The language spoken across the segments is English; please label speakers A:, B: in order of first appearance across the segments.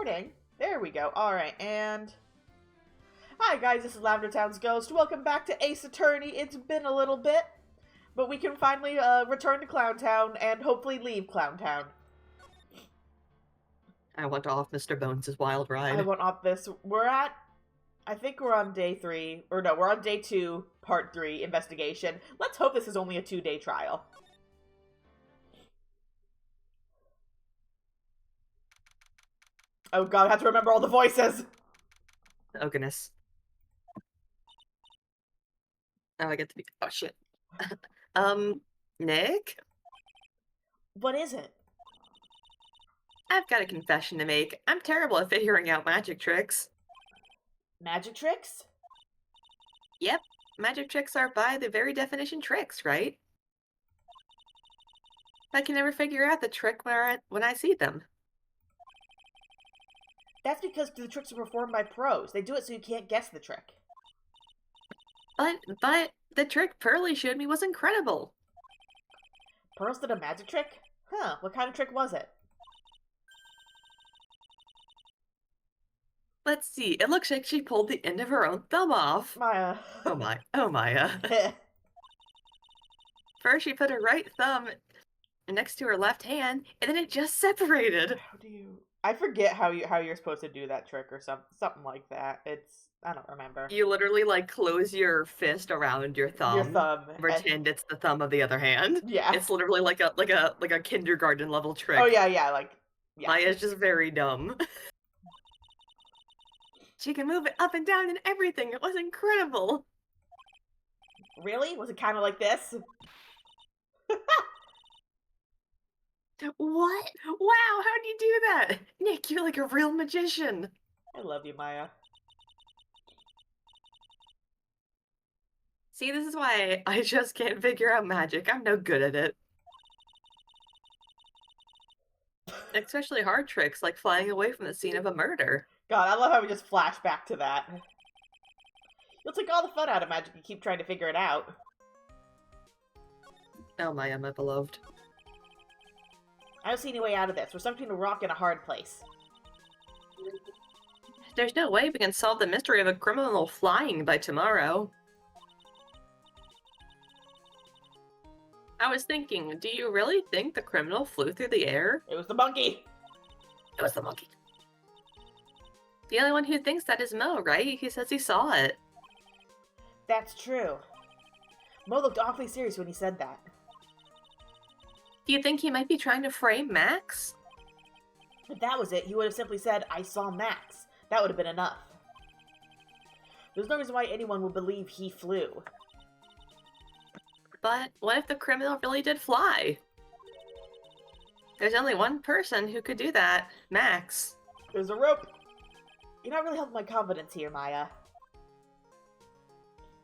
A: recording. There we go. Alright, and... Hi guys, this is Lavender Town's Ghost. Welcome back to Ace Attorney. It's been a little bit, but we can finally return to Clown Town and hopefully leave Clown Town.
B: I want off Mr. Bones' wild ride.
A: I want off this. I think we're on day 3, or no, we're on day 2, part 3, investigation. Let's hope this is only a 2-day trial. Oh god, I have to remember all the voices!
B: Oh goodness. Now I get to be- oh shit. Nick?
A: What is it?
B: I've got a confession to make. I'm terrible at figuring out magic tricks.
A: Magic tricks?
B: Yep, magic tricks are by the very definition tricks, right? I can never figure out the trick when I see them.
A: That's because the tricks are performed by pros. They do it so you can't guess the trick.
B: But the trick Pearly showed me was incredible.
A: Pearls did a magic trick? Huh, what kind of trick was it?
B: Let's see, it looks like she pulled the end of her own thumb off.
A: Maya.
B: Oh Maya. First she put her right thumb next to her left hand, and then it just separated.
A: How do you... I forget how you're supposed to do that trick or something like that. I don't remember.
B: You literally like close your fist around your thumb.
A: Your thumb.
B: Pretend it's the thumb of the other hand.
A: Yeah.
B: It's literally like a kindergarten level trick.
A: Oh yeah, yeah.
B: Maya's just very dumb. She can move it up and down and everything. It was incredible.
A: Really? Was it kind of like this?
B: What? Wow, how'd you do that? Nick, you're like a real magician.
A: I love you, Maya.
B: See, this is why I just can't figure out magic. I'm no good at it. Especially hard tricks like flying away from the scene of a murder.
A: God, I love how we just flash back to that. You'll take all the fun out of magic and keep trying to figure it out.
B: Oh my beloved.
A: I don't see any way out of this. We're stuck between a rock and a hard place.
B: There's no way we can solve the mystery of a criminal flying by tomorrow. I was thinking, do you really think the criminal flew through the air?
A: It was the monkey!
B: It was the monkey. The only one who thinks that is Mo, right? He says he saw it.
A: That's true. Mo looked awfully serious when he said that.
B: Do you think he might be trying to frame Max?
A: If that was it, he would have simply said, I saw Max. That would have been enough. There's no reason why anyone would believe he flew.
B: But what if the criminal really did fly? There's only one person who could do that, Max.
A: There's a rope. You're not really helping my confidence here, Maya.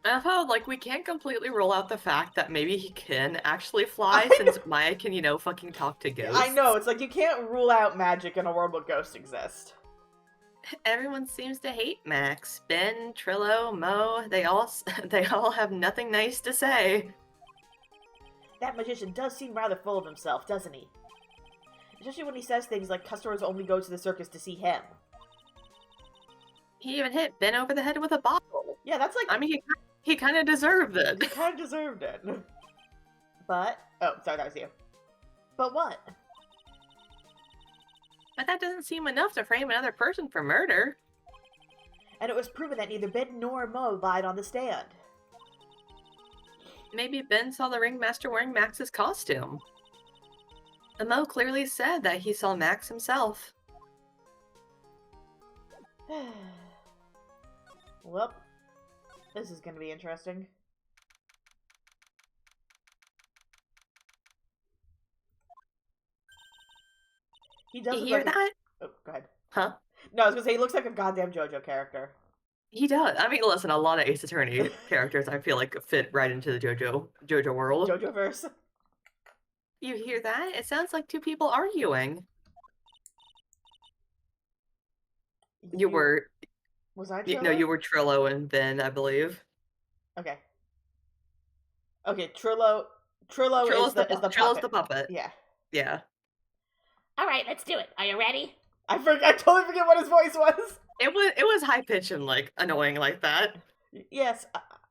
B: I felt like we can't completely rule out the fact that maybe he can actually fly since Maya can, you know, fucking talk to ghosts.
A: I know, it's like you can't rule out magic in a world where ghosts exist.
B: Everyone seems to hate Max. Ben, Trillo, Mo, they all have nothing nice to say.
A: That magician does seem rather full of himself, doesn't he? Especially when he says things like customers only go to the circus to see him.
B: He even hit Ben over the head with a bottle.
A: Yeah, that's like...
B: I mean, he kind of deserved it.
A: He kind of deserved it. But... Oh, sorry, that was you. But what?
B: But that doesn't seem enough to frame another person for murder.
A: And it was proven that neither Ben nor Mo lied on the stand.
B: Maybe Ben saw the ringmaster wearing Max's costume. And Mo clearly said that he saw Max himself.
A: Well, this is going to be interesting. He does
B: You
A: look
B: hear
A: like
B: that?
A: Oh, go ahead.
B: Huh?
A: No, I was going to say, he looks like a goddamn JoJo character.
B: He does. I mean, listen, a lot of Ace Attorney characters I feel like fit right into the JoJo world.
A: JoJo-verse.
B: You hear that? It sounds like two people arguing. You were...
A: Was I Trillo?
B: No, you were Trillo and Ben, I believe.
A: Okay. Okay, Trillo is the puppet.
B: Trillo's the puppet.
A: Yeah.
B: Yeah.
A: Alright, let's do it. Are you ready? I totally forget what his voice was.
B: It was high pitched and like annoying like that.
A: Yes.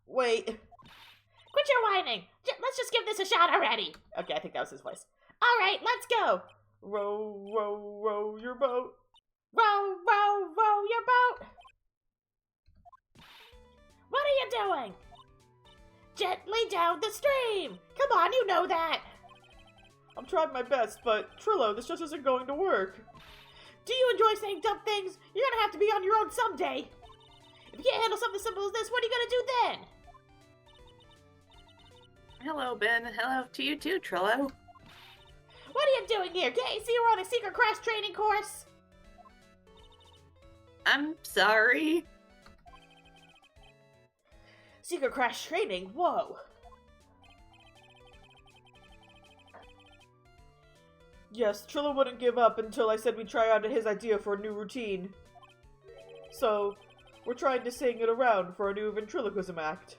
A: Wait.
C: Quit your whining. Let's just give this a shot already.
A: Okay, I think that was his voice.
C: All right, let's go.
A: Row, row, row your boat.
C: Row, row, row your boat. What are you doing? Gently down the stream. Come on, you know that.
A: I'm trying my best, but Trillo, this just isn't going to work.
C: Do you enjoy saying dumb things? You're gonna have to be on your own someday. If you can't handle something simple as this, what are you gonna do then?
B: Hello, Ben. Hello to you too, Trillo.
C: What are you doing here? Can't you see we're on a secret crash training course?
B: I'm sorry.
A: Secret crash training? Whoa. Yes, Trillo wouldn't give up until I said we'd try out his idea for a new routine. So, we're trying to sing it around for a new ventriloquism act.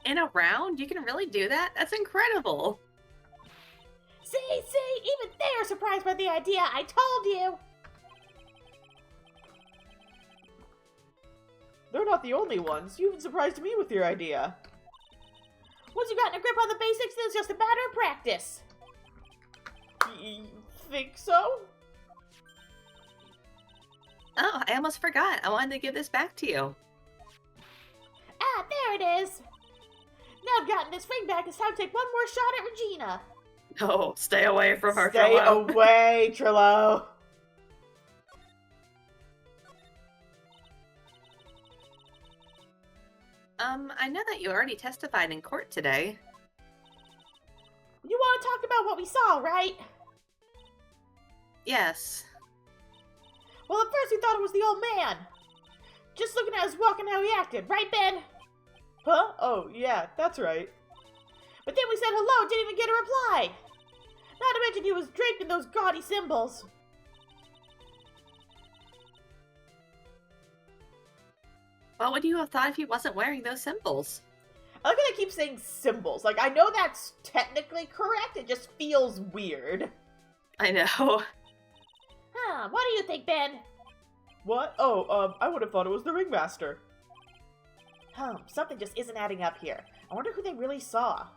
B: In a round? You can really do that? That's incredible.
C: See, even they are surprised by the idea. I told you.
A: They're not the only ones. You even surprised me with your idea.
C: Once you've gotten a grip on the basics, then it's just a matter of practice.
A: You think so?
B: Oh, I almost forgot. I wanted to give this back to you.
C: Ah, there it is. Now I've gotten this ring back, it's time to take one more shot at Regina.
B: Oh, stay away from her,
A: Stay
B: Trillo.
A: away, Trillo.
B: I know that you already testified in court today.
C: You want to talk about what we saw, right?
B: Yes.
C: Well, at first we thought it was the old man. Just looking at his walk and how he acted, right, Ben?
A: Huh? Oh, yeah, that's right.
C: But then we said hello, didn't even get a reply. Not to mention he was draped in those gaudy symbols.
B: What would you have thought if he wasn't wearing those symbols?
A: I like how they keep saying symbols. Like, I know that's technically correct, it just feels weird.
B: I know.
C: Huh, what do you think, Ben?
A: What? Oh, I would have thought it was the ringmaster.
C: Something just isn't adding up here. I wonder who they really saw.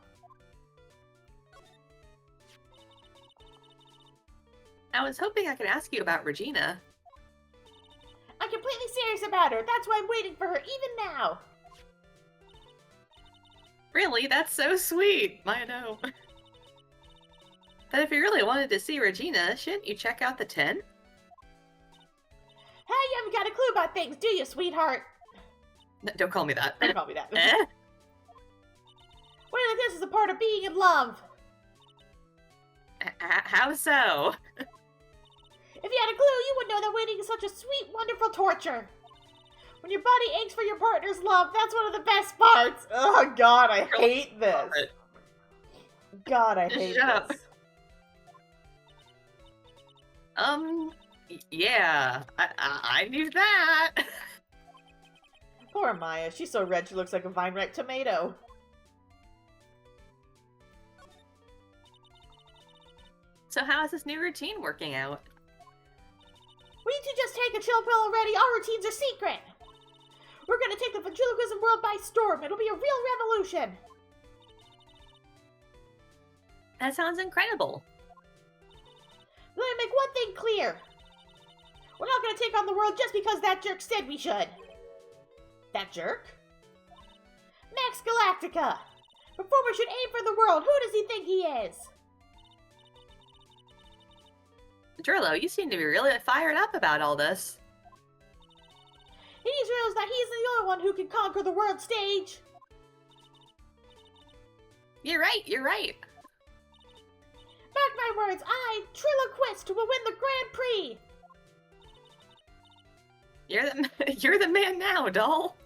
B: I was hoping I could ask you about Regina.
C: I'm completely serious about her. That's why I'm waiting for her even now.
B: Really? That's so sweet. I know. But if you really wanted to see Regina, shouldn't you check out the tent?
C: Hey, you haven't got a clue about things, do you, sweetheart?
B: No, don't call me that.
A: Don't call me that.
B: Eh?
C: What if this is a part of being in love?
B: How so?
C: If you had a clue, you would know that waiting is such a sweet, wonderful torture. When your body aches for your partner's love, that's one of the best parts.
A: Oh, God, I hate this. God, I
B: Just
A: hate
B: shut up.
A: this.
B: Yeah, I knew that.
A: Poor Maya. She's so red she looks like a vine-wrecked tomato.
B: So how is this new routine working out?
C: We need to just take a chill pill already. Our routines are secret. We're gonna take the ventriloquism world by storm. It'll be a real revolution.
B: That sounds incredible.
C: Let me make one thing clear. We're not gonna take on the world just because that jerk said we should.
A: That jerk?
C: Max Galactica. Performer should aim for the world. Who does he think he is?
B: Drillo, you seem to be really fired up about all this.
C: He needs to realize that he's the only one who can conquer the world stage.
B: You're right, you're right.
C: Mark my words, I, Triloquist, will win the Grand Prix.
B: You're the man now, doll.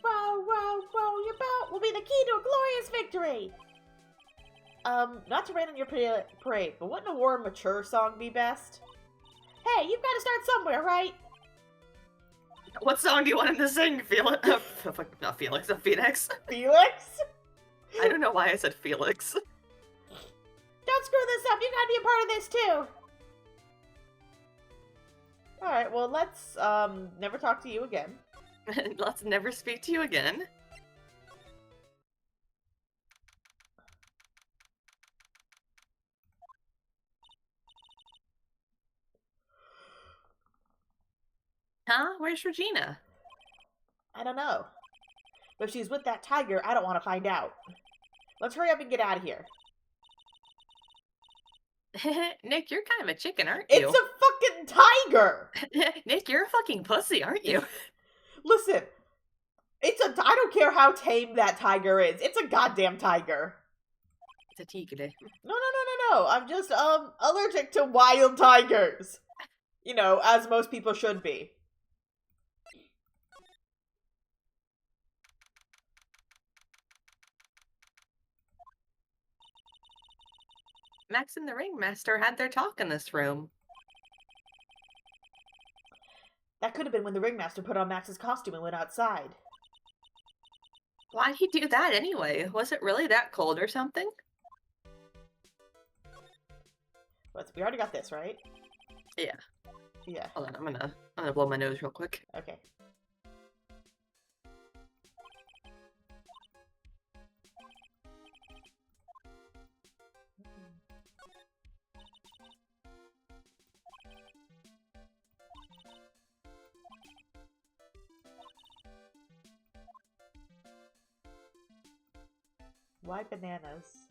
C: Row, row, row your boat will be the key to a glorious victory.
A: Not to rain on your parade, but wouldn't a more mature song be best?
C: Hey, you've got to start somewhere, right?
B: What song do you want him to sing, Felix? Not Felix, Phoenix.
A: Felix?
B: I don't know why I said Felix.
C: Don't screw this up. You gotta be a part of this too.
A: Alright, well, let's never talk to you again.
B: Let's never speak to you again. Huh? Where's Regina?
A: I don't know. But if she's with that tiger, I don't want to find out. Let's hurry up and get out of here.
B: Nick, you're kind of a chicken, aren't you?
A: It's a fucking tiger!
B: Nick, you're a fucking pussy, aren't you?
A: Listen, I don't care how tame that tiger is. It's a goddamn tiger.
B: It's a tigre.
A: No. I'm just, allergic to wild tigers. You know, as most people should be.
B: Max and the Ringmaster had their talk in this room.
A: That could have been when the ringmaster put on Max's costume and went outside.
B: Why'd he do that anyway? Was it really that cold or something?
A: We already got this, right?
B: Yeah.
A: Yeah.
B: Hold on, I'm gonna blow my nose real quick.
A: Okay. Why bananas?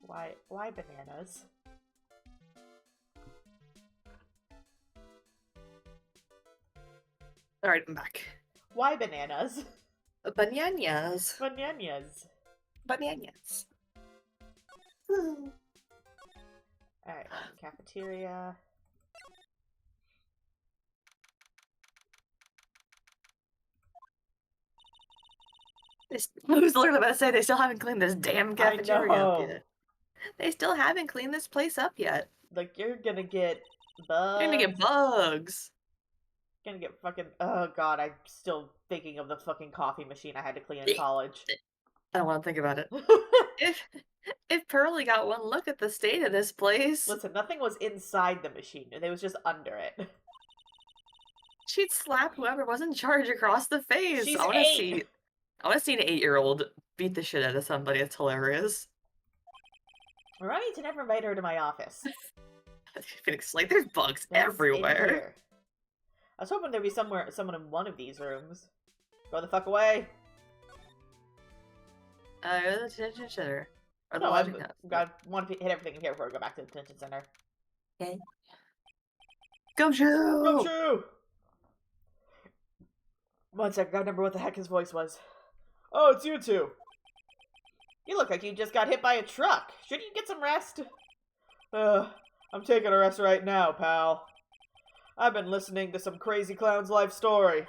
A: Why bananas?
B: Alright, I'm back.
A: Why bananas?
B: Bananas.
A: Bananas.
B: Bananas.
A: Alright, cafeteria.
B: I was literally about to say they still haven't cleaned this damn cafeteria up
A: know.
B: yet. They still haven't cleaned this place up yet.
A: Like, you're gonna get bugs.
B: You're gonna get bugs.
A: Gonna get fucking... Oh god, I'm still thinking of the fucking coffee machine I had to clean in college.
B: I don't want to think about it. If Pearly got one look at the state of this place...
A: Listen, nothing was inside the machine. It was just under it.
B: She'd slap whoever was in charge across the face.
A: She's
B: I want
A: 8.
B: to see an 8-year-old beat the shit out of somebody. It's hilarious.
A: I need to never invite her to my office.
B: Phoenix, like, there's bugs
A: That's in
B: everywhere.
A: here. I was hoping there'd be someone in one of these rooms. Go the fuck away.
B: Go to the detention center. Or the
A: No,
B: lodging house.
A: I want to hit everything in here before we go back to the detention center.
B: Okay. Gumshoe!
A: Gumshoe! One sec, I gotta remember what the heck his voice was. Oh, it's you two. You look like you just got hit by a truck. Shouldn't you get some rest? I'm taking a rest right now, pal. I've been listening to some crazy clown's life story.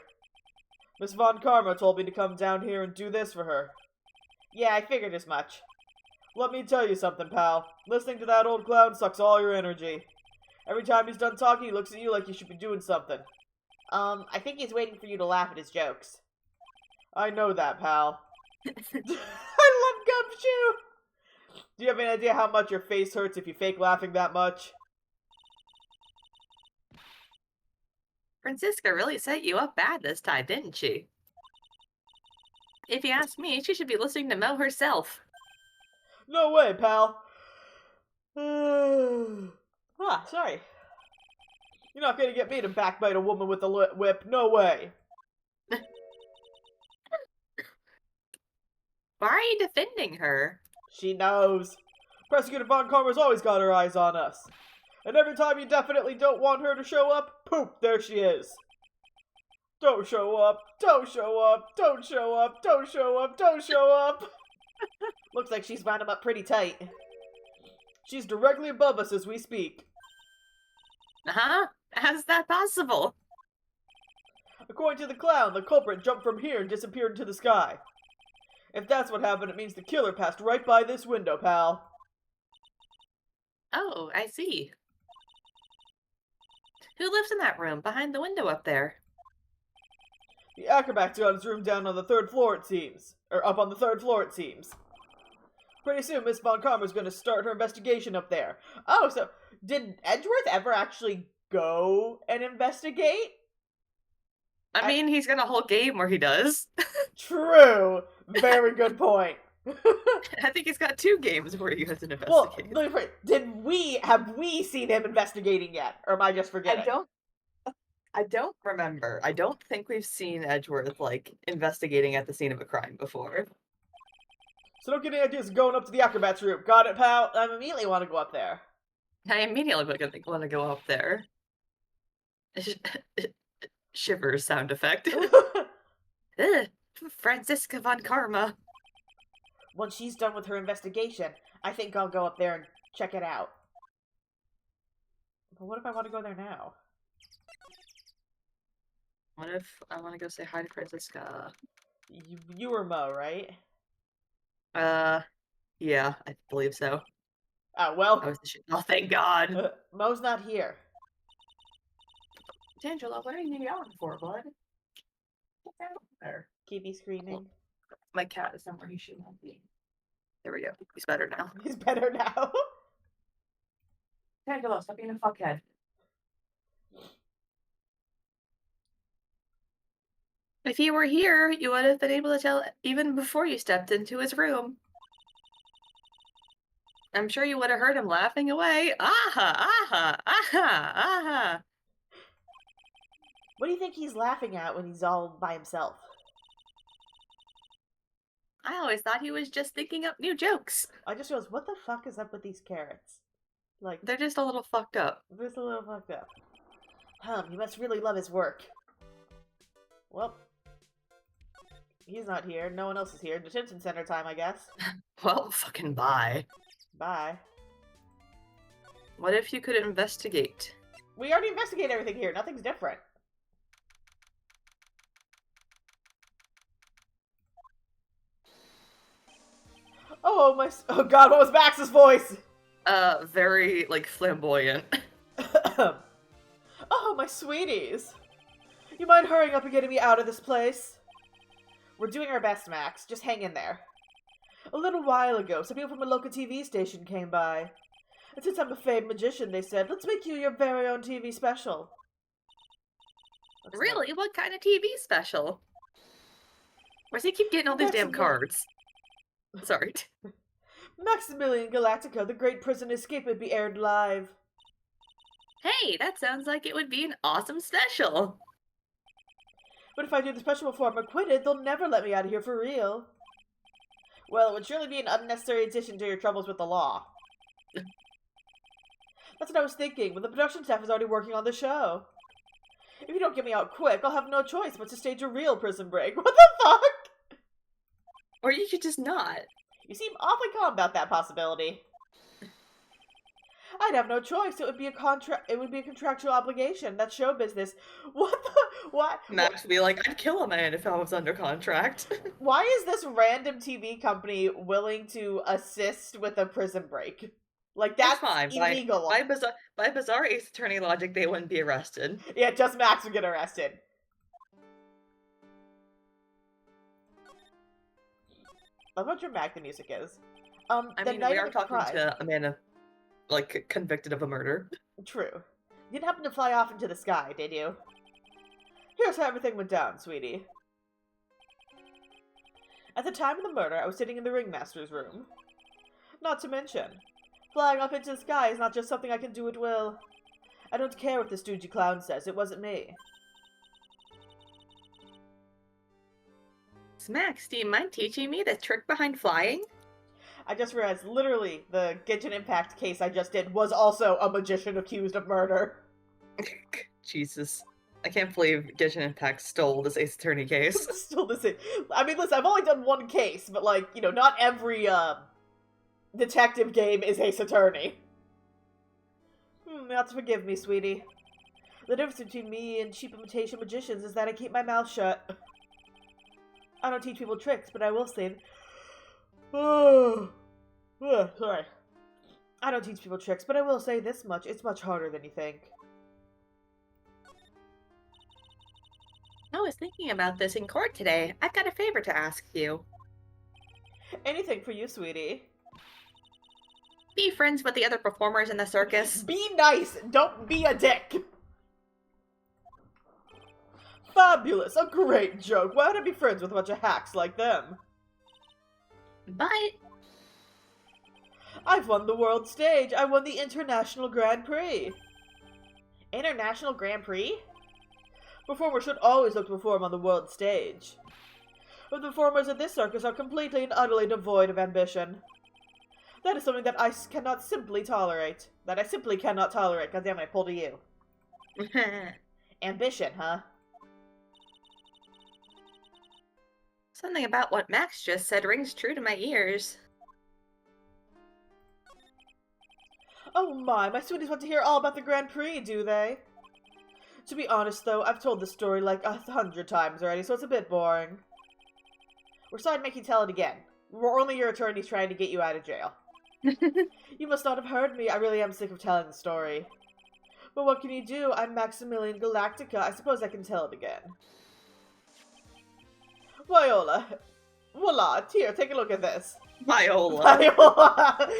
A: Miss Von Karma told me to come down here and do this for her. Yeah, I figured as much. Let me tell you something, pal. Listening to that old clown sucks all your energy. Every time he's done talking, he looks at you like you should be doing something. I think he's waiting for you to laugh at his jokes. I know that, pal. I love Gumshoe! Do you have any idea how much your face hurts if you fake laughing that much?
B: Francisca really set you up bad this time, didn't she? If you ask me, she should be listening to Mo herself.
A: No way, pal. Sorry. You're not gonna get me to backbite a woman with a whip. No way.
B: Why are you defending her?
A: She knows. Prosecutor Von Karma's always got her eyes on us. And every time you definitely don't want her to show up, poop, there she is. Don't show up, don't show up, don't show up, don't show up, don't show up. Looks like she's wound him up pretty tight. She's directly above us as we speak.
B: Huh? How's that possible?
A: According to the clown, the culprit jumped from here and disappeared into the sky. If that's what happened, it means the killer passed right by this window, pal.
B: Oh, I see. Who lives in that room behind the window up there?
A: The acrobat's got his room down on the 3rd floor, it seems. Or up on the 3rd floor, it seems. Pretty soon, Miss Von Karma's gonna start her investigation up there. Oh, so did Edgeworth ever actually go and investigate?
B: I mean, he's got a whole game where he does.
A: True. Very good point.
B: I think he's got 2 games where he has an
A: Well,
B: investigate.
A: have we seen him investigating yet? Or am I just forgetting?
B: I don't remember. I don't think we've seen Edgeworth, like, investigating at the scene of a crime before.
A: So don't get any ideas of going up to the acrobats room. Got it, pal? I immediately want to go up there.
B: I immediately want to go up there. Shivers sound effect. Ugh, Franziska von Karma.
A: Once she's done with her investigation, I think I'll go up there and check it out. But what if I want to go there now?
B: What if I want to go say hi to Franziska?
A: You were Mo, right?
B: Yeah, I believe so.
A: Well.
B: Oh, thank God.
A: Mo's not here.
B: Tangela, what are you yelling for, bud? Get down there.
A: Keep me screaming.
B: My cat is somewhere he shouldn't be. There we go. He's better now.
A: He's better now.
B: Tangela, stop being a fuckhead. If you were here, you would have been able to tell even before you stepped into his room. I'm sure you would have heard him laughing away. Aha, aha, aha, aha.
A: What do you think he's laughing at when he's all by himself?
B: I always thought he was just thinking up new jokes.
A: I just realized, what the fuck is up with these carrots? Like,
B: they're just a little fucked up.
A: Just a little fucked up. He must really love his work. Well, he's not here. No one else is here. Detention center time, I guess.
B: Well, fucking bye.
A: Bye.
B: What if you could investigate?
A: We already investigated everything here. Nothing's different. Oh god, what was Max's voice?
B: Very, like, flamboyant.
A: Oh, my sweeties. You mind hurrying up and getting me out of this place? We're doing our best, Max. Just hang in there. A little while ago, some people from a local TV station came by. And since I'm a famed magician, they said, let's make you your very own TV special.
B: Really? What kind of TV special? Where's he keep getting all these damn cards? Sorry.
A: Maximilian Galactica, the Great Prison Escape, would be aired live.
B: Hey, that sounds like it would be an awesome special.
A: But if I do the special before I'm acquitted, they'll never let me out of here for real. Well, it would surely be an unnecessary addition to your troubles with the law. That's what I was thinking, but the production staff is already working on the show. If you don't get me out quick, I'll have no choice but to stage a real prison break. What the fuck?
B: Or you could just not.
A: You seem awfully calm about that possibility. I'd have no choice. It would be a contractual obligation. That's show business. What the? What?
B: Max would be like, I'd kill a man if I was under contract.
A: Why is this random TV company willing to assist with a prison break? Like, that's
B: fine.
A: illegal.
B: By bizarre Ace Attorney logic, they wouldn't be arrested.
A: Yeah, just Max would get arrested. Love how dramatic the music is.
B: I mean, we are talking to a man, like, convicted of a murder.
A: True. You didn't happen to fly off into the sky, did you? Here's how everything went down, sweetie. At the time of the murder, I was sitting in the ringmaster's room. Not to mention, flying up into the sky is not just something I can do at will. I don't care what the stoogy clown says, it wasn't me.
B: Max, do you mind teaching me the trick behind flying?
A: I just realized, literally, the Genshin Impact case I just did was also a magician accused of murder.
B: Jesus. I can't believe Genshin Impact stole this Ace Attorney case.
A: Still the same. I mean, listen, I've only done one case, but, like, you know, not every, detective game is Ace Attorney. You have to forgive me, sweetie. The difference between me and cheap imitation magicians is that I keep my mouth shut. I don't teach people tricks, but I will say... sorry. I don't teach people tricks, but I will say this much. It's much harder than you think.
B: I was thinking about this in court today. I've got a favor to ask you.
A: Anything for you, sweetie.
B: Be friends with the other performers in the circus.
A: Be nice, don't be a dick. Fabulous, a great joke. Why would I be friends with a bunch of hacks like them?
B: But
A: I've won the world stage. I won the International Grand Prix.
C: International Grand Prix?
A: Performers should always look to perform on the world stage. But the performers at this circus are completely and utterly devoid of ambition. That is something that I cannot simply tolerate. God damn it, I pulled a U. Ambition, huh?
B: something about what Max just said rings true to my ears.
A: Oh my sweeties want to hear all about the Grand Prix, do they? To be honest, though, I've told this story like 100 times already, so it's a bit boring. We're sorry to make you tell it again. We're only your attorneys trying to get you out of jail. You must not have heard me. I really am sick of telling the story. But what can you do? I'm Maximilian Galactica. I suppose I can tell it again. Viola. Voila. Here, take a look at this.
B: Viola.
A: Viola.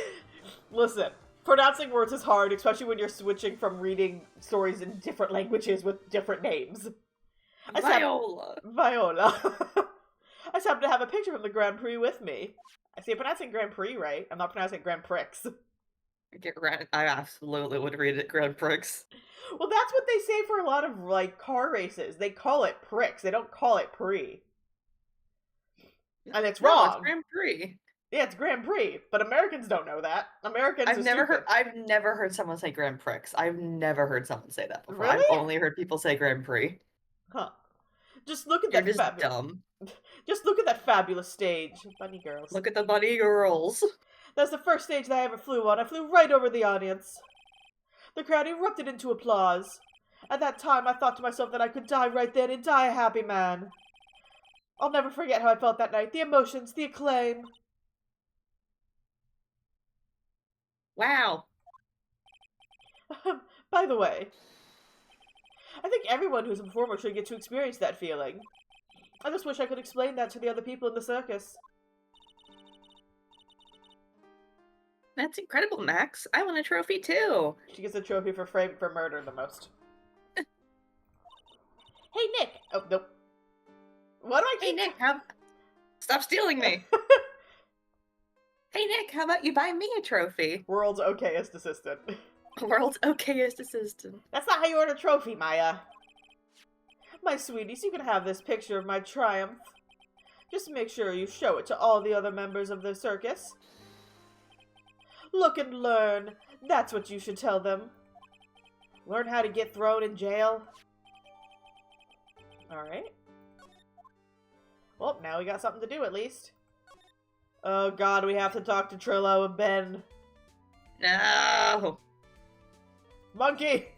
A: Listen, pronouncing words is hard, especially when you're switching from reading stories in different languages with different names.
B: Viola.
A: Viola. I just happen to have a picture from the Grand Prix with me. I see, I'm pronouncing Grand Prix right. I'm not pronouncing Grand Prix.
B: I absolutely would read it Grand Prix.
A: Well, that's what they say for a lot of, like, car races. They call it Prix. They don't call it Prix. And it's wrong.
B: No, it's Grand Prix.
A: Yeah, it's Grand Prix, but Americans don't know that. Americans
B: I've
A: are
B: never heard someone say Grand Prix. I've never heard someone say that before.
A: Really?
B: I've only heard people say Grand Prix.
A: Huh. Just look at
B: You're
A: that
B: just dumb.
A: Just look at that fabulous stage. Bunny girls.
B: Look at the bunny girls.
A: That's the first stage that I ever flew on. I flew right over the audience. The crowd erupted into applause. At that time, I thought to myself that I could die right then and die a happy man. I'll never forget how I felt that night. The emotions, the acclaim.
B: Wow.
A: By the way, I think everyone who's a performer should get to experience that feeling. I just wish I could explain that to the other people in the circus.
B: That's incredible, Max. I want a trophy too.
A: She gets a trophy for framed for murder the most.
C: Hey, Nick!
A: Oh, nope. What do I
B: Hey
A: keep...
B: Nick, stop stealing me. Hey Nick, how about you buy me a trophy?
A: World's okayest assistant.
B: World's okayest assistant.
A: That's not how you earn a trophy, Maya. My sweeties, you can have this picture of my triumph. Just make sure you show it to all the other members of the circus. Look and learn. That's what you should tell them. Learn how to get thrown in jail. Alright. Well, now we got something to do at least. Oh god, we have to talk to Trillo and Ben.
B: No.
A: Monkey!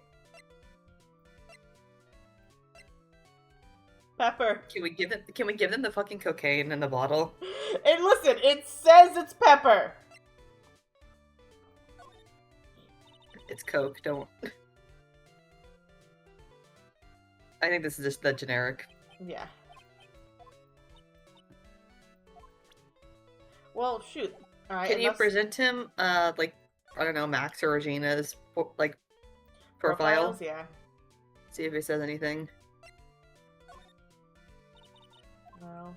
A: Pepper.
B: Can we give them the fucking cocaine in the bottle?
A: And listen, it says it's pepper!
B: It's Coke, don't. I think this is just the generic.
A: Yeah. Well, shoot. Alright,
B: Can you present him, like, I don't know, Max or Regina's, like, profile?
A: profiles? Yeah.
B: See if it says anything.
A: No.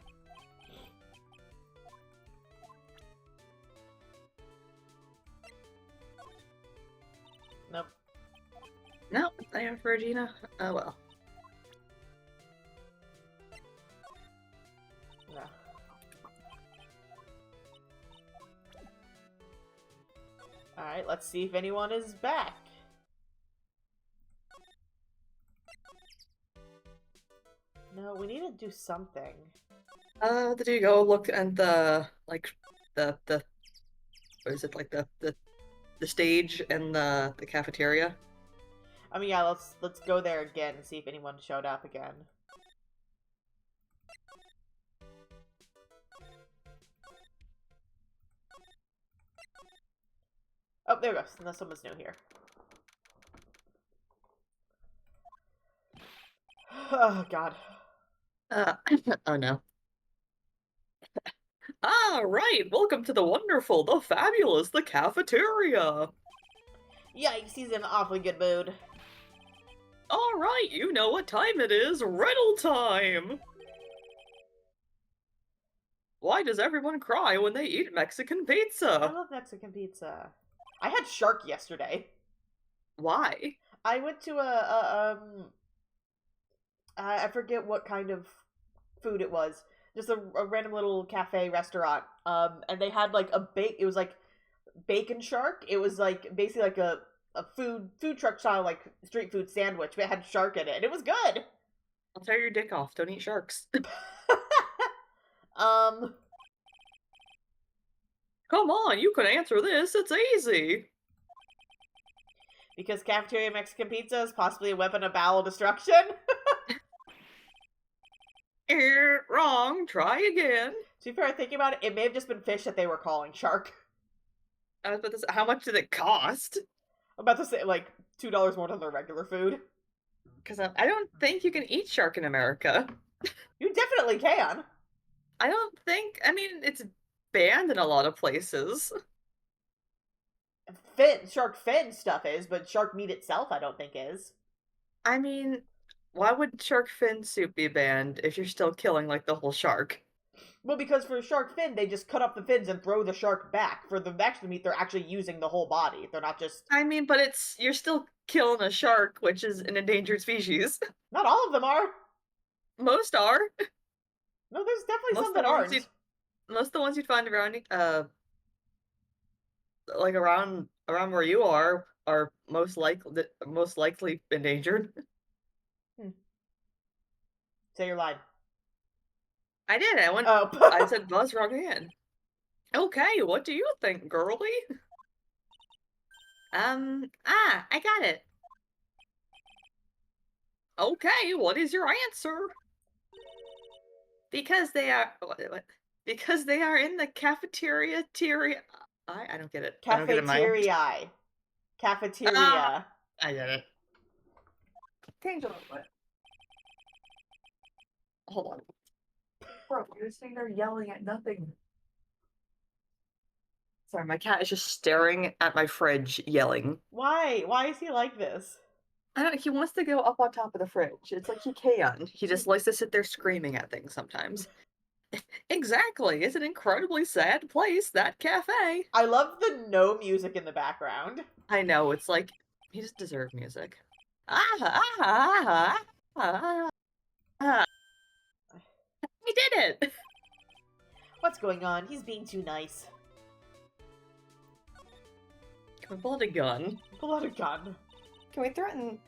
A: Nope.
B: No, I have for Regina. Oh well.
A: No. Alright, let's see if anyone is back. No, we need to do something.
B: Did you go look at the, like, the what is it, like, the stage and the cafeteria?
A: I mean, yeah, let's go there again and see if anyone showed up again. Oh, there we go. Unless someone's new here. Oh, God.
B: Oh no. Ah, right. Welcome to the wonderful, the fabulous, the cafeteria.
A: Yikes, he's in an awfully good mood.
B: All right, you know what time it is. Riddle time. Why does everyone cry when they eat Mexican
A: I
B: pizza?
A: love Mexican pizza. I had shark yesterday.
B: Why?
A: I went to I forget what kind of food it was. Just a random little cafe restaurant. And they had like it was like bacon shark. It was like basically like a food truck style like street food sandwich, but it had shark in it, and it was good.
B: I'll tear your dick off. Don't eat sharks.
A: um,
B: Come on, you can answer this. It's easy.
A: because cafeteria Mexican pizza is possibly a weapon of bowel destruction.
B: Wrong. Try again.
A: To be fair, thinking about it, it may have just been fish that they were calling shark.
B: I was about to say, how much did it cost?
A: I'm about to say like $2 more than their regular food.
B: Because I don't think you can eat shark in America.
A: You definitely can.
B: I don't think. I mean, it's banned in a lot of places.
A: Shark fin stuff is, but shark meat itself, I don't think is.
B: I mean, why would shark fin soup be banned if you're still killing like the whole shark?
A: Well, because for shark fin, they just cut up the fins and throw the shark back. For the extra meat, they're actually using the whole body. They're not just.
B: I mean, but you're still killing a shark, which is an endangered species.
A: Not all of them are.
B: Most are.
A: No, there's definitely
B: Most
A: some
B: of the
A: that
B: ones
A: aren't.
B: Most of the ones you'd find around, like around where you are most likely endangered.
A: Say your line.
B: I did. I went.
A: Oh.
B: I said buzz wrong again. Okay, what do you think, girly? I got it. Okay, what is your answer? Because they are what? Because they are in the cafeteria. I don't get it. I don't get it.
A: Cafeteria. Cafeteria.
B: I get it. Change a little bit. Hold on. Bro, you're sitting there yelling at nothing. Sorry, my cat is just staring at my fridge, yelling.
A: Why? Why is he like this?
B: I don't. He wants to go up on top of the fridge. It's like he can. He just likes to sit there screaming at things sometimes. Exactly. It's an incredibly sad place, that cafe.
A: I love the no music in the background.
B: I know. It's like he just deserved music. Ah. He did it.
A: What's going on? He's being too nice.
B: Can we pull out a gun?
A: Pull out a gun.
B: Can we threaten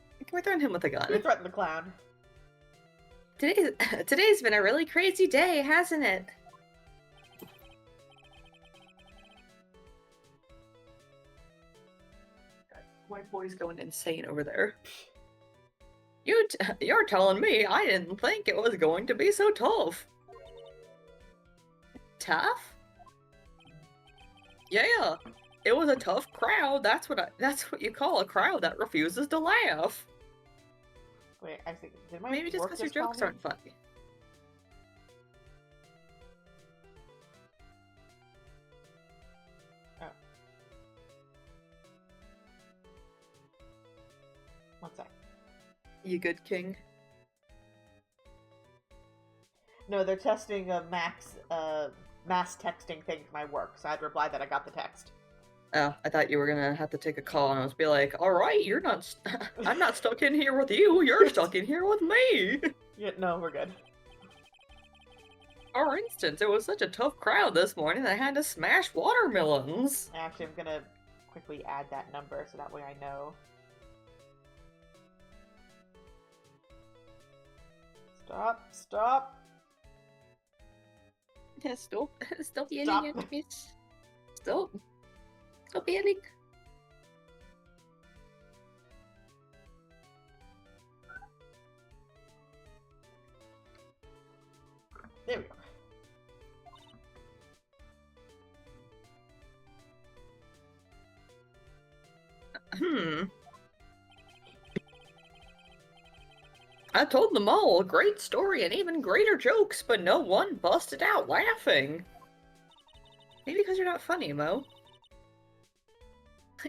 B: him with a gun?
A: We threaten the clown.
B: Today's been a really crazy day, hasn't it? My boy's going insane over there. You're telling me I didn't think it was going to be so tough. Tough? Yeah. It was a tough crowd. That's what you call a crowd that refuses to laugh.
A: Wait, I think did my
B: Maybe just
A: work
B: because your
A: just tell
B: jokes
A: me?
B: aren't funny.
A: Oh. One sec.
B: You good, King?
A: No, they're testing a mass texting thing for my work, so I had to reply that I got the text.
B: Oh, I thought you were gonna have to take a call, and I was be like, "All right, you're not. I'm not stuck in here with you. You're stuck in here with me."
A: Yeah, no, we're good.
B: For instance, it was such a tough crowd this morning that I had to smash watermelons.
A: Actually, I'm gonna quickly add that number so that way I know. Stop.
B: Stop yelling
A: Stop.
B: at me. Stop yelling.
A: There we go.
B: I told them all a great story and even greater jokes, but no one busted out laughing. Maybe because you're not funny, Mo.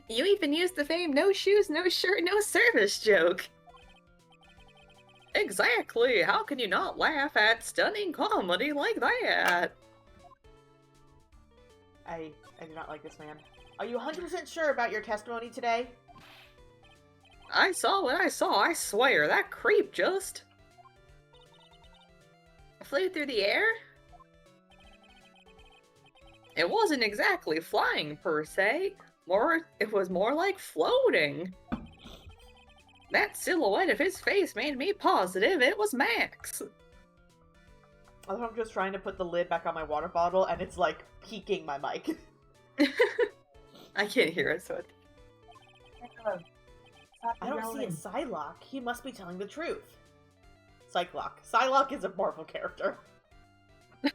B: You even used the famed no shoes, no shirt, no service joke. Exactly! How can you not laugh at stunning comedy like that?
A: I do not like this man. Are you 100% sure about your testimony today?
B: I saw what I saw, I swear. That creep just flew through the air? It wasn't exactly flying, per se. It was more like floating. That silhouette of his face made me positive it was Max.
A: I'm just trying to put the lid back on my water bottle, and it's, like, peeking my mic.
B: I can't hear it, so
A: I don't see a Psylocke. He must be telling the truth. Psylocke. Psylocke is a Marvel character.
B: Can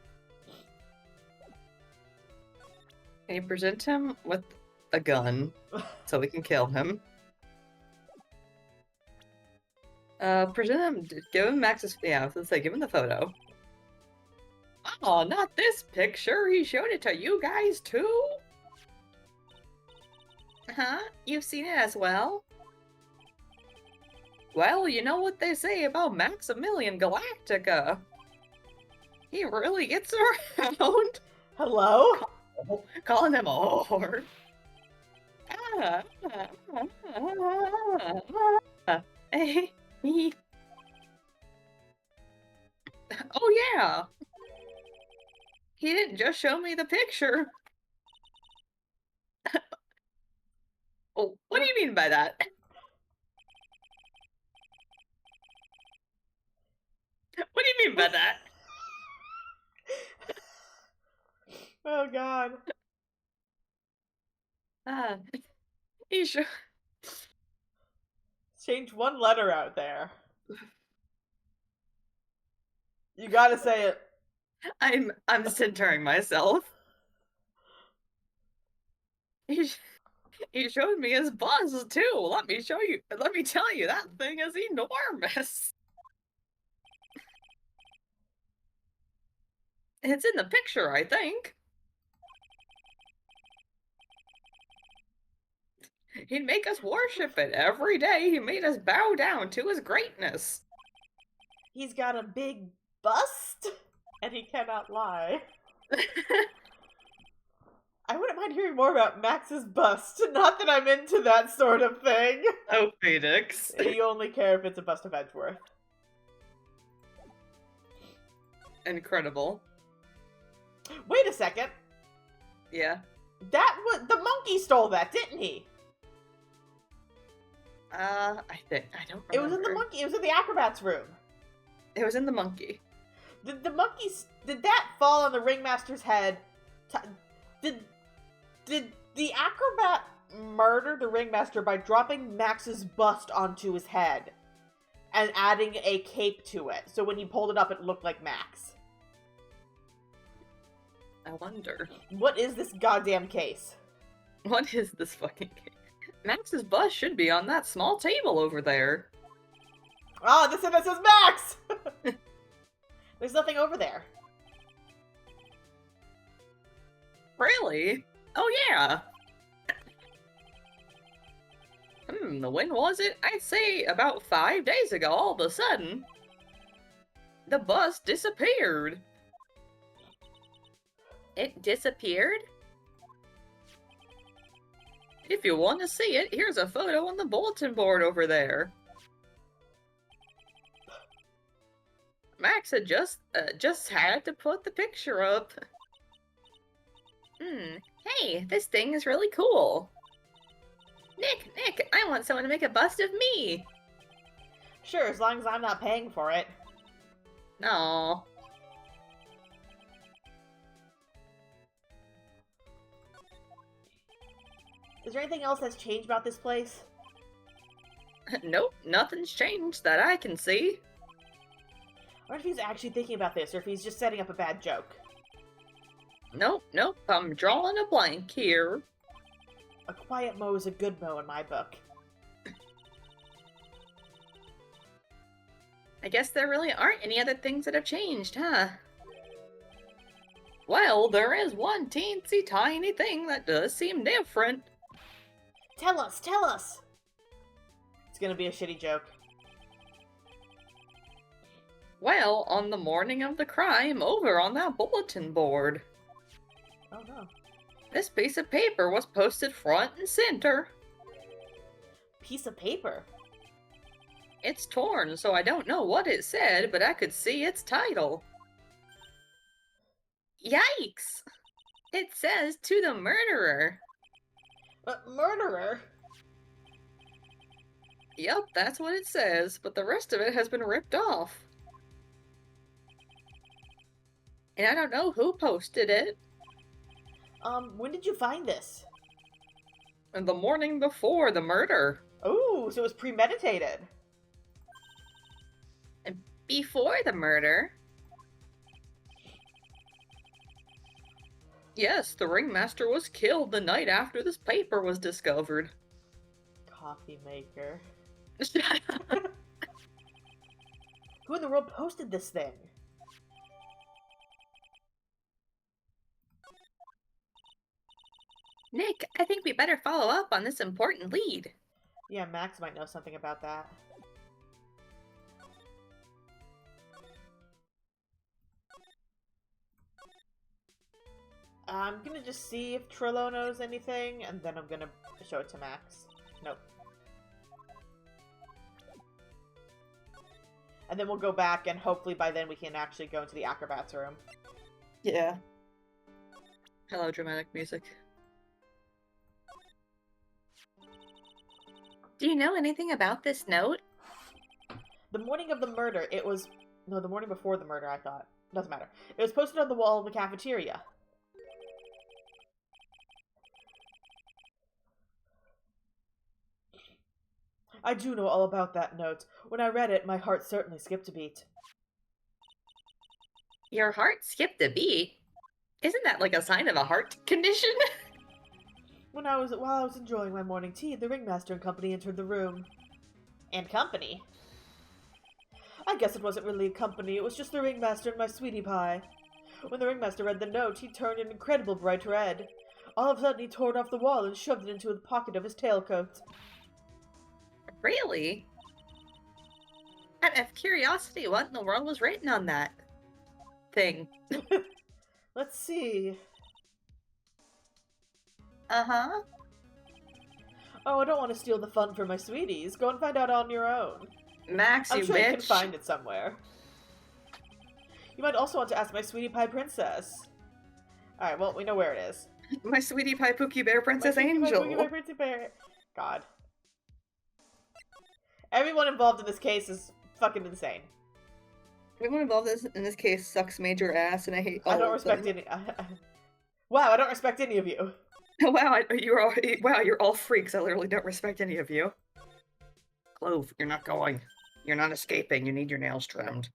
B: you present him with a gun so we can kill him? Present him, give him Max's, yeah, let's say, give him the photo. Oh, not this picture, he showed it to you guys too? Huh? You've seen it as well? Well, you know what they say about Maximilian Galactica. He really gets around.
A: Hello?
B: Calling him a whore. Oh yeah! He didn't just show me the picture. Oh, what do you mean by that? What do you mean by that?
A: Oh god.
B: He sure.
A: Change one letter out there. You gotta say it.
B: I'm centering myself. He showed me his buzz too. Let me tell you, that thing is enormous. It's in the picture, I think. He'd make us worship it every day. He made us bow down to his greatness.
A: He's got a big bust, and he cannot lie. I wouldn't mind hearing more about Max's bust. Not that I'm into that sort of thing.
B: Oh, Phoenix.
A: You only care if it's a bust of Edgeworth.
B: Incredible.
A: Wait a second.
B: Yeah.
A: That was the monkey stole that, didn't he?
B: I don't remember.
A: It was in the monkey. It was in the acrobat's room.
B: It was in the monkey.
A: Did that fall on the ringmaster's head? Did the acrobat murder the ringmaster by dropping Max's bust onto his head and adding a cape to it? So when he pulled it up, it looked like Max.
B: I wonder.
A: What is this goddamn case?
B: What is this fucking case? Max's bust should be on that small table over there.
A: Oh, this says Max! There's nothing over there.
B: Really? Oh yeah. When was it? I'd say about 5 days ago, all of a sudden. The bus disappeared. It disappeared? If you want to see it, here's a photo on the bulletin board over there. Max had just had to put the picture up. Hey, this thing is really cool. Nick, I want someone to make a bust of me.
A: Sure, as long as I'm not paying for it.
B: Aw.
A: Is there anything else that's changed about this place?
B: Nope, nothing's changed that I can see.
A: I wonder if he's actually thinking about this, or if he's just setting up a bad joke.
B: Nope, I'm drawing a blank here.
A: A quiet Mo is a good Mo in my book.
B: I guess there really aren't any other things that have changed, huh? Well, there is one teensy tiny thing that does seem different.
C: Tell us, tell us!
A: It's gonna be a shitty joke.
B: Well, on the morning of the crime, over on that bulletin board,
A: Oh no.
B: this piece of paper was posted front and center.
A: Piece of paper?
B: It's torn, so I don't know what it said, but I could see its title. Yikes! It says, "To the murderer."
A: Murderer?
B: Yep, that's what it says, but the rest of it has been ripped off. And I don't know who posted it.
A: When did you find this?
B: The morning before the murder.
A: Ooh, so it was premeditated.
B: And before the murder. Yes, the ringmaster was killed the night after this paper was discovered.
A: Coffee maker.
B: Shut up.
A: Who in the world posted this thing?
B: Nick, I think we better follow up on this important lead.
A: Yeah, Max might know something about that. I'm gonna just see if Trillo knows anything, and then I'm gonna show it to Max. Nope. And then we'll go back, and hopefully by then we can actually go into the acrobat's room.
B: Yeah. Hello, dramatic music. Do you know anything about this note?
A: The morning of the murder, it was... No, the morning before the murder, I thought. Doesn't matter. It was posted on the wall in the cafeteria. I do know all about that note. When I read it, my heart certainly skipped a beat.
B: Your heart skipped a beat? Isn't that like a sign of a heart condition?
A: While I was enjoying my morning tea, the ringmaster and company entered the room. And company? I guess it wasn't really company, it was just the ringmaster and my sweetie pie. When the ringmaster read the note, he turned an incredible bright red. All of a sudden, he tore it off the wall and shoved it into the pocket of his tailcoat.
B: Really? Out of curiosity, what in the world was written on that thing?
A: Let's see.
B: Uh-huh.
A: Oh, I don't want to steal the fun from my sweeties. Go and find out on your own.
B: Max,
A: I'm
B: you
A: sure
B: bitch.
A: you can find it somewhere. You might also want to ask my sweetie pie princess. Alright, well, we know where it is.
B: My sweetie pie Pookie Bear Princess
A: My sweetie pie,
B: Angel.
A: Pookie pie, Princess Bear. God. Everyone involved in this case is fucking insane.
B: Everyone involved in this case sucks major ass, and I hate all
A: I don't
B: of
A: respect
B: them.
A: any... Wow, I don't respect any of you.
B: Wow, you're all freaks. I literally don't respect any of you. Clove, you're not going. You're not escaping. You need your nails trimmed.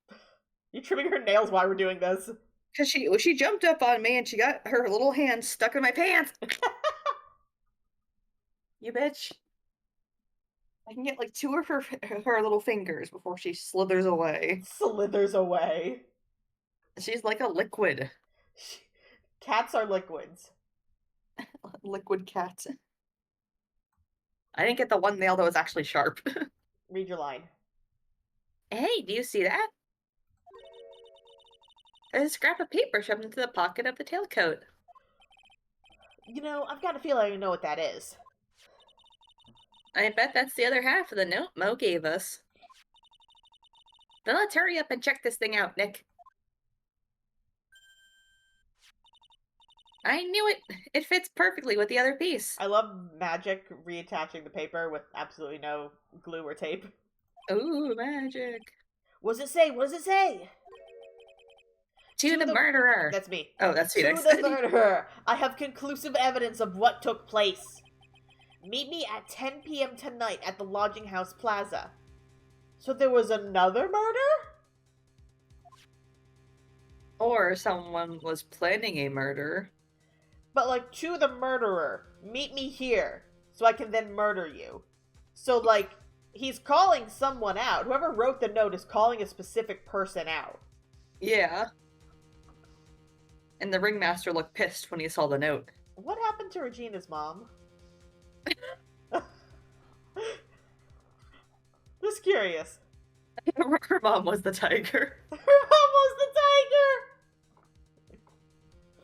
A: You trimming her nails while we're doing this?
B: Cause she jumped up on me and she got her little hand stuck in my pants. You bitch. I can get like two of her little fingers before she slithers away.
A: Slithers away.
B: She's like a liquid.
A: Cats are liquids.
B: Liquid cat. I didn't get the one nail that was actually sharp.
A: Read your line.
B: Hey, do you see that? There's a scrap of paper shoved into the pocket of the tailcoat.
A: You know, I've got a feeling I know what that is.
B: I bet that's the other half of the note Mo gave us. Then let's hurry up and check this thing out, Nick. I knew it! It fits perfectly with the other piece.
A: I love magic reattaching the paper with absolutely no glue or tape.
B: Ooh, magic.
A: What does it say? What does it say?
B: To the murderer!
A: That's me.
B: Oh, that's
A: To
B: Phoenix.
A: the murderer! I have conclusive evidence of what took place. Meet me at 10 p.m. tonight at the Lodging House Plaza. So there was another murder?
B: Or someone was planning a murder.
A: But like, to the murderer, meet me here, so I can then murder you. So like, he's calling someone out. Whoever wrote the note is calling a specific person out.
B: Yeah. And the ringmaster looked pissed when he saw the note.
A: What happened to Regina's mom? Just curious.
B: Her mom was the tiger.
A: Her mom was the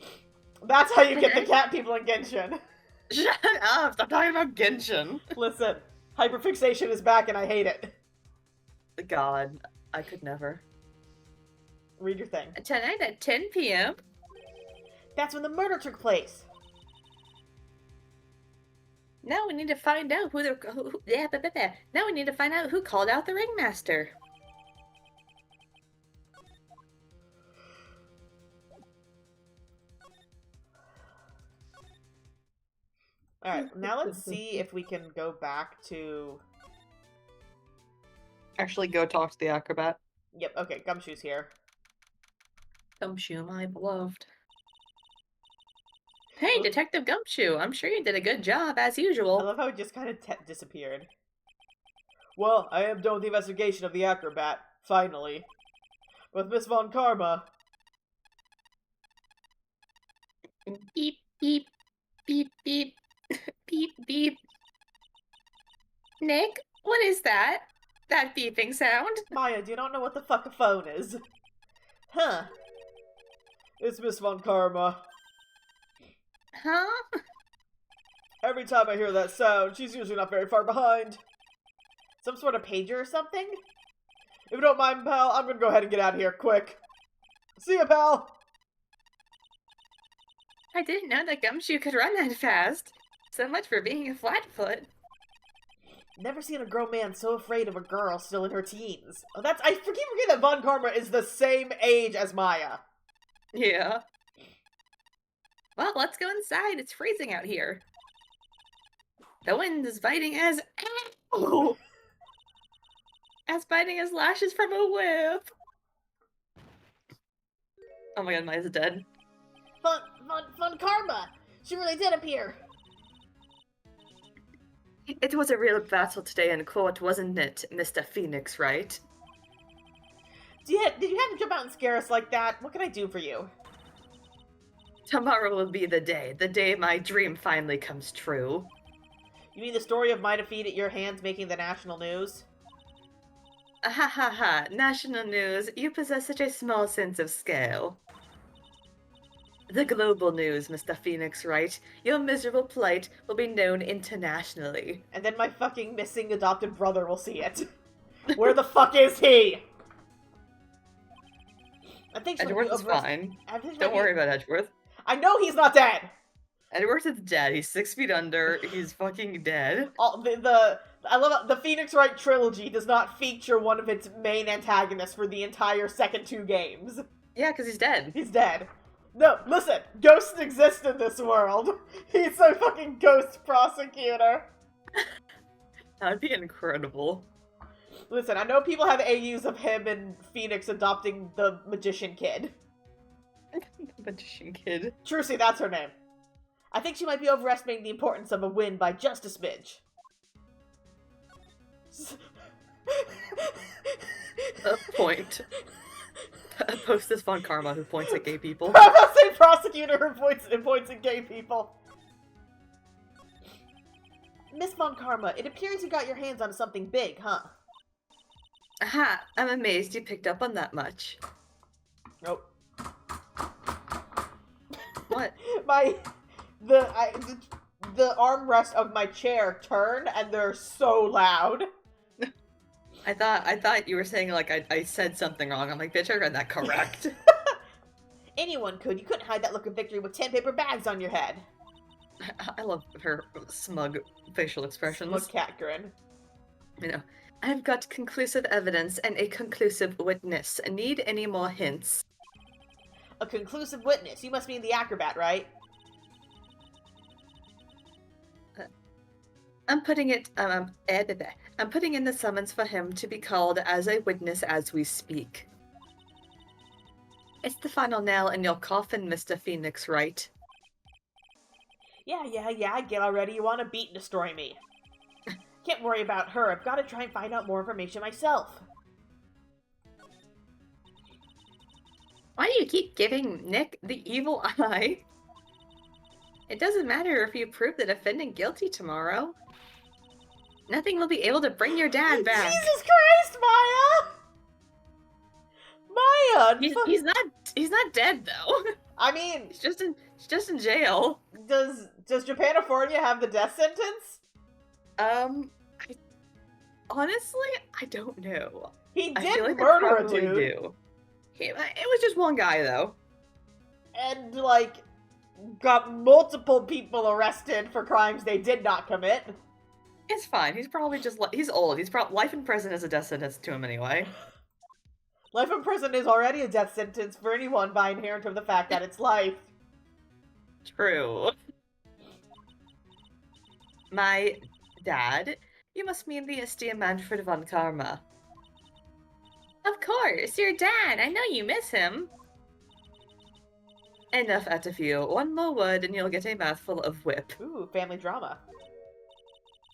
A: tiger! That's how you get the cat people in Genshin.
B: Shut up! Stop talking about Genshin.
A: Listen, hyperfixation is back and I hate it.
B: God, I could never.
A: Read your thing.
B: Tonight at 10 p.m.
A: That's when the murder took place.
B: Now we need to find out Now we need to find out who called out the ringmaster.
A: Alright, now let's see if we can go back to...
B: Actually, go talk to the acrobat.
A: Yep, okay, Gumshoe's here.
B: Gumshoe, my beloved. Hey, Detective Gumshoe, I'm sure you did a good job, as
A: I
B: usual.
A: love how it just kind of disappeared. Well, I am done with the investigation of the acrobat, finally. With Miss Von Karma.
B: Beep, beep, beep, beep, beep, beep. Nick, what is that? That beeping sound?
A: Maya, do you not know what the fuck a phone is? Huh. It's Miss Von Karma.
B: Huh?
A: Every time I hear that sound, she's usually not very far behind. Some sort of pager or something? If you don't mind, pal, I'm gonna go ahead and get out of here, quick. See ya, pal!
B: I didn't know that Gumshoe could run that fast. So much for being a flatfoot.
A: Never seen a grown man so afraid of a girl still in her teens. Oh, I keep forgetting that Von Karma is the same age as Maya.
B: Yeah. Well, let's go inside. It's freezing out here. The wind is biting as... Ow! As biting as lashes from a whip. Oh my god, Maya's dead.
C: Von Karma! She really did appear!
B: It was a real battle today in court, wasn't it, Mr. Phoenix, right?
A: Did you have to jump out and scare us like that? What can I do for you?
B: Tomorrow will be the day my dream finally comes true.
A: You mean the story of my defeat at your hands making the national news?
B: Ha ha ha, national news, you possess such a small sense of scale. The global news, Mr. Phoenix, right? Your miserable plight will be known internationally.
A: And then my fucking missing adopted brother will see it. Where the fuck is he? I think
B: Edgeworth is fine. Don't worry about Edgeworth.
A: I know he's not dead!
B: Edgeworth is dead. He's 6 feet under. He's fucking dead.
A: I love it. The Phoenix Wright trilogy does not feature one of its main antagonists for the entire second 2 games.
B: Yeah, because he's dead.
A: He's dead. No, listen, ghosts exist in this world. He's a fucking ghost prosecutor.
B: That would be incredible.
A: Listen, I know people have AUs of him and Phoenix adopting the magician kid.
B: The magician kid.
A: Trucy, that's her name. I think she might be overestimating the importance of a win by just a smidge.
B: Point. Post this Von Karma who points at gay people.
A: I'm about to say prosecutor who points at gay people. Miss Von Karma, it appears you got your hands on something big, huh?
B: Aha, I'm amazed you picked up on that much.
A: Nope.
B: What?
A: The armrest of my chair turn and they're so loud.
B: I thought you were saying like I said something wrong. I'm like, bitch, I read that correct.
A: Anyone could. You couldn't hide that look of victory with 10 paper bags on your head.
B: I love her smug facial expressions.
A: Smug cat grin.
B: You know, I've got conclusive evidence and a conclusive witness. Need any more hints?
A: A conclusive witness. You must mean the acrobat, right?
B: I'm putting in the summons for him to be called as a witness as we speak. It's the final nail in your coffin, Mr. Phoenix, right?
A: Yeah, I get already. You want to beat and destroy me. Can't worry about her. I've got to try and find out more information myself.
B: Why do you keep giving Nick the evil eye? It doesn't matter if you prove the defendant guilty tomorrow. Nothing will be able to bring your dad back.
A: Jesus Christ, Maya! Maya!
B: He's not dead though.
A: I mean,
B: He's just in jail.
A: does Japanifornia have the death sentence?
B: I, honestly, I don't know.
A: He
B: I feel
A: did
B: like they
A: murder a
B: probably
A: dude.
B: do. It was just one guy though.
A: And, like, got multiple people arrested for crimes they did not commit.
B: It's fine. He's probably just he's old. He's probably life in prison is a death sentence to him anyway.
A: Life in prison is already a death sentence for anyone by inherent of the fact that it's life.
B: True. My dad? You must mean the esteemed Manfred von Karma. Of course, your dad. I know you miss him. Enough at a few. One more word and you'll get a mouthful of whip.
A: Ooh, family drama.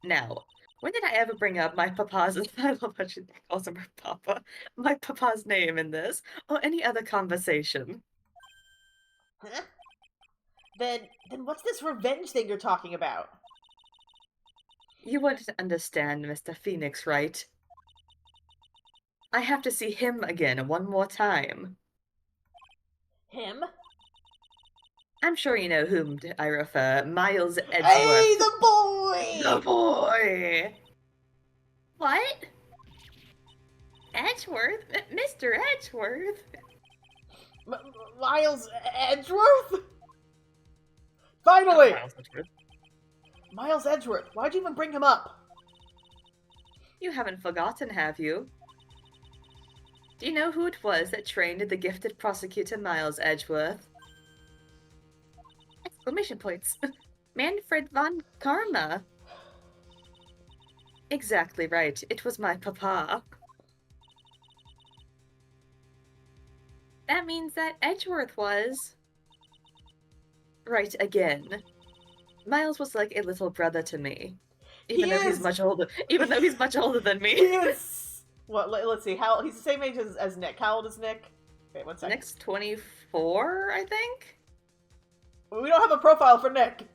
B: Now, when did I ever bring up my papa's, I love how she calls him her papa, my papa's name in this, or any other conversation?
A: Huh? Then what's this revenge thing you're talking about?
B: You wouldn't understand, Mr. Phoenix, right? I have to see him again one more time.
A: Him?
B: I'm sure you know whom I refer. Miles Edgeworth.
A: Hey, the boy!
B: The boy! What? Edgeworth? Mr. Edgeworth?
A: Miles Edgeworth? Finally!
B: Miles Edgeworth.
A: Miles Edgeworth, why'd you even bring him up?
B: You haven't forgotten, have you? Do you know who it was that trained the gifted prosecutor Miles Edgeworth? Exclamation points. Manfred von Karma. Exactly right. It was my papa. That means that Edgeworth was... right again. Miles was like a little brother to me. Even though he's much older than me.
A: He is... Well, let's see. He's the same age as Nick. How old is Nick? Wait, 1 second.
B: Nick's 24, I think?
A: We don't have a profile for Nick.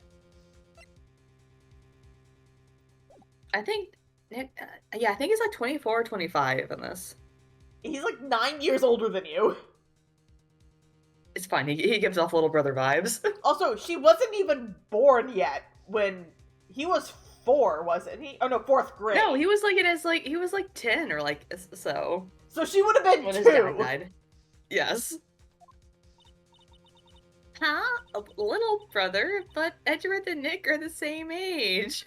B: I think Nick... yeah, I think he's like 24 or 25 in this.
A: He's like 9 years older than you.
B: It's fine. He gives off little brother vibes.
A: Also, she wasn't even born yet when he was 4, wasn't he? Oh no, 4th grade.
B: No, he was he was like 10 or like so.
A: So she would have been
B: When
A: 2.
B: his dad died. Yes. Huh? A little brother, but Edgeworth and Nick are the same age.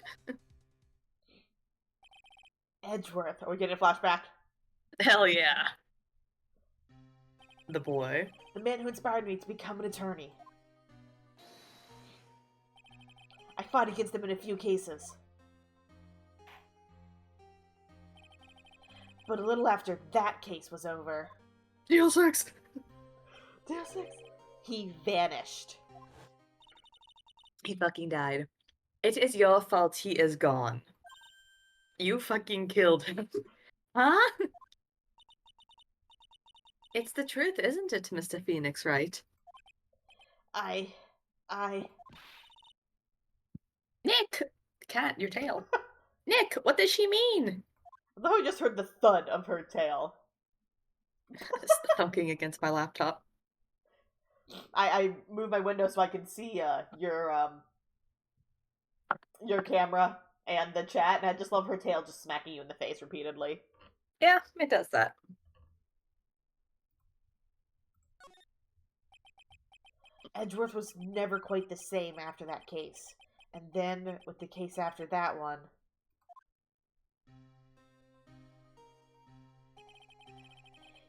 A: Edgeworth. Are we getting a flashback?
B: Hell yeah. The boy.
A: The man who inspired me to become an attorney. I fought against him in a few cases. But a little after that case was over,
B: DL6!
A: he vanished.
B: He fucking died. It is your fault he is gone. You fucking killed him. Huh? It's the truth, isn't it, Mr. Phoenix, right?
A: I...
B: Nick! Cat, your tail. Nick, what does she mean?
A: Although I just heard the thud of her tail.
B: It's thunking against my laptop.
A: I move my window so I can see your camera and the chat, and I just love her tail just smacking you in the face repeatedly.
B: Yeah, it does that.
A: Edgeworth was never quite the same after that case. And then, with the case after that one...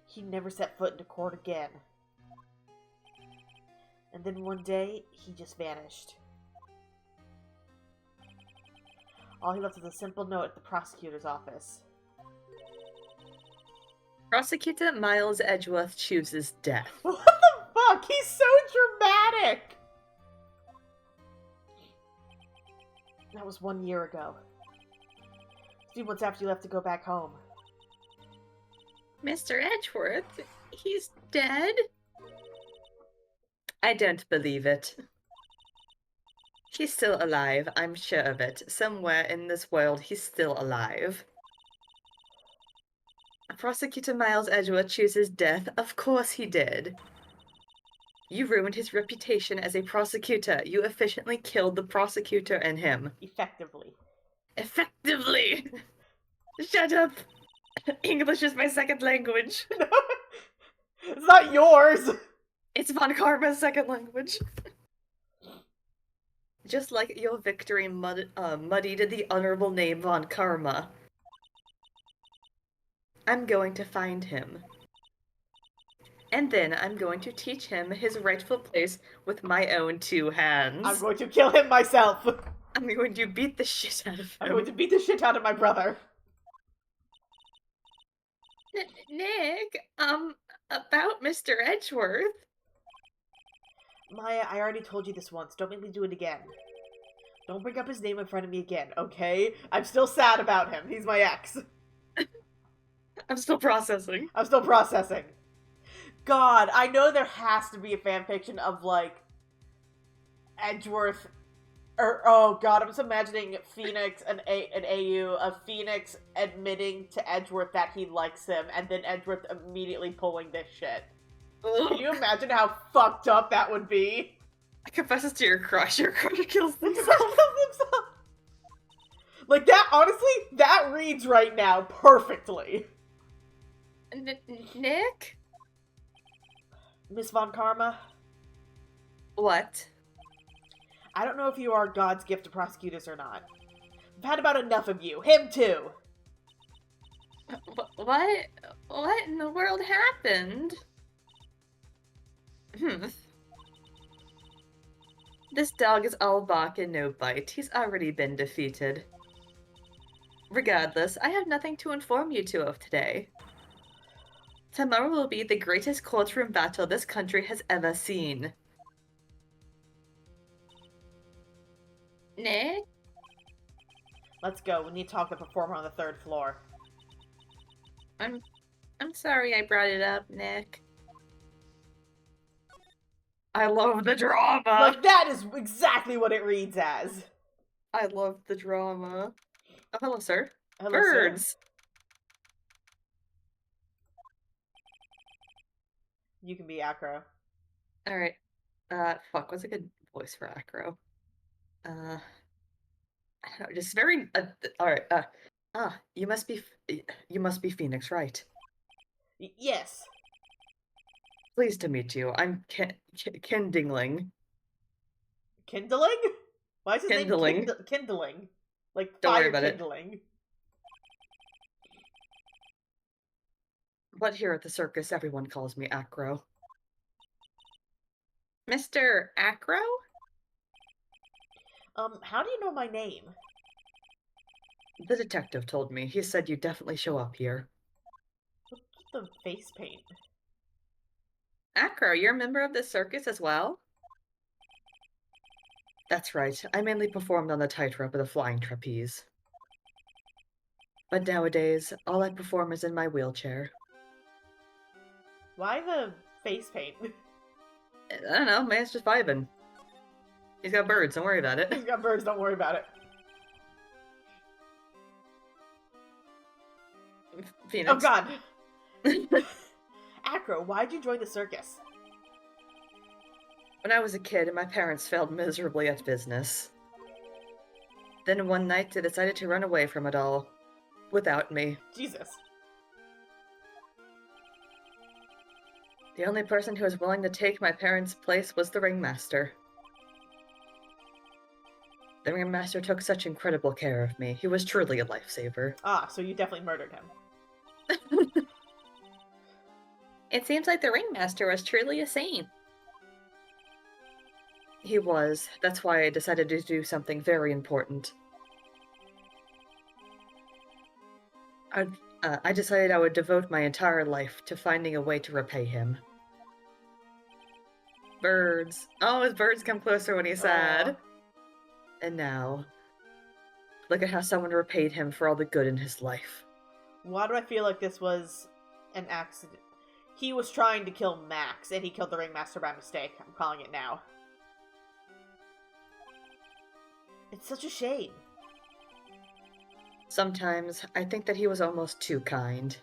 A: he never set foot into court again. And then one day, he just vanished. All he left was a simple note at the prosecutor's office.
B: Prosecutor Miles Edgeworth chooses death.
A: What the fuck? He's so dramatic! That was 1 year ago. A few months after you left to go back home.
B: Mr. Edgeworth? He's dead? I don't believe it. He's still alive, I'm sure of it. Somewhere in this world, he's still alive. Prosecutor Miles Edgeworth chooses death. Of course he did. You ruined his reputation as a prosecutor. You efficiently killed the prosecutor in him.
A: Effectively.
B: Effectively! Shut up! English is my second language.
A: It's not yours!
B: It's Von Karma's second language. Just like your victory muddied the honorable name Von Karma. I'm going to find him. And then I'm going to teach him his rightful place with my own 2 hands.
A: I'm going to kill him myself!
B: I'm going to beat the shit out of him.
A: I'm going to beat the shit out of my brother.
B: Nick, about Mr. Edgeworth.
A: Maya, I already told you this once. Don't make me do it again. Don't bring up his name in front of me again, okay? I'm still sad about him. He's my ex.
B: I'm still processing.
A: I'm still processing. God, I know there has to be a fanfiction of, like, Edgeworth, or, oh god, I'm just imagining Phoenix and AU of Phoenix admitting to Edgeworth that he likes him, and then Edgeworth immediately pulling this shit.
B: Ugh.
A: Can you imagine how fucked up that would be?
B: I confess to your crush kills themselves.
A: Like, that, honestly, that reads right now perfectly.
B: Nick?
A: Miss Von Karma,
B: What?
A: I don't know if you are God's gift to prosecutors or not. I've had about enough of you. Him too.
B: What? What in the world happened? This dog is all bark and no bite. He's already been defeated. Regardless, I have nothing to inform you two of today. Tomorrow will be the greatest courtroom battle this country has ever seen. Nick?
A: Let's go. We need to talk to the performer on the 3rd floor.
B: I'm sorry I brought it up, Nick. I love the drama!
A: Like, that is exactly what it reads as.
B: I love the drama. Oh, hello, sir.
A: Hello,
B: Birds!
A: sir. You can be Acro.
B: Alright. Fuck, what's a good voice for Acro? I don't know, just very, alright, you must be Phoenix, right?
A: Yes.
B: Pleased to meet you. I'm Kindling.
A: Kindling? Why is his
B: Kindling.
A: name Kindling? Like,
B: Don't worry
A: fire
B: about it.
A: kindling.
B: But here at the circus, everyone calls me Acro. Mr. Acro?
A: How do you know my name?
B: The detective told me. He said you'd definitely show up here.
A: What's the face paint?
B: Acro, you're a member of the circus as well? That's right. I mainly performed on the tightrope of the flying trapeze. But nowadays, all I perform is in my wheelchair.
A: Why the face paint?
B: I don't know, man's just vibing. He's got birds, don't worry about it.
A: He's got birds, don't worry about it.
B: Phoenix.
A: Oh god! Acro, why'd you join the circus?
B: When I was a kid, my parents failed miserably at business. Then one night, they decided to run away from it all. Without me.
A: Jesus.
B: The only person who was willing to take my parents' place was the ringmaster. The ringmaster took such incredible care of me. He was truly a lifesaver.
A: Ah, so you definitely murdered him.
B: It seems like the ringmaster was truly a saint. He was. That's why I decided to do something very important. I decided I would devote my entire life to finding a way to repay him. Birds. Oh, his birds come closer when he's sad. And now, look at how someone repaid him for all the good in his life.
A: Why do I feel like this was an accident? He was trying to kill Max, and he killed the Ringmaster by mistake. I'm calling it now. It's such a shame.
B: Sometimes I think that he was almost too kind.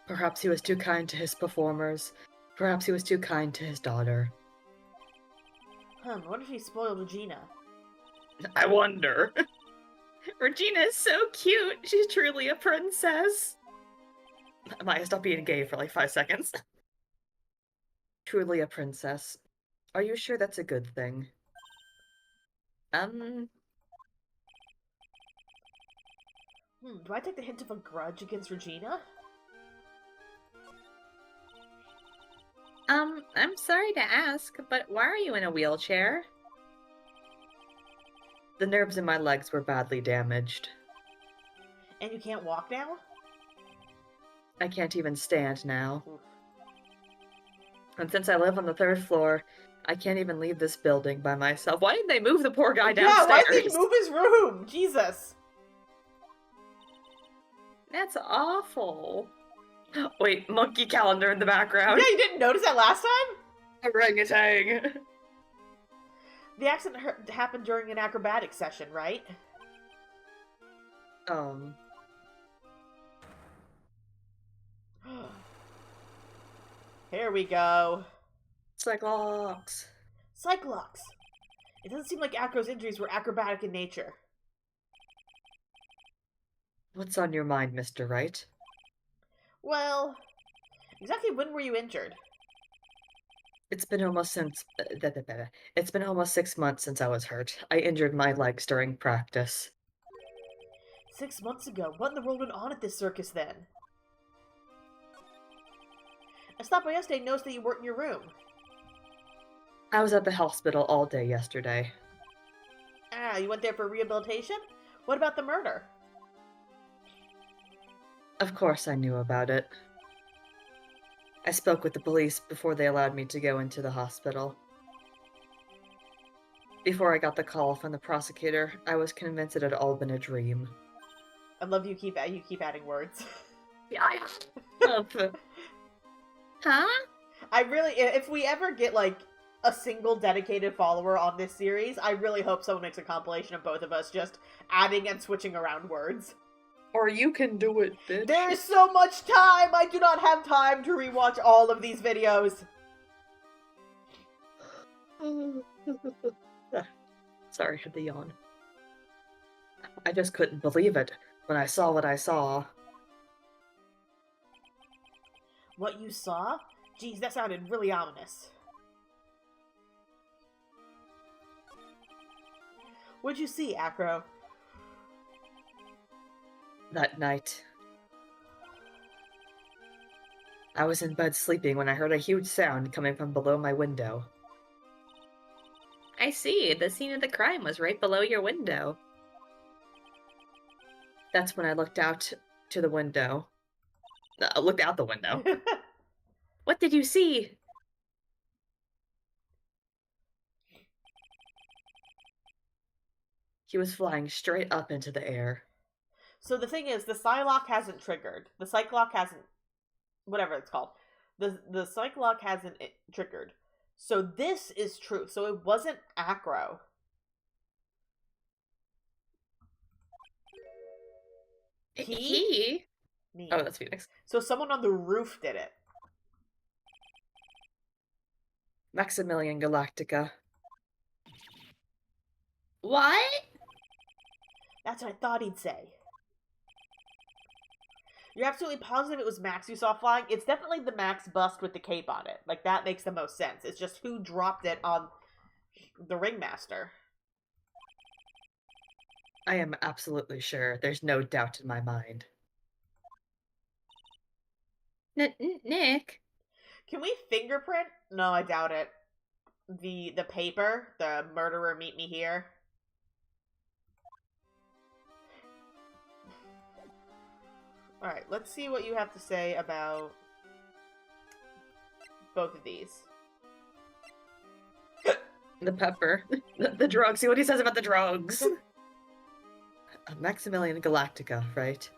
B: Perhaps he was too kind to his performers. Perhaps he was too kind to his daughter.
A: I wonder if he spoiled Regina.
B: I wonder. Regina is so cute. She's truly a princess. Maya, stop being gay for like 5 seconds. Truly a princess. Are you sure that's a good thing?
A: Do I take the hint of a grudge against Regina?
B: I'm sorry to ask, but why are you in a wheelchair? The nerves in my legs were badly damaged.
A: And you can't walk now?
B: I can't even stand now.
A: Oof.
B: And since I live on the 3rd floor, I can't even leave this building by myself. Why didn't they move the poor guy downstairs?
A: Yeah, why did he move his room? Jesus.
B: That's awful. Wait, monkey calendar in the background.
A: Yeah, you didn't notice that last time?
B: Orangutan.
A: The accident happened during an acrobatic session, right? Here we go.
B: Cyclops.
A: Cyclops. It doesn't seem like Acro's injuries were acrobatic in nature.
B: What's on your mind, Mr. Wright?
A: Well, exactly when were you injured?
B: It's been almost 6 months since I was hurt. I injured my legs during practice.
A: 6 months ago? What in the world went on at this circus then? I stopped by yesterday and noticed that you weren't in your room.
B: I was at the hospital all day yesterday.
A: Ah, you went there for rehabilitation? What about the murder?
B: Of course I knew about it. I spoke with the police before they allowed me to go into the hospital. Before I got the call from the prosecutor, I was convinced it had all been a dream.
A: I love you keep adding words.
B: Yeah, Huh?
A: I really, if we ever get like a single dedicated follower on this series, I really hope someone makes a compilation of both of us just adding and switching around words.
B: Or you can do it, bitch.
A: There is so much time! I do not have time to rewatch all of these videos.
B: Sorry, I had to yawn. I just couldn't believe it when I saw what I saw.
A: What you saw? Geez, that sounded really ominous. What'd you see, Acro?
B: That night, I was in bed sleeping when I heard a huge sound coming from below my window. I see. The scene of the crime was right below your window. That's when I looked out to the window. Looked out the window. What did you see? He was flying straight up into the air.
A: So the thing is, the Psylocke hasn't triggered. The Cyclock hasn't... Whatever it's called. The Cyclock hasn't triggered. So this is true. So it wasn't Acro.
B: He?
A: Me.
B: Oh, that's Phoenix.
A: So someone on the roof did it.
B: Maximilian Galactica. What?
A: That's what I thought he'd say. You're absolutely positive it was Max you saw flying? It's definitely the Max bust with the cape on it. Like, that makes the most sense. It's just who dropped it on the Ringmaster.
B: I am absolutely sure. There's no doubt in my mind. Nick?
A: Can we fingerprint? No, I doubt it. The paper, the murderer meet me here. Alright, let's see what you have to say about both of these.
B: The pepper. The drugs. See what he says about the drugs. Maximilian Galactica, right?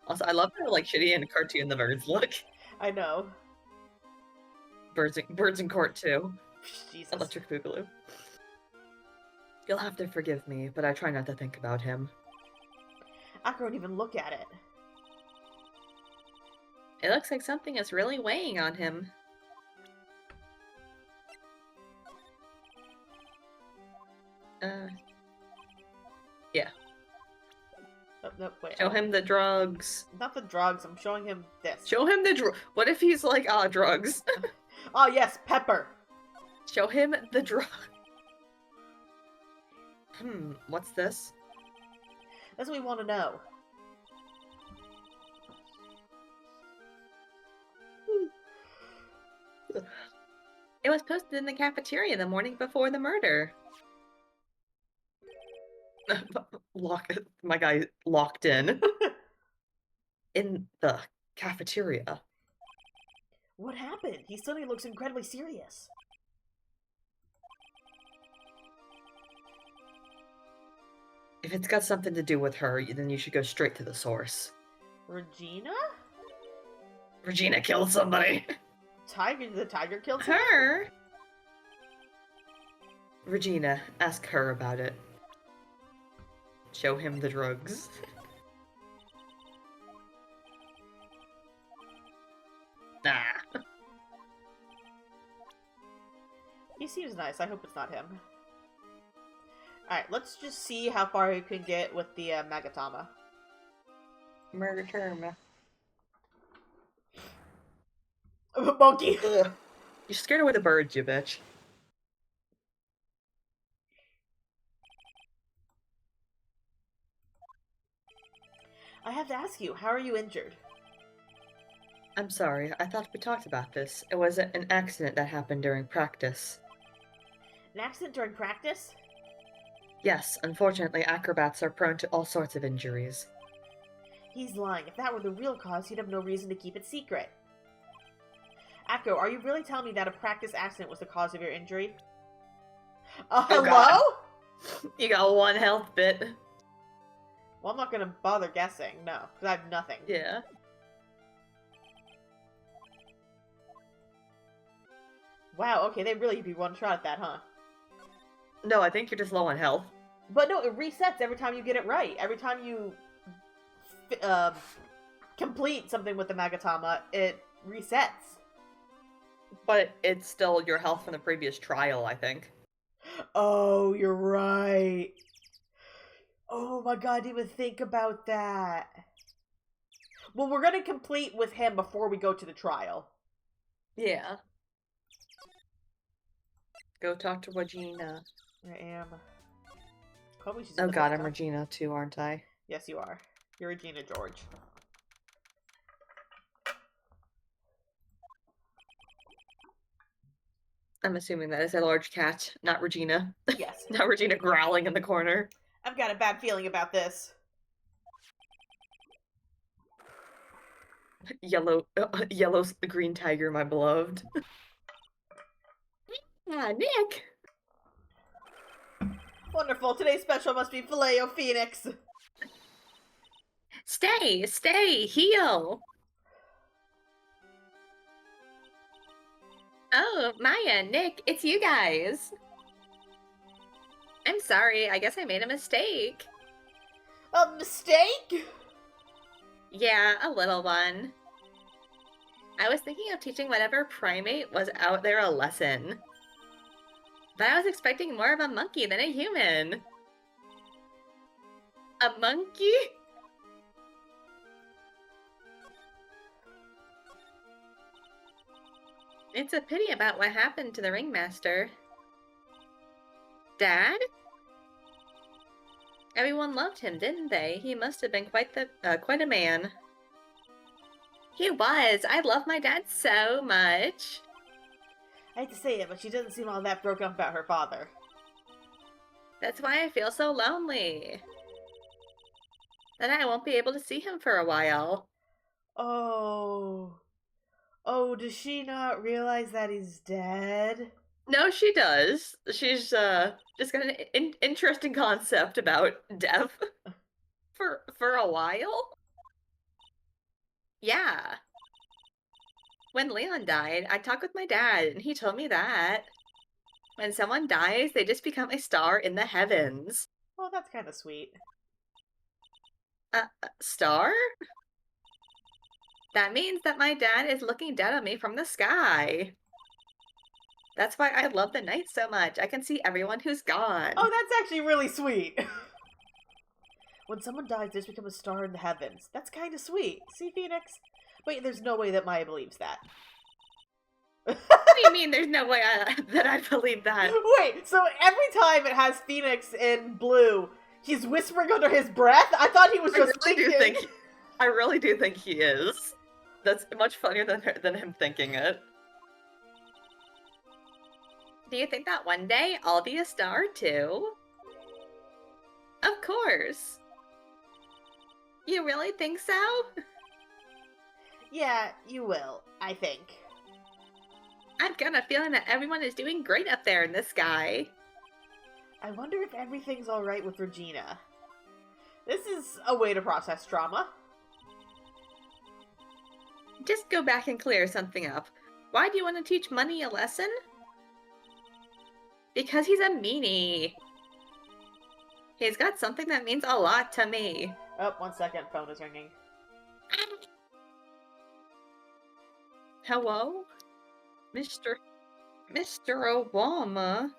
B: Also, I love how, like, shitty and cartoon the birds look.
A: I know.
B: Birds in Court too.
A: Jesus.
B: Electric Boogaloo. You'll have to forgive me, but I try not to think about him.
A: I can't even look at it.
B: It looks like something is really weighing on him. Yeah.
A: Oh, no, wait.
B: Show him the drugs.
A: Not the drugs. I'm showing him this.
B: Show him the What if he's like, drugs?
A: Oh, yes, pepper.
B: Show him the drug. What's this?
A: That's what we want to know.
B: It was posted in the cafeteria the morning before the murder. My guy locked in. In the cafeteria.
A: What happened? He suddenly looks incredibly serious.
B: If it's got something to do with her, then you should go straight to the source.
A: Regina?
B: Regina killed somebody.
A: The tiger killed someone?
B: Her? Regina, ask her about it. Show him the drugs. Nah.
A: He seems nice. I hope it's not him. Alright, let's just see how far we can get with the Magatama.
B: Murder term.
A: Monkey!
B: Ugh. You scared away the birds, you bitch.
A: I have to ask you, how are you injured?
B: I'm sorry, I thought we talked about this. It was an accident that happened during practice.
A: An accident during practice?
B: Yes, unfortunately, acrobats are prone to all sorts of injuries.
A: He's lying. If that were the real cause, he'd have no reason to keep it secret. Akko, are you really telling me that a practice accident was the cause of your injury? Hello?
B: God. You got one health bit.
A: Well, I'm not gonna bother guessing, no, because I have nothing.
B: Yeah.
A: Wow, okay, they really do one shot at that, huh?
B: No, I think you're just low on health.
A: But no, it resets every time you get it right. Every time you complete something with the Magatama, it resets.
B: But it's still your health from the previous trial, I think.
A: Oh, you're right. Oh my god, I didn't even think about that. Well, we're gonna complete with him before we go to the trial.
B: Yeah. Go talk to Regina.
A: I am. Hopefully she's
B: Oh god, I'm Regina too, aren't I?
A: Yes, you are. You're Regina George.
B: I'm assuming that is a large cat, not Regina.
A: Yes.
B: Not Regina growling in the corner.
A: I've got a bad feeling about this.
B: Yellow's the green tiger, my beloved. Nick!
A: Wonderful. Today's special must be Filet-O-Phoenix.
B: Stay, heal! Oh, Maya, Nick, it's you guys. I'm sorry, I guess I made a mistake.
A: A mistake?
B: Yeah, a little one. I was thinking of teaching whatever primate was out there a lesson. But I was expecting more of a monkey than a human. A monkey? It's a pity about what happened to the ringmaster. Dad? Everyone loved him, didn't they? He must have been quite a man. He was. I love my dad so much.
A: I hate to say it, but she doesn't seem all that broken up about her father.
B: That's why I feel so lonely. Then I won't be able to see him for a while.
A: Oh. Oh, does she not realize that he's dead?
B: No, she does. She's just got an interesting concept about death for a while. Yeah. When Leon died, I talked with my dad, and he told me that when someone dies, they just become a star in the heavens.
A: Well, that's kind of sweet.
B: Star? That means that my dad is looking down at me from the sky. That's why I love the night so much. I can see everyone who's gone.
A: Oh, that's actually really sweet. When someone dies, they just become a star in the heavens. That's kind of sweet. See, Phoenix? Wait, there's no way that Maya believes that.
B: What do you mean there's no way that I believe that?
A: Wait, so every time it has Phoenix in blue, he's whispering under his breath? I thought he was just
B: I really do think he is. That's much funnier than him thinking it. Do you think that one day I'll be a star too? Of course. You really think so?
A: Yeah, you will, I think.
B: I've got a feeling that everyone is doing great up there in the sky.
A: I wonder if everything's alright with Regina. This is a way to process trauma.
B: Just go back and clear something up. Why do you want to teach Money a lesson? Because he's a meanie. He's got something that means a lot to me.
A: Oh, 1 second, phone is ringing.
B: Hello? Mr. Obama?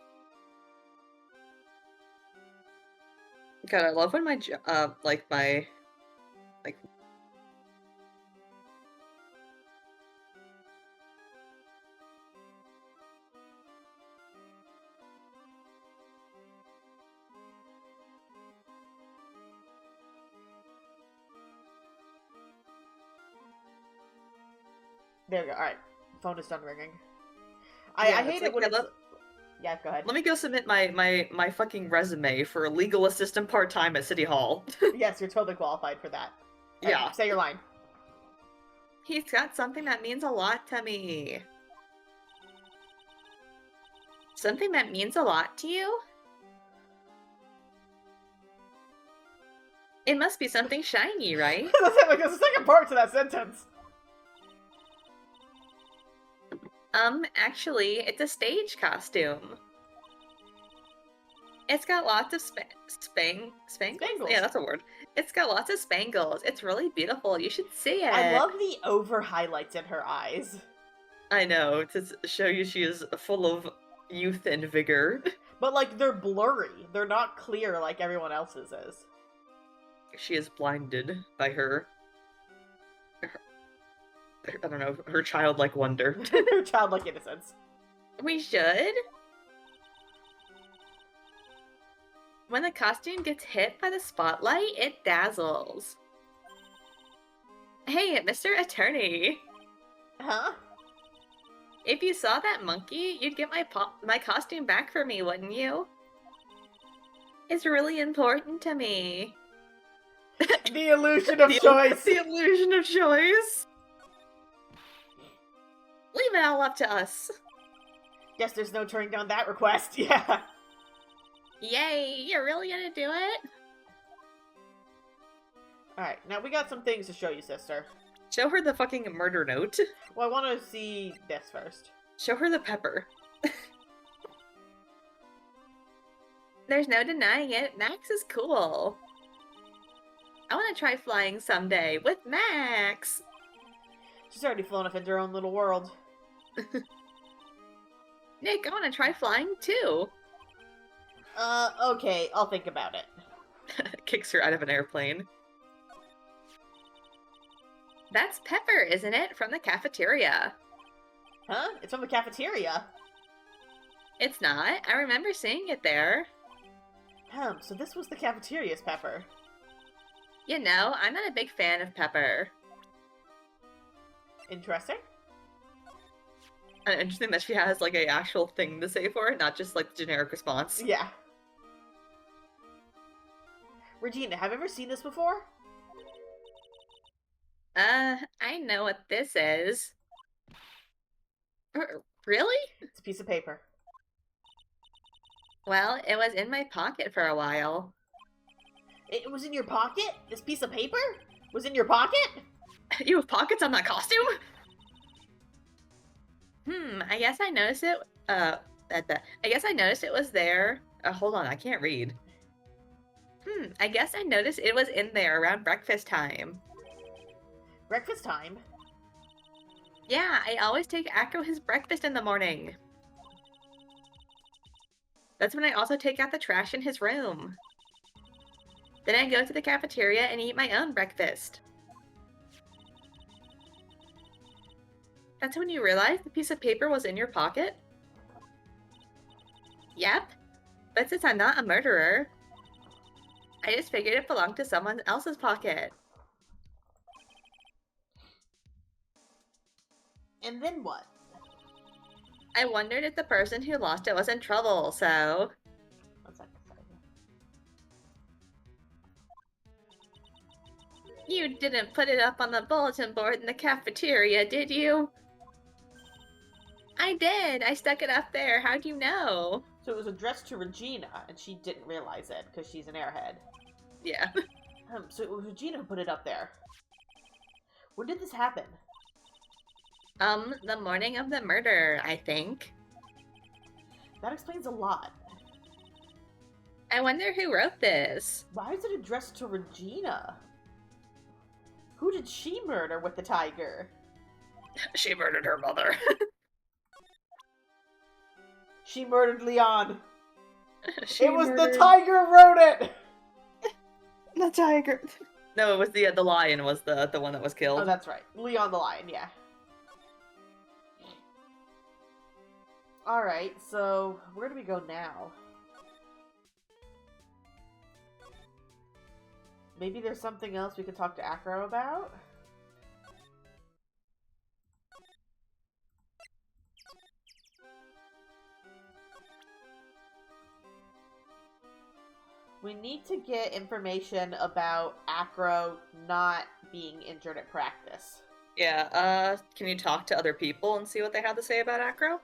B: God, I love when my
A: There we go, alright. Phone is done ringing. I hate it when it's... Yeah, go ahead.
B: Let me go submit my fucking resume for a legal assistant part-time at City Hall.
A: Yes, you're totally qualified for that.
B: Yeah.
A: Right, say your line.
B: He's got something that means a lot to me. Something that means a lot to you? It must be something shiny, right?
A: There's a second part to that sentence.
B: Actually, it's a stage costume. It's got lots of spangles?
A: Spangles.
B: Yeah, that's a word. It's got lots of spangles. It's really beautiful. You should see it.
A: I love the over highlights in her eyes.
B: I know, to show you she is full of youth and vigor.
A: But, like, they're blurry. They're not clear like everyone else's is.
B: She is blinded by her I don't know, her childlike wonder.
A: Her childlike innocence.
B: We should. When the costume gets hit by the spotlight, it dazzles. Hey, Mr. Attorney.
A: Huh?
B: If you saw that monkey, you'd get my costume back for me, wouldn't you? It's really important to me.
A: The illusion of choice.
B: The illusion of choice. Leave it all up to us.
A: Guess there's no turning down that request. Yeah.
B: Yay, you're really gonna do it?
A: Alright, now we got some things to show you, sister.
B: Show her the fucking murder note.
A: Well, I want to see this first.
B: Show her the pepper. There's no denying it. Max is cool. I want to try flying someday with Max.
A: She's already flown off into her own little world.
B: Nick, I want to try flying too.
A: Okay, I'll think about it.
B: Kicks her out of an airplane. That's Pepper, isn't it? From the cafeteria.
A: Huh? It's from the cafeteria.
B: It's not. I remember seeing it there.
A: So this was the cafeteria's Pepper.
B: You know, I'm not a big fan of Pepper.
A: Interesting.
B: And interesting that she has, like, a actual thing to say for it, not just, like, the generic response.
A: Yeah. Regina, have you ever seen this before?
B: I know what this is. Really?
A: It's a piece of paper.
B: Well, it was in my pocket for a while.
A: It was in your pocket? This piece of paper? Was in your pocket?
B: You have pockets on that costume? I guess I noticed it, I guess I noticed it was there. Hold on, I can't read. I guess I noticed it was in there around breakfast time.
A: Breakfast time?
B: Yeah, I always take Acro his breakfast in the morning. That's when I also take out the trash in his room. Then I go to the cafeteria and eat my own breakfast. That's when you realize the piece of paper was in your pocket? Yep. But since I'm not a murderer, I just figured it belonged to someone else's pocket.
A: And then what?
B: I wondered if the person who lost it was in trouble, so...
A: What's that?
B: You didn't put it up on the bulletin board in the cafeteria, did you? I did! I stuck it up there. How'd you know?
A: So it was addressed to Regina, and she didn't realize it, because she's an airhead.
B: Yeah.
A: So it was Regina who put it up there. When did this happen?
B: The morning of the murder, I think.
A: That explains a lot.
B: I wonder who wrote this.
A: Why is it addressed to Regina? Who did she murder with the tiger?
B: She murdered her mother.
A: She murdered Leon.
B: It
A: was the tiger wrote it!
B: The tiger. No, it was the lion was the one that was killed.
A: Oh, that's right. Leon the lion, yeah. Alright, so where do we go now? Maybe there's something else we could talk to Acro about? We need to get information about Acro not being injured at practice.
B: Yeah, can you talk to other people and see what they have to say about Acro?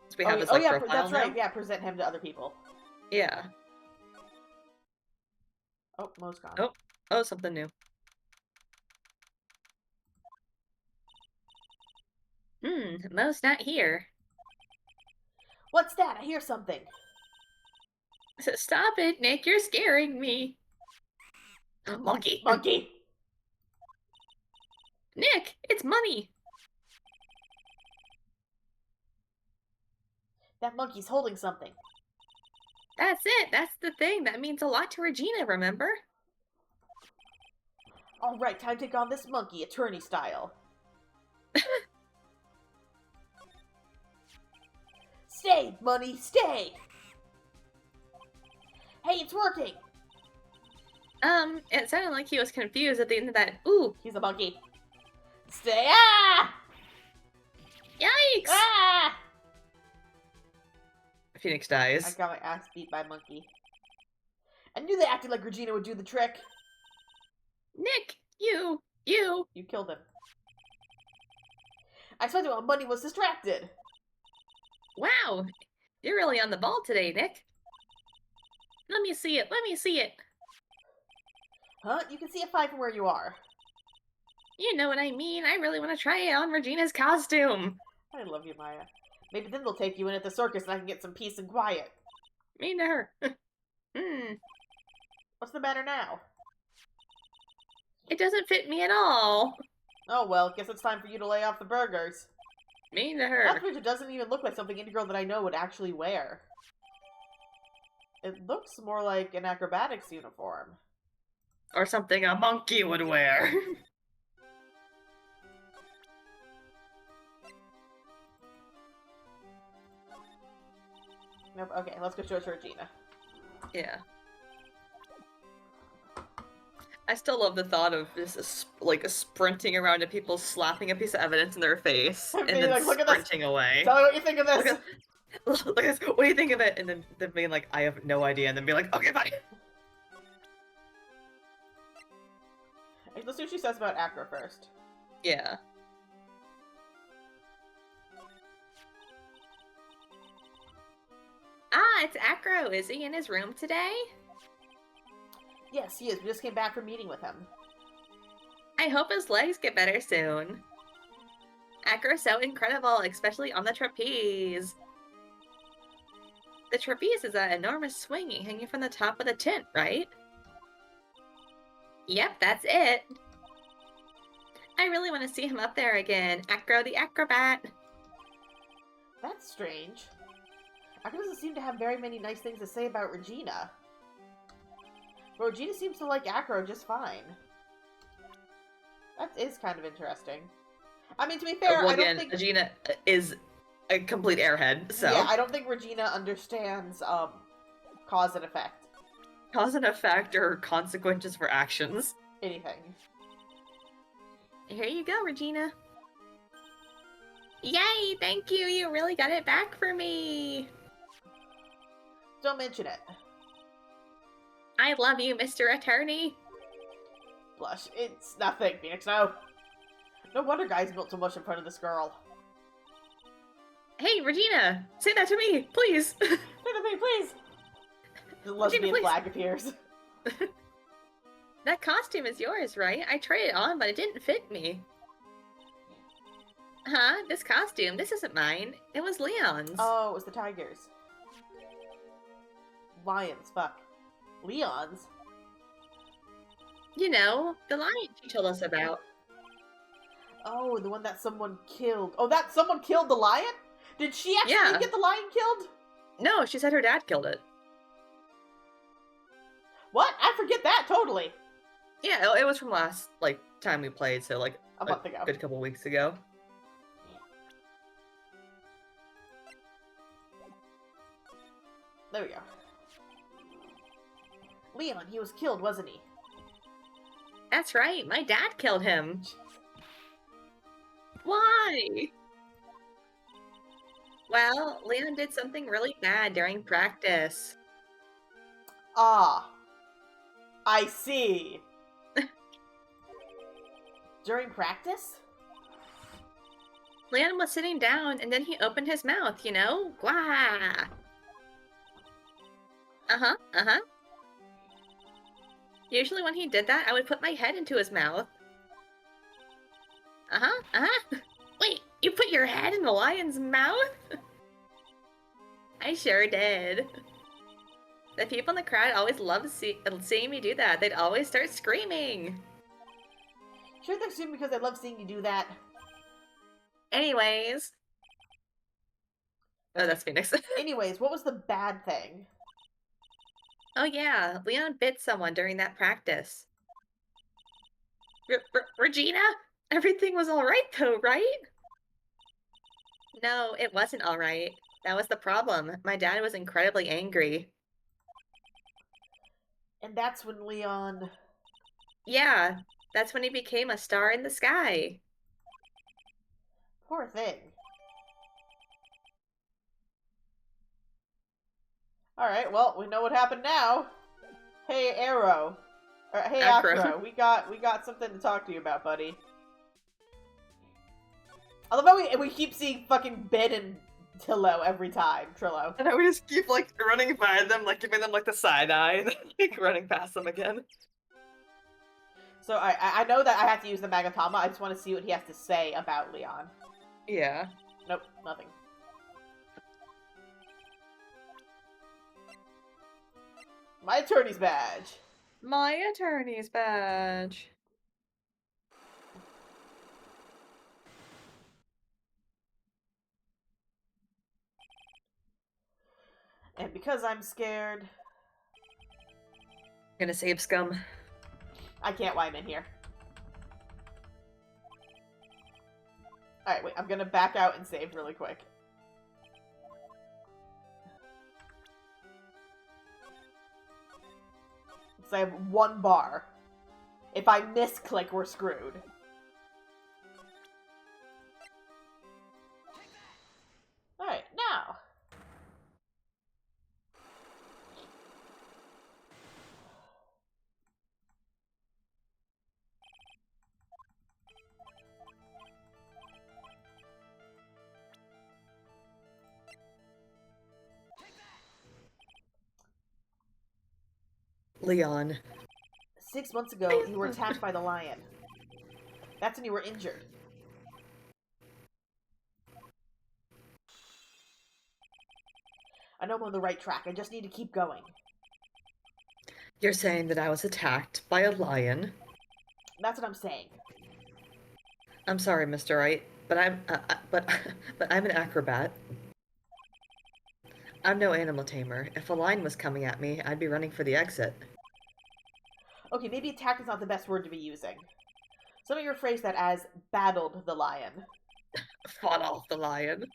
B: So we have his,
A: yeah,
B: profile
A: that's
B: now?
A: right. Yeah, present him to other people.
B: Yeah.
A: Oh, Mo's gone.
B: Oh, something new. Mo's not here.
A: What's that? I hear something.
B: So stop it, Nick. You're scaring me. Monkey.
A: Monkey!
B: Nick, it's money.
A: That monkey's holding something.
B: That's it. That's the thing. That means a lot to Regina, remember?
A: Alright, time to take on this monkey, attorney style. Stay, money, stay! Hey, it's working!
B: It sounded like he was confused at the end of that. Ooh,
A: He's a monkey. Stay! Ah!
B: yikes!
A: Ah!
B: Phoenix
A: I
B: dies.
A: got my ass beat by a monkey. I knew they acted like Regina would do the trick.
B: Nick, you.
A: You killed him. I told you my money was distracted.
B: Wow, you're really on the ball today, Nick. Let me see it. Let me see it.
A: Huh? You can see it fine from where you are.
B: You know what I mean. I really want to try it on Regina's costume.
A: I love you, Maya. Maybe then they'll take you in at the circus and I can get some peace and quiet.
B: Mean to her.
A: What's the matter now?
B: It doesn't fit me at all.
A: Oh well, guess it's time for you to lay off the burgers.
B: Mean to her.
A: That which it doesn't even look like something any girl that I know would actually wear. It looks more like an acrobatics uniform.
B: Or something a monkey would wear.
A: Nope, okay, let's go show it to Regina.
B: Yeah. I still love the thought of just sprinting around to people, slapping a piece of evidence in their face, and
A: Being
B: then
A: like, "Look at this.
B: sprinting away.
A: Tell me what you think of this!
B: Look at this. What do you think of it? And then being like, I have no idea, and then be like, okay, fine.
A: Let's see what she says about Acro first.
B: Yeah. Ah, it's Acro. Is he in his room today?
A: Yes, he is. We just came back from meeting with him.
B: I hope his legs get better soon. Acro's so incredible, especially on the trapeze. The trapeze is that enormous swing hanging from the top of the tent, right? Yep, that's it. I really want to see him up there again. Acro the acrobat.
A: That's strange. Acro doesn't seem to have very many nice things to say about Regina. But Regina seems to like Acro just fine. That is kind of interesting. I mean, to be fair,
B: Well,
A: I
B: again,
A: don't think
B: Regina is a complete airhead, so...
A: Yeah, I don't think Regina understands, cause and effect.
B: Cause and effect or consequences for actions.
A: Anything.
B: Here you go, Regina. Yay, thank you, you really got it back for me.
A: Don't mention it.
B: I love you, Mr. Attorney.
A: Blush. It's nothing, Phoenix, no. No wonder guys built so much in front of this girl.
B: Hey, Regina, say that to me, please.
A: Say that to me, please! The lesbian
B: Regina, please.
A: flag appears.
B: That costume is yours, right? I tried it on, but it didn't fit me. Huh? This costume? This isn't mine. It was Leon's.
A: Oh, it was the tigers. Lions, fuck. Leon's?
B: You know, the lion she told us about.
A: Oh, the one that someone killed. Oh, that someone killed the lion? Did she actually
B: Yeah.
A: get the lion killed?
B: No, she said her dad killed it.
A: What? I forget that totally.
B: Yeah, it was from last, time we played, so,
A: A month ago.
B: good couple weeks ago.
A: There we go. Leon, he was killed, wasn't he?
B: That's right, my dad killed him. Why? Well, Leon did something really bad during practice.
A: Ah. I see. During practice?
B: Leon was sitting down, and then he opened his mouth, you know? Gwah! Uh-huh. Usually when he did that, I would put my head into his mouth. Wait, you put your head in the lion's mouth? I sure did. The people in the crowd always loved seeing me do that. They'd always start screaming.
A: Sure they're assuming because I love seeing you do that.
B: Anyways. Oh, that's Phoenix.
A: Anyways, what was the bad thing?
B: Oh yeah, Leon bit someone during that practice. Regina? Everything was alright though, right? No, it wasn't alright. That was the problem. My dad was incredibly angry.
A: And that's when Leon...
B: Yeah, that's when he became a star in the sky.
A: Poor thing. Alright, well, we know what happened now. Hey, Arrow. Or, hey,
B: Acro.
A: Acro. We got something to talk to you about, buddy. I love how we keep seeing fucking Ben and Trillo every time. Trillo.
B: And we just keep, running by them, giving them, the side eye, and then, running past them again.
A: So I know that I have to use the Magatama. I just want to see what he has to say about Leon.
B: Yeah.
A: Nope, nothing. My attorney's badge.
B: My attorney's badge.
A: And because I'm scared,
B: Gonna save scum.
A: I can't while I'm in here. Alright, wait, I'm gonna back out and save really quick. So I have one bar. If I misclick, we're screwed. Alright, now.
B: Leon.
A: 6 months ago, you were attacked by the lion. That's when you were injured. I know I'm on the right track. I just need to keep going.
B: You're saying that I was attacked by a lion?
A: That's what I'm saying.
B: I'm sorry, Mr. Wright, but but I'm an acrobat. I'm no animal tamer. If a lion was coming at me, I'd be running for the exit.
A: Okay, maybe attack is not the best word to be using. Some of you phrase that as battled the lion.
B: Fought off the lion.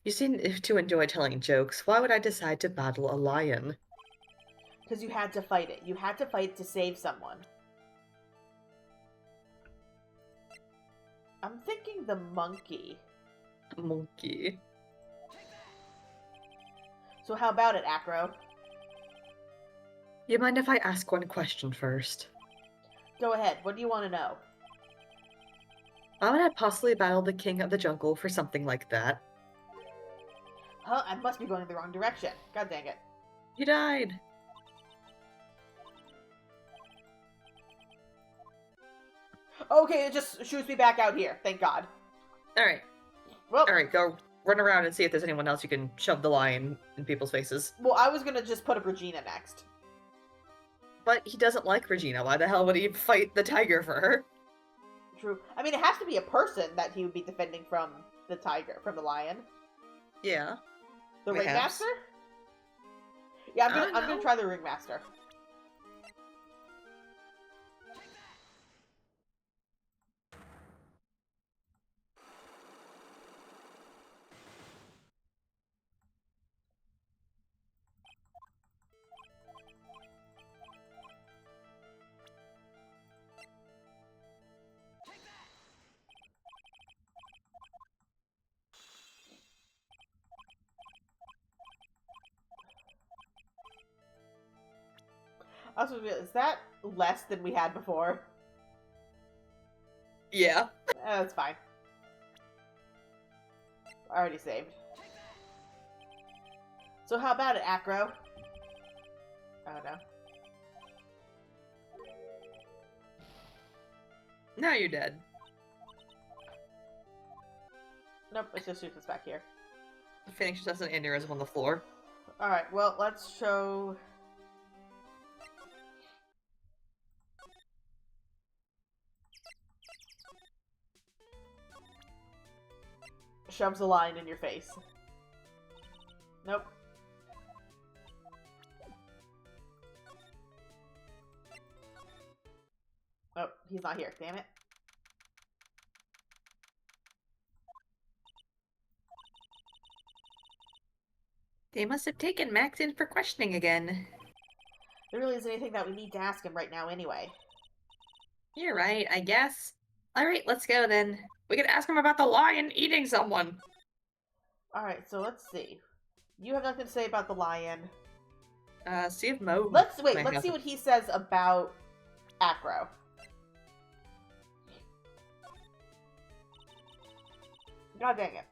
B: You seem to enjoy telling jokes. Why would I decide to battle a lion?
A: Because you had to fight it. You had to fight to save someone. I'm thinking the monkey.
B: Monkey.
A: So how about it, Acro?
B: You mind if I ask one question first?
A: Go ahead. What do you want to know?
B: Why would I possibly battle the king of the jungle for something like that?
A: Huh? I must be going in the wrong direction. God dang it.
B: You died.
A: Okay, it just shoots me back out here. Thank God.
B: Alright.
A: Well,
B: Alright, go run around and see if there's anyone else you can shove the lion in people's faces.
A: well, I was gonna just put up Regina next.
B: But he doesn't like Regina. Why the hell would he fight the tiger for her?
A: True. I mean, it has to be a person that he would be defending from the tiger, from the lion.
B: Yeah.
A: The
B: Perhaps.
A: ringmaster? Yeah, I'm
B: I
A: gonna
B: know.
A: try the ringmaster. Also, is that less than we had before?
B: Yeah.
A: That's fine. Already saved. So how about it, Acro? Oh no.
B: Now you're dead.
A: Nope, it's just shoots us back here.
B: Phoenix just has an aneurysm on the floor.
A: Alright, well, let's show... Shoves a line in your face. Nope. Oh, he's not here. Damn it.
B: They must have taken Max in for questioning again.
A: There really isn't anything that we need to ask him right now anyway.
B: You're right, I guess. Alright, let's go then. We could ask him about the lion eating someone.
A: Alright, so let's see. You have nothing to say about the lion.
B: See if Mo...
A: Let's
B: might
A: let's
B: have
A: see
B: it.
A: what he says about Acro. God dang it.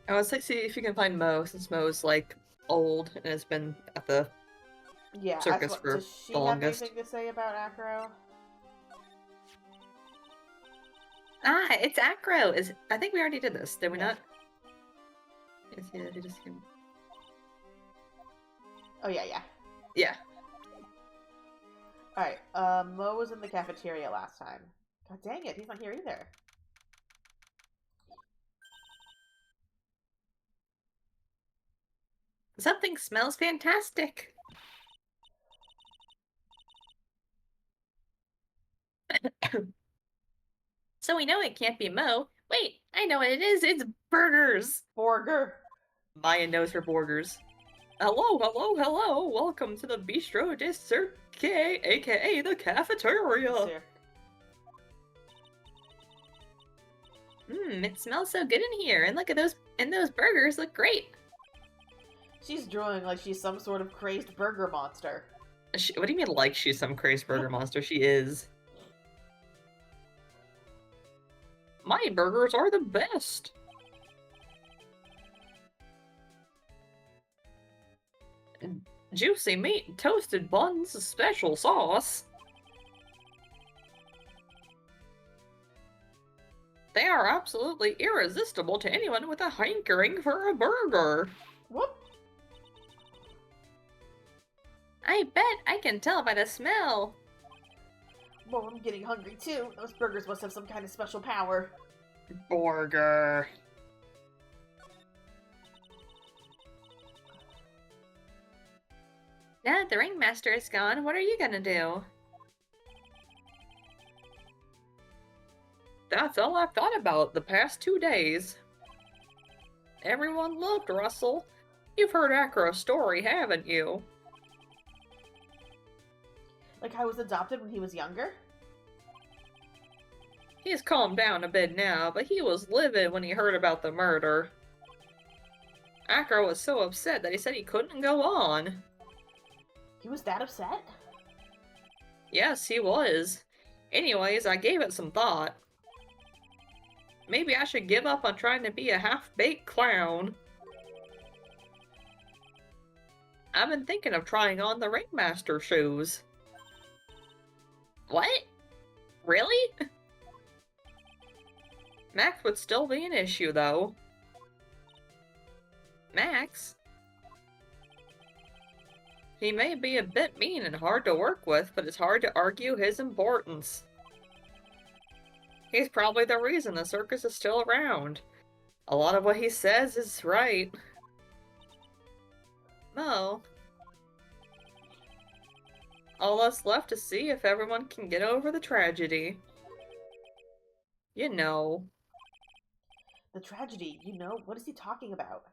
B: I was like, see if you can find Mo, since Mo's, like, old and has been at the...
A: Yeah,
B: Circus for
A: does she
B: the
A: have
B: longest.
A: anything to say about Acro?
B: Ah, it's Acro! I think we already did this, did we
A: Yeah.
B: not? Yes, yeah, they just...
A: Oh yeah, yeah.
B: Yeah.
A: Alright, Mo was in the cafeteria last time. God dang it, he's not here either.
B: Something smells fantastic. So we know it can't be Mo. Wait, I know what it is. It's burgers.
A: Borger.
B: Maya knows her burgers. Hello, hello, hello. Welcome to the Bistro de Cirque, aka the cafeteria.
A: Sir.
B: It smells so good in here. And look at those, and those burgers look great.
A: She's drooling like she's some sort of crazed burger monster.
B: What do you mean like she's some crazy burger monster? She is. My burgers are the best. Juicy meat, toasted buns, special sauce. They are absolutely irresistible to anyone with a hankering for a burger.
A: Whoop.
B: I bet I can tell by the smell.
A: Well, I'm getting hungry too. Those burgers must have some kind of special power.
B: Burger. Now that the ringmaster is gone, what are you gonna do? That's all I've thought about the past 2 days. Everyone loved Russell. You've heard Acro's story, haven't you?
A: Like I was adopted when he was younger?
B: He's calmed down a bit now, but he was livid when he heard about the murder. Acro was so upset that he said he couldn't go on.
A: He was that upset?
B: Yes, he was. Anyways, I gave it some thought. Maybe I should give up on trying to be a half-baked clown. I've been thinking of trying on the ringmaster shoes. What? Really? Max would still be an issue, though. Max? He may be a bit mean and hard to work with, but it's hard to argue his importance. He's probably the reason the circus is still around. A lot of what he says is right. Mo. All that's left to see if everyone can get over the tragedy. You know.
A: The tragedy, you know? What is he talking about?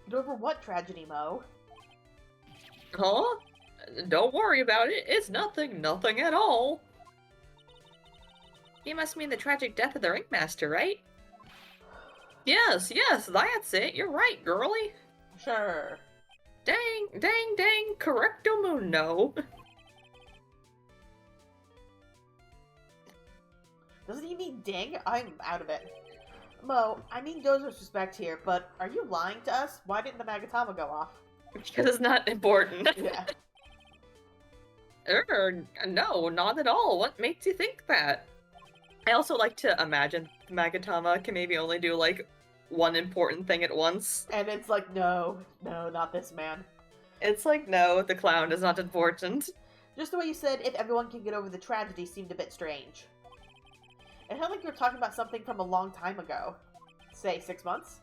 A: Get over what tragedy, Mo?
B: Huh? Don't worry about it. It's nothing at all. You must mean the tragic death of the ringmaster, right? Yes, that's it. You're right, girlie.
A: Sure.
B: Dang, correcto mundo.
A: Doesn't he mean ding? I'm out of it. Mo, I mean no disrespect here, but are you lying to us? Why didn't the Magatama go off?
B: Because it's not important.
A: Yeah.
B: No, not at all. What makes you think that? I also like to imagine Magatama can maybe only do, like, one important thing at once.
A: And it's like, no, not this man.
B: It's like, no, the clown is not important.
A: Just the way you said, if everyone can get over the tragedy, seemed a bit strange. It felt like you were talking about something from a long time ago. Say, 6 months?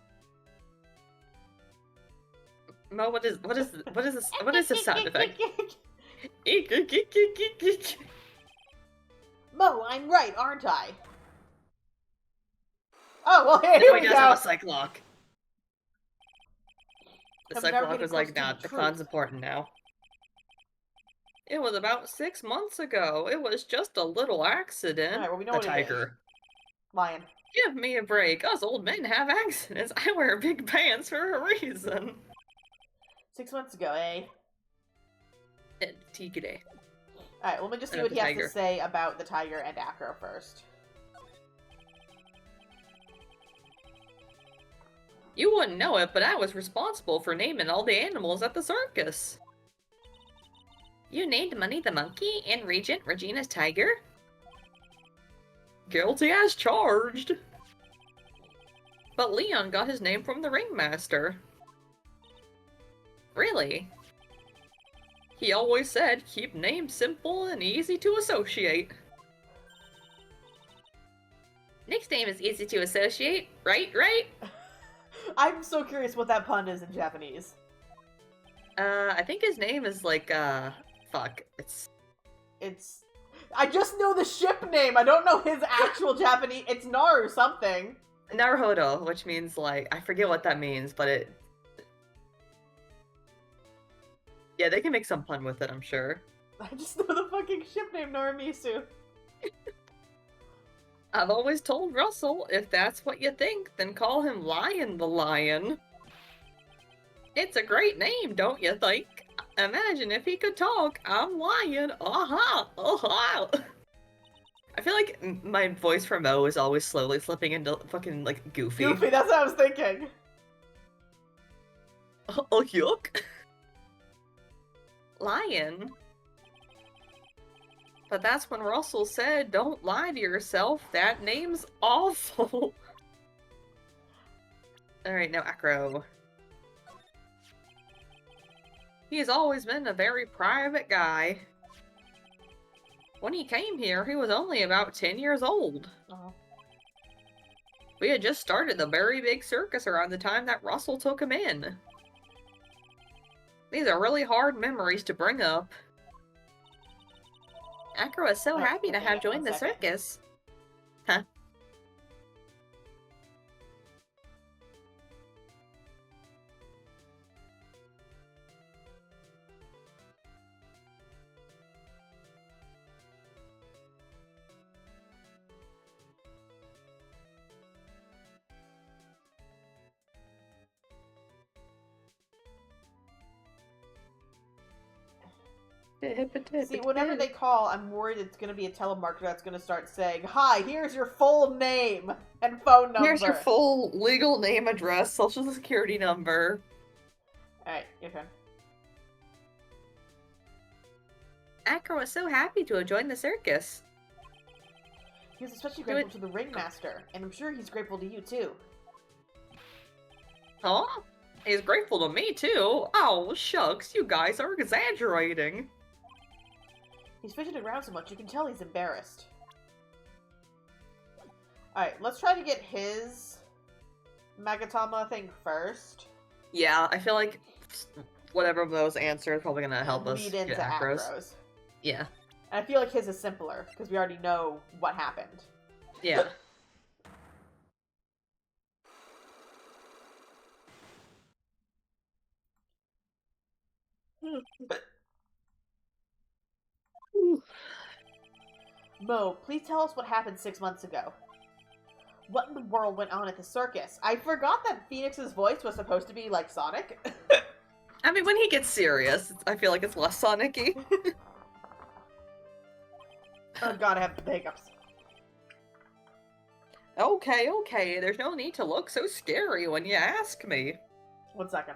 B: Mo, what is this sound effect?
A: Mo, I'm right, aren't I? Oh, well, here
B: No,
A: we
B: he
A: go.
B: does have a Cyclock. The
A: I'm never
B: Cyclock
A: getting
B: was
A: close
B: like,
A: to
B: nah,
A: the
B: the
A: truth.
B: clown's important now. It was about 6 months ago. It was just a little accident.
A: Alright, well, we know
B: the
A: what it is.
B: tiger.
A: Lion.
B: Give me a break. Us old men have accidents. I wear big pants for a reason.
A: 6 months ago, eh?
B: Tigre.
A: Alright, let me just see
B: And
A: what
B: the
A: he has
B: tiger.
A: to say about the tiger and Acro first.
B: You wouldn't know it, but I was responsible for naming all the animals at the circus. You named Money the monkey and Regent Regina's tiger? Guilty as charged. But Leon got his name from the ringmaster. Really? He always said, keep names simple and easy to associate. Nick's name is easy to associate, right?
A: I'm so curious what that pun is in Japanese.
B: I think his name is like, fuck.
A: It's... I just know the ship name. I don't know his actual Japanese... It's Naru something.
B: Naruhodo, which means, like, I forget what that means, but it... Yeah, they can make some pun with it, I'm sure.
A: I just know the fucking ship name, Noramisu.
B: I've always told Russell, if that's what you think, then call him Lion the Lion. It's a great name, don't you think? Imagine if he could talk. I'm Lion. Aha! Aha! I feel like my voice for Mo is always slowly slipping into fucking, like, Goofy.
A: Goofy, that's what I was thinking.
B: Oh, yuck. Lion? But that's when Russell said, don't lie to yourself. That name's awful. Alright, now Acro. He has always been a very private guy. When he came here, he was only about 10 years old.
A: Oh.
B: We had just started the very big circus around the time that Russell took him in. These are really hard memories to bring up. Acro is so happy to have joined the circus. Huh?
A: See, whenever they call, I'm worried it's going to be a telemarketer that's going to start saying, "Hi, here's your full name and phone number."
B: Here's your full legal name, address, social security number.
A: Alright, your turn.
B: Acro is so happy to have joined the circus.
A: He was especially grateful to the ringmaster, and I'm sure he's grateful to you too.
B: Huh? He's grateful to me too? Oh, shucks, you guys are exaggerating.
A: He's fidgeting around so much you can tell he's embarrassed. Alright, let's try to get his Magatama thing first.
B: Yeah, I feel like whatever of those answers probably gonna help us
A: lead into
B: get Acro's.
A: Acro's.
B: Yeah.
A: And I feel like his is simpler, because we already know what happened.
B: Yeah.
A: Mo, please tell us what happened 6 months ago. What in the world went on at the circus? I forgot that Phoenix's voice was supposed to be like Sonic.
B: I mean, when he gets serious, I feel like it's less Sonic-y.
A: Oh god, I have the hiccups.
B: Okay, okay, there's no need to look so scary when you ask me.
A: 1 second.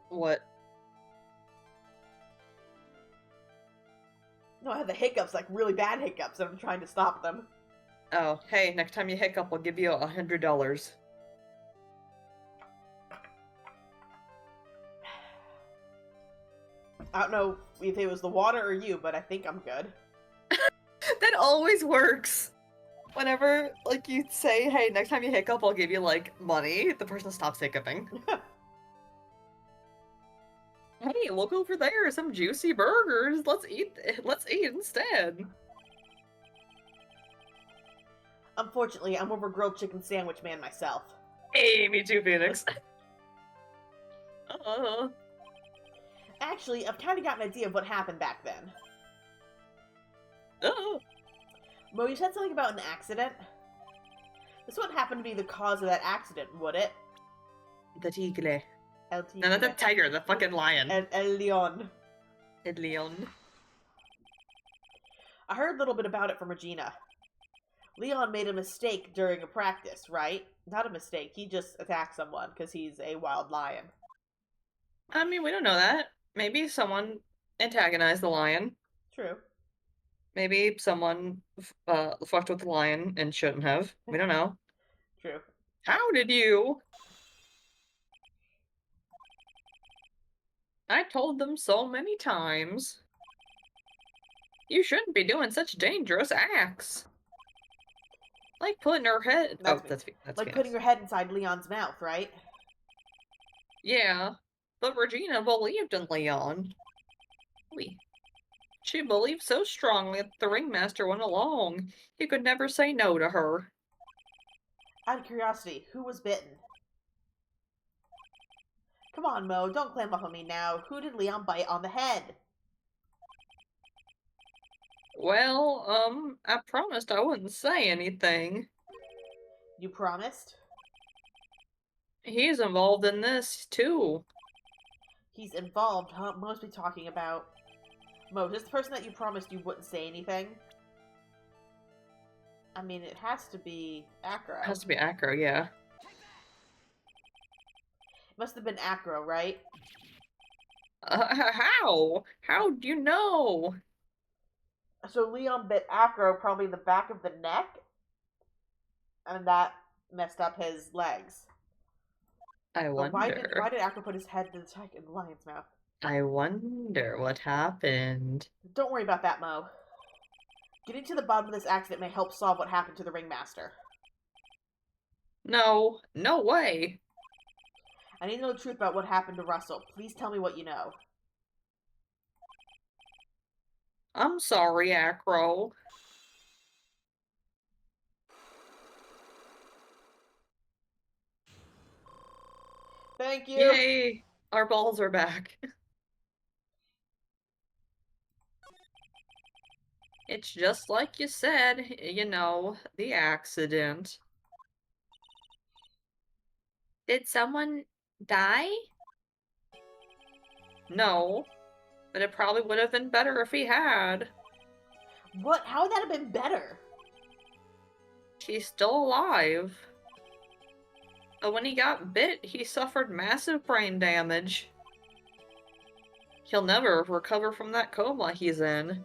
B: What?
A: No, I have the hiccups, like really bad hiccups, and I'm trying to stop them.
B: Oh, hey, next time you hiccup, I'll give you $100.
A: I don't know if it was the water or you, but I think I'm good.
B: That always works. Whenever, like, you say, hey, next time you hiccup, I'll give you, like, money, the person stops hiccuping. Hey, look over there, some juicy burgers. Let's eat instead.
A: Unfortunately, I'm over grilled chicken sandwich man myself.
B: Hey, me too, Phoenix.
A: Actually, I've kind of got an idea of what happened back then. Mo, you said something about an accident? This wouldn't happen to be the cause of that accident, would it?
B: The tigre.
A: El tigre.
B: No, not the tiger, the fucking lion.
A: El leon.
B: El leon.
A: I heard a little bit about it from Regina. Leon made a mistake during a practice, right? Not a mistake, he just attacked someone because he's a wild lion.
B: I mean, we don't know that. Maybe someone antagonized the lion.
A: True.
B: Maybe someone fucked with the lion and shouldn't have. We don't know.
A: True.
B: How did you? I told them so many times. You shouldn't be doing such dangerous acts. Like putting her head...
A: That's
B: that's
A: like
B: Phoenix.
A: putting your head inside Leon's mouth, right?
B: Yeah, but Regina believed in Leon. She believed so strongly that the ringmaster went along. He could never say no to her.
A: Out of curiosity, who was bitten? Come on, Mo, don't clam up on me now. Who did Leon bite on the head?
B: Well, I promised I wouldn't say anything.
A: You promised?
B: He's involved in this, too.
A: He's involved, huh? Mo's be talking about... Mo, is this the person that you promised you wouldn't say anything? I mean, it has to be Acro.
B: Has to be Acro, yeah.
A: It must have been Acro, right?
B: How? How do you know?
A: So Leon bit Acro probably in the back of the neck, and that messed up his legs.
B: I
A: But why
B: wonder.
A: did Acro put his head in the lion's mouth?
B: I wonder what happened.
A: Don't worry about that, Mo. Getting to the bottom of this accident may help solve what happened to the ringmaster.
B: No, no way.
A: I need to know the truth about what happened to Russell. Please tell me what you know.
B: I'm sorry, Acro.
A: Thank you.
B: Yay! Our balls are back. It's just like you said, the accident. Did someone die? No, but it probably would have been better if he had.
A: What? How would that have been better?
B: She's still alive. But when he got bit, he suffered massive brain damage. He'll never recover from that coma he's in.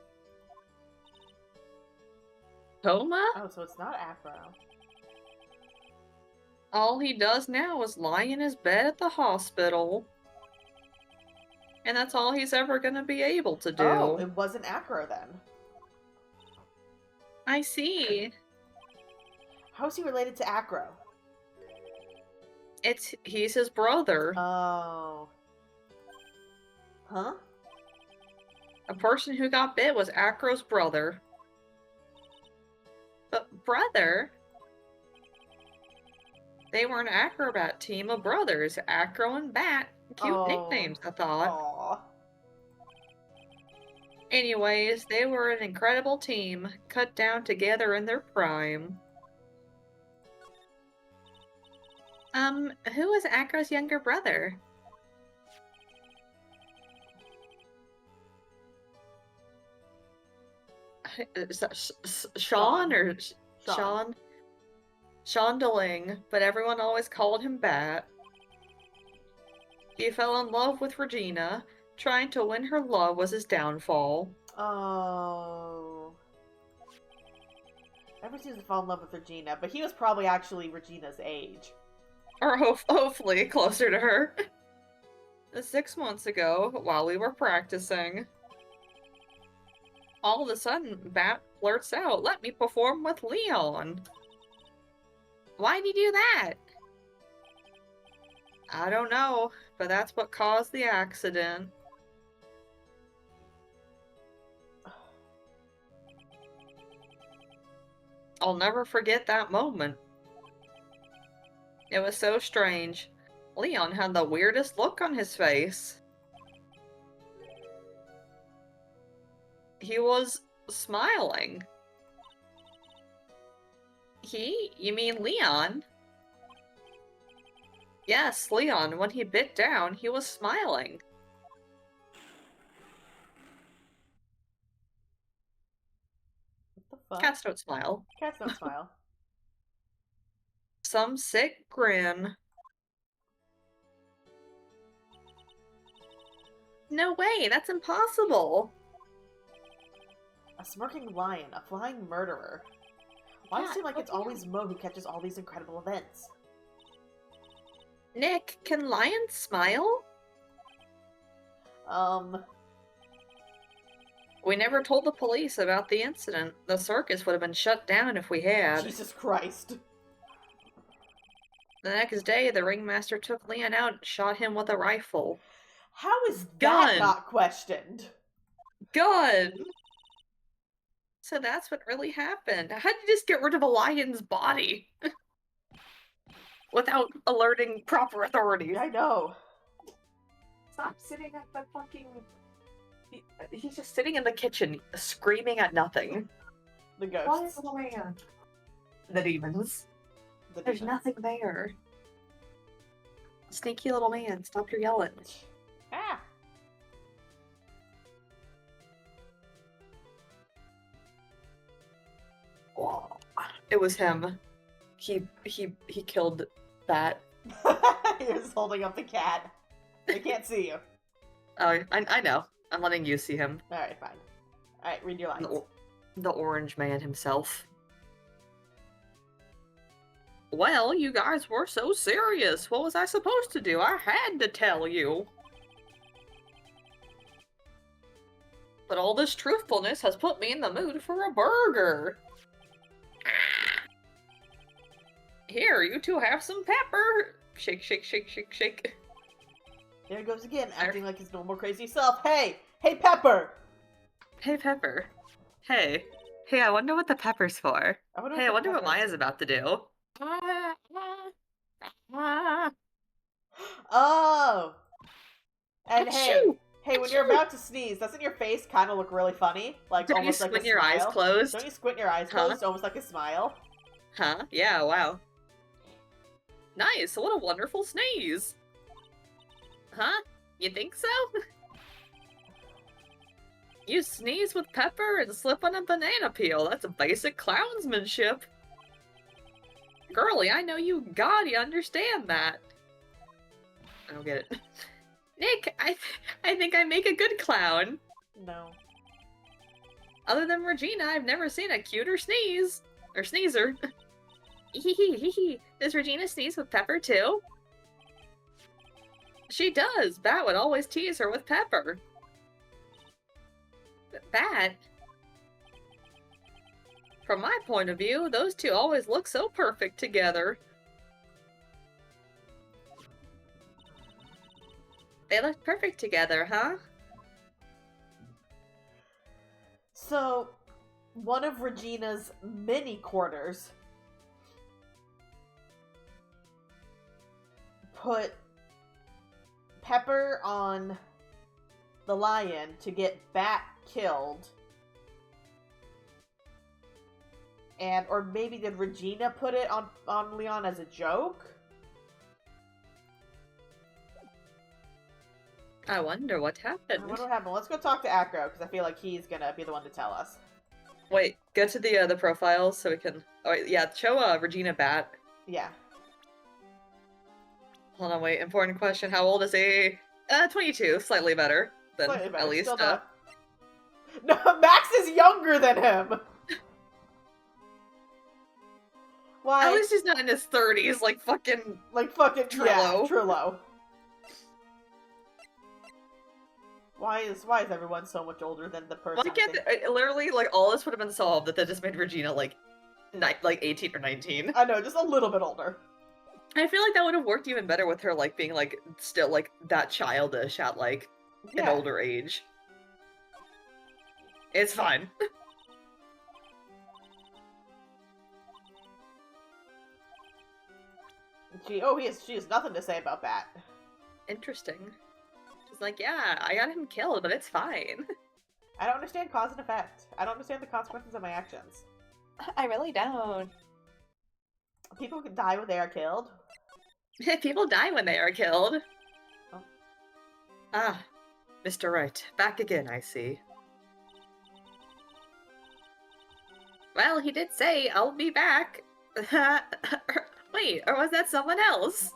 B: Coma?
A: Oh, so it's not Afro.
B: All he does now is lie in his bed at the hospital. And that's all he's ever gonna be able to do.
A: Oh, it wasn't Acro then.
B: I see.
A: How is he related to Acro?
B: He's his brother.
A: Oh. Huh?
B: A person who got bit was Acro's brother. But brother? They were an acrobat team of brothers, Acro and Bat. Cute nicknames, I thought.
A: Aww.
B: Anyways, they were an incredible team, cut down together in their prime. Who was Acro's younger brother? Is that Sean or Sean? Sean DeLing, but everyone always called him Bat. He fell in love with Regina. Trying to win her love was his downfall.
A: Oh. Everyone seems to fall in love with Regina, but he was probably actually Regina's age.
B: Or hopefully closer to her. 6 months ago, while we were practicing, all of a sudden, Bat blurts out, "Let me perform with Leon." Why'd he do that? I don't know, but that's what caused the accident. I'll never forget that moment. It was so strange. Leon had the weirdest look on his face. He was smiling. You mean Leon? Yes, Leon. When he bit down, he was smiling.
A: What the fuck?
B: Cats don't smile.
A: Cats don't smile.
B: Some sick grin. No way, that's impossible.
A: A smirking lion, a flying murderer. Why does it seem like it's always Mo who catches all these incredible events?
B: Nick, can lions smile? We never told the police about the incident. The circus would have been shut down if we had.
A: Jesus Christ.
B: The next day, the ringmaster took Leon out and shot him with a rifle.
A: How is that
B: Gun.
A: not questioned?
B: Gun! So that's what really happened. How'd you just get rid of a lion's body? Without alerting proper authorities.
A: I know.
B: Stop sitting at the fucking... He's just sitting in the kitchen, screaming at nothing.
A: The ghosts.
B: Why is the man? The demons. There's nothing there. Sneaky little man, stop your yelling.
A: Ah!
B: It was him. He killed that.
A: He was holding up the cat. They can't see you.
B: I know. I'm letting you see him.
A: Alright, fine. Alright, read your lines.
B: The orange man himself. Well, you guys were so serious. What was I supposed to do? I had to tell you. But all this truthfulness has put me in the mood for a burger. Here, you two have some pepper. Shake, shake, shake, shake, shake.
A: There he goes again, acting like his normal crazy self. Hey! Hey, Pepper!
B: Hey, Pepper. Hey. Hey, I wonder what the pepper's for. Hey, I wonder what Maya's about to do.
A: Oh! And
B: Achoo!
A: hey, when you're
B: Achoo!
A: about to sneeze, doesn't your face kind of look really funny? Like,
B: Don't you
A: almost like a
B: squint your eyes
A: smile?
B: closed?
A: Don't you squint your eyes
B: Huh?
A: closed, almost like a smile?
B: Huh? Yeah, wow. Nice, what a wonderful sneeze! Huh? You think so? You sneeze with pepper and slip on a banana peel. That's basic clownsmanship. Girly, I know you gotta understand that. I don't get it. Nick, I think I make a good clown.
A: No.
B: Other than Regina, I've never seen a cuter sneeze. Or sneezer. Hee. Does Regina sneeze with pepper too? She does. Bat would always tease her with pepper. Bat? From my point of view, those two always look so perfect together. They look perfect together, huh?
A: So, one of Regina's mini quarters put Pepper on the lion to get Bat killed. And, or maybe did Regina put it on Leon as a joke?
B: I wonder what
A: I
B: happened.
A: wonder what happened. Let's go talk to Acro, because I feel like he's gonna be the one to tell us.
B: Wait, go to the profiles so we can... Oh, wait, yeah, show Regina Bat.
A: Yeah.
B: Hold on, wait, important question. How old is he? 22, slightly better than
A: Slightly better.
B: at least.
A: Still not... No, Max is younger than him! Why?
B: At least he's not in his 30s, like fucking
A: Trillo. Yeah,
B: Trillo.
A: Trillo. Why is everyone so much older than the person?
B: Why can't literally, like, all this would have been solved if they just made Regina, like 18 or 19.
A: I know, just a little bit older.
B: I feel like that would have worked even better with her, like, being, like, still, like, that childish at, like, an older age. It's fine.
A: She has nothing to say about that.
B: Interesting. She's like, yeah, I got him killed, but it's fine.
A: I don't understand cause and effect. I don't understand the consequences of my actions.
B: I really don't.
A: People can die when they are killed.
B: People die when they are killed.
A: Oh.
B: Ah, Mr. Wright, back again, I see. Well, he did say, I'll be back. Wait, or was that someone else?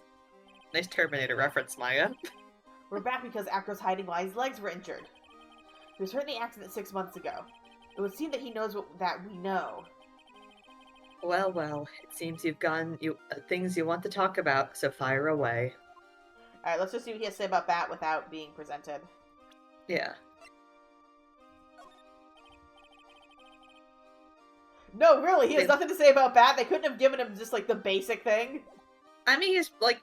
B: Nice Terminator reference, Maya.
A: We're back because Acro's hiding why his legs were injured. He was hurt in the accident 6 months ago. It would seem that he knows that we know.
B: Well, it seems you've gotten things you want to talk about, so fire away.
A: Alright, let's just see what he has to say about Bat without being presented.
B: Yeah.
A: No, really, he has nothing to say about Bat. They couldn't have given him just, like, the basic thing.
B: I mean, he's, like,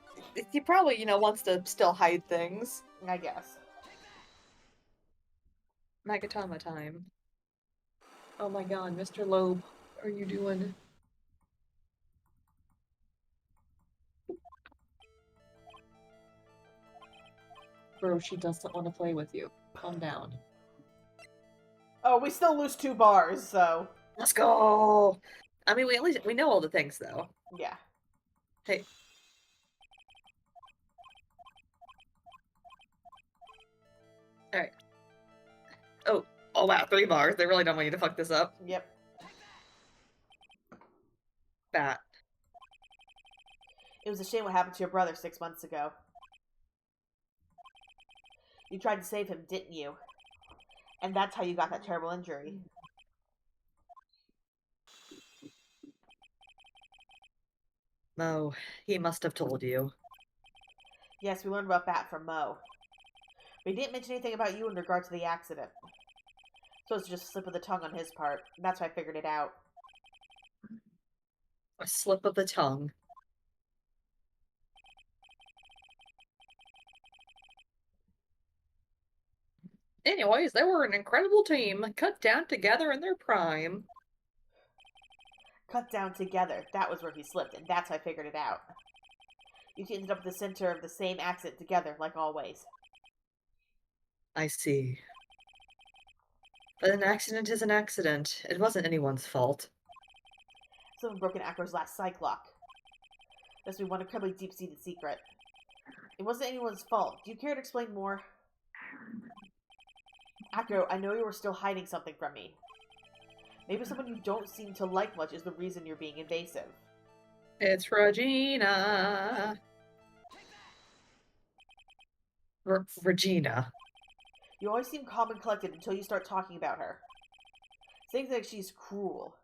B: he probably, wants to still hide things.
A: I guess.
B: Magatama time. Oh my god, Mr. Loeb, what are you doing? Bro, she doesn't want to play with you. Calm down.
A: Oh, we still lose 2 bars, so...
B: Let's go! I mean, we know all the things, though.
A: Yeah.
B: Hey. Alright. Oh wow, 3 bars. They really don't want you to fuck this up.
A: Yep.
B: Bat.
A: It was a shame what happened to your brother 6 months ago. You tried to save him, didn't you? And that's how you got that terrible injury.
B: Mo, he must have told you.
A: Yes, we learned about that from Mo. But he didn't mention anything about you in regard to the accident. So it's just a slip of the tongue on his part. And that's why I figured it out.
B: A slip of the tongue. Anyways, they were an incredible team, cut down together in their prime.
A: Cut down together. That was where he slipped, and that's how I figured it out. You two ended up at the center of the same accident together, like always.
B: I see. But an accident is an accident. It wasn't anyone's fault.
A: Someone broke in Acro's last psych lock. Must be one incredibly deep-seated secret. It wasn't anyone's fault. Do you care to explain more? Acro, I know you were still hiding something from me. Maybe someone you don't seem to like much is the reason you're being invasive.
B: It's Regina. Regina.
A: You always seem calm and collected until you start talking about her. Saying like she's cruel.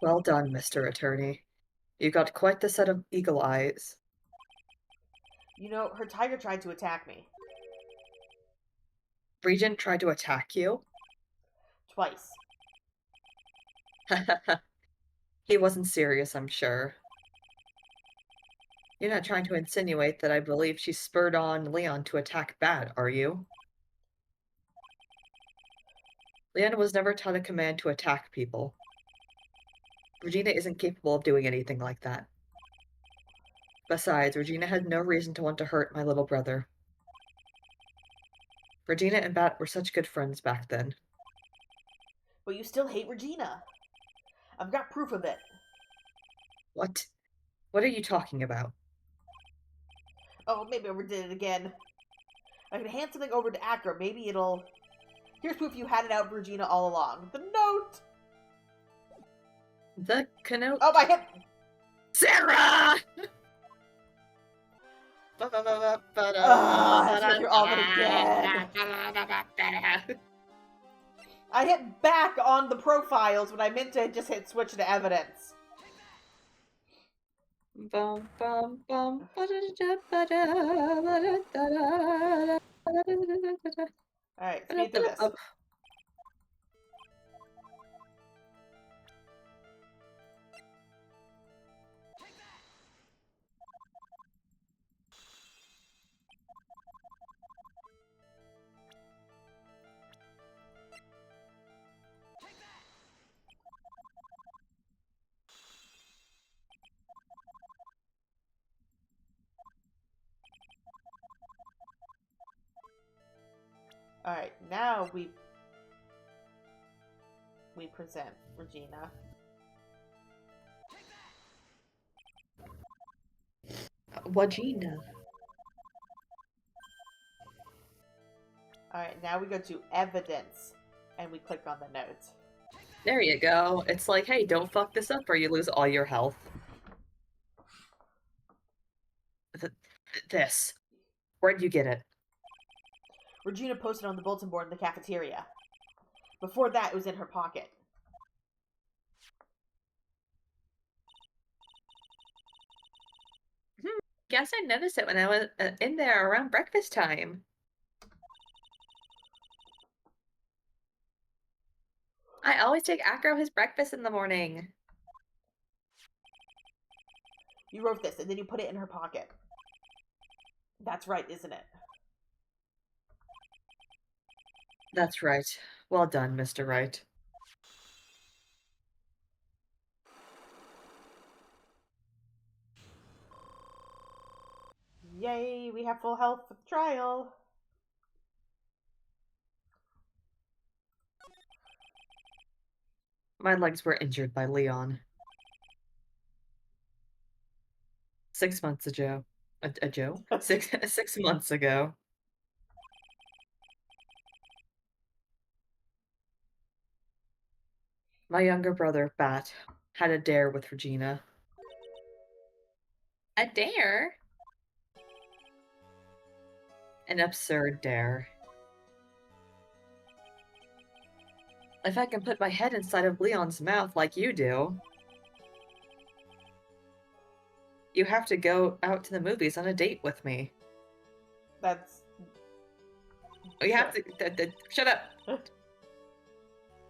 B: Well done, Mr. Attorney. You got quite the set of eagle eyes.
A: You know, her tiger tried to attack me.
B: Regent tried to attack you?
A: Twice.
B: He wasn't serious, I'm sure. You're not trying to insinuate that I believe she spurred on Leon to attack Bat, are you? Leon was never taught a command to attack people. Regina isn't capable of doing anything like that. Besides, Regina had no reason to want to hurt my little brother. Regina and Bat were such good friends back then.
A: But you still hate Regina. I've got proof of it.
B: What? What are you talking about?
A: Oh, maybe I overdid it again. I can hand something over to Acro. Maybe it'll... Here's proof you had it out for Regina all along. The note!
B: The connote.
A: Oh, I hit...
B: Sarah!
A: I have to go through all of it again. I hit back on the profiles when I meant to just hit switch to evidence.
B: Bum, bum, bum.
A: Alright, speed through this. Alright, now we present Regina.
B: Wagina.
A: Alright, now we go to evidence. And we click on the notes.
B: There you go. It's like, hey, don't fuck this up or you lose all your health. This. Where'd you get it?
A: Regina posted on the bulletin board in the cafeteria. Before that, it was in her pocket.
B: Guess I noticed it when I was in there around breakfast time. I always take Acro his breakfast in the morning.
A: You wrote this, and then you put it in her pocket. That's right, isn't it?
B: That's right. Well done, Mr. Wright.
A: Yay, we have full health for the trial.
B: My legs were injured by Leon. 6 months ago. A Joe? 6 months ago. My younger brother, Bat, had a dare with Regina. A dare? An absurd dare. If I can put my head inside of Leon's mouth like you do, you have to go out to the movies on a date with me.
A: That's.
B: You have
A: Sure.
B: to. Shut up.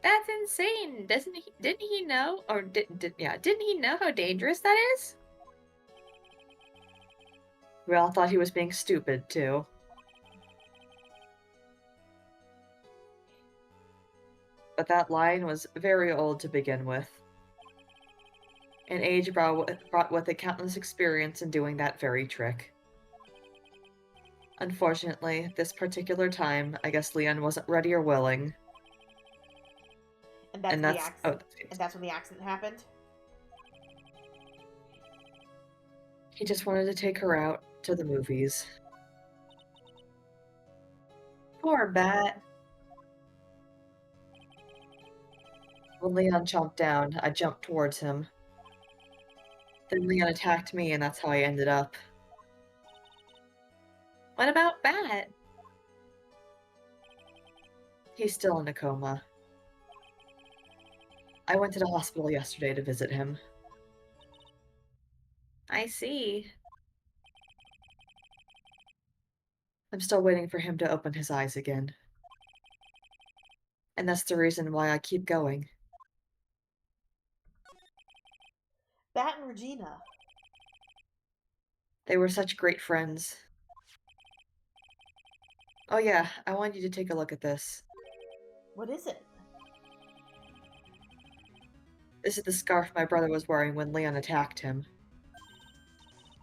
B: That's insane. Didn't he know? Or didn't he know how dangerous that is? We all thought he was being stupid, too. But that line was very old to begin with. And age brought with it countless experience in doing that very trick. Unfortunately, this particular time, I guess Leon wasn't ready or willing.
A: And that's
B: And
A: the
B: that's
A: accident. And that's when the accident happened.
B: he just wanted to take her out to the movies. Poor Bat. When Leon chomped down, I jumped towards him. Then Leon attacked me, and that's how I ended up. What about Bat? He's still in a coma. I went to the hospital yesterday to visit him. I see. I'm still waiting for him to open his eyes again. And that's the reason why I keep going.
A: Bat and Regina.
B: They were such great friends. Oh yeah, I want you to take a look at this.
A: What is it?
B: This is the scarf my brother was wearing when Leon attacked him.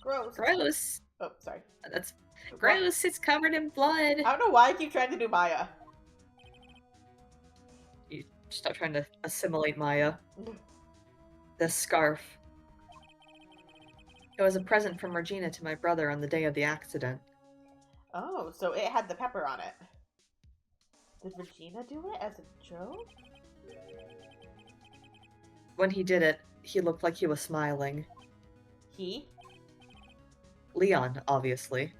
A: Gross.
B: Gross.
A: Oh, sorry.
B: That's gross. It's covered in blood.
A: I don't know why I keep trying to do Maya.
B: You stop trying to assimilate Maya. This scarf. It was a present from Regina to my brother on the day of the accident.
A: Oh, so it had the pepper on it. Did Regina do it as a joke?
B: When he did it, he looked like he was smiling.
A: He?
B: Leon, obviously.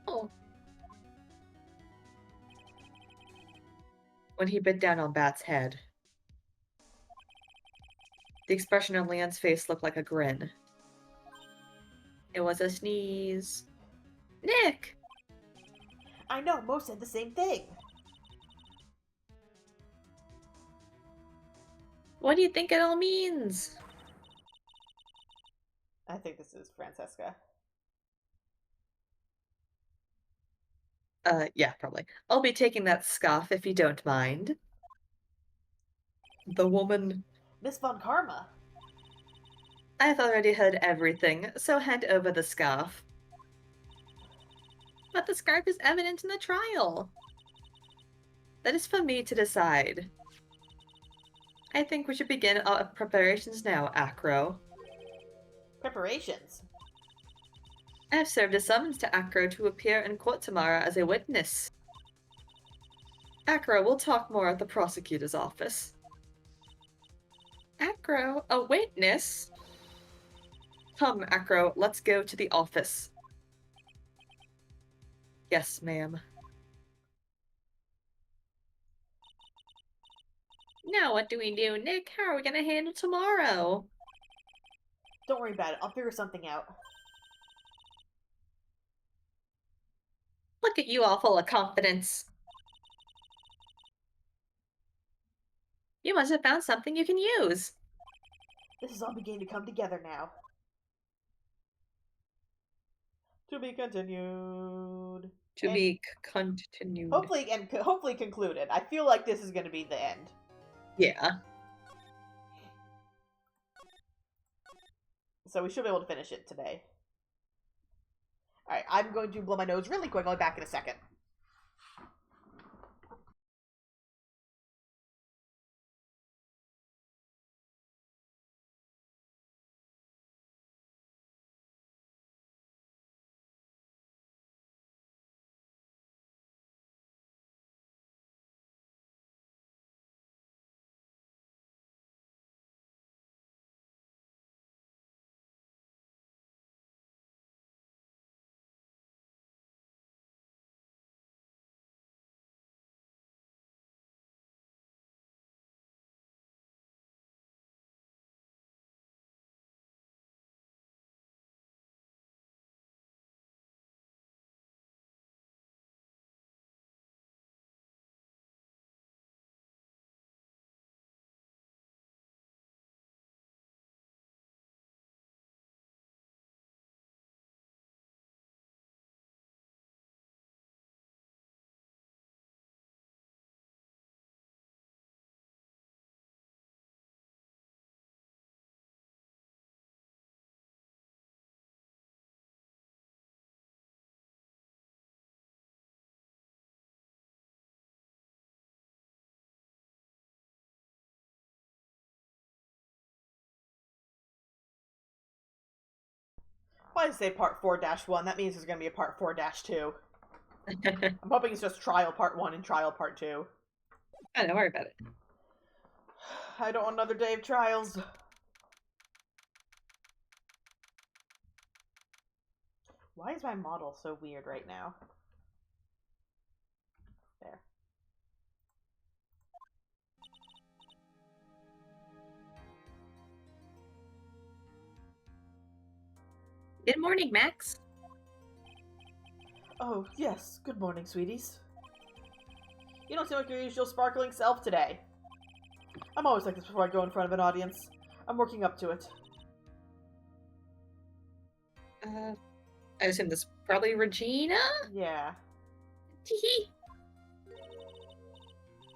B: Oh. When he bit down on Bat's head. The expression on Leon's face looked like a grin. It was a sneeze. Nick!
A: I know, Mo said the same thing.
B: What do you think it all means?
A: I think this is Francesca.
B: Yeah, probably. I'll be taking that scarf if you don't mind. The woman.
A: Miss Von Karma.
B: I've already heard everything, so hand over the scarf. But the scarf is evident in the trial. That is for me to decide. I think we should begin our preparations now, Acro.
A: Preparations.
B: I have served a summons to Acro to appear in court tomorrow as a witness. Acro, we'll talk more at the prosecutor's office. Acro, a witness? Come, Acro, let's go to the office. Yes, ma'am. Now what do we do, Nick? How are we gonna handle tomorrow?
A: Don't worry about it. I'll figure something out.
B: Look at you all full of confidence. You must have found something you can use.
A: This is all beginning to come together now. To be continued.
B: To be continued.
A: Hopefully concluded. I feel like this is going to be the end.
B: Yeah.
A: So we should be able to finish it today. Alright, I'm going to blow my nose really quick. I'll be back in a second. Why did I say part 4-1? That means there's going to be a part 4-2. I'm hoping it's just trial part 1 and trial part 2.
B: Don't worry about it.
A: I don't want another day of trials. Why is my model so weird right now? There.
B: Good morning, Max.
A: Oh, yes. Good morning, sweeties. You don't seem like your usual sparkling self today. I'm always like this before I go in front of an audience. I'm working up to it.
B: I assume this is probably Regina?
A: Yeah.
B: Teehee.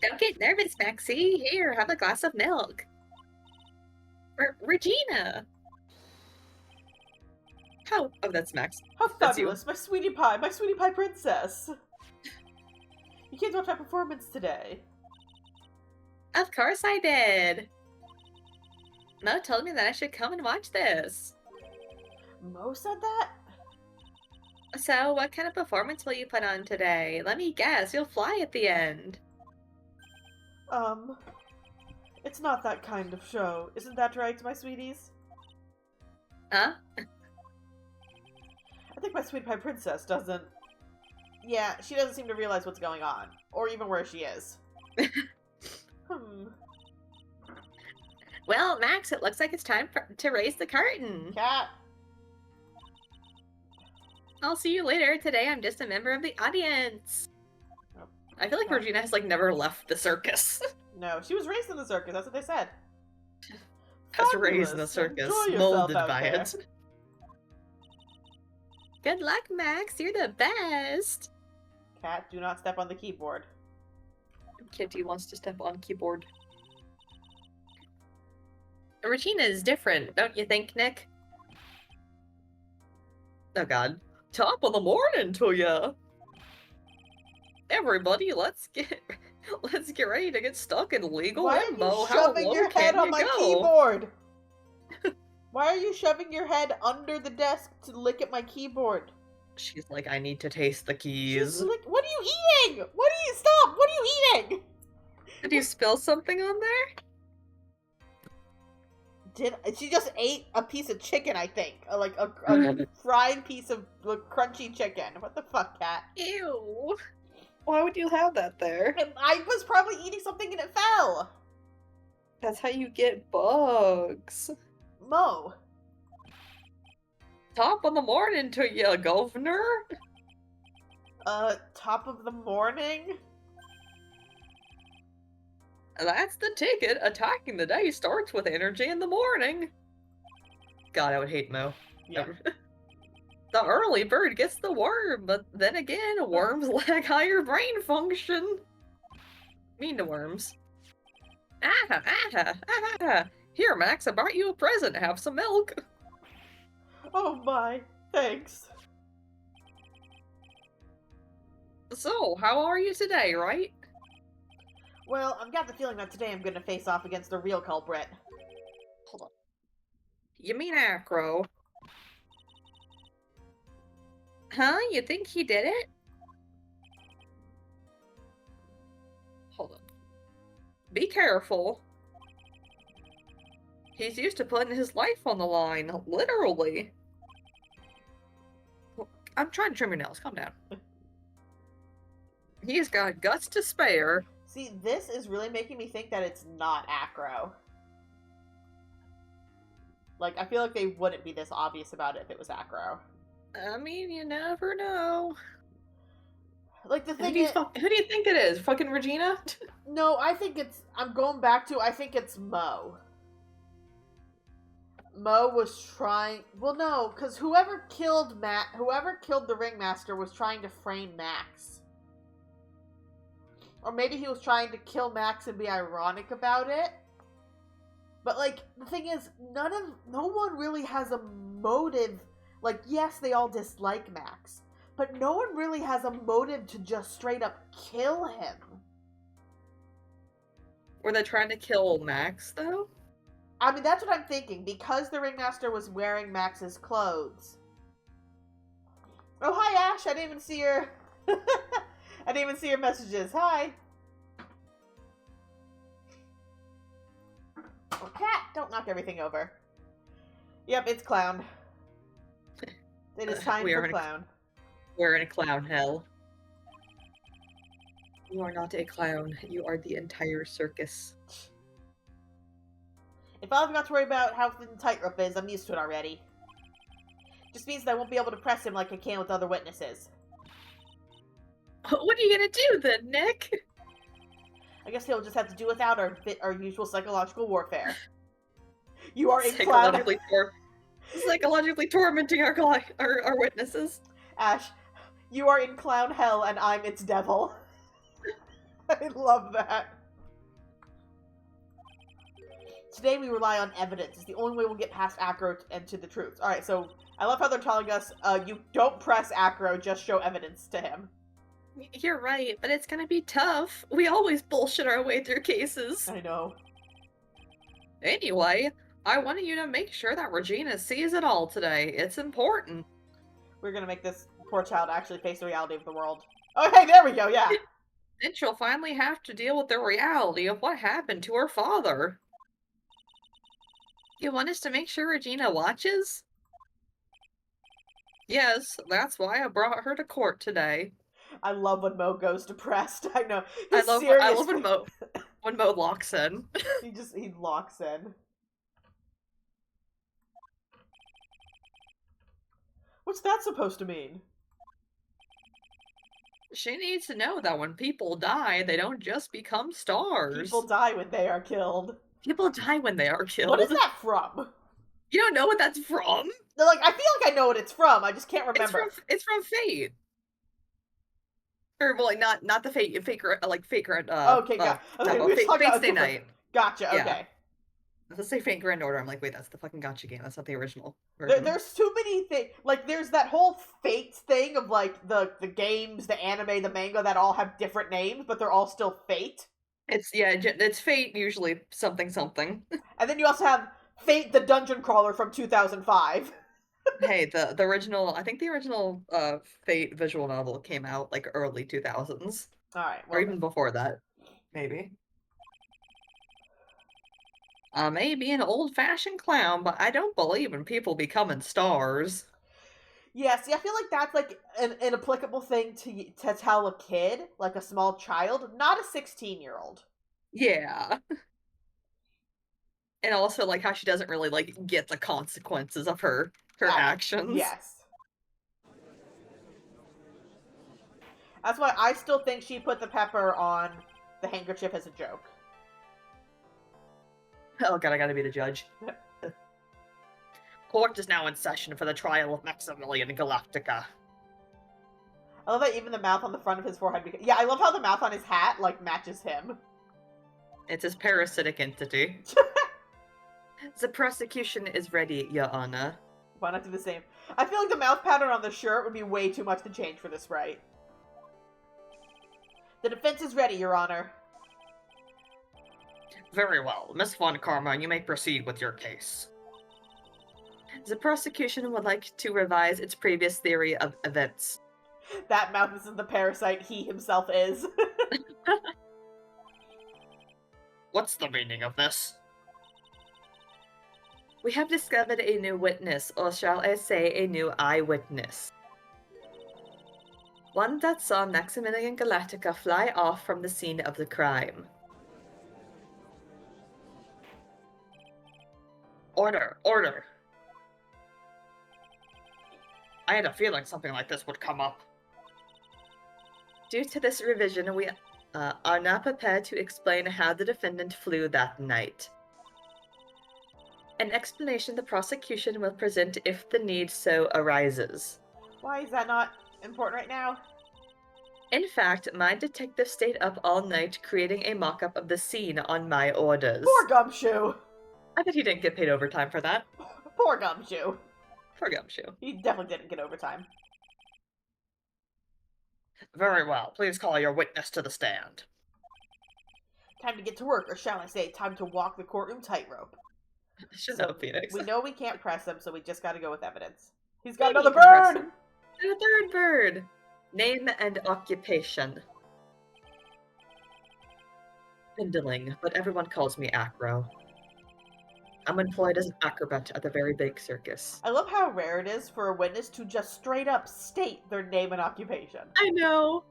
B: Don't get nervous, Maxie. Here, have a glass of milk. Regina! How? Oh, that's Max.
A: How
B: That's you.
A: fabulous! My sweetie pie princess! You came to watch my performance today.
B: Of course I did! Mo told me that I should come and watch this.
A: Mo said that?
B: So, what kind of performance will you put on today? Let me guess, you'll fly at the end.
A: It's not that kind of show. Isn't that right, my sweeties?
B: Huh?
A: I think my sweetie pie princess doesn't... Yeah, she doesn't seem to realize what's going on. Or even where she is.
B: Well, Max, it looks like it's time to raise the curtain.
A: Cat!
B: I'll see you later. Today I'm just a member of the audience.
A: Oh.
B: I feel like Regina has, like, never left the circus.
A: No, she was raised in the circus, that's what they said.
B: As raised in the circus, molded by it. Good luck, Max. You're the best.
A: Cat, do not step on the keyboard.
B: Kitty wants to step on keyboard. Regina is different, don't you think, Nick? Oh god. Top of the morning to ya! Everybody, let's get ready to get stuck in legal limbo.
A: Why are you shoving your head on my keyboard? Why are you shoving your head under the desk to lick at my keyboard?
B: She's like, I need to taste the keys.
A: What are you eating? Stop! What are you eating?
B: Did you spill something on there?
A: She just ate a piece of chicken, I think. Like a fried piece of crunchy chicken. What the fuck, Cat?
B: Ew. Why would you have that there?
A: I was probably eating something and it fell.
B: That's how you get bugs.
A: Mo.
B: Top of the morning to ya, governor.
A: Top of the morning?
B: That's the ticket. Attacking the day starts with energy in the morning. God, I would hate Mo.
A: Yeah.
B: The early bird gets the worm, but then again, worms lack higher brain function. Mean to worms. Here, Max, I brought you a present. Have some milk.
A: Oh my, thanks.
B: So, how are you today, right?
A: Well, I've got the feeling that today I'm gonna face off against the real culprit.
B: Hold on. You mean Acro? Huh? You think he did it? Hold on. Be careful. He's used to putting his life on the line, literally. I'm trying to trim your nails, calm down. He's got guts to spare.
A: See, this is really making me think that it's not Acro. Like, I feel like they wouldn't be this obvious about it if it was Acro.
B: I mean, you never know.
A: Like, the thing
B: is... Who do you think it is? Fucking Regina?
A: No, I think it's... I think it's Mo. Mo was trying... Well, no, because whoever killed the Ringmaster was trying to frame Max. Or maybe he was trying to kill Max and be ironic about it. But, like, the thing is, no one really has a motive. Like, yes, they all dislike Max. But no one really has a motive to just straight up kill him.
B: Were they trying to kill Max, though?
A: I mean, that's what I'm thinking. Because the Ringmaster was wearing Max's clothes, Oh, hi, Ash. I didn't even see your... I didn't even see your messages. Hi. Oh, cat, don't knock everything over. Yep, it's Clown. It is time for Clown.
B: We're in a clown hell. You are not a clown. You are the entire circus.
A: If I've got to worry about how thin the tightrope is, I'm used to it already. Just means that I won't be able to press him like I can with other witnesses.
B: What are you gonna do then, Nick?
A: I guess he'll just have to do without our usual psychological warfare. You are in Clown...
B: Psychologically tormenting our witnesses.
A: Ash, you are in Clown Hell and I'm its devil. I love that. Today we rely on evidence. It's the only way we'll get past Acro and to the truth. Alright, so I love how they're telling us, you don't press Acro, just show evidence to him.
B: You're right, but it's gonna be tough. We always bullshit our way through cases.
A: I know.
B: Anyway, I wanted you to make sure that Regina sees it all today. It's important.
A: We're gonna make this poor child actually face the reality of the world. Okay, there we go, yeah.
B: Then she'll finally have to deal with the reality of what happened to her father. You want us to make sure Regina watches? Yes, that's why I brought her to court today.
A: I love when Mo goes depressed. I know.
B: I love when Mo locks in.
A: he locks in. What's that supposed to mean?
B: She needs to know that when people die, they don't just become stars.
A: People die when they are killed.
B: People die when they are killed.
A: What is that from?
B: You don't know what that's from?
A: Like, I feel like I know what it's from. I just can't remember.
B: It's from Fate. Or, well, like, not the Faker,
A: okay, got okay,
B: Fate Stay Night.
A: Gotcha,
B: yeah.
A: Okay.
B: Let's say Fate Grand Order. I'm like, wait, that's the fucking gotcha game. That's not the original version.
A: There's too many things. Like, there's that whole Fate thing of, like, the games, the anime, the manga that all have different names, but they're all still Fate.
B: It's Fate, usually something.
A: And then you also have Fate the Dungeon Crawler from 2005.
B: Hey, the original, I think the original Fate visual novel came out, like, early 2000s.
A: Alright,
B: well, or even before that, maybe. I may be an old-fashioned clown, but I don't believe in people becoming stars.
A: Yeah, see, I feel like that's, like, an inapplicable thing to tell a kid, like a small child, not a 16-year-old.
B: Yeah. And also, like, how she doesn't really, like, get the consequences of her actions.
A: Yes. That's why I still think she put the pepper on the handkerchief as a joke.
B: Oh god, I gotta be the judge. Court is now in session for the trial of Maximilian Galactica.
A: I love that even the mouth on the front of his forehead... Yeah, I love how the mouth on his hat, like, matches him.
B: It's his parasitic entity. The prosecution is ready, Your Honor.
A: Why not do the same? I feel like the mouth pattern on the shirt would be way too much to change for this right. The defense is ready, Your Honor.
B: Very well. Miss Von Karma, you may proceed with your case. The prosecution would like to revise its previous theory of events.
A: That mouth isn't the parasite he himself is.
B: What's the meaning of this? We have discovered a new witness, or shall I say a new eyewitness. One that saw Maximilian Galactica fly off from the scene of the crime. Order! Order! I had a feeling something like this would come up. Due to this revision, we are not prepared to explain how the defendant flew that night. An explanation the prosecution will present if the need so arises.
A: Why is that not important right now?
B: In fact, my detective stayed up all night creating a mock-up of the scene on my orders.
A: Poor Gumshoe!
B: I bet he didn't get paid overtime for that.
A: Poor Gumshoe.
B: Poor Gumshoe.
A: He definitely didn't get overtime.
B: Very well. Please call your witness to the stand.
A: Time to get to work, or shall I say, time to walk the courtroom tightrope.
B: Shut up, Phoenix.
A: We know we can't press him, so we just gotta go with evidence. He's got another bird!
B: And a third bird! Name and occupation. Spindling, but everyone calls me Acro. I'm employed as an acrobat at the very big circus.
A: I love how rare it is for a witness to just straight up state their name and occupation.
B: I know!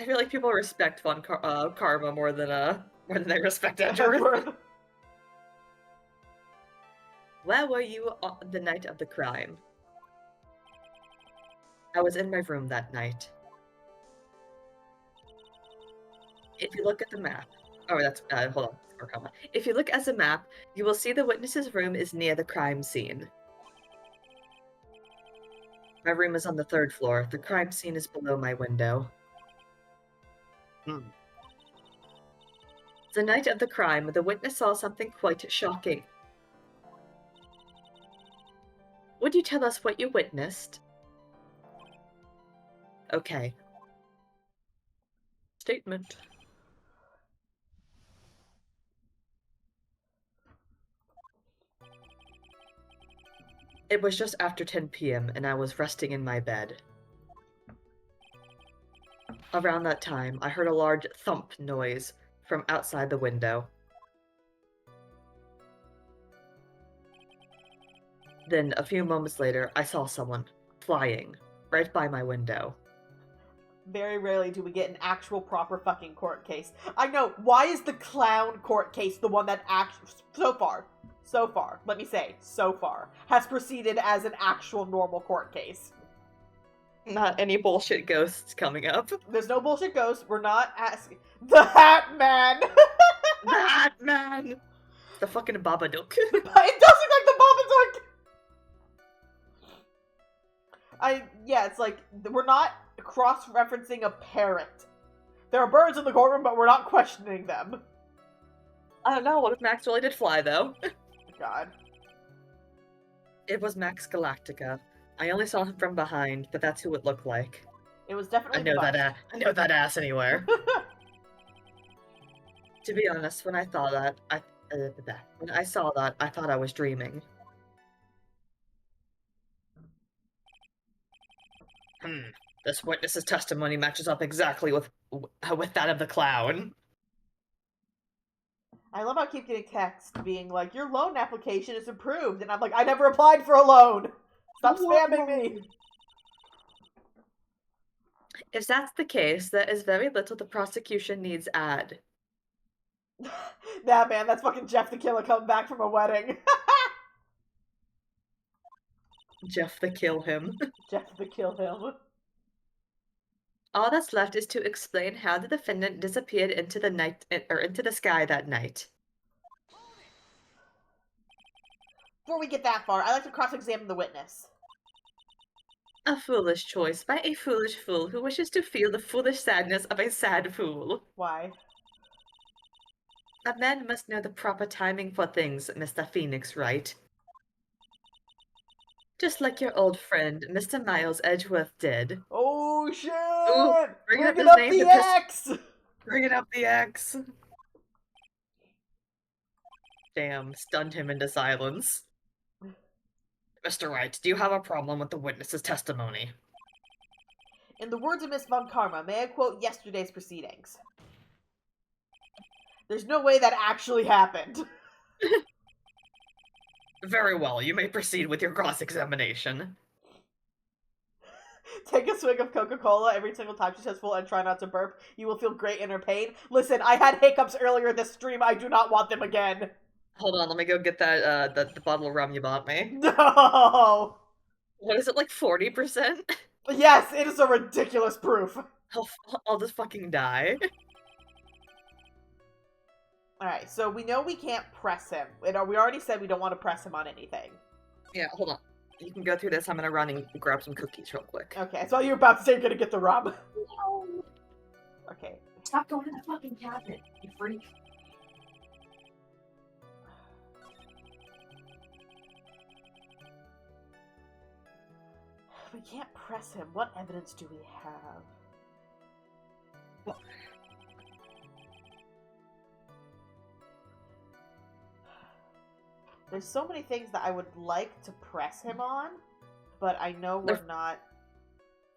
B: I feel like people respect Karma more than they respect Edgeworth.
A: Edgeworth.
B: Where were you on the night of the crime? I was in my room that night. If you look at the map... Oh, that's... hold on. Or comma. If you look at the map, you will see the witness's room is near the crime scene. My room is on the 3rd floor. The crime scene is below my window. The night of the crime, the witness saw something quite shocking. Would you tell us what you witnessed? Okay. Statement. It was just after 10 p.m. and I was resting in my bed. Around that time, I heard a large thump noise from outside the window. Then, a few moments later, I saw someone flying right by my window.
A: Very rarely do we get an actual proper fucking court case. I know, why is the clown court case the one that so far, let me say, so far, has proceeded as an actual normal court case?
B: Not any bullshit ghosts coming up.
A: There's no bullshit ghosts. We're not asking. The Hat Man!
B: The Hat Man! The fucking Babadook.
A: It does look like the Babadook! Yeah, it's like, we're not cross-referencing a parrot. There are birds in the courtroom, but we're not questioning them.
B: I don't know, what if Max really did fly, though?
A: God.
B: It was Max Galactica. I only saw him from behind, but that's who it looked like.
A: It was definitely
B: I know that ass anywhere. To be honest, when I saw that, I thought I was dreaming. This witness's testimony matches up exactly with that of the clown.
A: I love how I keep getting texts being like, your loan application is approved. And I'm like, I never applied for a loan. Stop spamming me.
B: If that's the case, there is very little the prosecution needs add.
A: Nah, man, that's fucking Jeff the Killer coming back from a wedding.
B: Jeff the Kill Him.
A: Jeff the Kill Him.
B: All that's left is to explain how the defendant disappeared into the night or into the sky that night.
A: Before we get that far, I like to cross-examine the witness.
B: A foolish choice by a foolish fool who wishes to feel the foolish sadness of a sad fool.
A: Why?
B: A man must know the proper timing for things, Mr. Phoenix, right? Just like your old friend, Mr. Miles Edgeworth did.
A: Oh shit!
B: Ooh, bringing up
A: the X!
B: Bringing up the X! Damn, stunned him into silence. Mr. Wright, do you have a problem with the witness's testimony?
A: In the words of Miss Von Karma, may I quote yesterday's proceedings? There's no way that actually happened.
B: Very well, you may proceed with your cross-examination.
A: Take a swig of Coca-Cola every single time she says full and try not to burp. You will feel great inner pain. Listen, I had hiccups earlier this stream. I do not want them again.
B: Hold on, let me go get that, the bottle of rum you bought me.
A: No!
B: What is it, like 40%?
A: Yes, it is a ridiculous proof.
B: I'll just fucking die.
A: Alright, so we know we can't press him. We already said we don't want to press him on anything.
B: Yeah, hold on. You can go through this. I'm gonna run and grab some cookies real quick.
A: Okay, I saw you were about to say you're gonna get the rum.
B: No.
A: Okay.
B: Stop going to the fucking cabinet, you freak.
A: We can't press him. What evidence do we have?
B: What?
A: There's so many things that I would like to press him on, but I know we're not.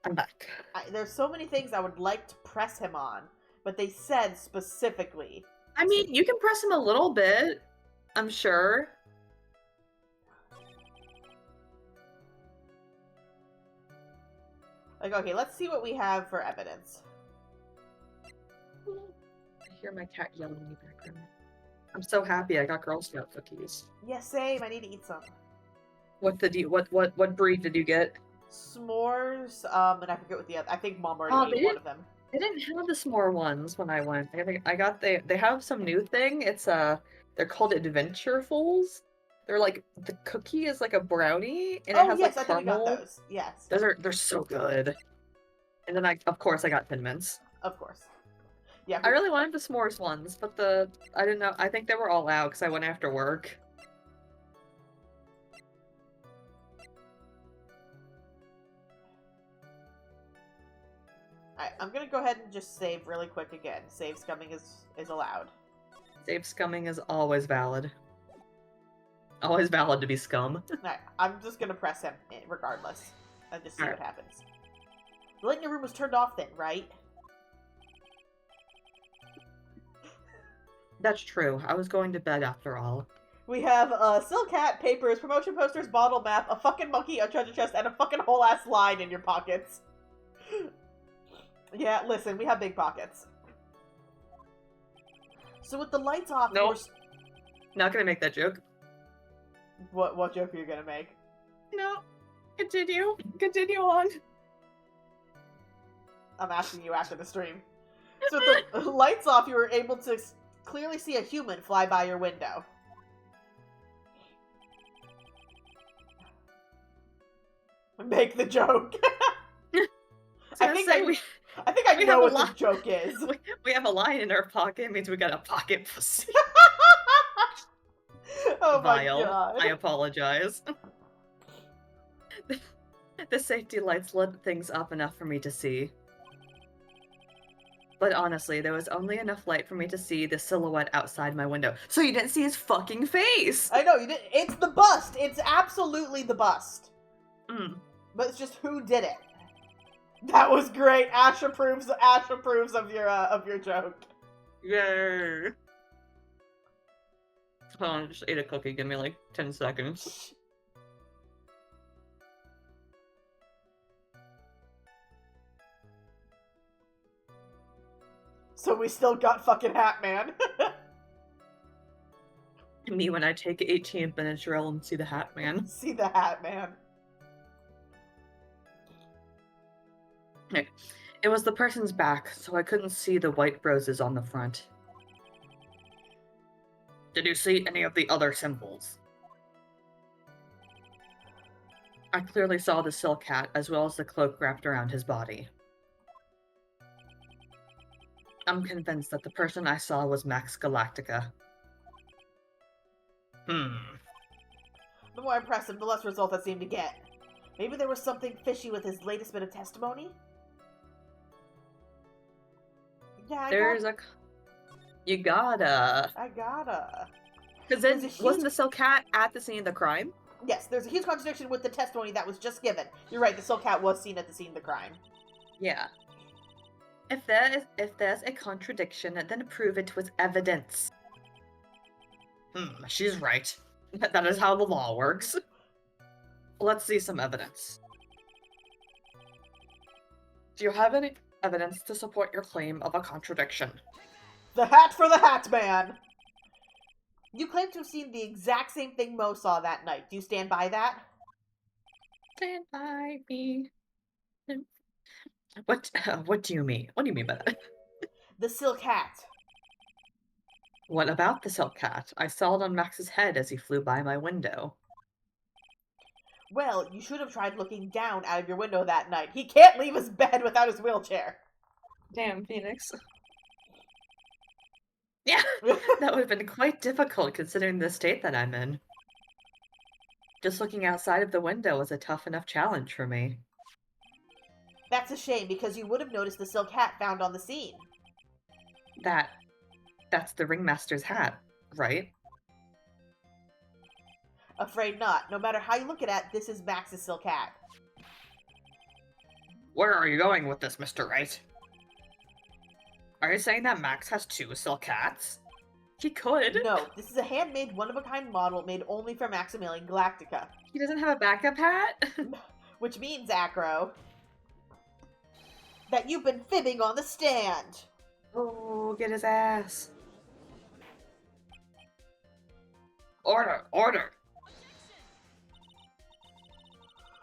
B: I'm back.
A: There's so many things I would like to press him on, but they said specifically.
B: I mean, you can press him a little bit, I'm sure.
A: Like, okay, let's see what we have for evidence.
B: I hear my cat yelling in the background. I'm so happy I got Girl Scout cookies.
A: Yeah, same. I need to eat some.
B: What breed did you get?
A: S'mores, and I forget what the other. I think Mom
B: Oh,
A: already ate one of them.
B: They didn't have the s'more ones when I went. They have some new thing. It's they're called Adventurefuls. They're like the cookie is like a brownie and it has
A: yes,
B: like
A: I think we got
B: caramel.
A: those. Yes.
B: They're so good. And then of course I got Thin Mints.
A: Of course. Yeah.
B: I really wanted the s'mores ones, but I didn't know. I think they were all out because I went after work.
A: Alright, I'm gonna go ahead and just save really quick again. Save scumming is allowed.
B: Save scumming is always valid. Always valid to be scum.
A: Alright, I'm just gonna press him regardless. And just see what happens. The light in your room was turned off then, right?
B: That's true. I was going to bed after all.
A: We have silk hat, papers, promotion posters, bottle map, a fucking monkey, a treasure chest, and a fucking whole ass line in your pockets. Yeah, listen, we have big pockets. So with the lights off,
B: Nope. Not gonna make that joke.
A: What joke are you gonna make?
B: No. Continue. Continue on.
A: I'm asking you after the stream. So with the lights off, you were able to clearly see a human fly by your window. Make the joke. I think I know what the joke is.
B: We have a line in our pocket. It means we got a pocket pussy.
A: Oh my
B: Vile.
A: god.
B: I apologize. The safety lights lit things up enough for me to see. But honestly, there was only enough light for me to see the silhouette outside my window. So you didn't see his fucking face!
A: I know, you did. It's the bust! It's absolutely the bust.
B: Mm.
A: But it's just who did it. That was great. Ash approves of your joke.
B: Yay! Hold on, just ate a cookie. Give me like 10 seconds.
A: So we still got fucking Hat Man.
B: Me when I take 18 Benadryl and see the Hat Man.
A: See the Hat Man.
B: Okay. It was the person's back, so I couldn't see the white roses on the front. Did you see any of the other symbols? I clearly saw the silk hat, as well as the cloak wrapped around his body. I'm convinced that the person I saw was Max Galactica. The
A: more I press him, the less results I seem to get. Maybe there was something fishy with his latest bit of testimony? Yeah,
B: You gotta...
A: I gotta...
B: Because then, wasn't the silk hat at the scene of the crime?
A: Yes, there's a huge contradiction with the testimony that was just given. You're right, the silk hat was seen at the scene of the crime.
B: Yeah. If there's a contradiction, then prove it with evidence. She's right. That is how the law works. Let's see some evidence. Do you have any evidence to support your claim of a contradiction?
A: The hat for the Hat Man! You claim to have seen the exact same thing Mo saw that night. Do you stand by that?
B: Stand by me. What do you mean? What do you mean by that?
A: The silk hat.
B: What about the silk hat? I saw it on Max's head as he flew by my window.
A: Well, you should have tried looking down out of your window that night. He can't leave his bed without his wheelchair.
B: Damn, Phoenix. Yeah, that would have been quite difficult considering the state that I'm in. Just looking outside of the window was a tough enough challenge for me.
A: That's a shame, because you would have noticed the silk hat found on the scene.
B: That's the ringmaster's hat, right?
A: Afraid not. No matter how you look at it, this is Max's silk hat.
B: Where are you going with this, Mr. Wright? Are you saying that Max has 2 silk hats? He could.
A: No, this is a handmade, one-of-a-kind model made only for Maximilian Galactica.
B: He doesn't have a backup hat?
A: Which means, Acro, that you've been fibbing on the stand.
B: Oh, get his ass. Order, order!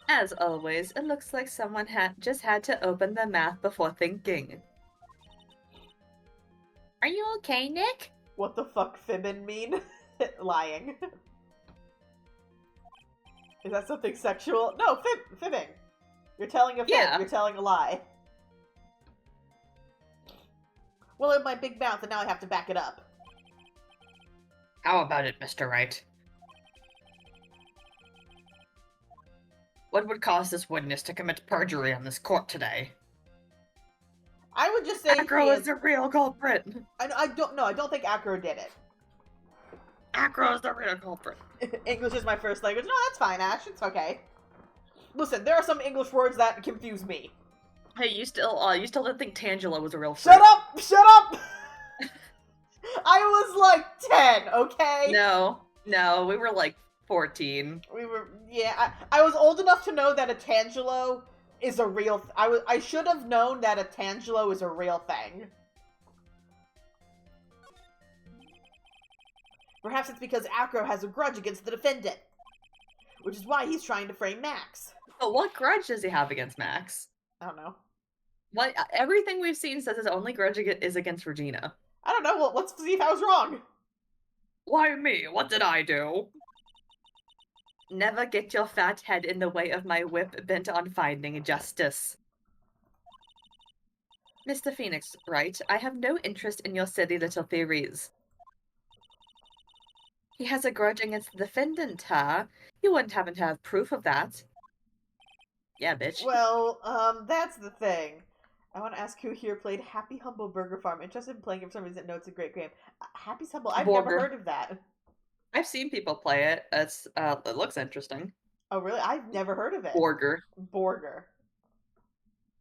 B: As always, it looks like someone just had to open their mouth before thinking. Are you okay, Nick?
A: What the fuck fibbing mean? Lying. Is that something sexual? No, fibbing. You're telling a fib.
B: Yeah.
A: You're telling a lie. Well, in my big mouth, and now I have to back it up.
B: How about it, Mr. Wright? What would cause this witness to commit perjury on this court today?
A: I would just say
B: Acro is the real culprit.
A: I don't think Acro did it.
B: Acro is the real culprit.
A: English is my first language. No, that's fine, Ash. It's okay. Listen, there are some English words that confuse me.
B: Hey, you still didn't think Tangela was a real
A: Shut
B: fruit.
A: up! Shut up! I was like 10, okay?
B: No, we were like 14.
A: We were, yeah. I was old enough to know that a Tangelo is a real. I should have known that a Tangelo is a real thing. Perhaps it's because Acro has a grudge against the defendant, which is why he's trying to frame Max.
B: But what grudge does he have against Max?
A: I don't know.
B: What everything we've seen says his only grudge is against Regina.
A: I don't know. Well, let's see if I was wrong.
B: Why me? What did I do? Never get your fat head in the way of my whip bent on finding justice. Mr. Phoenix, right? I have no interest in your silly little theories. He has a grudge against the defendant, huh? You wouldn't happen to have proof of that. Yeah, bitch.
A: Well, that's the thing. I want to ask who here played Happy Humble Burger Farm. Interested in playing it for some reason. No, it's a great game. Happy's Humble. I've never
B: Borger.
A: heard of that.
B: I've seen people play it. It looks interesting.
A: Oh, really? I've never heard of it.
B: Borger.
A: Borger.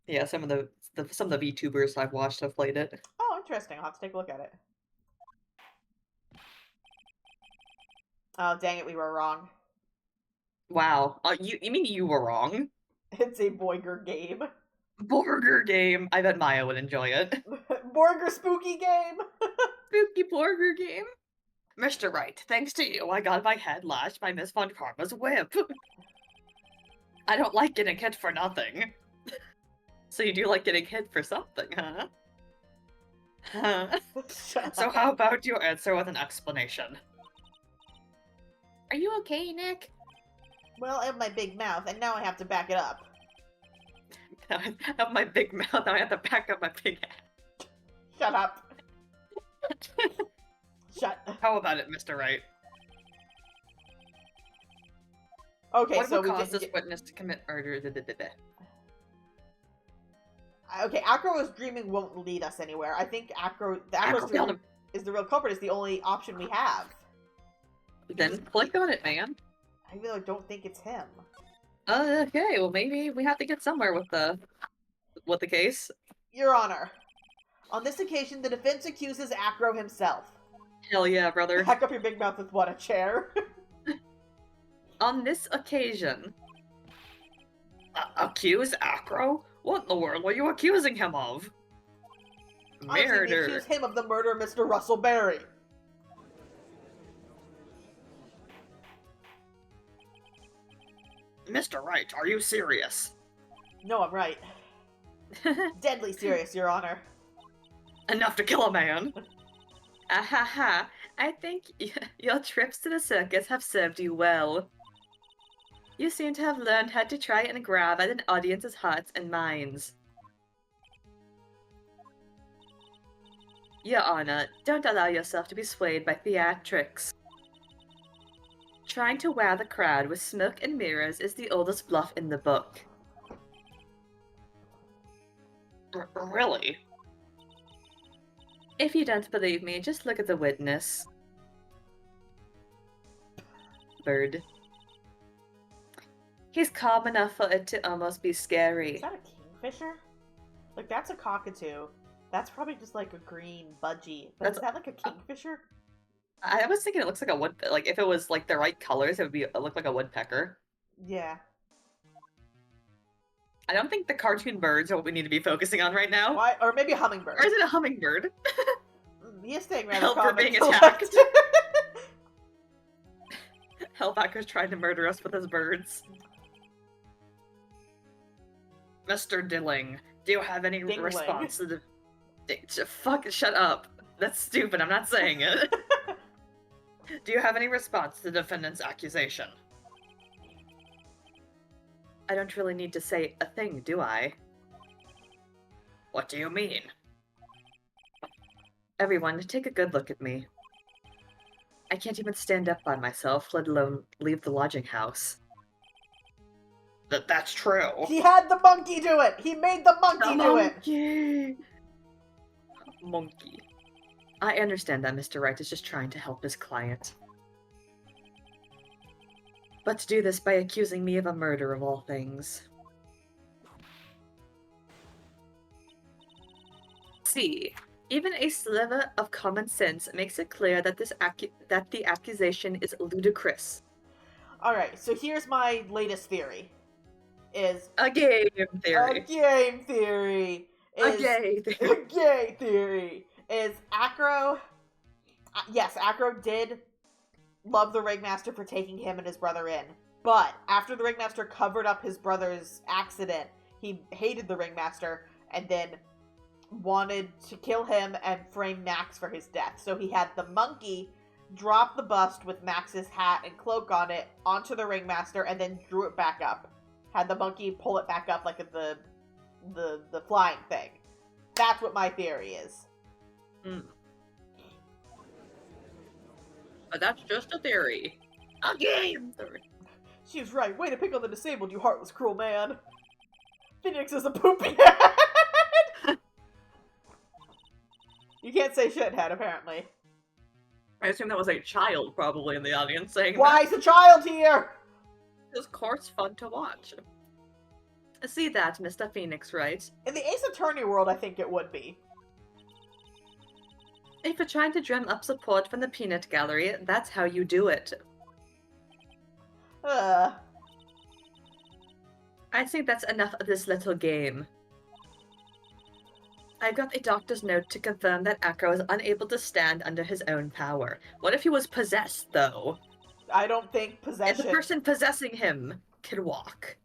B: Yeah, some of the VTubers I've watched have played it.
A: Oh, interesting. I'll have to take a look at it. Oh, dang it, we were wrong.
B: Wow. You mean you were wrong?
A: It's a Boiger game.
B: Borger game. I bet Maya would enjoy it.
A: Borger spooky game.
B: Spooky Borger game. Mr. Wright, thanks to you, I got my head lashed by Miss Von Karma's whip. I don't like getting hit for nothing. So you do like getting hit for something, huh? Huh? So how about you answer with an explanation? Are you okay, Nick?
A: Well, I have my big mouth, and now I have to back it up.
B: I have my big mouth, now I have to back up my big head.
A: Shut up. Shut.
B: How about it, Mr. Wright?
A: Okay,
B: What
A: so
B: would
A: we
B: cause
A: did.
B: this witness to commit murder?
A: Okay, Acro's dreaming won't lead us anywhere. I think Acro's dream is the real culprit. Is the only option we have.
B: Then click on it, man.
A: Even though I don't think it's him.
B: Okay, well maybe we have to get somewhere with the case.
A: Your Honor, on this occasion, the defense accuses Acro himself.
B: Hell yeah, brother.
A: Hack up your big mouth with what, a chair?
B: On this occasion, accuse Acro? What in the world were you accusing him of?
A: Honestly, we
B: Murder.
A: accuse him of the murder of Mr. Russell Berry.
B: Mr. Wright, are you serious?
A: No, I'm right. Deadly serious, Your Honor.
B: Enough to kill a man. Ahaha, I think your trips to the circus have served you well. You seem to have learned how to try and grab at an audience's hearts and minds. Your Honor, don't allow yourself to be swayed by theatrics. Trying to wow the crowd with smoke and mirrors is the oldest bluff in the book. Really? If you don't believe me, just look at the witness. Bird. He's calm enough for it to almost be
A: Is
B: scary.
A: that a kingfisher? Like, that's a cockatoo. That's probably just like a green budgie. But
B: That's-
A: is that like a kingfisher?
B: I was thinking it looks like a wood. Like if it was like the right colors, it would look like a woodpecker.
A: Yeah.
B: I don't think the cartoon birds are what we need to be focusing on right now.
A: Why? Or maybe a hummingbird.
B: Or is it a hummingbird?
A: He is staying rather
B: Help, we're
A: calm and
B: being
A: collected.
B: attacked. Hellbacker's trying to murder us with his birds. Mr. Dilling, do you have any
A: Dingling.
B: response to the... Fuck, shut up. That's stupid, I'm not saying it. Do you have any response to the defendant's accusation? I don't really need to say a thing, do I? What do you mean? Everyone, take a good look at me. I can't even stand up by myself, let alone leave the lodging house. That's true.
A: He had the monkey do it! He made the monkey do it!
B: Monkey! Monkey. I understand that Mr. Wright is just trying to help his client. But to do this by accusing me of a murder of all things. See, even a sliver of common sense makes it clear that the accusation is ludicrous.
A: Alright, so here's my latest theory. Is
B: A game theory.
A: a game theory.
B: A
A: Is
B: gay theory.
A: a gay theory is Acro. Yes, Acro did love the Ringmaster for taking him and his brother in, but after the Ringmaster covered up his brother's accident, he hated the Ringmaster and then wanted to kill him and frame Max for his death. So he had the monkey drop the bust with Max's hat and cloak on it onto the Ringmaster and then drew it back up. Had the monkey pull it back up like the flying thing. That's what my theory is.
B: But that's just a theory. A game theory.
A: She was right. Way to pick on the disabled, you heartless, cruel man. Phoenix is a poopy head. You can't say shithead, apparently.
B: I assume that was a child probably in the audience saying
A: Why
B: that.
A: is a child here?
B: This court's fun to watch. See that, Mr. Phoenix, right?
A: In the Ace Attorney world, I think it would be.
B: If you're trying to drum up support from the peanut gallery, that's how you do it. I think that's enough of this little game. I've got a doctor's note to confirm that Acro is unable to stand under his own power. What if he was possessed, though?
A: I don't think
B: If
A: possession...
B: the person possessing him can walk.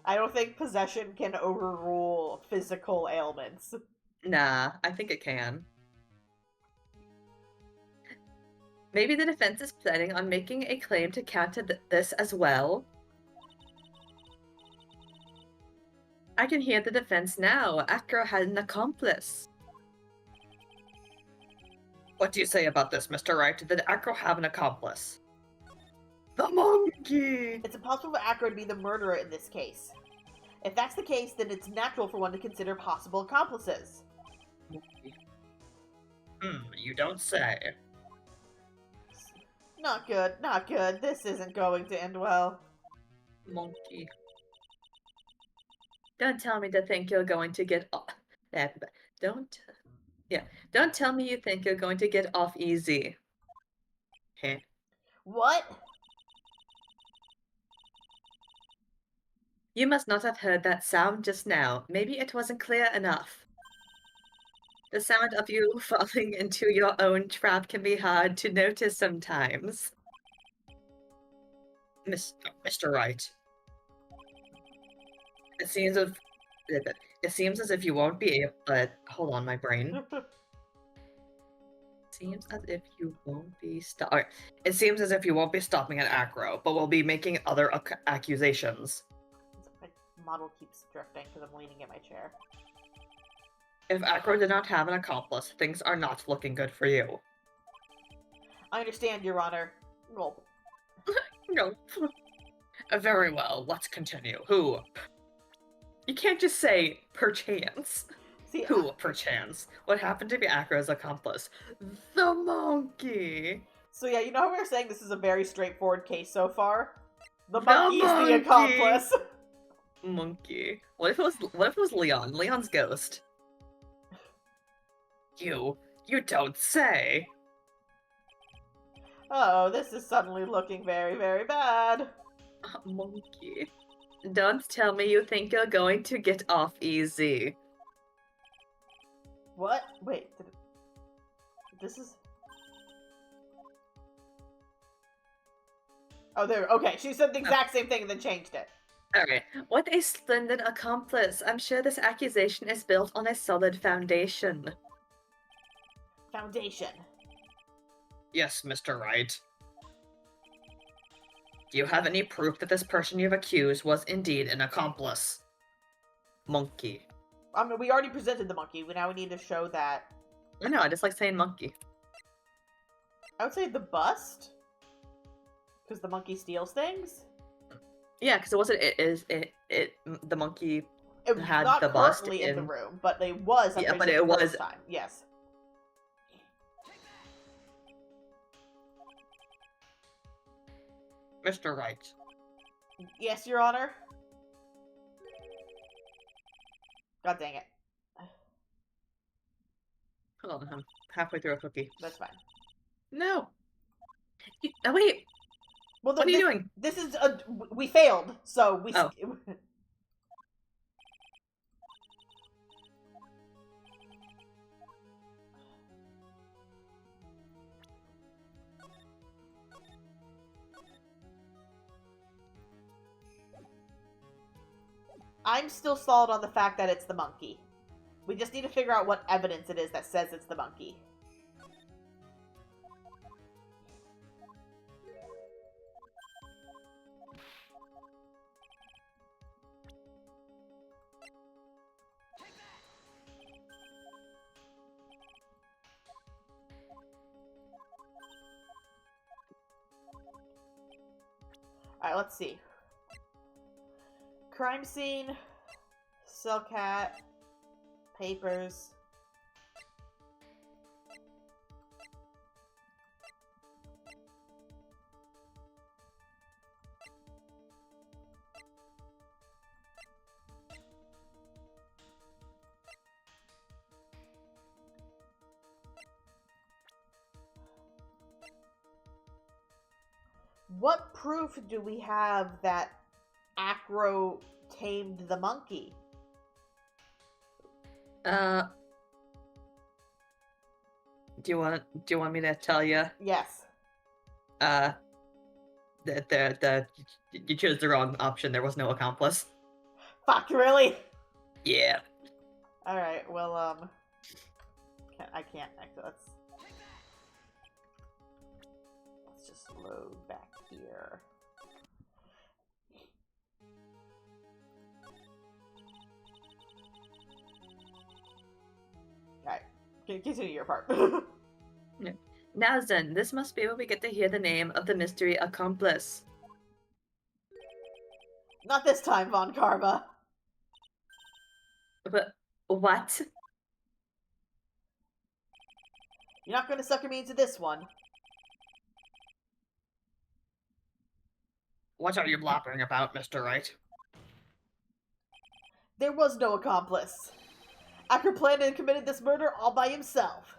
A: I don't think possession can overrule physical ailments.
B: Nah, I think it can. Maybe the defense is planning on making a claim to counter this as well. I can hear the defense now. Acro had an accomplice. What do you say about this, Mr. Wright? Did Acro have an accomplice? The monkey!
A: It's impossible for Acro to be the murderer in this case. If that's the case, then it's natural for one to consider possible accomplices.
B: You don't say.
A: Not good, not good. This isn't going to end well.
B: Monkey. Don't tell me to think you're going to get off. Don't tell me you think you're going to get off easy. Heh.
A: What?
B: You must not have heard that sound just now. Maybe it wasn't clear enough. The sound of you falling into your own trap can be hard to notice sometimes. Mr. Wright. It seems as if you won't be able. Hold on, my brain. Seems as if you won't be It seems as if you won't be stopping at Acro, but will be making other accusations.
A: My model keeps drifting because I'm leaning in my chair.
B: If Acro did not have an accomplice, things are not looking good for you.
A: I understand, Your Honor. Well,
B: No. Very well, let's continue. Who? You can't just say, perchance.
A: see,
B: Who, perchance? What happened to be Acro's accomplice? The monkey!
A: So yeah, you know how we were saying this is a very straightforward case so far? The monkey's the
B: monkey!
A: accomplice.
B: Monkey. What if it was Leon? Leon's ghost. You don't say.
A: Oh, this is suddenly looking very, very bad.
B: Monkey. Don't tell me you think you're going to get off easy.
A: What? Wait, this is... Oh, there, okay, she said the exact same thing and then changed it.
B: Alright, what a splendid accomplice. I'm sure this accusation is built on a solid foundation.
A: Foundation.
B: Yes, Mr. Wright. Do you have any proof that this person you've accused was indeed an accomplice? Monkey.
A: I mean, we already presented the monkey. Now we need to show that.
B: I know, I just like saying monkey.
A: I would say the bust. Because the monkey steals things.
B: Yeah, because it wasn't. The monkey
A: It was
B: had
A: not
B: the bust
A: currently in the
B: in-
A: room, but it was. I'm
B: Yeah,
A: pretty
B: but
A: sure
B: it
A: the
B: was-
A: first time. Yes.
B: Mr. Wright.
A: Yes, Your Honor. God dang it.
B: Hold on, I'm halfway through a cookie.
A: That's fine.
B: No. Oh, wait.
A: Well,
B: What are you doing?
A: This is we failed, so we.
B: Oh.
A: I'm still stalled on the fact that it's the monkey. We just need to figure out what evidence it is that says it's the monkey. Alright, let's see. Crime scene, cell cat, papers. What proof do we have that Acro tamed the monkey?
B: Do you want me to tell you?
A: Yes.
B: You chose the wrong option. There was no accomplice.
A: Fuck, really?
B: Yeah.
A: Alright, well, I can't, actually, let's just load back here. Alright, continue your part.
B: Now then, this must be where we get to hear the name of the mystery accomplice.
A: Not this time, Von Karma.
B: But what?
A: You're not gonna sucker me into this one.
B: What are you blabbering about, Mr. Wright?
A: There was no accomplice. Acker planned and committed this murder all by himself.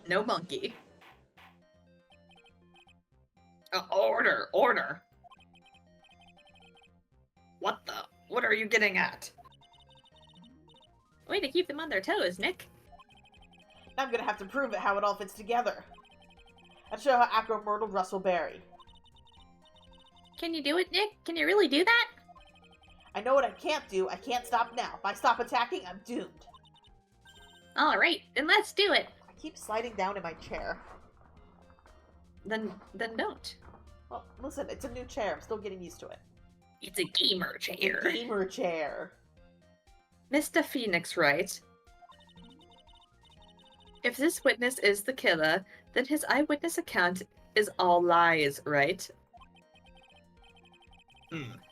B: No monkey. Order! Order! What are you getting at?
C: Way to keep them on their toes, Nick.
A: I'm gonna have to prove it how it all fits together. I'll show how Acro murdered Russell Berry.
C: Can you do it, Nick? Can you really do that?
A: I know what I can't do. I can't stop now. If I stop attacking, I'm doomed.
C: Alright, then let's do it.
A: I keep sliding down in my chair.
B: Then don't.
A: Well, listen, it's a new chair. I'm still getting used to it.
B: It's a gamer chair.
A: Gamer chair.
B: Mr. Phoenix Wright. If this witness is the killer, then his eyewitness account is all lies, right?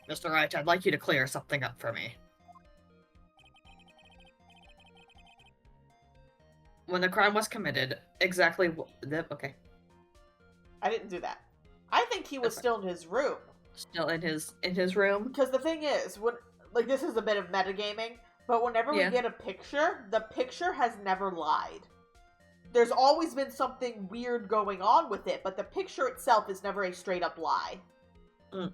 B: Mr. Wright, I'd like you to clear something up for me. When the crime was committed, exactly okay.
A: I didn't do that. I think he was
B: Okay.
A: still in his room.
B: Still in his room.
A: Because the thing is, when like this is a bit of metagaming, but whenever we
B: Yeah.
A: get a picture, the picture has never lied. There's always been something weird going on with it, but the picture itself is never a straight up lie.
B: Mm.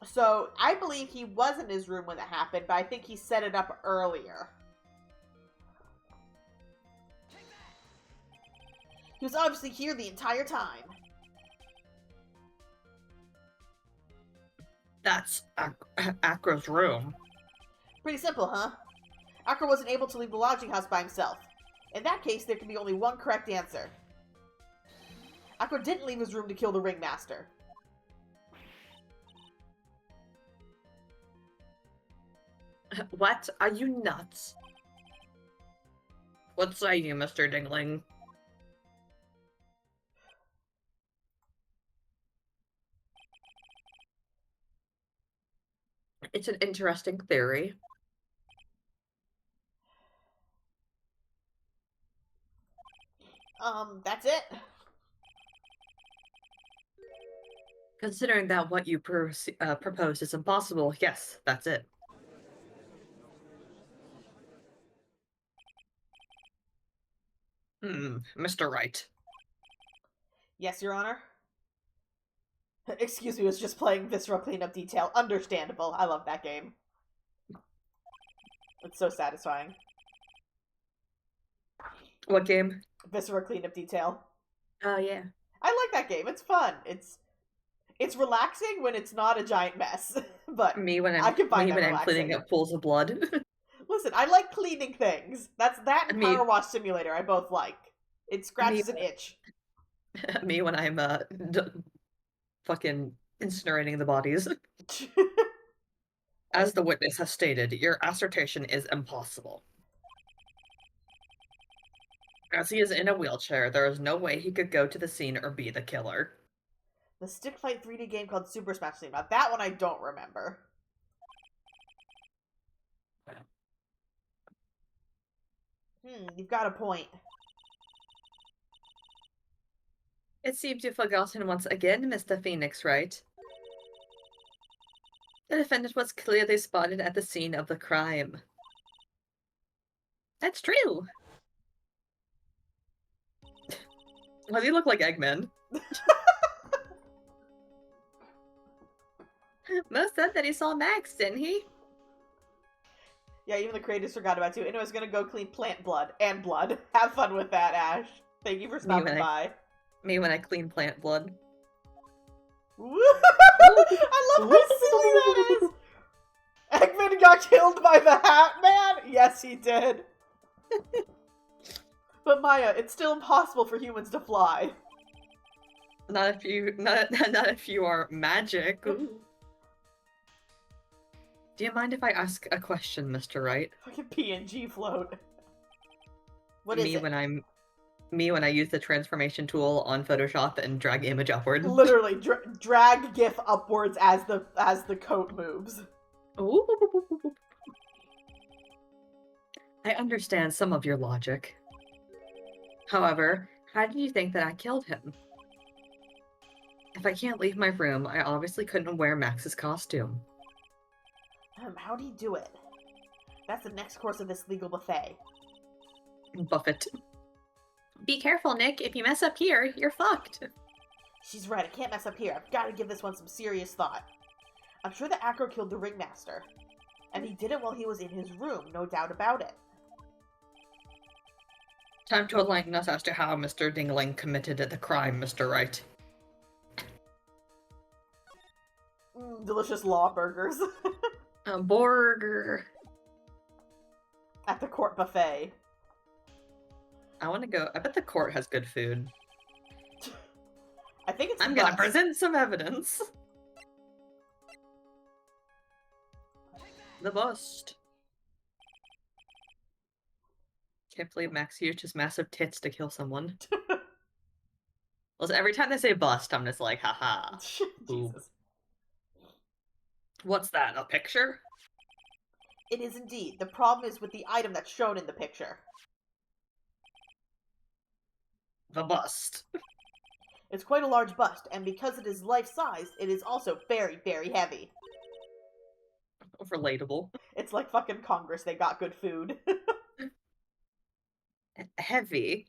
A: So I believe he was in his room when that happened, but I think he set it up earlier. He was obviously here the entire time.
B: That's Acro's room.
A: Pretty simple, huh? Akra wasn't able to leave the lodging house by himself. In that case, there can be only one correct answer. Akra didn't leave his room to kill the ringmaster.
B: What? Are you nuts? What say you, Mr. Dingling? It's an interesting theory.
A: That's it.
B: Considering that what you propose is impossible, yes, that's it. Mr. Wright.
A: Yes, Your Honor. Excuse me, I was just playing Visceral Cleanup Detail. Understandable. I love that game. It's so satisfying.
B: What game?
A: Visceral Cleanup Detail.
B: Oh, yeah.
A: I like that game. It's fun. It's relaxing when it's not a giant mess. But
B: Me when
A: I can find that
B: I'm cleaning
A: relaxing.
B: up pools of blood.
A: Listen, I like cleaning things. That's that and
B: Me-
A: Power Wash Simulator. I both like. It scratches an itch.
B: Me when I'm fucking incinerating the bodies. As the witness has stated, your assertion is impossible. As he is in a wheelchair, there is no way he could go to the scene or be the killer.
A: The stick fight 3D game called Super Smash Bros. Now that one I don't remember. You've got a point.
B: It seems you've forgotten once again, Mr. Phoenix, right? The defendant was clearly spotted at the scene of the crime. That's true. Does he look like Eggman? Most said that he saw Max, didn't he?
A: Yeah, even the creators forgot about you. And I was gonna go clean plant blood and blood. Have fun with that, Ash. Thank you for stopping by.
B: Me when I clean plant blood.
A: I love how silly that is! Eggman got killed by the Hat Man? Yes, he did. But Maya, it's still impossible for humans to fly.
B: Not if you are magic. Ooh. Do you mind if I ask a question, Mr. Wright?
A: Fucking PNG float. What is it?
B: Me when I use the transformation tool on Photoshop and drag image upward.
A: Literally, drag GIF upwards as the coat moves.
B: Ooh. I understand some of your logic. However, how did you think that I killed him? If I can't leave my room, I obviously couldn't wear Max's costume.
A: How'd he do it? That's the next course of this legal buffet.
B: Buffett. Be careful, Nick. If you mess up here, you're fucked.
A: She's right, I can't mess up here. I've got to give this one some serious thought. I'm sure that Acro killed the ringmaster. And he did it while he was in his room, no doubt about it.
B: Time to enlighten us as to how Mr. Dingling committed the crime, Mr. Wright.
A: Delicious law burgers.
B: A burger.
A: At the court buffet.
B: I want to go. I bet the court has good food.
A: I think it's
B: I'm gonna present some evidence. The bust. Can't believe Max used his massive tits to kill someone. Listen, every time they say bust, I'm just like, haha.
A: Jesus.
B: What's that, a picture?
A: It is indeed. The problem is with the item that's shown in the picture.
B: The bust.
A: It's quite a large bust, and because it is life-sized, it is also very, very heavy.
B: Relatable.
A: It's like fucking Congress, they got good food.
B: Heavy.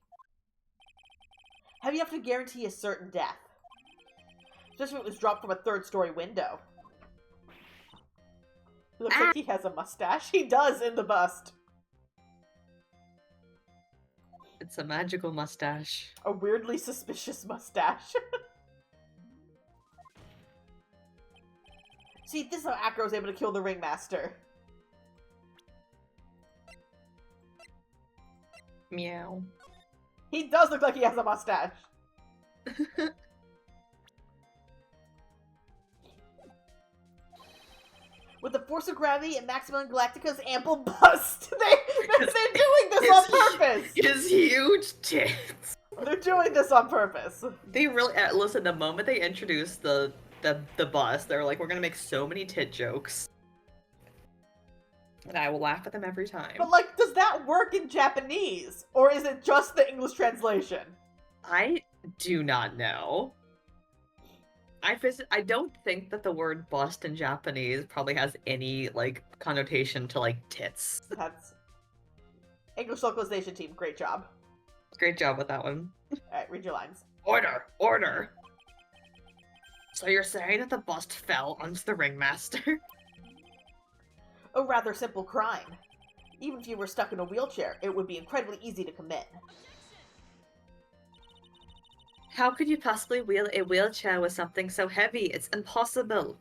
A: Heavy enough to guarantee a certain death. Especially if it was dropped from a third-story window. Looks like he has a mustache. He does in the bust.
B: It's a magical mustache.
A: A weirdly suspicious mustache. See, this is how Acro was able to kill the Ringmaster.
B: Meow.
A: He does look like he has a mustache. With the force of gravity and Maximum Galactica's ample bust, they're doing this on purpose.
B: His huge tits.
A: They're doing this on purpose.
B: They really listen. The moment they introduced the bus, they were like, "We're gonna make so many tit jokes," and I will laugh at them every time.
A: But like, does that work in Japanese, or is it just the English translation?
B: I do not know. I don't think that the word bust in Japanese probably has any, like, connotation to, like, tits.
A: That's... English localization team, great job.
B: Great job with that one.
A: Alright, read your lines.
B: Order! Order! So you're saying that the bust fell onto the Ringmaster?
A: A rather simple crime. Even if you were stuck in a wheelchair, it would be incredibly easy to commit.
B: How could you possibly wheel a wheelchair with something so heavy? It's impossible.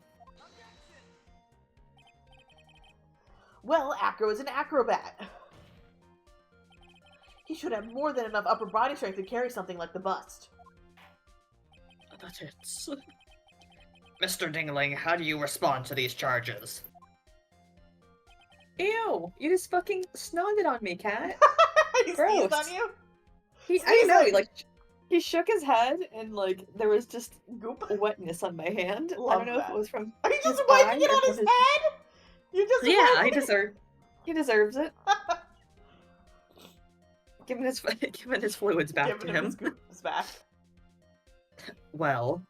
A: Well, Acro is an acrobat. He should have more than enough upper body strength to carry something like the bust.
B: The tits. Mr. Dingling, how do you respond to these charges? Ew! You just fucking snogged on me, cat.
A: He
B: Gross.
A: sneezed on you?
B: I know, he shook his head and, like, there was just
A: Goop.
B: wetness on my hand.
A: Love
B: I don't know
A: that.
B: if it was from
A: Are you just
B: his
A: wiping
B: eye
A: it
B: or
A: on
B: from
A: his head? You just
B: Yeah,
A: wiping
B: he deserves it. Giving his fluids back
A: Giving
B: to
A: him
B: him.
A: his goops back.
B: Well,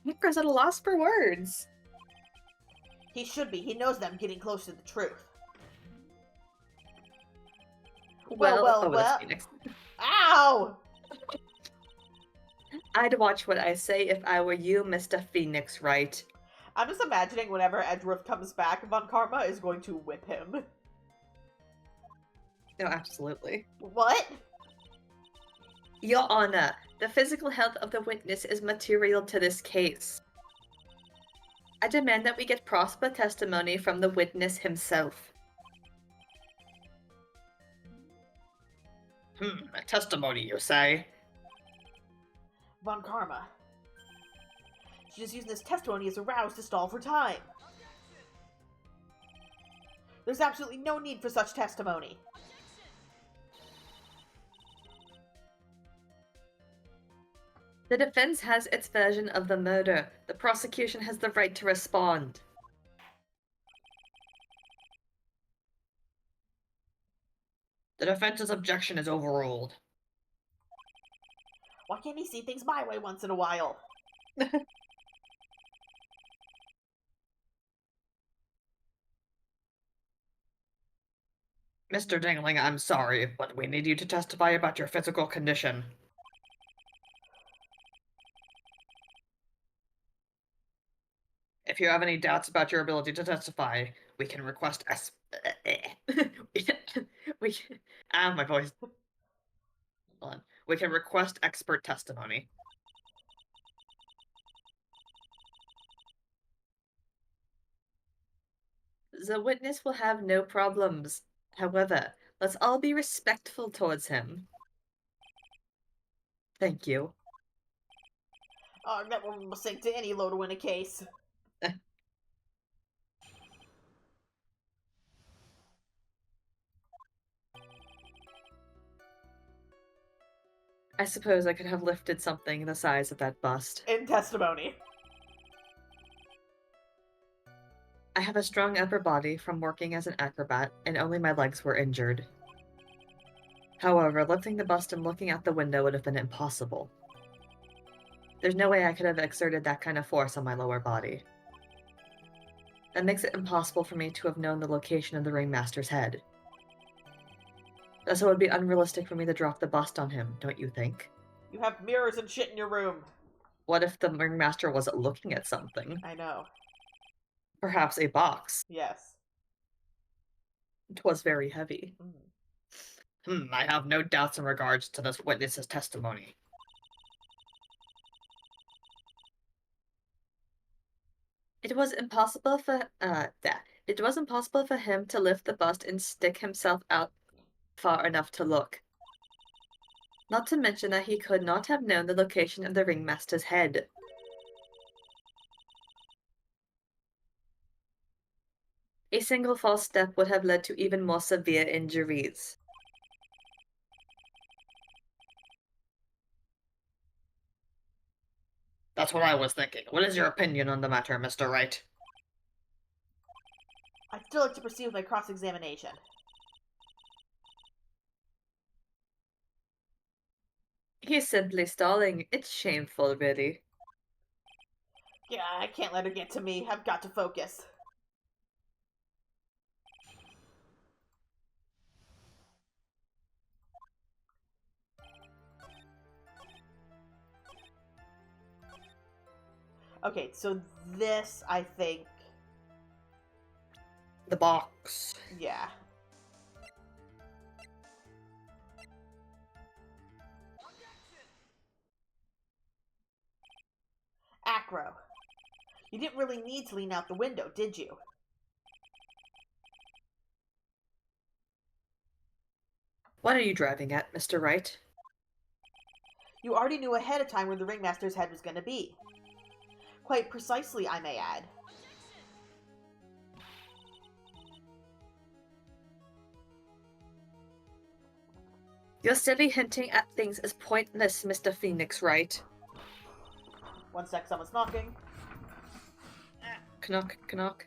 B: Nick's at a loss for words.
A: He should be. He knows that I'm getting close to the truth. Well.
B: That's Phoenix.
A: Ow!
B: I'd watch what I say if I were you, Mr. Phoenix, right?
A: I'm just imagining whenever Edgeworth comes back, Von Karma is going to whip him.
B: No, absolutely.
A: What?
B: Your Honor, the physical health of the witness is material to this case. I demand that we get proper testimony from the witness himself. A testimony, you say?
A: Von Karma. She's just using this testimony as a rouse to stall for time. There's absolutely no need for such testimony.
B: The defense has its version of the murder. The prosecution has the right to respond. The defense's objection is overruled.
A: Why can't he see things my way once in a while?
B: Mr. Dingling, I'm sorry, but we need you to testify about your physical condition. If you have any doubts about your ability to testify, we can request my voice. Hold on. We can request expert testimony. The witness will have no problems. However, let's all be respectful towards him. Thank you.
A: Oh, that woman will sink to any low to win a case.
B: I suppose I could have lifted something the size of that bust.
A: In testimony.
B: I have a strong upper body from working as an acrobat, and only my legs were injured. However, lifting the bust and looking out the window would have been impossible. There's no way I could have exerted that kind of force on my lower body. That makes it impossible for me to have known the location of the ringmaster's head. Thus, it would be unrealistic for me to drop the bust on him, don't you think?
A: You have mirrors and shit in your room.
B: What if the ringmaster wasn't looking at something?
A: I know.
B: Perhaps a box.
A: Yes.
B: It was very heavy. I have no doubts in regards to this witness's testimony. It was impossible for him to lift the bust and stick himself out far enough to look. Not to mention that he could not have known the location of the ringmaster's head. A single false step would have led to even more severe injuries. That's what I was thinking. What is your opinion on the matter, Mr. Wright?
A: I'd still like to proceed with my cross-examination.
B: He's simply stalling. It's shameful, really.
A: Yeah, I can't let her get to me. I've got to focus. Okay, so this, I think...
B: The box.
A: Yeah. Acro. You didn't really need to lean out the window, did you?
B: What are you driving at, Mr. Wright?
A: You already knew ahead of time where the ringmaster's head was going to be. Quite precisely, I may add.
B: Your silly hinting at things is pointless, Mr. Phoenix Wright.
A: One sec, someone's knocking.
B: Knock, knock.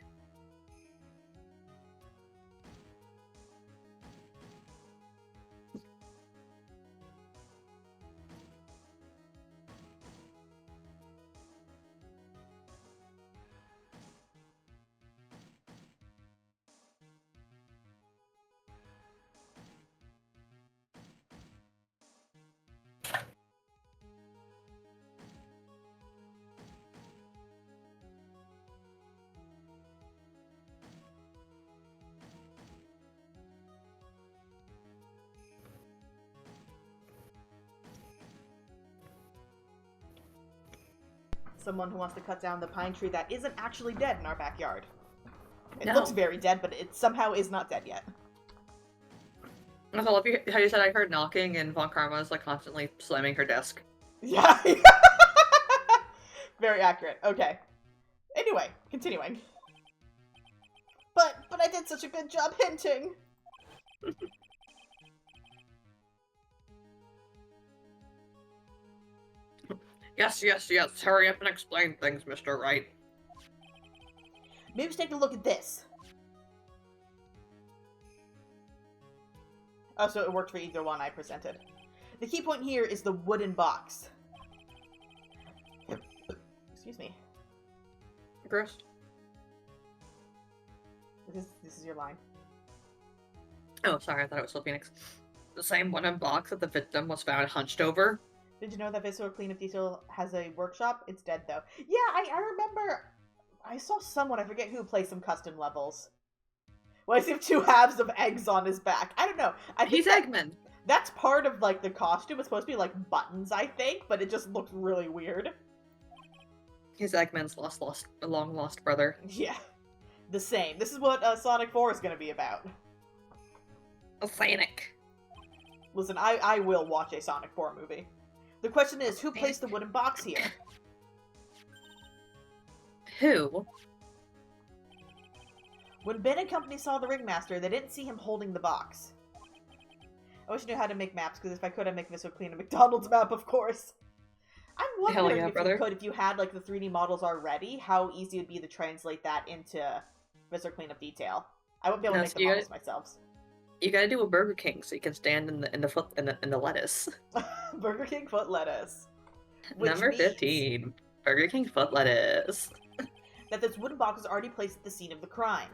A: Someone who wants to cut down the pine tree that isn't actually dead in our backyard. It
B: No.
A: looks very dead, but it somehow is not dead yet.
B: I love how you said I heard knocking and Von Karma is like constantly slamming her desk.
A: Yeah. Very accurate. Okay. Anyway, continuing. But I did such a good job hinting.
B: Yes. Hurry up and explain things, Mr. Wright.
A: Maybe just take a look at this. Oh, so it worked for either one I presented. The key point here is the wooden box. Excuse me.
B: Gross.
A: This is your line.
B: Oh, sorry, I thought it was still Phoenix. The same wooden box that the victim was found hunched over.
A: Did you know that Visceral Cleanup Detail has a workshop? It's dead, though. Yeah, I remember... I saw someone, I forget who, play some custom levels. Why does he have two halves of eggs on his back? I don't know. I think
B: He's Eggman.
A: that's part of, like, the costume. It's supposed to be, like, buttons, I think, but it just looks really weird.
B: He's Eggman's long lost brother.
A: Yeah. The same. This is what Sonic 4 is going to be about.
B: A Sonic.
A: Listen, I will watch a Sonic 4 movie. The question is, who placed the wooden box here?
B: Who?
A: When Ben and company saw the Ringmaster, they didn't see him holding the box. I wish I knew how to make maps, because if I could, I'd make Visceral Clean a McDonald's map, of course. I'm wondering
B: yeah,
A: if
B: brother.
A: you could, if you had, like, the 3D models already, how easy it would be to translate that into Visceral Cleanup Detail. I wouldn't be able to
B: No,
A: make
B: so
A: the models myself.
B: You gotta do a Burger King so you can stand in the lettuce.
A: Burger King foot lettuce. Which
B: Number
A: means
B: 15. Burger King foot lettuce.
A: that this wooden box was already placed at the scene of the crime.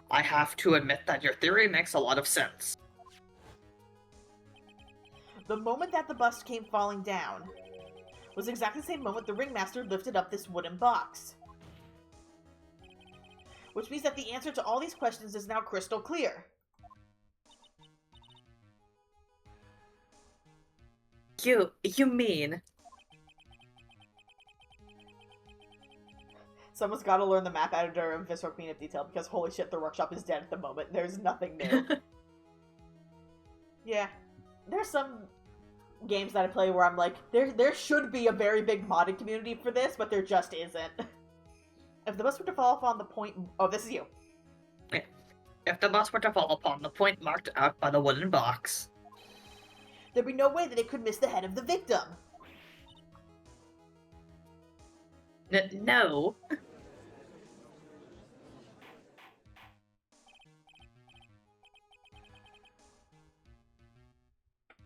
B: I have to admit that your theory makes a lot of sense.
A: The moment that the bust came falling down was exactly the same moment the ringmaster lifted up this wooden box. Which means that the answer to all these questions is now crystal clear.
B: You mean...
A: Someone's got to learn the map editor of Visceral Cleanup Detail because holy shit, the workshop is dead at the moment. There's nothing new. Yeah. There's some games that I play where I'm like, there should be a very big modded community for this, but there just isn't. If the bus were to fall off on the point... Oh, this is you.
B: If the bus were to fall upon the point marked out by the wooden box...
A: There'd be no way that it could miss the head of the victim.
B: No.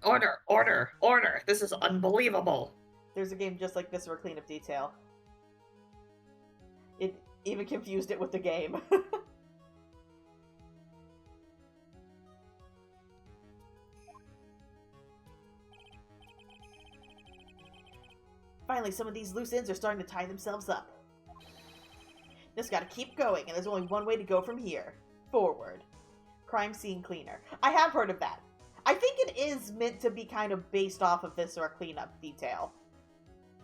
B: Order, order, order! This is unbelievable!
A: There's a game just like this for Cleanup Detail. It even confused it with the game. Finally, some of these loose ends are starting to tie themselves up. Just gotta keep going, and there's only one way to go from here. Forward. Crime scene cleaner. I have heard of that. I think it is meant to be kind of based off of this or Cleanup Detail.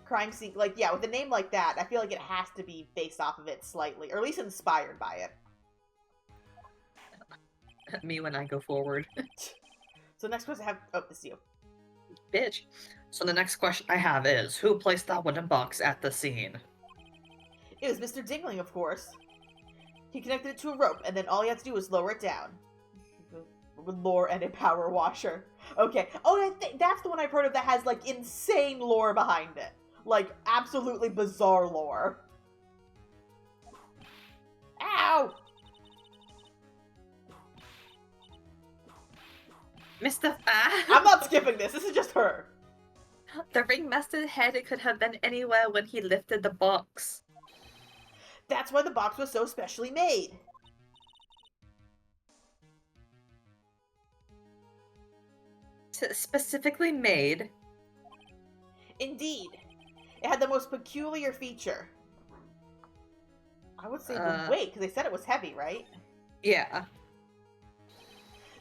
A: Crime scene, like, yeah, with a name like that, I feel like it has to be based off of it slightly, or at least inspired by it.
B: Me when I go forward.
A: So next question I have... Oh, this is you.
B: Bitch. So the next question I have is, who placed that wooden box at the scene?
A: It was Mr. Dingling, of course. He connected it to a rope, and then all he had to do was lower it down. With lore and a power washer. Okay. Oh, that's the one I've heard of that has, like, insane lore behind it. Like, absolutely bizarre lore. Ow!
B: Mr.
A: I'm not skipping this. This is just her.
B: The ringmaster's head could have been anywhere when he lifted the box.
A: That's why the box was so specially made.
B: Specifically made.
A: Indeed. It had the most peculiar feature. I would say the weight, because they said it was heavy, right?
B: Yeah.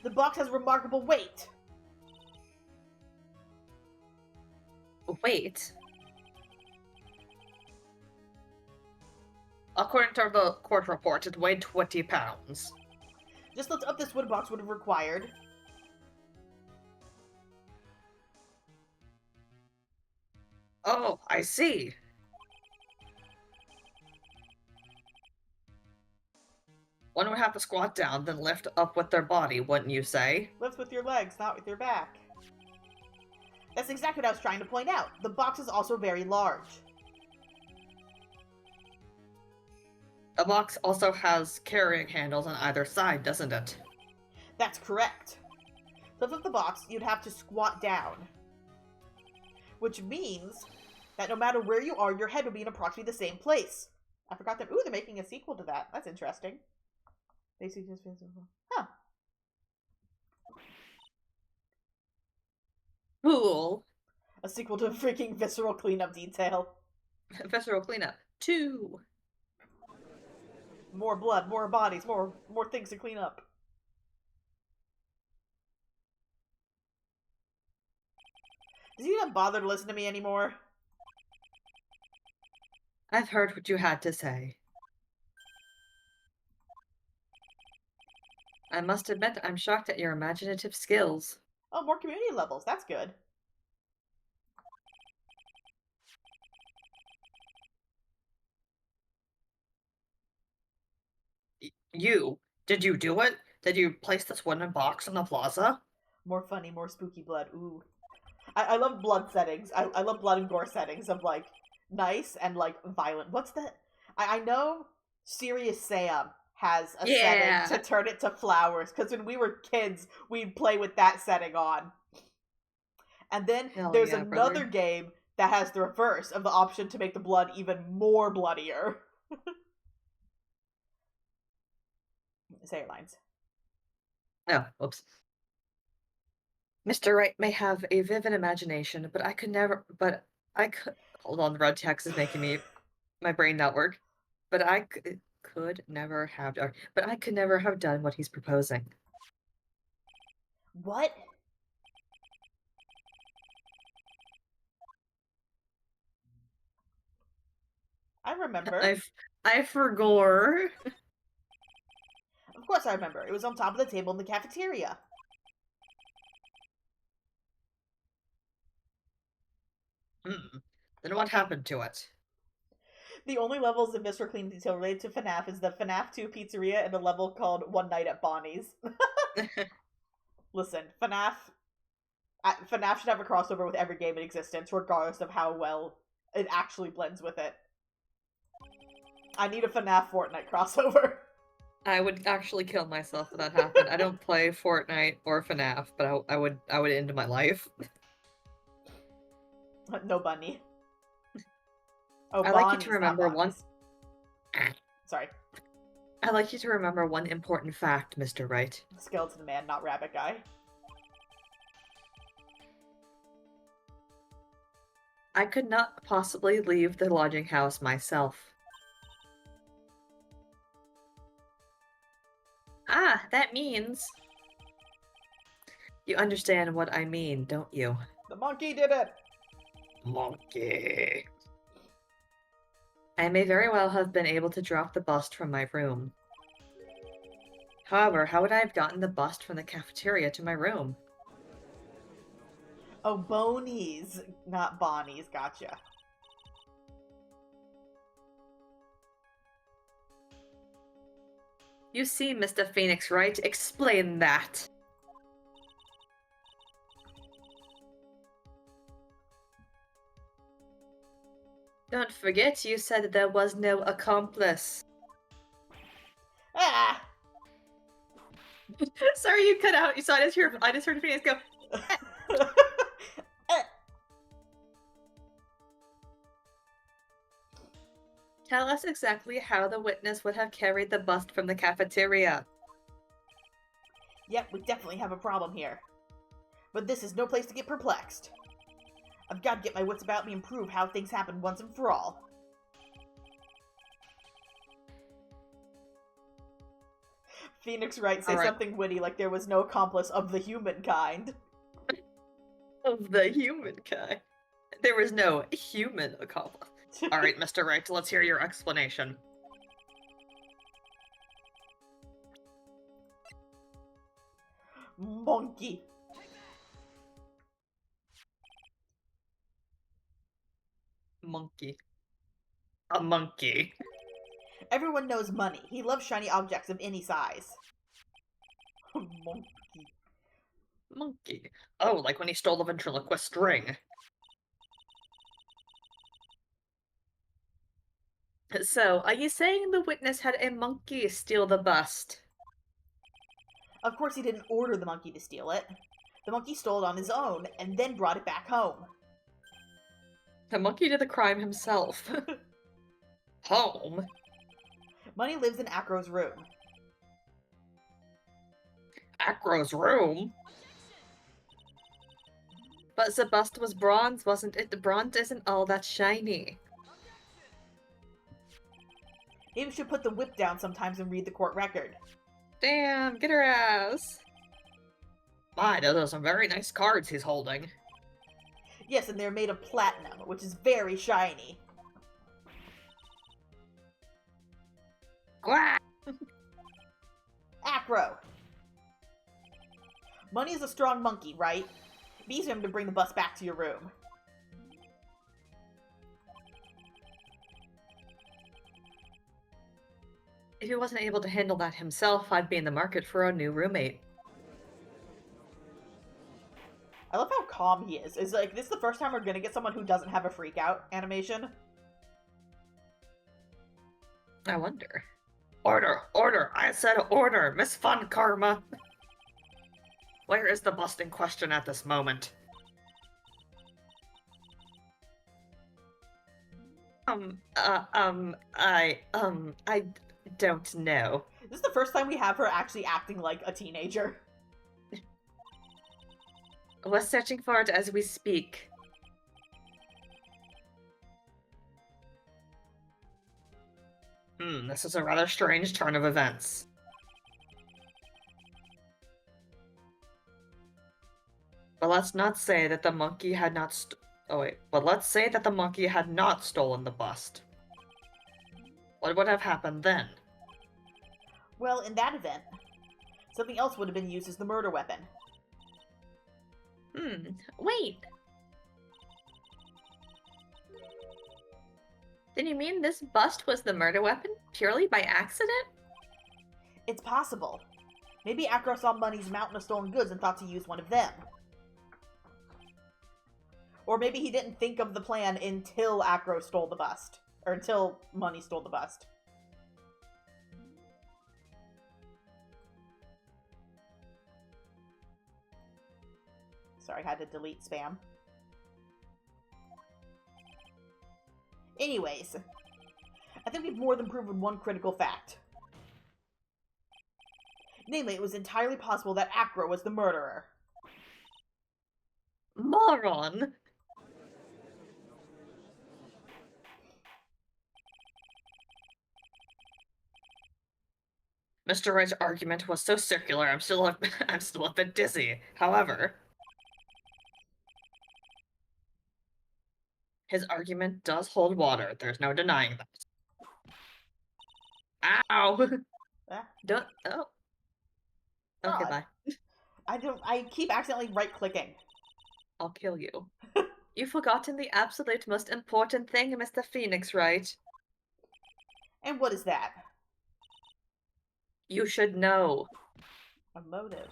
A: The box has remarkable weight.
B: Weight? According to the court report, it weighed 20 pounds.
A: Just lift up this wooden box would have required...
B: Oh, I see. One would have to squat down, then lift up with their body, wouldn't you say?
A: Lift with your legs, not with your back. That's exactly what I was trying to point out. The box is also very large.
B: The box also has carrying handles on either side, doesn't it?
A: That's correct. To lift up the box, you'd have to squat down. Which means that no matter where you are, your head would be in approximately the same place. I forgot that. Ooh, they're making a sequel to that. That's interesting. Huh.
B: Cool.
A: A sequel to freaking Visceral Cleanup Detail.
B: Visceral Cleanup 2.
A: More blood, more bodies, more things to clean up. Does he not bother to listen to me anymore?
B: I've heard what you had to say. I must admit, I'm shocked at your imaginative skills.
A: Oh, more community levels. That's good.
B: Did you do it? Did you place this wooden box in the plaza?
A: More funny, more spooky blood. Ooh. I love blood settings. I love blood and gore settings of, like, nice and, like, violent. What's that? I know Serious Sam has a
B: Yeah.
A: setting to turn it to flowers. Because when we were kids, we'd play with that setting on. And then
B: Hell
A: there's
B: yeah,
A: another
B: brother.
A: game that has the reverse of the option to make the blood even more bloodier. Say your lines.
B: Oh, whoops. Mr. Wright may have a vivid imagination, but I could never. But I could. Hold on, the red text is making my brain not work. But I could never have. But I could never have done what he's proposing.
A: What? I remember.
B: I forgore.
A: Of course I remember. It was on top of the table in the cafeteria.
B: Then what happened to it?
A: The only levels in Mr. Clean Detail related to FNAF is the FNAF 2 pizzeria and a level called One Night at Bonnie's. Listen, FNAF should have a crossover with every game in existence, regardless of how well it actually blends with it. I need a FNAF Fortnite crossover.
B: I would actually kill myself if that happened. I don't play Fortnite or FNAF, but I would end my life.
A: No bunny. Oh,
B: I'd like you
A: Bonnie's,
B: to
A: not
B: remember one.
A: Bonnie's. Sorry.
B: I'd like you to remember one important fact, Mr. Wright.
A: Skeleton Man, not Rabbit Guy.
B: I could not possibly leave the lodging house myself. Ah, that means... You understand what I mean, don't you?
A: The monkey did it!
B: Monkey. I may very well have been able to drop the bust from my room. However, how would I have gotten the bust from the cafeteria to my room?
A: Oh, Bonies, not Bonnie's, gotcha.
B: You see, Mr. Phoenix Wright, explain that. Don't forget, you said there was no accomplice.
A: Ah!
B: Sorry, you cut out. So I just heard Phoenix go. Tell us exactly how the witness would have carried the bust from the cafeteria.
A: Yep, we definitely have a problem here. But this is no place to get perplexed. I've got to get my wits about me and prove how things happen once and for all. Phoenix Wright say something witty like there was no accomplice of the humankind.
B: Of the humankind. There was no human accomplice. Alright, Mr. Wright, let's hear your explanation.
A: Monkey.
B: Monkey. A monkey.
A: Everyone knows Money. He loves shiny objects of any size. Monkey.
B: Monkey. Oh, like when he stole the ventriloquist ring. So, are you saying the witness had a monkey steal the bust?
A: Of course he didn't order the monkey to steal it. The monkey stole it on his own, and then brought it back home.
B: The monkey did the crime himself. Home?
A: Money lives in Acro's room.
B: Acro's room? But the bust was bronze, wasn't it? The bronze isn't all that shiny.
A: Maybe we should put the whip down sometimes and read the court record.
B: Damn, get her ass. My, those are some very nice cards he's holding.
A: Yes, and they're made of platinum, which is very shiny.
B: Quack!
A: Acro! Money is a strong monkey, right? Be easy for him to bring the bus back to your room.
B: If he wasn't able to handle that himself, I'd be in the market for a new roommate.
A: I love how calm he is. Is like this the first time we're gonna get someone who doesn't have a freak out animation?
B: I wonder. Order! Order! I said order! Miss Fun Karma! Where is the bust in question at this moment? I don't know.
A: This is the first time we have her actually acting like a teenager.
B: We're searching for it as we speak. This is a rather strange turn of events. But let's not say that the monkey had not but let's say that the monkey had not stolen the bust. What would have happened then?
A: Well, in that event, something else would have been used as the murder weapon.
B: Wait. Then you mean this bust was the murder weapon purely by accident?
A: It's possible. Maybe Acro saw Money's mountain of stolen goods and thought to use one of them. Or maybe he didn't think of the plan until Acro stole the bust. Or until Money stole the bust. Sorry, I had to delete spam. Anyways, I think we've more than proven one critical fact. Namely, it was entirely possible that Acro was the murderer.
B: Moron! Mr. Wright's argument was so circular, I'm still a bit dizzy. However, his argument does hold water. There's no denying that. Ow! Don't. Oh. Okay, bye.
A: I keep accidentally right-clicking.
B: I'll kill you. You've forgotten the absolute most important thing, Mr. Phoenix, right?
A: And what is that?
B: You should know.
A: A motive.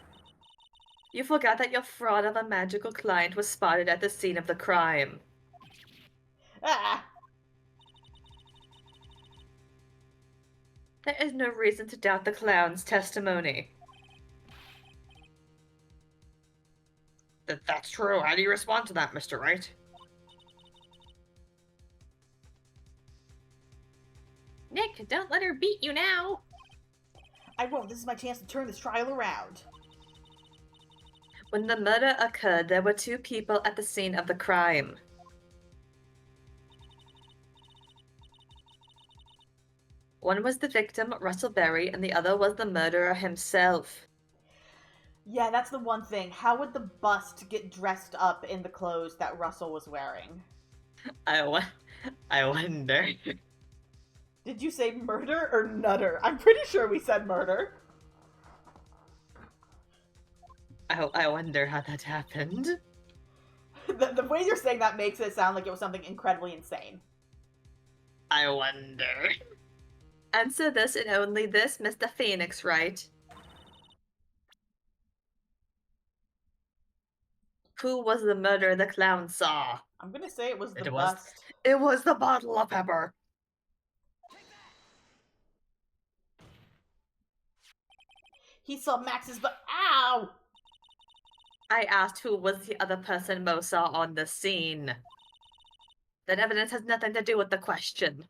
B: You forgot that your fraud of a magical client was spotted at the scene of the crime.
A: Ah!
B: There is no reason to doubt the clown's testimony. That's true. How do you respond to that, Mr. Wright? Nick, don't let her beat you now!
A: I won't. This is my chance to turn this trial around.
B: When the murder occurred, there were two people at the scene of the crime. One was the victim, Russell Berry, and the other was the murderer himself.
A: Yeah, that's the one thing. How would the bust get dressed up in the clothes that Russell was wearing?
B: I wonder.
A: Did you say murder or nutter? I'm pretty sure we said murder.
B: I wonder how that happened.
A: The way you're saying that makes it sound like it was something incredibly insane.
B: I wonder. Answer this and only this, Mr. Phoenix, right? Who was the murderer the clown saw?
A: I'm gonna say it was the bust.
B: It was the bottle of pepper.
A: He saw Max's ow!
B: I asked who was the other person Mo saw on the scene. That evidence has nothing to do with the question.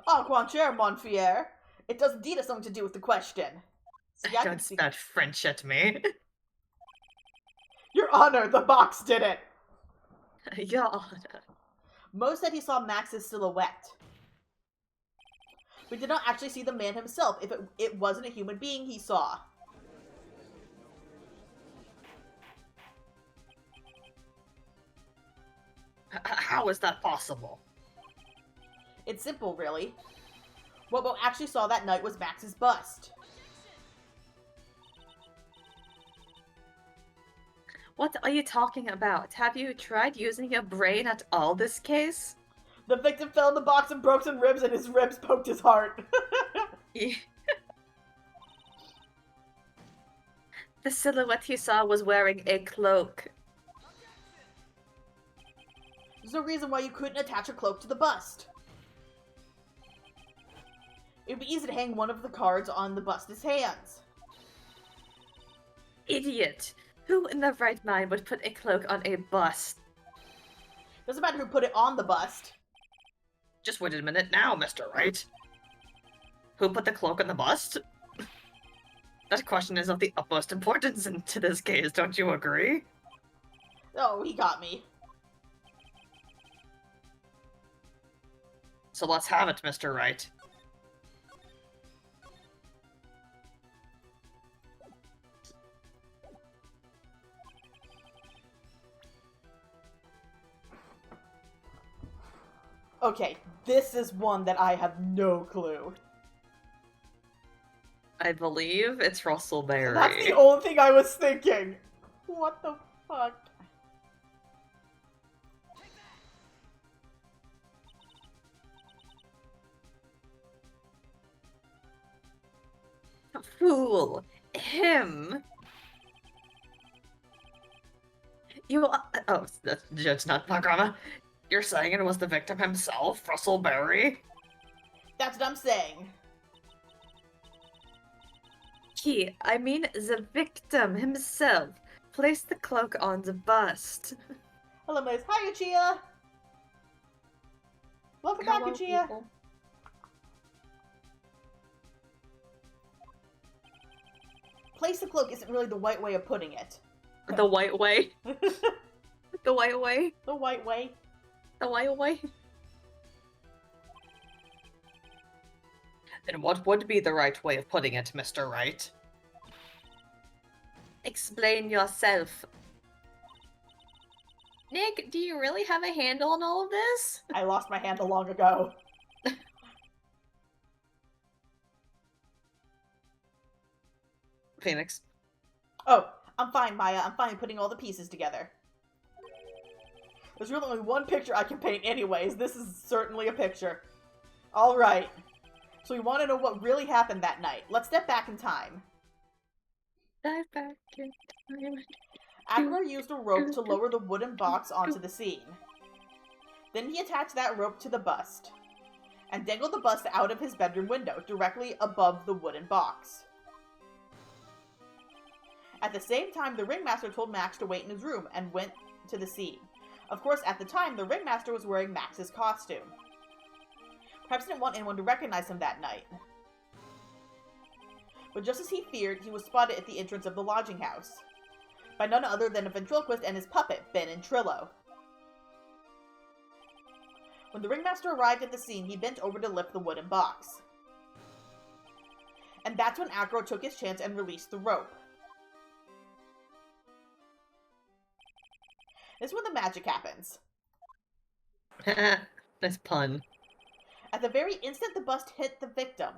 A: Au contraire, mon fier. It does indeed have something to do with the question. See,
B: Don't spout French at me.
A: Your Honor, the box did it!
B: Your Honor.
A: Mo said he saw Max's silhouette. We did not actually see the man himself, if it wasn't a human being he saw.
B: How is that possible?
A: It's simple, really. What Mo actually saw that night was Max's bust.
B: What are you talking about? Have you tried using your brain at all this case?
A: The victim fell in the box and broke some ribs, and his ribs poked his heart.
B: The silhouette he saw was wearing a cloak.
A: There's no reason why you couldn't attach a cloak to the bust. It'd be easy to hang one of the cards on the bust's hands.
B: Idiot! Who in their right mind would put a cloak on a bust?
A: Doesn't matter who put it on the bust.
B: Just wait a minute now, Mr. Right. Who put the cloak on the bust? That question is of the utmost importance into this case, don't you agree?
A: Oh, he got me.
B: So let's have it, Mr. Right.
A: Okay, this is one that I have no clue.
B: I believe it's Russellberry.
A: That's the only thing I was thinking. What the fuck?
B: Fool! Him! You oh, that's not my grammar. You're saying it was the victim himself, Russellberry?
A: That's what I'm saying.
B: I mean the victim himself. Placed the cloak on the bust.
A: Hello, Miss. Hi, Uchia. Welcome back,
B: Hello,
A: Uchia.
B: people.
A: Place the cloak isn't really the white way of putting it.
B: The white way. The white way.
A: The white way.
B: The white way. Then what would be the right way of putting it, Mr. Right? Explain yourself. Nick, do you really have a handle on all of this?
A: I lost my handle long ago.
B: Phoenix.
A: Oh, I'm fine, Maya. I'm fine putting all the pieces together. There's really only one picture I can paint anyways. This is certainly a picture. Alright. So we want to know what really happened that night. Let's step back in time.
B: Dive back in time.
A: Akira used a rope to lower the wooden box onto the scene. Then he attached that rope to the bust, and dangled the bust out of his bedroom window, directly above the wooden box. At the same time, the ringmaster told Max to wait in his room and went to the scene. Of course, at the time, the ringmaster was wearing Max's costume. Perhaps he didn't want anyone to recognize him that night. But just as he feared, he was spotted at the entrance of the lodging house by none other than a ventriloquist and his puppet, Ben and Trillo. When the ringmaster arrived at the scene, he bent over to lift the wooden box. And that's when Acro took his chance and released the rope. This is when the magic happens.
B: Nice pun.
A: At the very instant the bust hit the victim,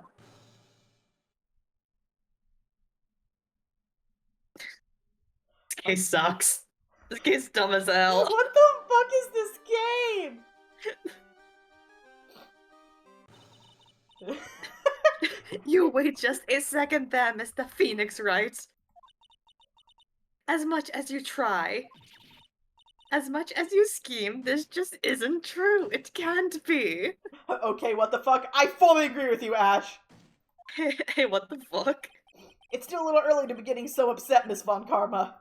B: This case sucks. This case is dumb as hell.
A: what the fuck is this game?
B: You wait just a second there, Mr. Phoenix, right? As much as you try, as much as you scheme, this just isn't true. It can't be.
A: Okay, what the fuck? I fully agree with you, Ash.
B: Hey, what the fuck?
A: It's still a little early to be getting so upset, Miss Von Karma.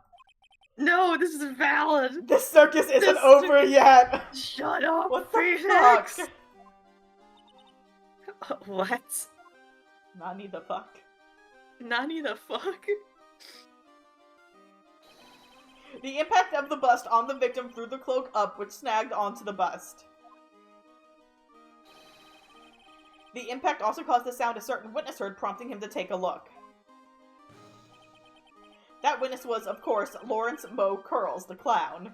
B: No, this is valid.
A: This circus isn't over yet.
B: Shut up,
A: What the
B: Phoenix.
A: fuck?
B: What?
A: Nani the fuck?
B: Nani the fuck?
A: The impact of the bust on the victim threw the cloak up, which snagged onto the bust. The impact also caused the sound a certain witness heard, prompting him to take a look. That witness was, of course, Lawrence Moe Curls, the clown.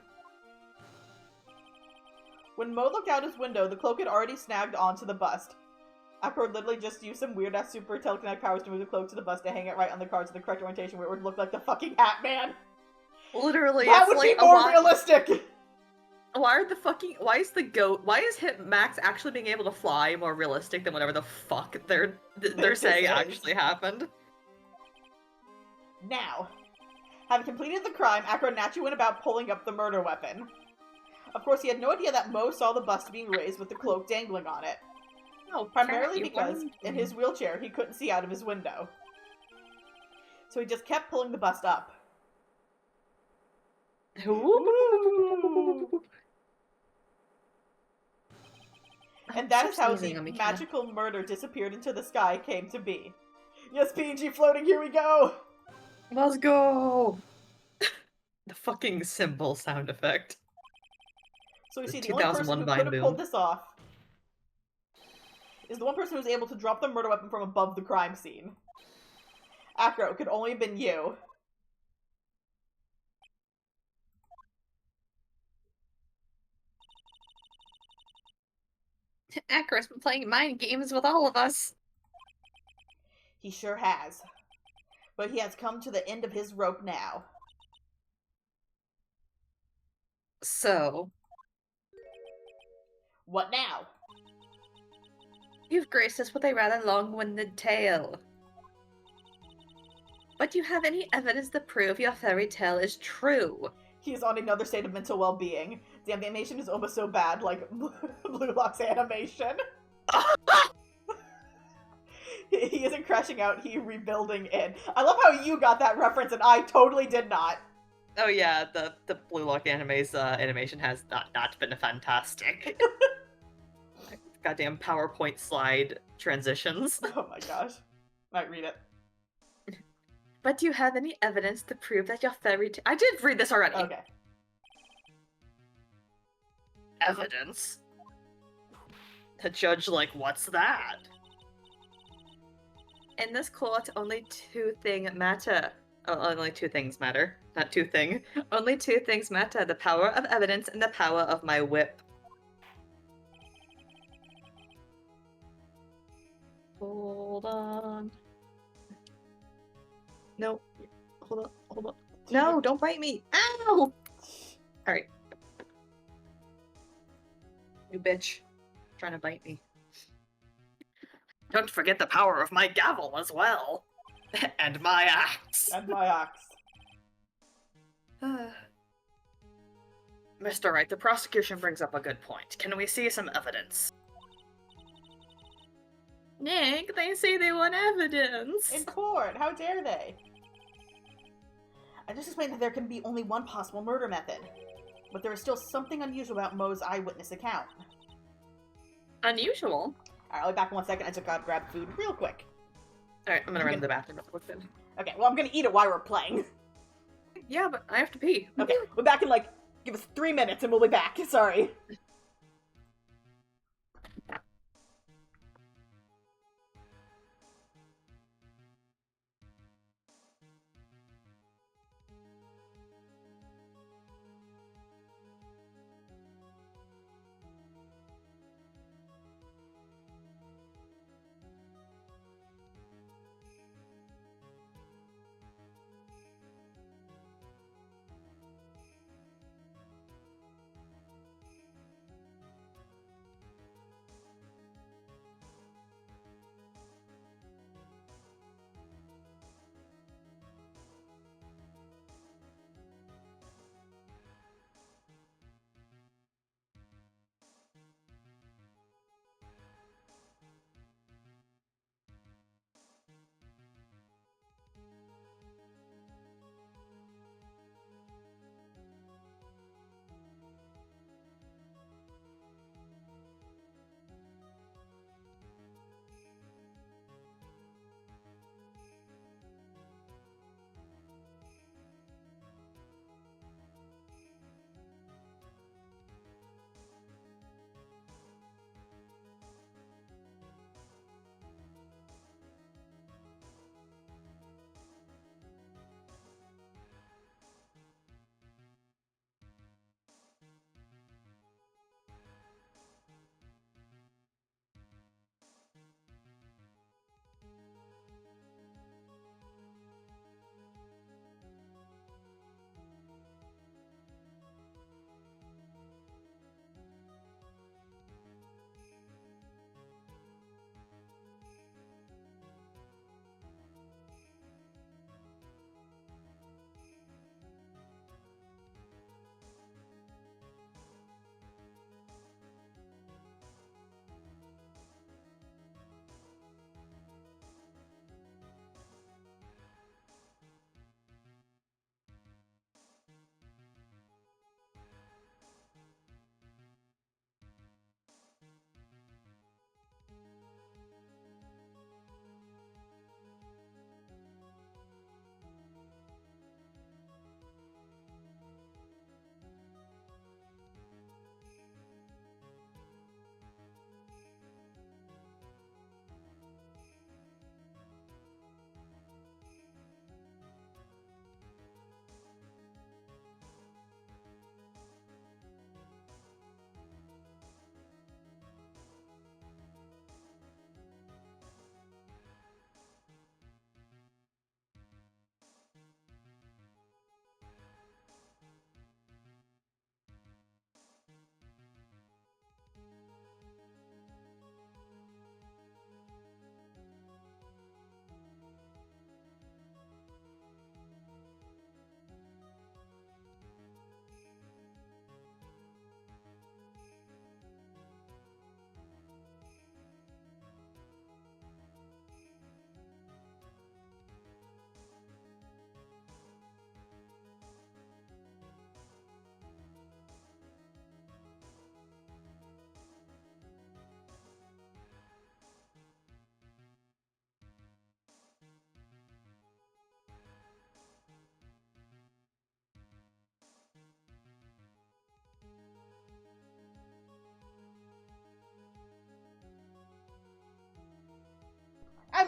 A: When Moe looked out his window, the cloak had already snagged onto the bust. Acro literally just used some weird-ass super telekinetic powers to move the cloak to the bust to hang it right on the cards in the correct orientation where it would look like the fucking Hat Man.
B: Literally,
A: That
B: it's
A: would
B: like
A: be more realistic!
B: Why is Max actually being able to fly more realistic than whatever the fuck they're saying
A: is.
B: actually happened?
A: Now, having completed the crime, Acro naturally went about pulling up the murder weapon. Of course, he had no idea that Moe saw the bust being raised with the cloak dangling on it.
B: Oh,
A: Primarily
B: cat, you
A: because
B: wanted-
A: in his wheelchair he couldn't see out of his window. So he just kept pulling the bus up.
B: Ooh.
A: And that is how
B: Sneezing
A: the
B: on me, cat.
A: magical murder disappeared into the sky came to be. Yes, PG floating, here we go!
B: Let's go! The fucking symbol sound effect.
A: So we
B: The
A: see the only person
B: 2001
A: who
B: Vine
A: could have pulled
B: boom.
A: this off is the one person who was able to drop the murder weapon from above the crime scene. Acro, it could only have been you.
B: Acro's been playing mind games with all of us.
A: He sure has. But he has come to the end of his rope now.
B: So,
A: What now?
B: you've graced us with a rather long-winded tale. But do you have any evidence to prove your fairy tale is true?
A: He is on another state of mental well-being. Damn, the animation is almost so bad, like Blue Lock's animation. He isn't crashing out, he rebuilding in. I love how you got that reference and I totally did not.
B: Oh yeah, the Blue Lock anime's animation has not been fantastic. Goddamn PowerPoint slide transitions.
A: Oh my gosh. Might read it.
B: But do you have any evidence to prove that your fairy tale— I did read this already!
A: Okay.
B: Evidence? The judge like, what's that? In this court, only two things matter. Oh, only two things matter. Not two thing. Only two things matter. The power of evidence and the power of my whip. Hold on. No. Hold on. No, don't bite me. Ow! Alright. You bitch. Trying to bite me. Don't forget the power of my gavel as well. And my axe.
A: And my axe.
B: Mr. Wright, the prosecution brings up a good point. Can we see some evidence? Nick, they say they want evidence.
A: In court, how dare they? I just explained that there can be only one possible murder method. But there is still something unusual about Mo's eyewitness account.
B: Unusual?
A: Alright, I'll be back in 1 second. I just gotta grab food real quick.
B: Alright, I'm gonna run to the bathroom real quick then.
A: Okay, well, I'm gonna eat it while we're playing.
B: Yeah, but I have to pee.
A: Okay, we're back in, like, give us 3 minutes and we'll be back. Sorry.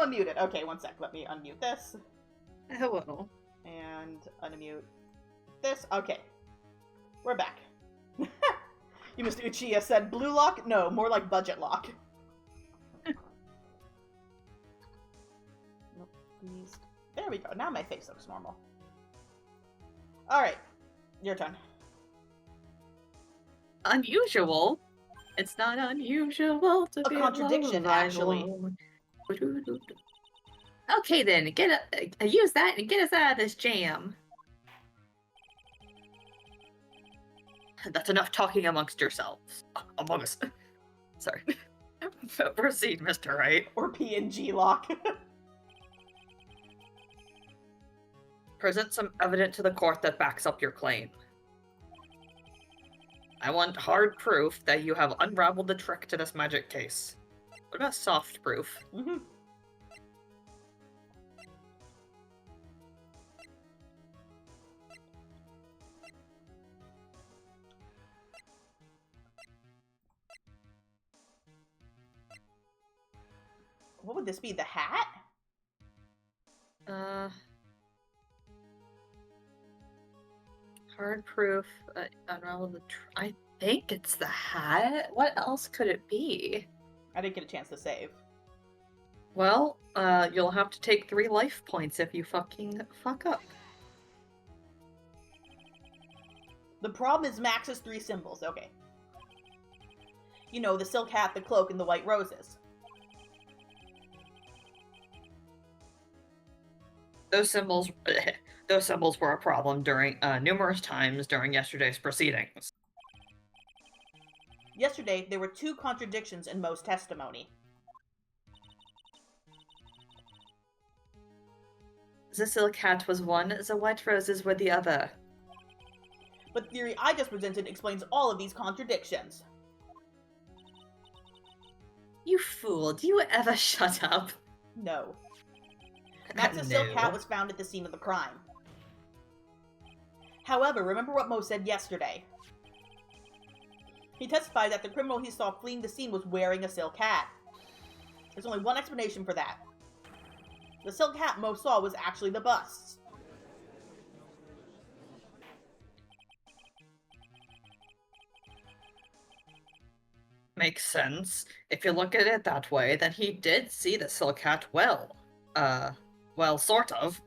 A: am unmuted. Okay, one sec. Let me unmute this.
B: Hello.
A: And unmute this. Okay. We're back. You, Mr. Uchiha, said blue lock? No, more like budget lock. Nope, please. There we go. Now my face looks normal. Alright. Your turn.
B: Unusual? It's not unusual to be
A: contradiction, actually.
B: Okay then, use that and get us out of this jam. That's enough talking amongst yourselves. Among us. Sorry. Proceed, Mr. Wright.
A: Or PNG lock.
B: Present some evidence to the court that backs up your claim. I want hard proof that you have unraveled the trick to this magic case. What about soft proof?
A: Mm-hmm. What would this be? The hat?
B: Hard proof, unravel the I think it's the hat. What else could it be?
A: I didn't get a chance to save.
B: Well, you'll have to take 3 life points if you fucking fuck up.
A: The problem is Max's 3 symbols. Okay. You know, the silk hat, the cloak, and the white roses.
B: Those symbols were a problem during numerous times during yesterday's proceedings.
A: Yesterday, there were 2 contradictions in Mo's testimony.
B: The silk hat was one, the white roses were the other.
A: But the theory I just presented explains all of these contradictions.
B: You fool, do you ever shut up?
A: No. Max's silk hat was found at the scene of the crime. However, remember what Mo said yesterday. He testified that the criminal he saw fleeing the scene was wearing a silk hat. There's only one explanation for that. The silk hat Mo saw was actually the bust's.
B: Makes sense. If you look at it that way, then he did see the silk hat well. Well, sort of.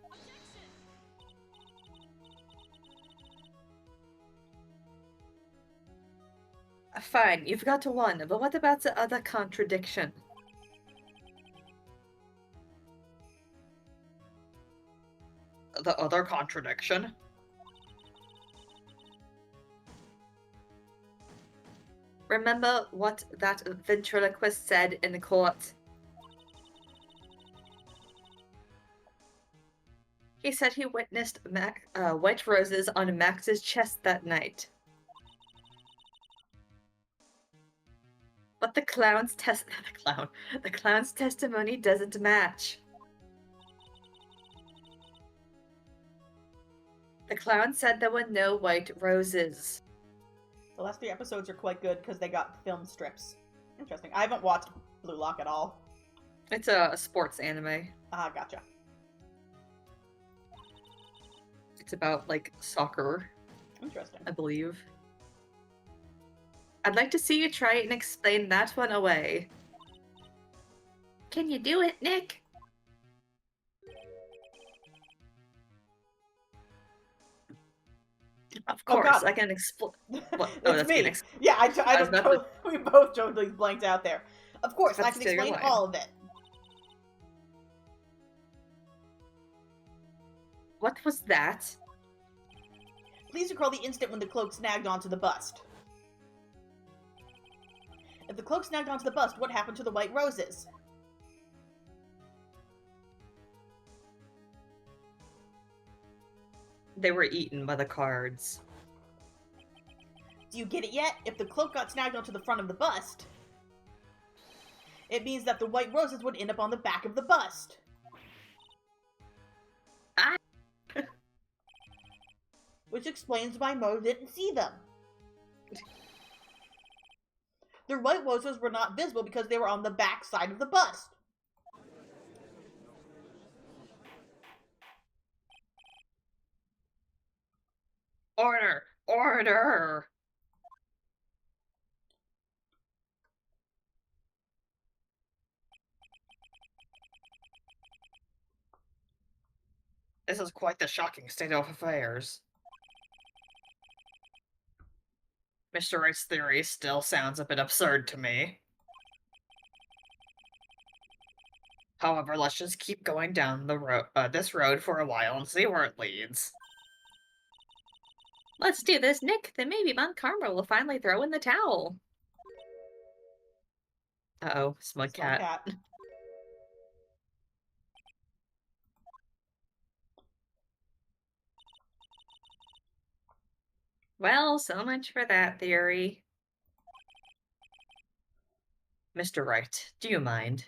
B: Fine, you've got one, but what about the other contradiction? The other contradiction? Remember what that ventriloquist said in the court? He said he witnessed white roses on Max's chest that night. But the clown's testimony doesn't match. The clown said there were no white roses.
A: The last 3 episodes are quite good because they got film strips. Interesting. I haven't watched Blue Lock at all.
B: It's a sports anime.
A: Ah, gotcha.
B: It's about, like, soccer.
A: Interesting.
B: I believe. I'd like to see you try and explain that one away. Can you do it, Nick? Of course, I can explain.
A: It's me. Yeah, we both totally blanked out there. Of course, I can explain all of it.
B: What was that?
A: Please recall the instant when the cloak snagged onto the bust. If the cloak snagged onto the bust, what happened to the white roses?
B: They were eaten by the cards.
A: Do you get it yet? If the cloak got snagged onto the front of the bust, it means that the white roses would end up on the back of the bust. Which explains why Mo didn't see them. The white roses were not visible because they were on the back side of the bust.
B: Order! Order! This is quite the shocking state of affairs. Mr. Wright's theory still sounds a bit absurd to me. However, let's just keep going down this road for a while and see where it leads. Let's do this, Nick. Then maybe Mount Carmel will finally throw in the towel. Uh-oh, smug
A: Smart
B: cat.
A: cat.
B: Well, so much for that theory. Mr. Wright, do you mind?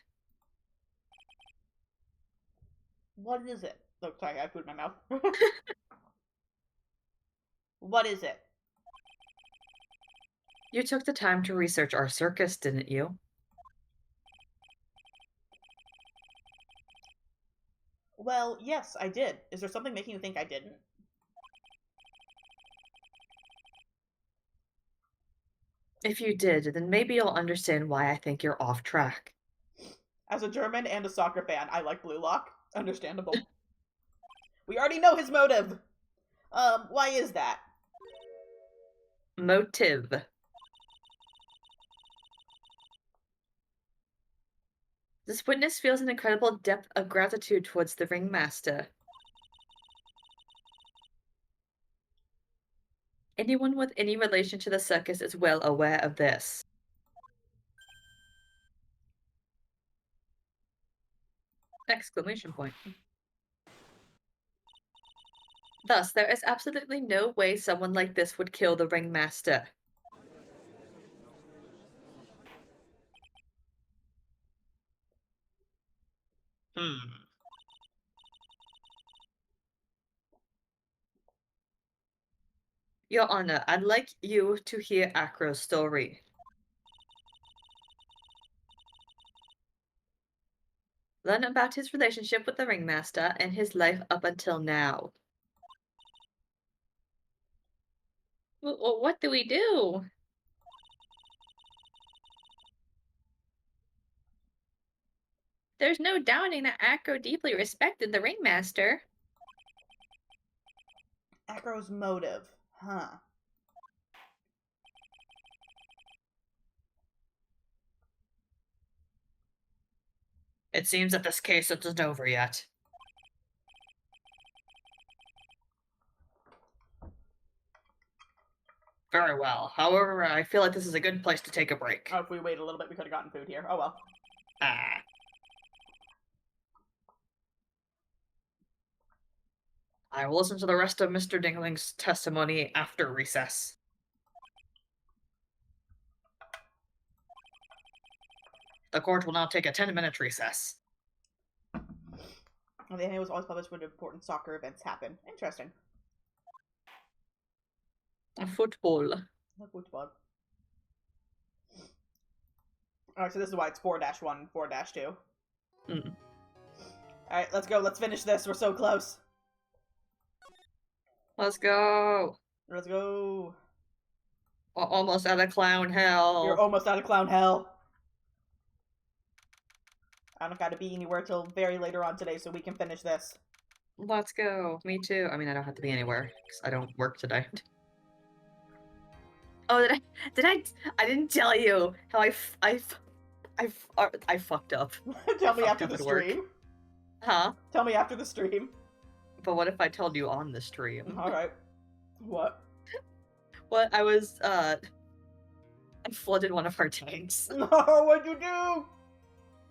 A: What is it? Oh, sorry, I have food in my mouth. What is it?
B: You took the time to research our circus, didn't you?
A: Well, yes, I did. Is there something making you think I didn't?
B: If you did, then maybe you'll understand why I think you're off track.
A: As a German and a soccer fan, I like Blue Lock. Understandable. We already know his motive. Why is that?
B: Motive. This witness feels an incredible depth of gratitude towards the ringmaster. Anyone with any relation to the circus is well aware of this. Exclamation point. Thus, there is absolutely no way someone like this would kill the ringmaster. Your Honor, I'd like you to hear Acro's story. Learn about his relationship with the ringmaster and his life up until now. What do we do? There's no doubting that Acro deeply respected the ringmaster.
A: Acro's motive. Huh.
B: It seems that this case isn't over yet. Very well. However, I feel like this is a good place to take a break.
A: Oh, if we waited a little bit, we could have gotten food here. Oh well.
B: Ah. I will listen to the rest of Mr. Dingling's testimony after recess. The court will now take a 10-minute recess.
A: The anime was always published when important soccer events happen. Interesting.
B: Football.
A: Football. Alright, so this is why it's 4-1, 4-2. Alright, let's go. Let's finish this. We're so close.
B: Let's go.
A: Let's go.
B: Almost out of clown hell.
A: You're almost out of clown hell. I don't gotta be anywhere till very later on today so we can finish this.
B: Let's go. Me too. I mean, I don't have to be anywhere because I don't work today. Oh, I didn't tell you how I fucked up.
A: Tell me
B: fucked
A: after
B: up
A: the
B: at work.
A: stream.
B: Huh?
A: Tell me after the stream.
B: But what if I told you on the stream?
A: Alright. What?
B: What? I flooded one of our tanks.
A: No, what'd you do?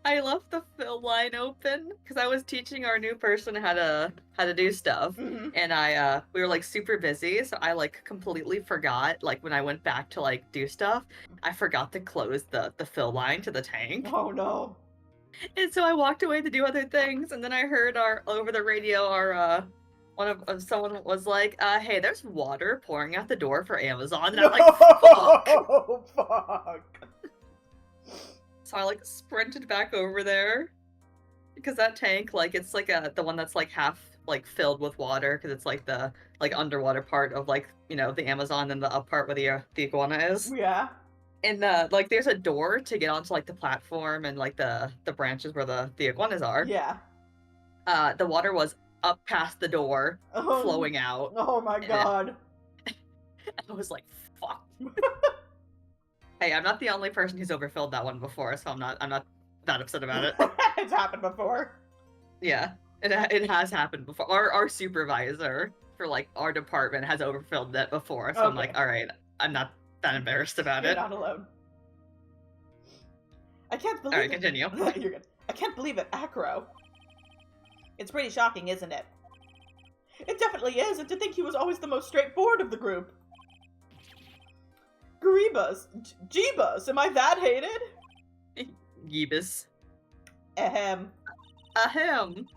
B: I left the fill line open because I was teaching our new person how to do stuff,
A: Mhm.
B: and we were like super busy, so I like completely forgot. Like when I went back to like do stuff, I forgot to close the fill line to the tank,
A: Oh no.
B: and so I walked away to do other things, and then I heard over the radio one of someone was like, "Hey, there's water pouring out the door for Amazon," and I'm like, "Fuck."
A: Fuck.
B: So I like sprinted back over there because that tank, like it's like the one that's like half like filled with water because it's like the like underwater part of like the Amazon and the up part where the iguana is.
A: Yeah.
B: And like there's a door to get onto like the platform and like the branches where the iguanas are.
A: Yeah.
B: The water was up past the door, flowing out.
A: Oh my
B: and
A: god.
B: I was like, fuck. Hey, I'm not the only person who's overfilled that one before, so I'm not that upset about it.
A: It's happened before.
B: Yeah, it has happened before. Our supervisor for like our department has overfilled that before, so I'm like, all right, I'm not that embarrassed about
A: You're
B: it.
A: not alone. I can't believe
B: All right, continue.
A: You're good. I can't believe it, Acro. It's pretty shocking, isn't it? It definitely is, and to think he was always the most straightforward of the group. Jeebus, am I that hated?
B: Yeebus.
A: Ahem.
B: Ahem.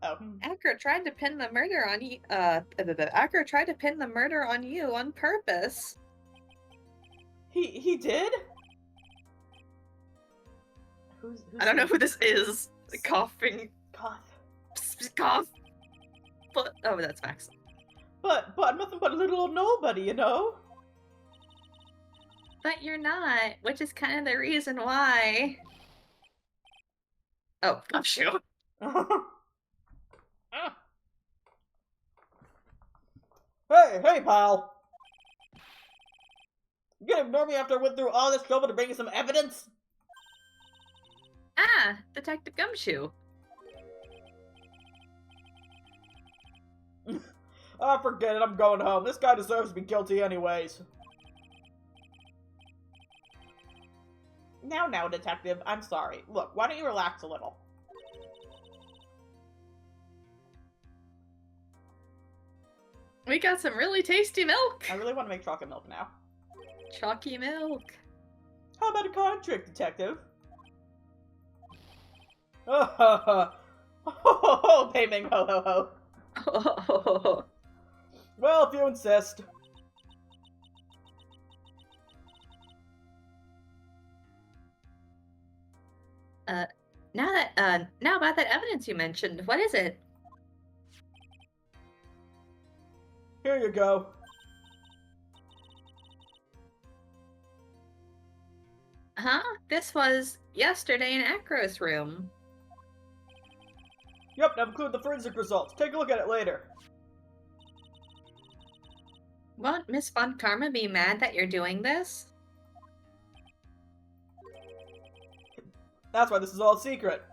A: Oh.
B: Acker tried to pin the murder on you. Acker tried to pin the murder on you on purpose.
A: He did? Who's
B: I don't know who this is. Coughing. Cough. But oh, that's Max.
A: But I'm nothing but a little old nobody, you know.
B: But you're not, which is kind of the reason why. Oh, gumshoe.
A: Hey, pal. You gonna ignore me after I went through all this trouble to bring you some evidence?
B: Ah, Detective Gumshoe.
A: Ah, forget it, I'm going home. This guy deserves to be guilty anyways. Now, detective, I'm sorry. Look, why don't you relax a little?
B: We got some really tasty milk.
A: I really want to make chocolate milk now.
B: Chalky milk.
A: How about a card trick, detective? Oh, ho, ho. Ho, ho, Pei-Ming, ho, ho, ho.
B: Oh.
A: Well, if you insist.
B: Now about that evidence you mentioned, what is it?
A: Here you go.
B: Huh? This was yesterday in Acro's room.
A: Yep, I've included the forensic results. Take a look at it later.
B: Won't Miss Von Karma be mad that you're doing this?
A: That's why this is all secret.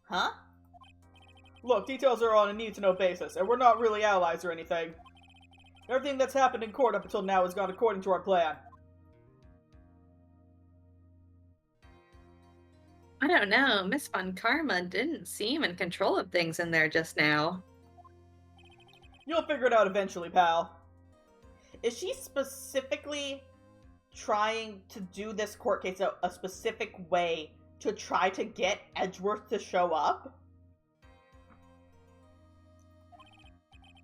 A: Huh? Look, details are on a need-to-know basis, and we're not really allies or anything. Everything that's happened in court up until now has gone according to our plan.
B: I don't know. Miss Von Karma didn't seem in control of things in there just now.
A: You'll figure it out eventually, pal. Is she specifically trying to do this court case a specific way to try to get Edgeworth to show up?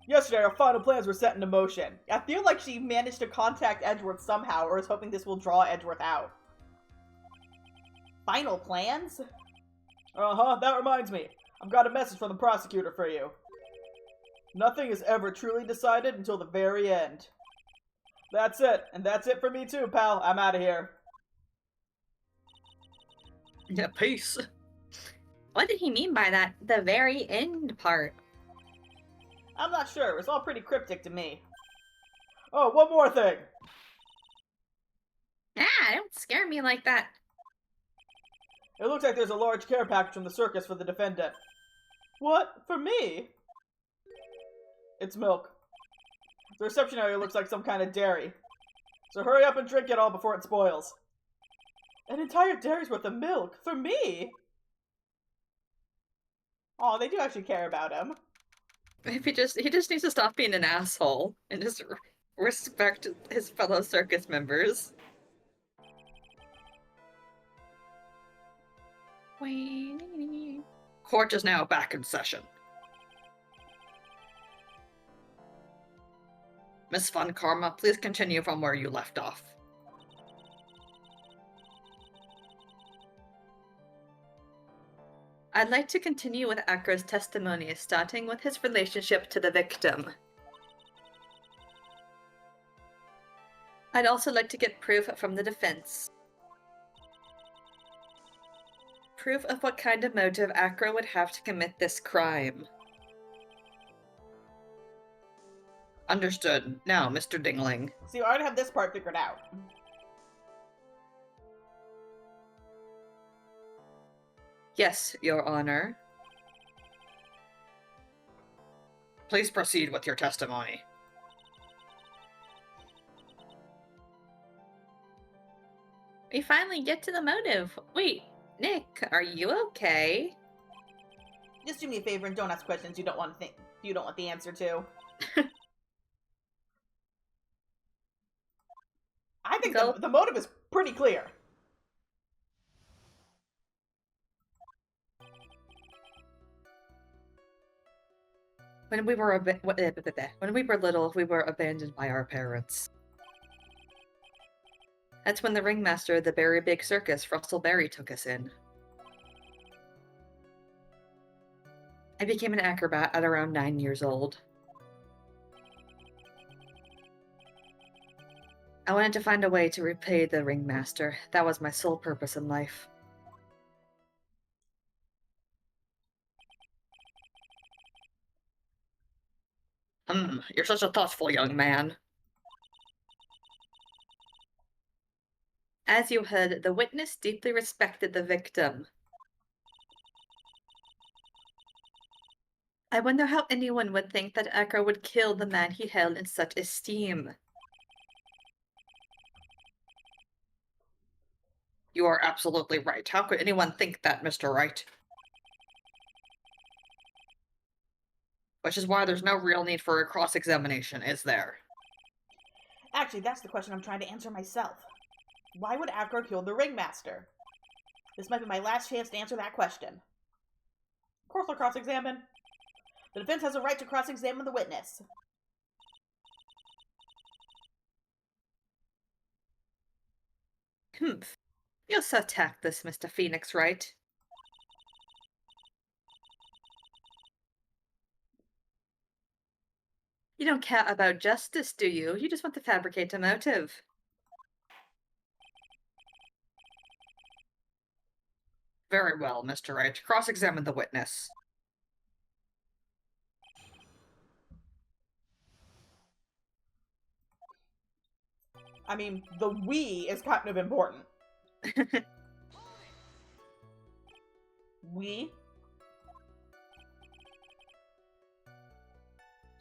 A: Yesterday, our final plans were set into motion. I feel like she managed to contact Edgeworth somehow, or is hoping this will draw Edgeworth out. Final plans? Uh-huh, that reminds me. I've got a message from the prosecutor for you. Nothing is ever truly decided until the very end. That's it, and that's it for me too, pal. I'm out of here.
B: Yeah, peace. What did he mean by that, the very end part?
A: I'm not sure. It's all pretty cryptic to me. Oh, one more thing.
B: Ah, don't scare me like that.
A: It looks like there's a large care package from the circus for the defendant. What? For me? It's milk. The reception area looks like some kind of dairy. So hurry up and drink it all before it spoils. An entire dairy's worth of milk? For me? Aw, they do actually care about him.
B: If he just needs to stop being an asshole and just respect his fellow circus members. Court is now back in session. Miss Von Karma, please continue from where you left off. I'd like to continue with Akra's testimony, starting with his relationship to the victim. I'd also like to get proof from the defense. Proof of what kind of motive Akra would have to commit this crime. Understood. Now, Mr. Dingling.
A: So you already have this part figured out.
B: Yes, Your Honor. Please proceed with your testimony. We finally get to the motive. Wait, Nick, are you okay?
A: Just do me a favor and don't ask questions you don't want the answer to. I think the motive is pretty clear.
B: When we were little, we were abandoned by our parents. That's when the ringmaster of the Berry Big Circus, Russell Berry, took us in. I became an acrobat at around 9 years old. I wanted to find a way to repay the ringmaster. That was my sole purpose in life. You're such a thoughtful young man. As you heard, the witness deeply respected the victim. I wonder how anyone would think that Akra would kill the man he held in such esteem. You are absolutely right. How could anyone think that, Mr. Wright? Which is why there's no real need for a cross-examination, is there?
A: Actually, that's the question I'm trying to answer myself. Why would Akra kill the ringmaster? This might be my last chance to answer that question. Of course I'll cross-examine. The defense has a right to cross-examine the witness.
B: You're so tactless, Mr. Phoenix, Wright? You don't care about justice, do you? You just want to fabricate a motive. Very well, Mr. Wright. Cross-examine the witness.
A: I mean, the we is kind of important. We?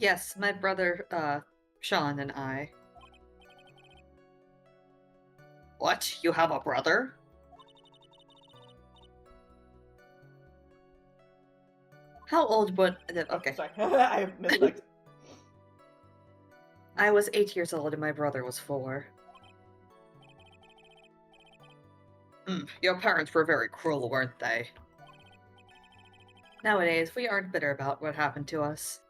B: Yes, my brother, Sean and I. What? You have a brother? How old would... Okay.
A: Sorry, I mislooked.
B: I was 8 years old and my brother was 4. Your parents were very cruel, weren't they? Nowadays, we aren't bitter about what happened to us.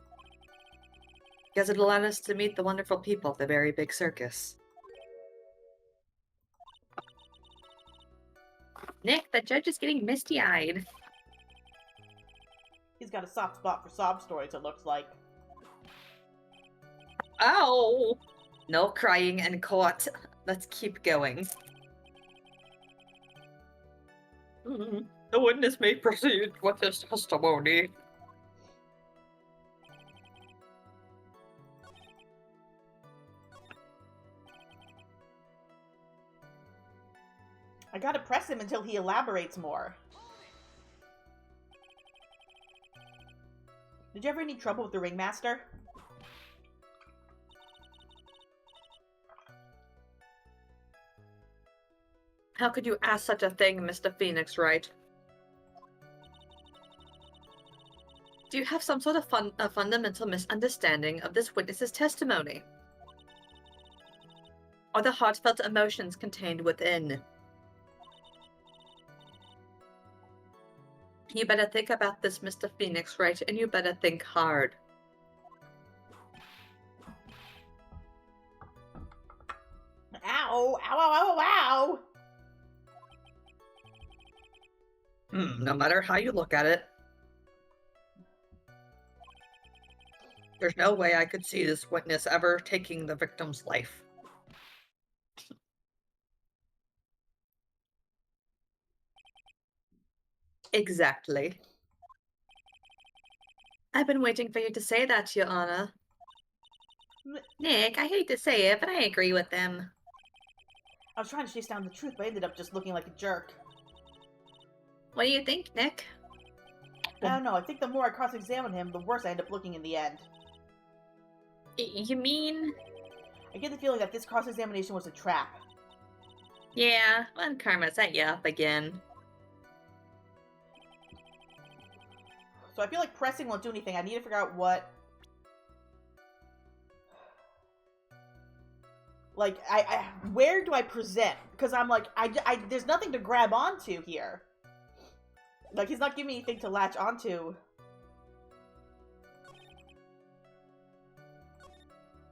B: Because it allowed us to meet the wonderful people of the Very Big Circus. Nick, the judge is getting misty-eyed.
A: He's got a soft spot for sob stories, it looks like.
B: Ow! No crying in court. Let's keep going. The witness may proceed with his testimony.
A: I gotta press him until he elaborates more. Did you ever have any trouble with the ringmaster?
B: How could you ask such a thing, Mr. Phoenix, Wright? Do you have some sort of fundamental misunderstanding of this witness's testimony? Or the heartfelt emotions contained within? You better think about this, Mr. Phoenix, Wright, and you better think hard.
A: Ow! Ow, ow, ow, ow!
B: No matter how you look at it, there's no way I could see this witness ever taking the victim's life. Exactly. I've been waiting for you to say that, Your Honor. Nick, I hate to say it, but I agree with them.
A: I was trying to chase down the truth, but I ended up just looking like a jerk.
B: What do you think, Nick?
A: I don't know, I think the more I cross-examine him, the worse I end up looking in the end.
B: You mean?
A: I get the feeling that this cross-examination was a trap.
B: Yeah, when Karma set you up again.
A: So I feel like pressing won't do anything. I need to figure out what... Like, where do I present? Because I'm like, there's nothing to grab onto here. Like, he's not giving me anything to latch onto.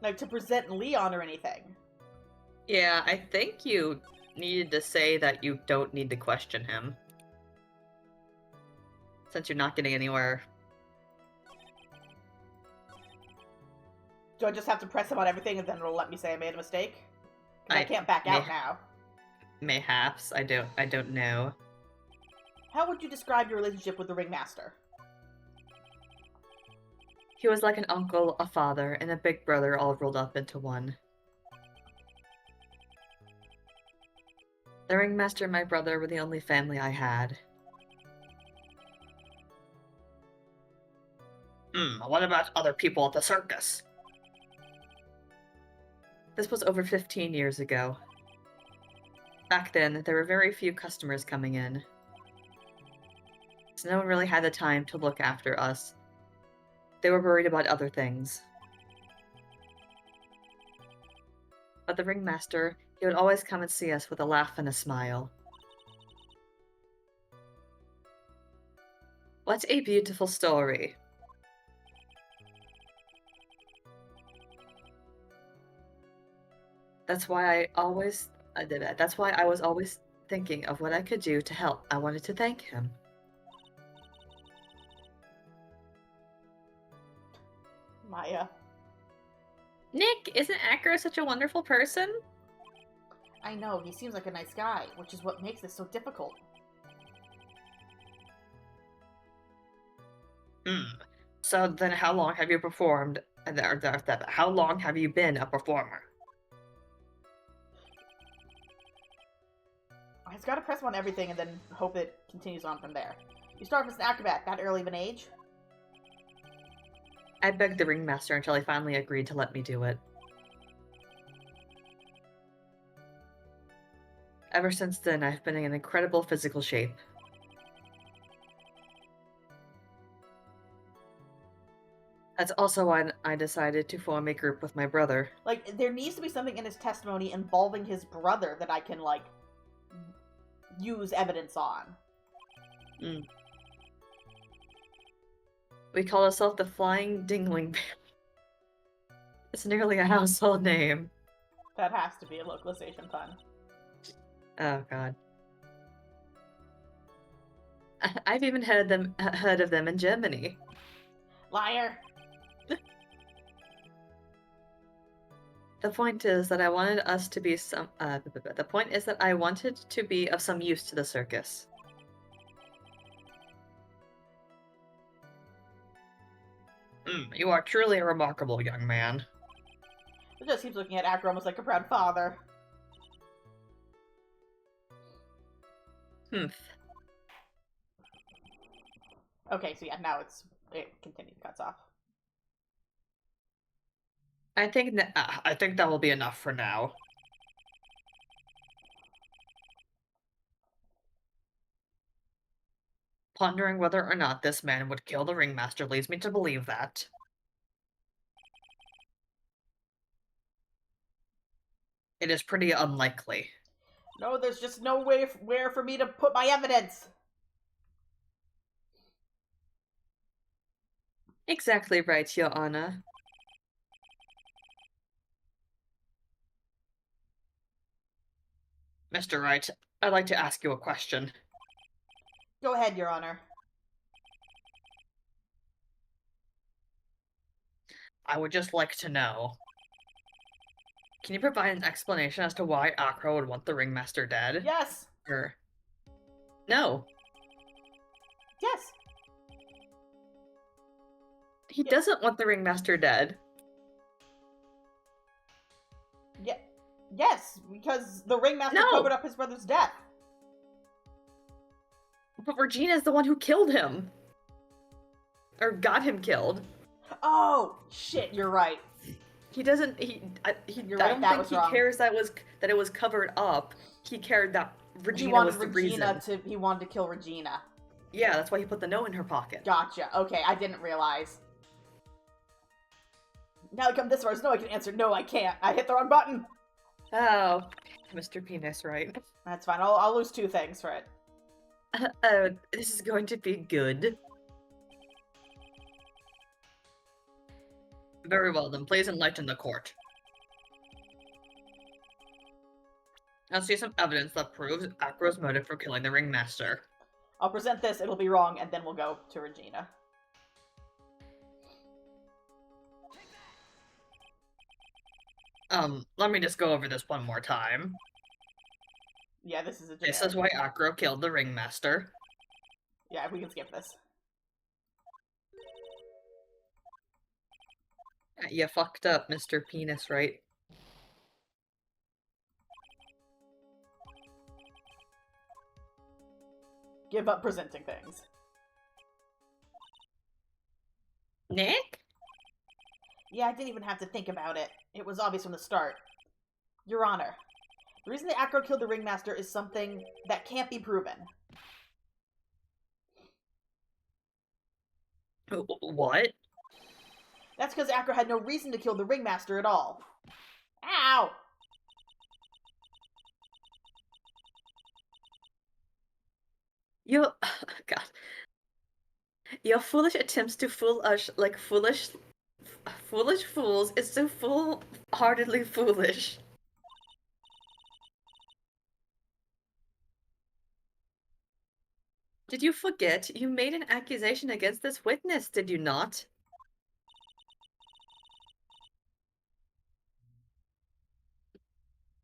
A: Like, to present Leon or anything.
B: Yeah, I think you needed to say that you don't need to question him. Since you're not getting anywhere.
A: Do I just have to press him on everything and then it'll let me say I made a mistake? Because I can't back out now.
B: Mayhaps. I don't know.
A: How would you describe your relationship with the Ringmaster?
B: He was like an uncle, a father, and a big brother all rolled up into one. The Ringmaster and my brother were the only family I had. What about other people at the circus? This was over 15 years ago. Back then, there were very few customers coming in. So no one really had the time to look after us. They were worried about other things. But the Ringmaster, he would always come and see us with a laugh and a smile. What a beautiful story. That's why that's why I was always thinking of what I could do to help. I wanted to thank him.
A: Maya.
B: Nick, isn't Acro such a wonderful person?
A: I know, he seems like a nice guy, which is what makes this so difficult.
B: So then how long have you performed? How long have you been a performer?
A: I just gotta press him on everything and then hope it continues on from there. You start as an acrobat that early of an age?
B: I begged the Ringmaster until he finally agreed to let me do it. Ever since then, I've been in incredible physical shape. That's also why I decided to form a group with my brother.
A: Like, there needs to be something in his testimony involving his brother that I can, like, use evidence on.
B: We call ourselves the Flying Dingling Bear. It's nearly a household name.
A: That has to be a localization pun.
B: Oh god. I've even heard of them in Germany.
A: Liar!
B: The point is that I wanted us to be the point is that I wanted to be of some use to the circus. You are truly a remarkable young man.
A: It just keeps looking at Acro almost like a proud father. Okay, so yeah, now it continues, cuts off.
B: I think that will be enough for now. Pondering whether or not this man would kill the Ringmaster leads me to believe that. It is pretty unlikely.
A: No, there's just no way where for me to put my evidence!
B: Exactly right, Your Honor. Mr. Wright, I'd like to ask you a question.
A: Go ahead, Your Honor.
B: I would just like to know. Can you provide an explanation as to why Acro would want the Ringmaster dead?
A: Yes.
B: Or... No.
A: Yes.
B: He doesn't want the Ringmaster dead.
A: Yeah. Yes, because the Ringmaster
B: No!
A: covered up his brother's death.
B: But Regina's the one who killed him. Or got him killed.
A: Oh, shit, you're right.
B: He doesn't. I don't think he cares that it was covered up. He cared that Regina was the reason.
A: He wanted to kill Regina.
B: Yeah, that's why he put the note in her pocket.
A: Gotcha. Okay, I didn't realize. Now I come this far, no, I can answer. No, I can't. I hit the wrong button.
B: Oh, Mr. Penis, right?
A: That's fine. I'll lose 2 things for it.
B: This is going to be good. Very well, then please enlighten the court. I'll see some evidence that proves Acro's motive for killing the Ringmaster.
A: I'll present this, it'll be wrong, and then we'll go to Regina.
B: Let me just go over this one more time.
A: Yeah, this is a generic.
B: This is why Acro killed the Ringmaster.
A: Yeah, we can skip this.
B: You fucked up, Mr. Penis, right?
A: Give up presenting things.
B: Nick?
A: Yeah, I didn't even have to think about it. It was obvious from the start. Your Honor, the reason that Acro killed the Ringmaster is something that can't be proven.
B: What?
A: That's because Acro had no reason to kill the Ringmaster at all. Ow!
B: God. Your foolish attempts to fool us like foolish fools is so full-heartedly foolish. Did you forget? You made an accusation against this witness, did you not?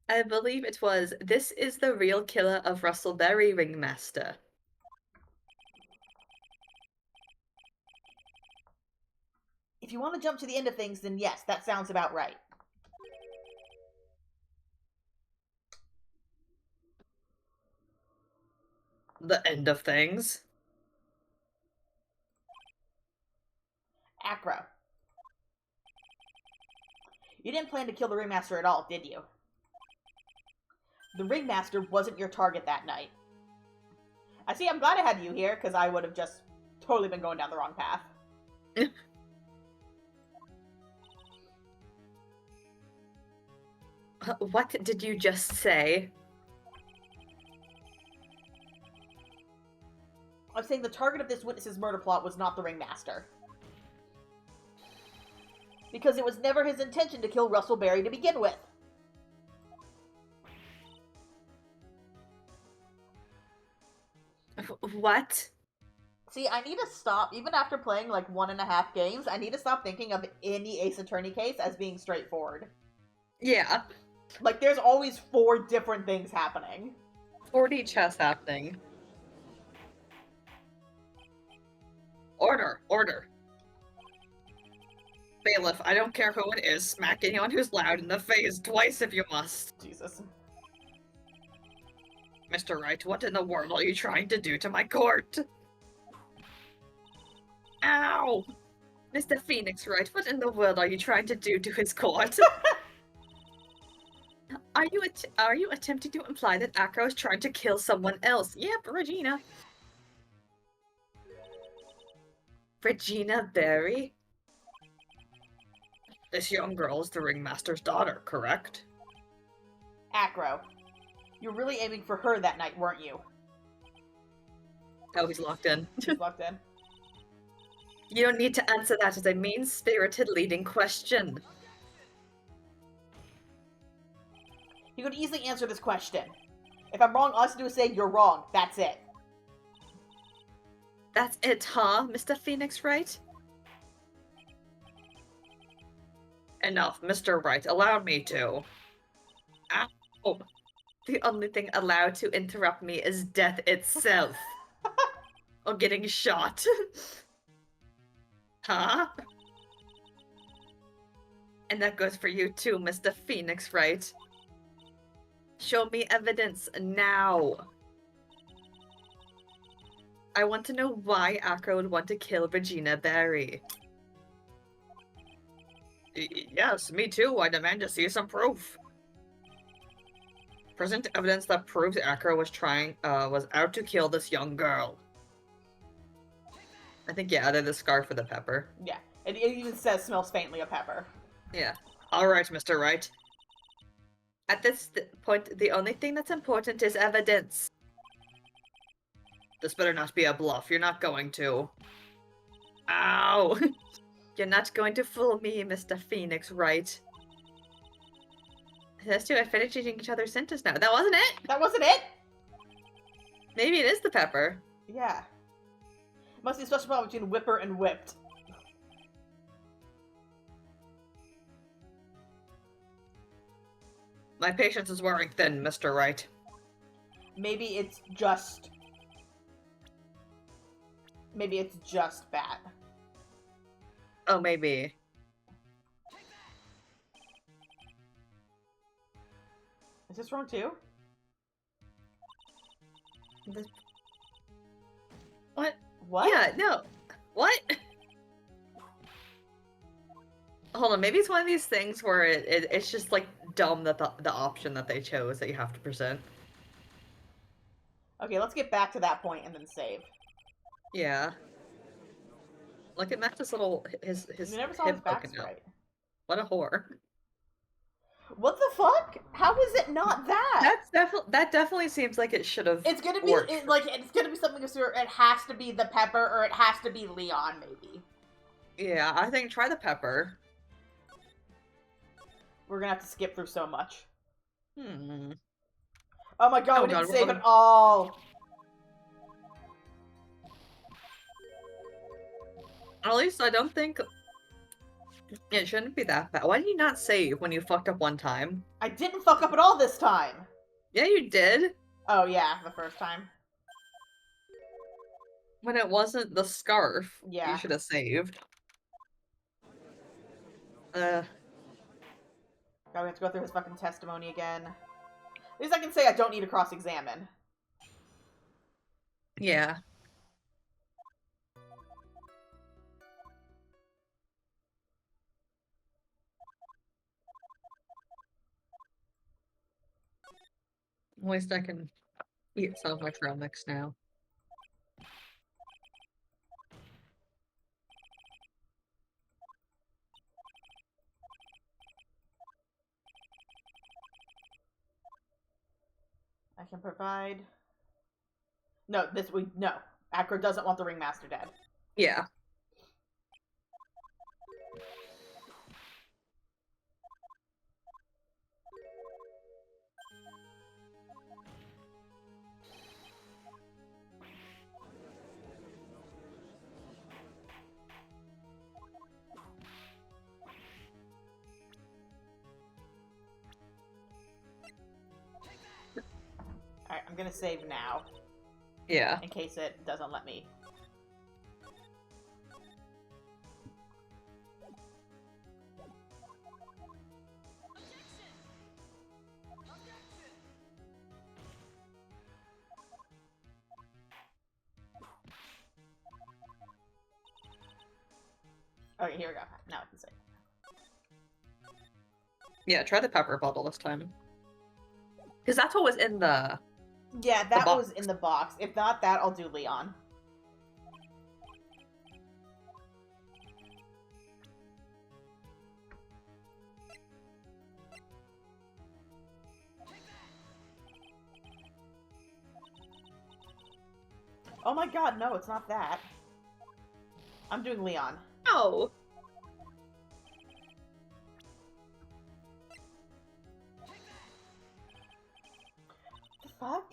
B: I believe it was, "This is the real killer of Rustleberry, Ringmaster."
A: If you want to jump to the end of things, then yes, that sounds about right.
B: The end of things?
A: Acro. You didn't plan to kill the Ringmaster at all, did you? The Ringmaster wasn't your target that night. I see, I'm glad I had you here, because I would have just totally been going down the wrong path.
B: What did you just say?
A: I'm saying the target of this witness's murder plot was not the Ringmaster. Because it was never his intention to kill Rustleberry to begin with.
B: What?
A: See, I need to stop, even after playing like 1.5 games, I need to stop thinking of any Ace Attorney case as being straightforward.
B: Yeah.
A: Like, there's always 4 different things happening.
B: 4D chess happening. Order! Order! Bailiff, I don't care who it is, smack anyone who's loud in the face twice if you must.
A: Jesus.
B: Mr. Wright, what in the world are you trying to do to my court? Ow! Mr. Phoenix Wright, what in the world are you trying to do to his court? Are you attempting to imply that Acro is trying to kill someone else? Yep, Regina. Regina Berry? This young girl is the Ringmaster's daughter, correct?
A: Acro. You were really aiming for her that night, weren't you?
B: Oh, he's locked in.
A: She's locked in.
B: You don't need to answer that as a mean-spirited leading question.
A: You could easily answer this question. If I'm wrong, all I have to do is say you're wrong. That's it.
B: That's it, huh, Mr. Phoenix Wright? Enough, Mr. Wright. Allow me to. Ow. The only thing allowed to interrupt me is death itself. Or getting shot. Huh? And that goes for you too, Mr. Phoenix Wright. Show me evidence now. I want to know why Akra would want to kill Regina Barry. Yes, me too. I demand to see some proof. Present evidence that proves Akra was out to kill this young girl. I think, yeah, they're the scarf for the pepper.
A: Yeah, it even says smells faintly of pepper.
B: Yeah. Alright, Mr. Wright. At this point, the only thing that's important is evidence. This better not be a bluff. You're not going to. Ow! You're not going to fool me, Mr. Phoenix Wright. Those two are finishing each other's sentence now. That wasn't it!
A: That wasn't it?
B: Maybe it is the pepper.
A: Yeah. Must be a special problem between whipper and whipped.
B: My patience is wearing thin, Mr. Wright.
A: Maybe it's just... Maybe it's just bad.
B: Oh, maybe.
A: Is this wrong too?
B: What?
A: What?
B: Yeah, no. What? Hold on, maybe it's one of these things where it's just, like, dumb that the option that they chose that you have to present.
A: Okay, let's get back to that point and then save.
B: Yeah. Look at Max's little, his
A: We never saw
B: hip
A: his back
B: poking out.
A: right.
B: What a whore.
A: What the fuck? How is it not that?
B: That definitely seems like it should have.
A: It's gonna be it's gonna be something of sort. It has to be the pepper, or it has to be Leon, maybe.
B: Yeah, I think try the pepper.
A: We're gonna have to skip through so much.
B: Hmm.
A: Oh my god,
B: Oh
A: we didn't
B: god,
A: save it all.
B: At least I don't think it shouldn't be that bad. Why did you not save when you fucked up one time?
A: I didn't fuck up at all this time.
B: Yeah, you did.
A: Oh yeah, the first time.
B: When it wasn't the scarf,
A: Yeah.
B: you should have saved.
A: God, we have to go through his fucking testimony again. At least I can say I don't need to cross-examine.
B: Yeah. At least I can eat some of my trail mix now.
A: I can provide... No, no. Akra doesn't want the Ringmaster dead.
B: Yeah.
A: Alright, I'm gonna save now.
B: Yeah.
A: In case it doesn't let me. Okay, here we go. Now I can save.
B: Yeah, try the pepper bottle this time. Because that's what was in the...
A: Yeah, that
B: box.
A: was in the box. If not that, I'll do Leon. Oh my god, no, it's not that. I'm doing Leon.
B: Oh!
A: The fuck?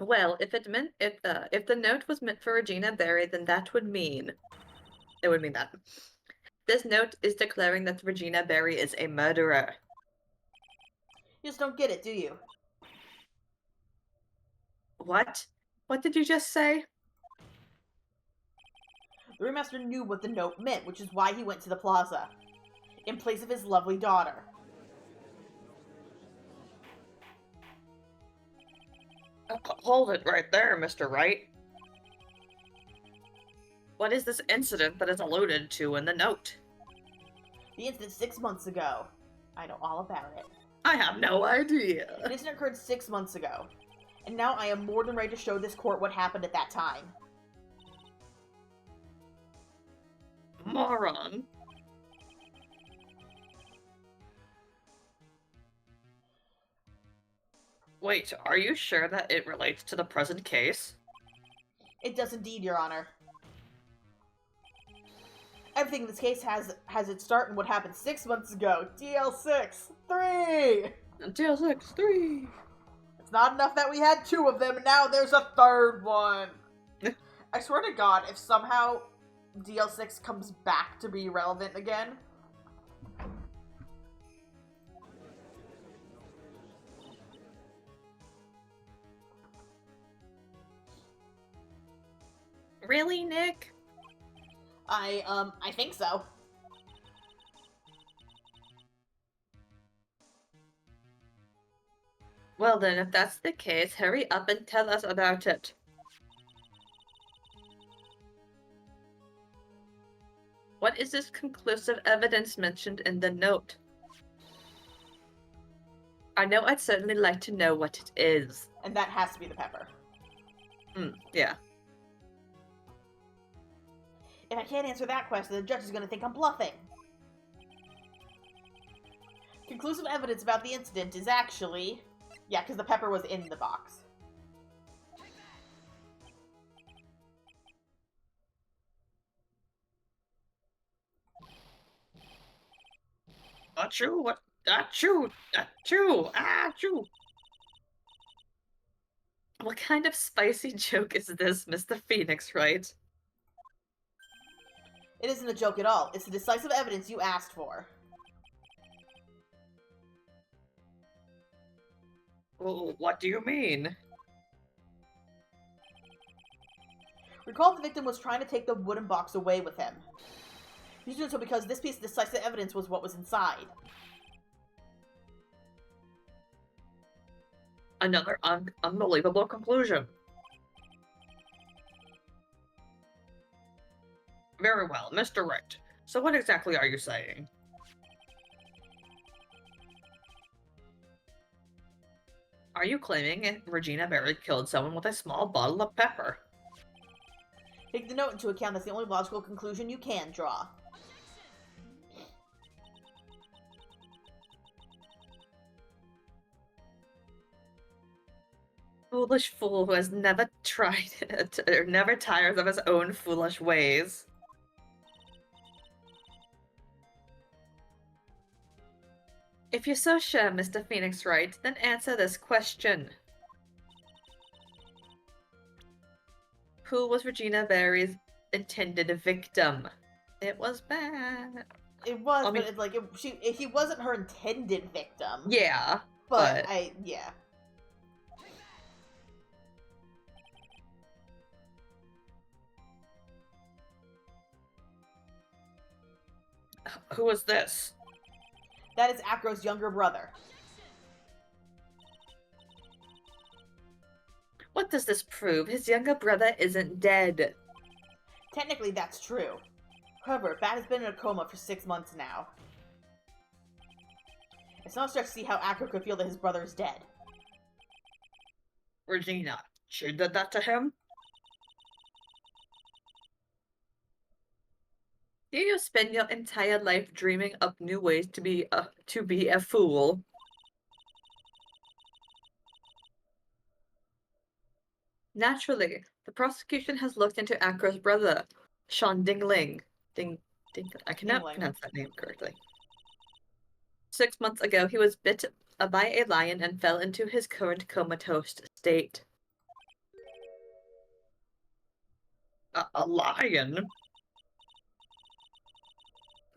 B: Well, if if the note was meant for Regina Berry, then that would mean it would mean that this note is declaring that Regina Berry is a murderer.
A: You just don't get it, do you?
B: What? What did you just say?
A: The ringmaster knew what the note meant, which is why he went to the plaza, in place of his lovely daughter.
B: Hold it right there, Mr. Wright. What is this incident that is alluded to in the note?
A: The incident 6 months ago. I know all about it.
B: I have no idea.
A: The incident occurred 6 months ago, and now I am more than ready to show this court what happened at that time.
B: Moron. Wait, are you sure that it relates to the present case?
A: It does indeed, Your Honor. Everything in this case has its start in what happened 6 months ago. DL6 3.
B: DL6 3.
A: It's not enough that we had 2 of them, and now there's a third one. I swear to God, if somehow DL6 comes back to be relevant again.
B: Really, Nick?
A: I think so.
B: Well then, if that's the case, hurry up and tell us about it. What is this conclusive evidence mentioned in the note? I know I'd certainly like to know what it is.
A: And that has to be the pepper.
B: Yeah.
A: If I can't answer that question, the judge is going to think I'm bluffing. Conclusive evidence about the incident is actually... Yeah, because the pepper was in the box.
B: Achoo! What? Achoo! Achoo! Achoo! What kind of spicy joke is this, Mr. Phoenix, right?
A: It isn't a joke at all. It's the decisive evidence you asked for.
B: Well, what do you mean?
A: Recall the victim was trying to take the wooden box away with him. He's doing so because this piece of decisive evidence was what was inside.
B: Another unbelievable conclusion. Very well, Mr. Wright. So what exactly are you saying? Are you claiming Regina Berry killed someone with a small bottle of pepper?
A: Take the note into account. That's the only logical conclusion you can draw.
B: Foolish fool who has never tried it, or never tires of his own foolish ways. If you're so sure, Mr. Phoenix Wright, then answer this question. Who was Regina Berry's intended victim? It was bad.
A: It was,
B: I mean-
A: but it's like he wasn't her intended victim.
B: Yeah,
A: but
B: but-
A: yeah.
B: Who was this?
A: That is Acro's younger brother.
B: What does this prove? His younger brother isn't dead.
A: Technically, that's true. However, Bat has been in a coma for 6 months now. It's not a stretch to see how Acro could feel that his brother is dead.
B: Regina, she did that to him? Do you spend your entire life dreaming up new ways to be a fool? Naturally, the prosecution has looked into Acro's brother, Sean Dingling. I cannot
A: Dingling.
B: pronounce that name correctly. 6 months ago, he was bit by a lion and fell into his current comatose state. A lion?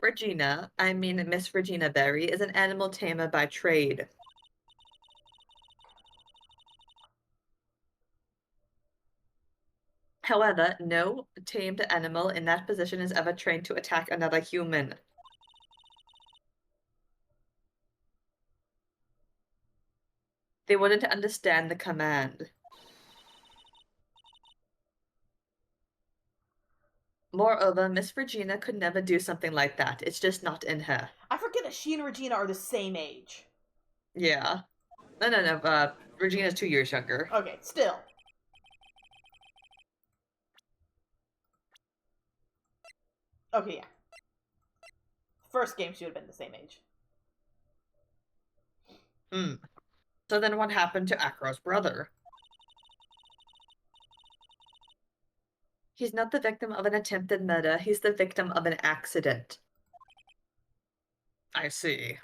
B: Regina, I mean Miss Regina Berry, is an animal tamer by trade. However, no tamed animal in that position is ever trained to attack another human. They wouldn't understand the command. Moreover, Miss Regina could never do something like that. It's just not in her.
A: I forget that she and Regina are the same age.
B: Yeah. No. Regina's 2 years younger.
A: Okay, still. Okay, yeah. First game, she would have been the same age.
B: Hmm. So then what happened to Acro's brother? He's not the victim of an attempted murder. He's the victim of an accident. I see.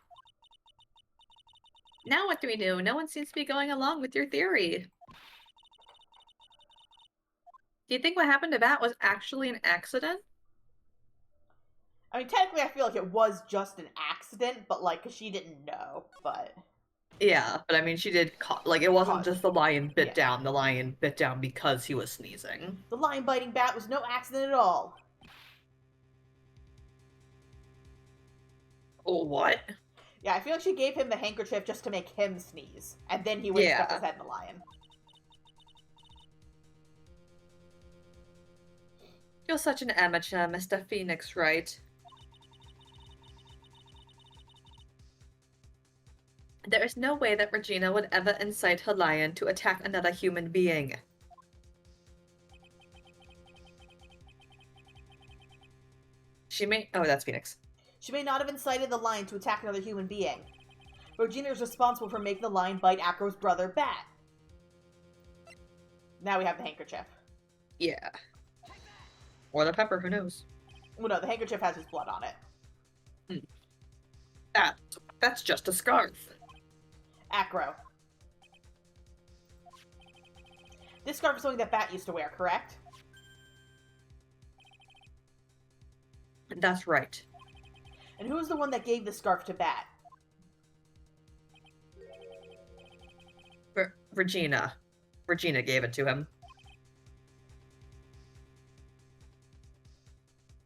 B: Now what do we do? No one seems to be going along with your theory. Do you think what happened to Bat was actually an accident?
A: I mean, technically, I feel like it was just an accident, but, like, because she didn't know, but...
B: Yeah, but I mean, she did, like, it wasn't just the lion bit
A: Yeah.
B: down. The lion bit down because he was sneezing.
A: The lion biting Bat was no accident at all.
B: Oh, what?
A: Yeah, I feel like she gave him the handkerchief just to make him sneeze, and then he would stuff his head in the lion.
B: You're such an amateur, Mr. Phoenix, right? There is no way that Regina would ever incite her lion to attack another human being. She may- oh, that's Phoenix.
A: She may not have incited the lion to attack another human being. Regina is responsible for making the lion bite Acro's brother, Bat. Now we have the handkerchief.
B: Yeah. Or the pepper, who knows?
A: Well, no, the handkerchief has his blood on it.
B: That's just a scarf.
A: Acro. This scarf is something that Bat used to wear, correct?
B: That's right.
A: And who was the one that gave the scarf to Bat?
B: Regina. Regina gave it to him.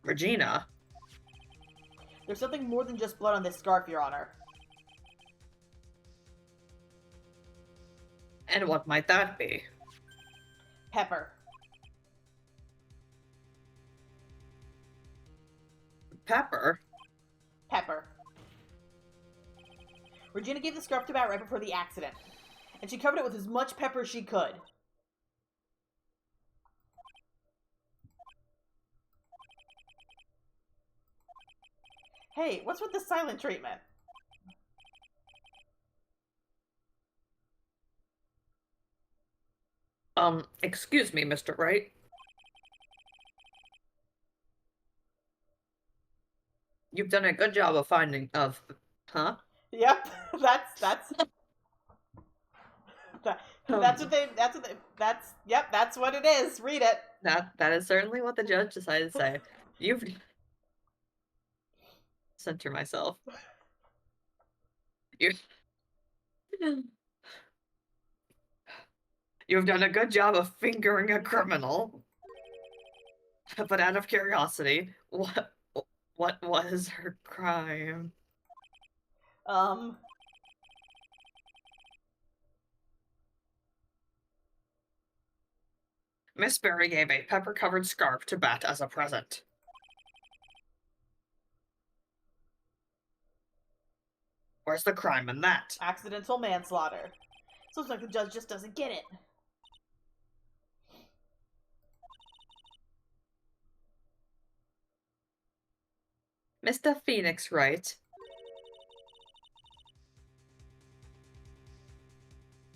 B: Regina?
A: There's something more than just blood on this scarf, Your Honor.
B: And what might that be?
A: Pepper.
B: Pepper?
A: Pepper. Regina gave the scarf to Bat right before the accident, and she covered it with as much pepper as she could. Hey, what's with the silent treatment?
B: Excuse me, Mr. Wright. You've done a good job of finding huh?
A: Yep, that's that's what it is. Read it.
B: That is certainly what the judge decided to say. You've center myself. You've done a good job of fingering a criminal. But out of curiosity, what was her crime? Miss Berry gave a pepper-covered scarf to Bat as a present. Where's the crime in that?
A: Accidental manslaughter. Seems like the judge just doesn't get it.
B: Mr. Phoenix, right?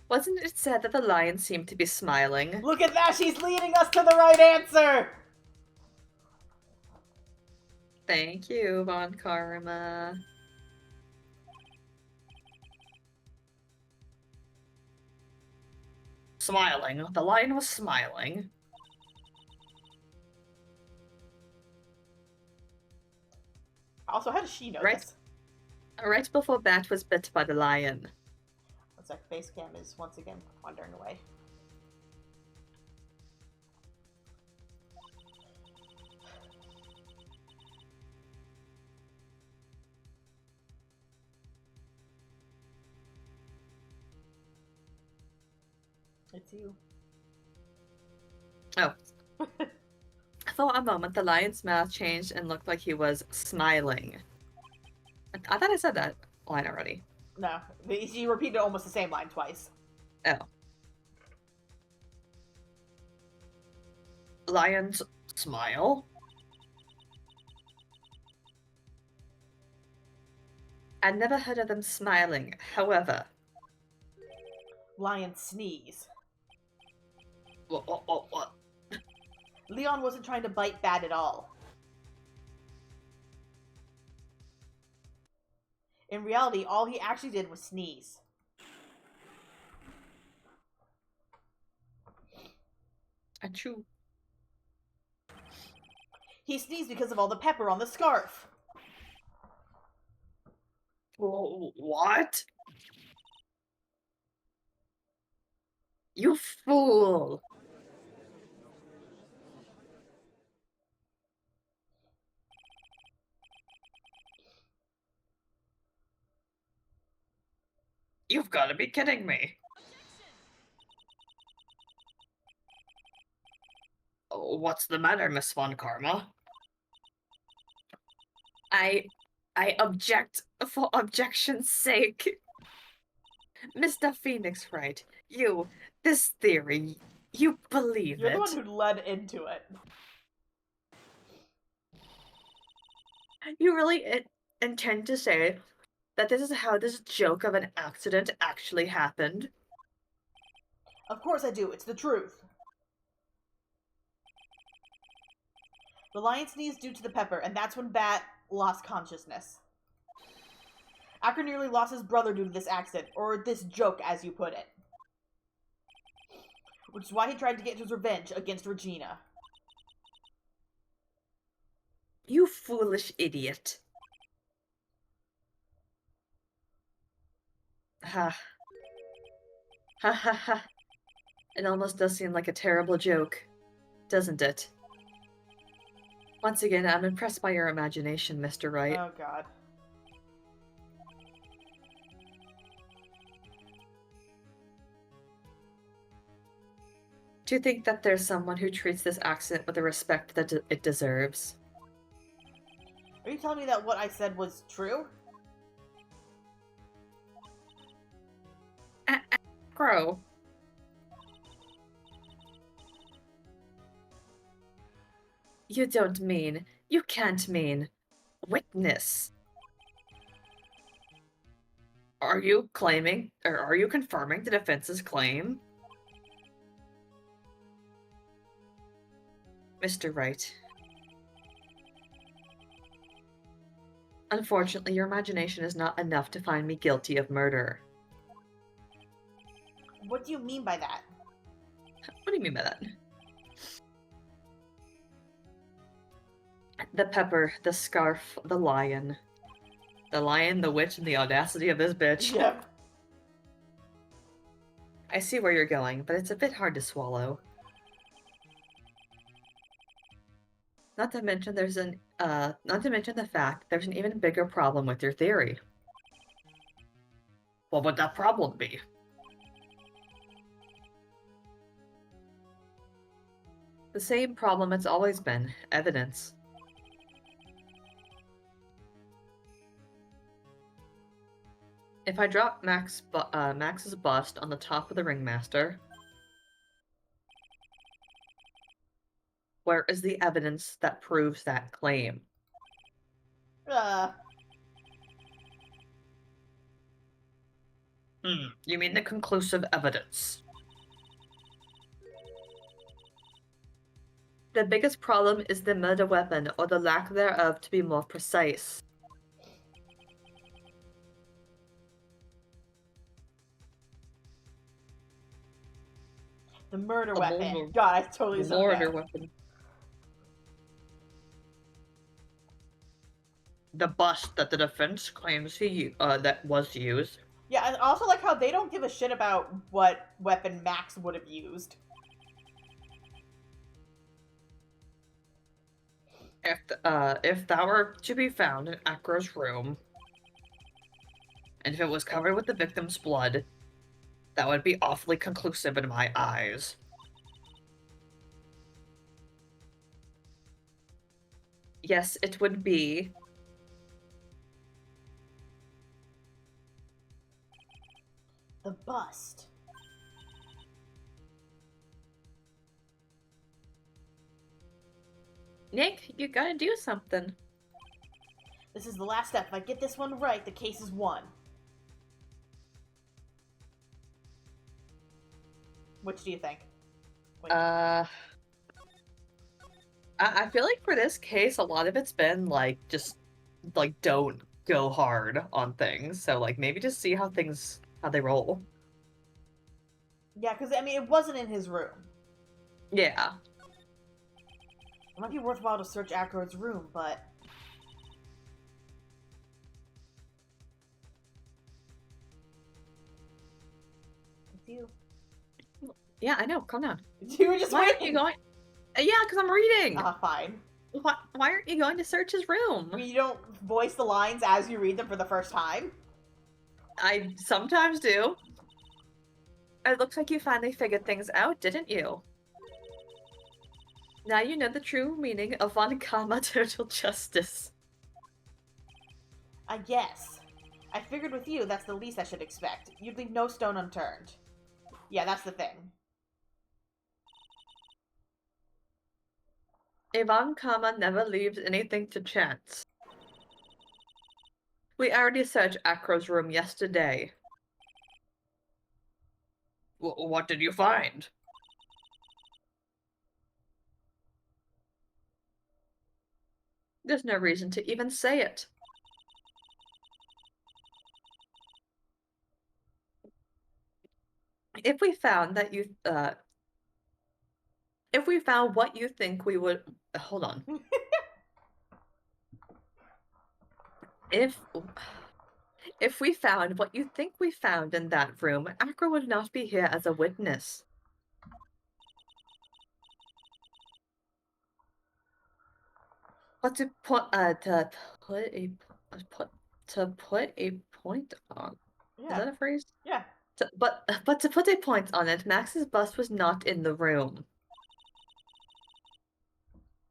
B: Wasn't it said that the lion seemed to be smiling?
A: Look at that! She's leading us to the right answer!
B: Thank you, Von Karma. Smiling. The lion was smiling.
A: Also, how does she know
B: Right.
A: this?
B: Right before Bat was bit by the lion.
A: Looks like face cam is once again wandering away. It's you.
B: Oh. For a moment, the lion's mouth changed and looked like he was smiling. I thought I said that line already.
A: No, she repeated almost the same line twice.
B: Oh. Lions smile? I'd never heard of them smiling, however.
A: Lion sneeze.
B: What?
A: Leon wasn't trying to bite Bat at all. In reality, all he actually did was sneeze.
B: Achoo.
A: He sneezed because of all the pepper on the scarf.
B: What? You fool! You've got to be kidding me. Oh, what's the matter, Miss Von Karma? I object for objection's sake. Mr. Phoenix Wright, this theory, you believe
A: You're
B: it?
A: the one who led into it.
B: You really intend to say that this is how this joke of an accident actually happened?
A: Of course I do. It's the truth. The lion sneezed due to the pepper, and that's when Bat lost consciousness. Acker nearly lost his brother due to this accident, or this joke, as you put it. Which is why he tried to get his revenge against Regina.
B: You foolish idiot. Ha. Ha ha ha. It almost does seem like a terrible joke, doesn't it? Once again, I'm impressed by your imagination, Mr. Wright.
A: Oh, God.
B: Do you think that there's someone who treats this accident with the respect that it deserves?
A: Are you telling me that what I said was true?
B: Crow. You don't mean, you can't mean, witness. Are you claiming, or are you confirming the defense's claim? Mr. Wright. Unfortunately, your imagination is not enough to find me guilty of murder.
A: What do you mean by that?
B: What do you mean by that? The pepper, the scarf, the lion. The lion, the witch, and the audacity of this bitch.
A: Yep.
B: I see where you're going, but it's a bit hard to swallow. Not to mention the fact there's an even bigger problem with your theory. What would that problem be? The same problem it's always been, evidence. If I drop Max's bust on the top of the ringmaster, where is the evidence that proves that claim? You mean the conclusive evidence? The biggest problem is the murder weapon, or the lack thereof to be more precise.
A: The murder
B: The
A: weapon.
B: murder-
A: God, I totally zoned
B: Murder
A: out.
B: weapon. The bust that the defense claims that was used.
A: Yeah, I also like how they don't give a shit about what weapon Max would have used.
B: If that were to be found in Acro's room, and if it was covered with the victim's blood, that would be awfully conclusive in my eyes. Yes, it would be.
A: The bust.
B: Nick, you gotta do something.
A: This is the last step. If I get this one right, the case is won. Which do you think? Wait.
B: I feel like for this case, a lot of it's been, like, just, like, don't go hard on things. So, like, maybe just see how they roll.
A: Yeah, because, I mean, it wasn't in his room.
B: Yeah.
A: It might be worthwhile to search Ackroyd's room, but... It's you.
B: Yeah, I know. Calm down.
A: You were just
B: Why aren't
A: waiting!
B: you going? Yeah, because I'm reading.
A: Fine.
B: Why aren't you going to search his room?
A: You don't voice the lines as you read them for the first time?
B: I sometimes do. It looks like you finally figured things out, didn't you? Now you know the true meaning of Von Karma Total Justice.
A: I guess. I figured with you, that's the least I should expect. You'd leave no stone unturned. Yeah, that's the thing.
B: Von Karma never leaves anything to chance. We already searched Acro's room yesterday. What did you find? There's no reason to even say it. If we found that you, if we found what you think we would... hold on. If we found what you think we found in that room, Acro would not be here as a witness. But to put a point on...
A: Yeah.
B: Is that a phrase?
A: Yeah.
B: But to put a point on it, Max's bust was not in the room.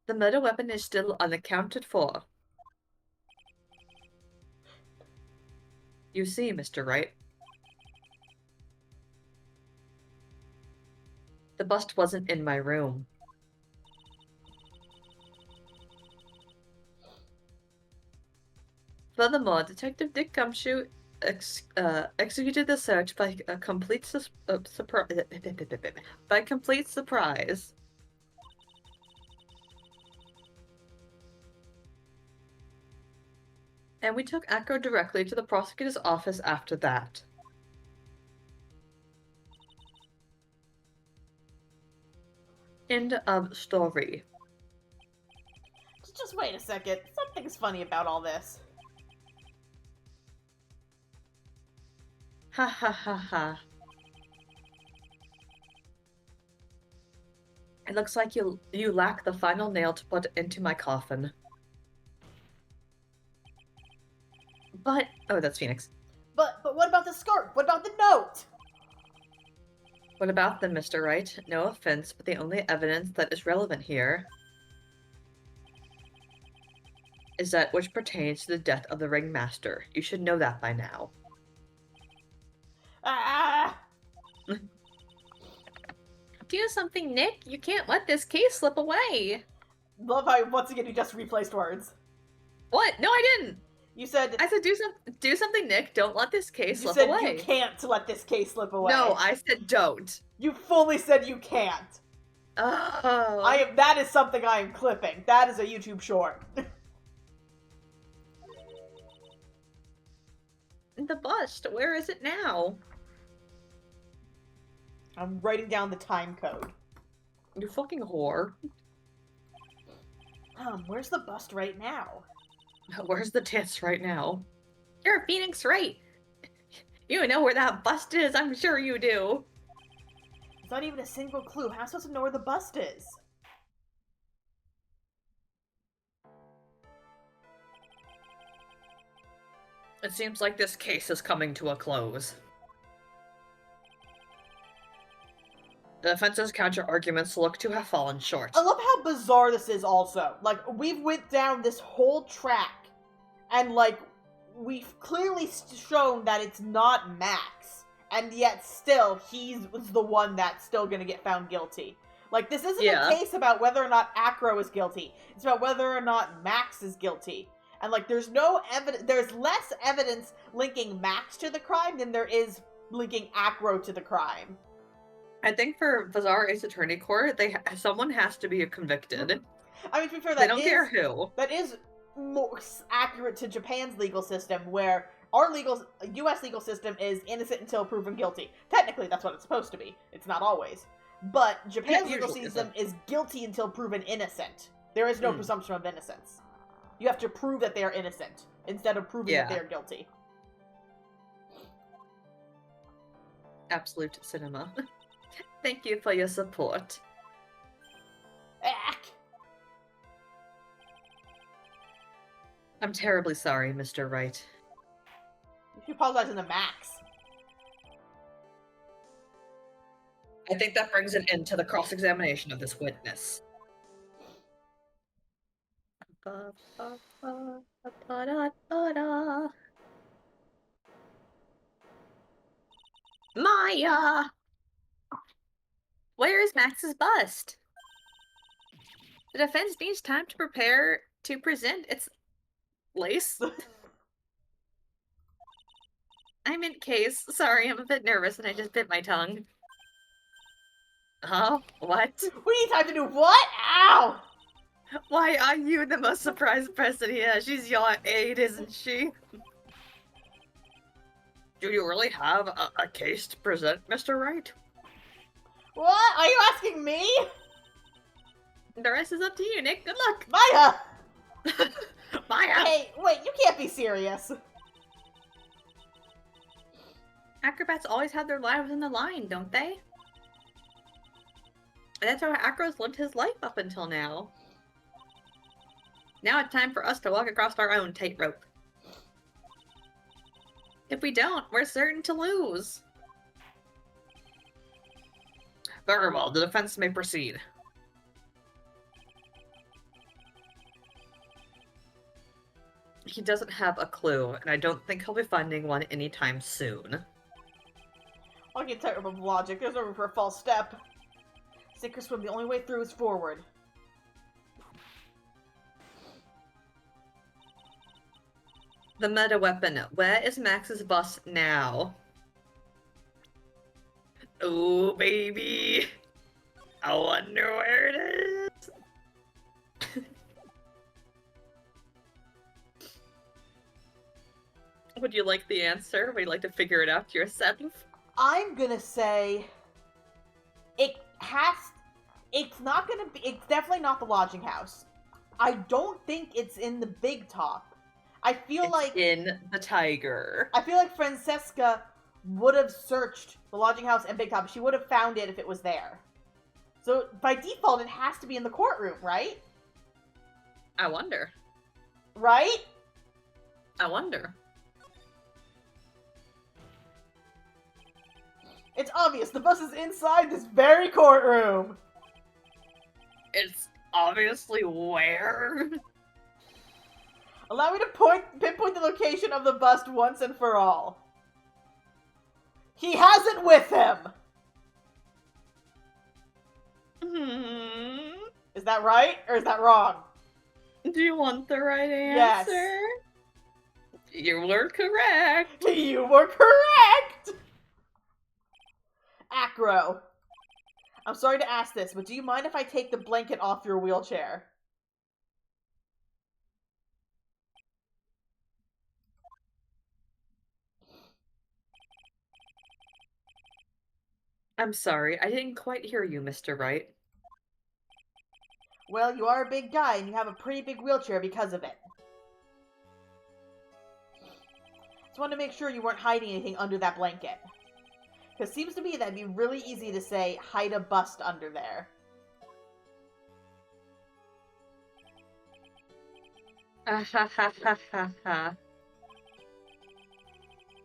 B: The murder weapon is still unaccounted for. You see, Mr. Wright. The bust wasn't in my room. Furthermore, Detective Dick Gumshoe executed the search by a complete surprise. And we took Acro directly to the prosecutor's office after that. End of story.
A: Just wait a second. Something's funny about all this.
B: Ha ha ha ha. It looks like you lack the final nail to put into my coffin. But... oh, that's Phoenix.
A: But what about the skirt? What about the note?
B: What about them, Mr. Wright? No offense, but the only evidence that is relevant here is that which pertains to the death of the ringmaster. You should know that by now.
A: Ah!
B: Do something, Nick. You can't let this case slip away.
A: Love how once again you just replaced words.
B: What? No, I didn't.
A: You said...
B: I said do something, Nick. Don't let this case slip away.
A: You said you can't let this case slip away.
B: No, I said don't.
A: You fully said you can't.
B: Oh.
A: That is something I am clipping. That is a YouTube short.
B: The bust. Where is it now?
A: I'm writing down the time code.
B: You fucking whore.
A: Where's the bust right now?
B: Where's the tits right now? You're Phoenix, right? You know where that bust is, I'm sure you do.
A: It's not even a single clue. How am I supposed to know where the bust is?
B: It seems like this case is coming to a close. The defense's counter-arguments look to have fallen short.
A: I love how bizarre this is also. Like, we've went down this whole track, and, like, we've clearly shown that it's not Max, and yet still, he's the one that's still gonna get found guilty. Like, this isn't a case about whether or not Acro is guilty. It's about whether or not Max is guilty. And, like, there's no evidence, there's less evidence linking Max to the crime than there is linking Acro to the crime.
B: I think for Bizarre Ace Attorney Court, someone has to be convicted.
A: I mean, to be fair,
B: they don't care who.
A: That is more accurate to Japan's legal system, where our U.S. legal system is innocent until proven guilty. Technically, that's what it's supposed to be. It's not always. But Japan's legal system is guilty until proven innocent. There is no presumption of innocence. You have to prove that they are innocent, instead of proving that they are guilty.
B: Absolute cinema. Thank you for your support.
A: Ack!
B: I'm terribly sorry, Mr. Wright.
A: You should apologize to the Max.
B: I think that brings an end to the cross-examination of this witness. Maya! Where is Max's bust? The defense needs time to prepare to present its lace. I'm in case. Sorry, I'm a bit nervous and I just bit my tongue. Huh? What?
A: We need time to do what? Ow!
B: Why are you the most surprised person here? She's your aide, isn't she? Do you really have a case to present, Mr. Wright?
A: What? Are you asking me?
B: The rest is up to you, Nick. Good luck!
A: Maya!
B: Maya!
A: Hey, wait, you can't be serious.
B: Acrobats always have their lives on the line, don't they? And that's how Acro's lived his life up until now. Now it's time for us to walk across our own tightrope. If we don't, we're certain to lose. Very well, the defense may proceed. He doesn't have a clue, and I don't think he'll be finding one anytime soon.
A: I'll get tightrope of logic. There's no room for a false step. Sink or swim, the only way through is forward.
B: The meta weapon. Where is Max's bus now? Oh, baby. I wonder where it is. Would you like the answer? Would you like to figure it out yourself?
A: I'm gonna say it's not gonna be, it's definitely not the lodging house. I don't think it's in the Big Top. I feel like
B: in the Tiger.
A: I feel like Francesca would have searched the lodging house and Big Top. She would have found it if it was there. So by default, it has to be in the courtroom, right?
B: I wonder.
A: Right?
B: I wonder.
A: It's obvious. The bus is inside this very courtroom.
B: It's obviously where?
A: Allow me to pinpoint the location of the bust once and for all. He has it with him! Is that right, or is that wrong?
B: Do you want the right answer?
A: Yes.
B: You were correct.
A: You were correct! Acro. I'm sorry to ask this, but do you mind if I take the blanket off your wheelchair?
B: I'm sorry, I didn't quite hear you, Mr. Wright.
A: Well, you are a big guy, and you have a pretty big wheelchair because of it. Just wanted to make sure you weren't hiding anything under that blanket. Because it seems to me that'd be really easy to say, hide a bust under there.
B: Ah ha ha ha ha ha.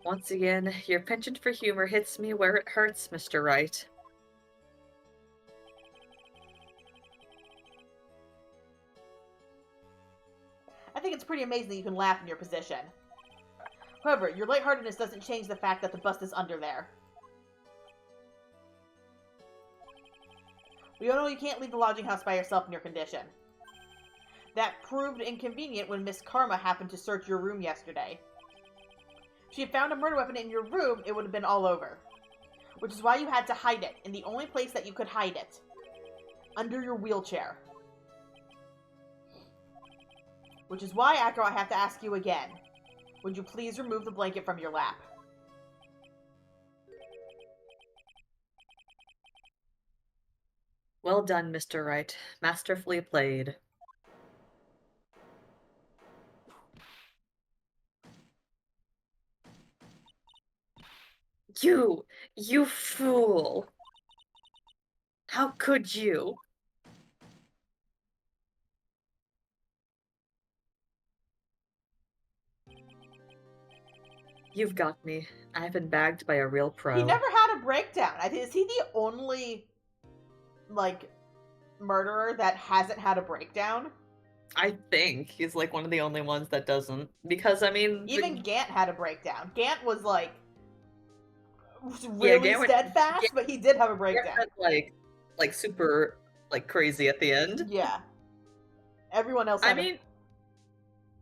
B: Once again, your penchant for humor hits me where it hurts, Mr. Wright.
A: I think it's pretty amazing that you can laugh in your position. However, your lightheartedness doesn't change the fact that the bust is under there. We all know you can't leave the lodging house by yourself in your condition. That proved inconvenient when Miss Karma happened to search your room yesterday. If she had found a murder weapon in your room, it would have been all over. Which is why you had to hide it, in the only place that you could hide it. Under your wheelchair. Which is why, Akko, I have to ask you again. Would you please remove the blanket from your lap?
B: Well done, Mr. Wright. Masterfully played. You fool! How could you? You've got me. I've been bagged by a real pro.
A: He never had a breakdown. Is he the only, like, murderer that hasn't had a breakdown?
B: I think he's, like, one of the only ones that doesn't. Because, I mean...
A: Even Gant had a breakdown. Gant was, like, really steadfast, but he did have a breakdown.
B: Gant went, like, super, like, crazy at the end.
A: Yeah. Everyone else had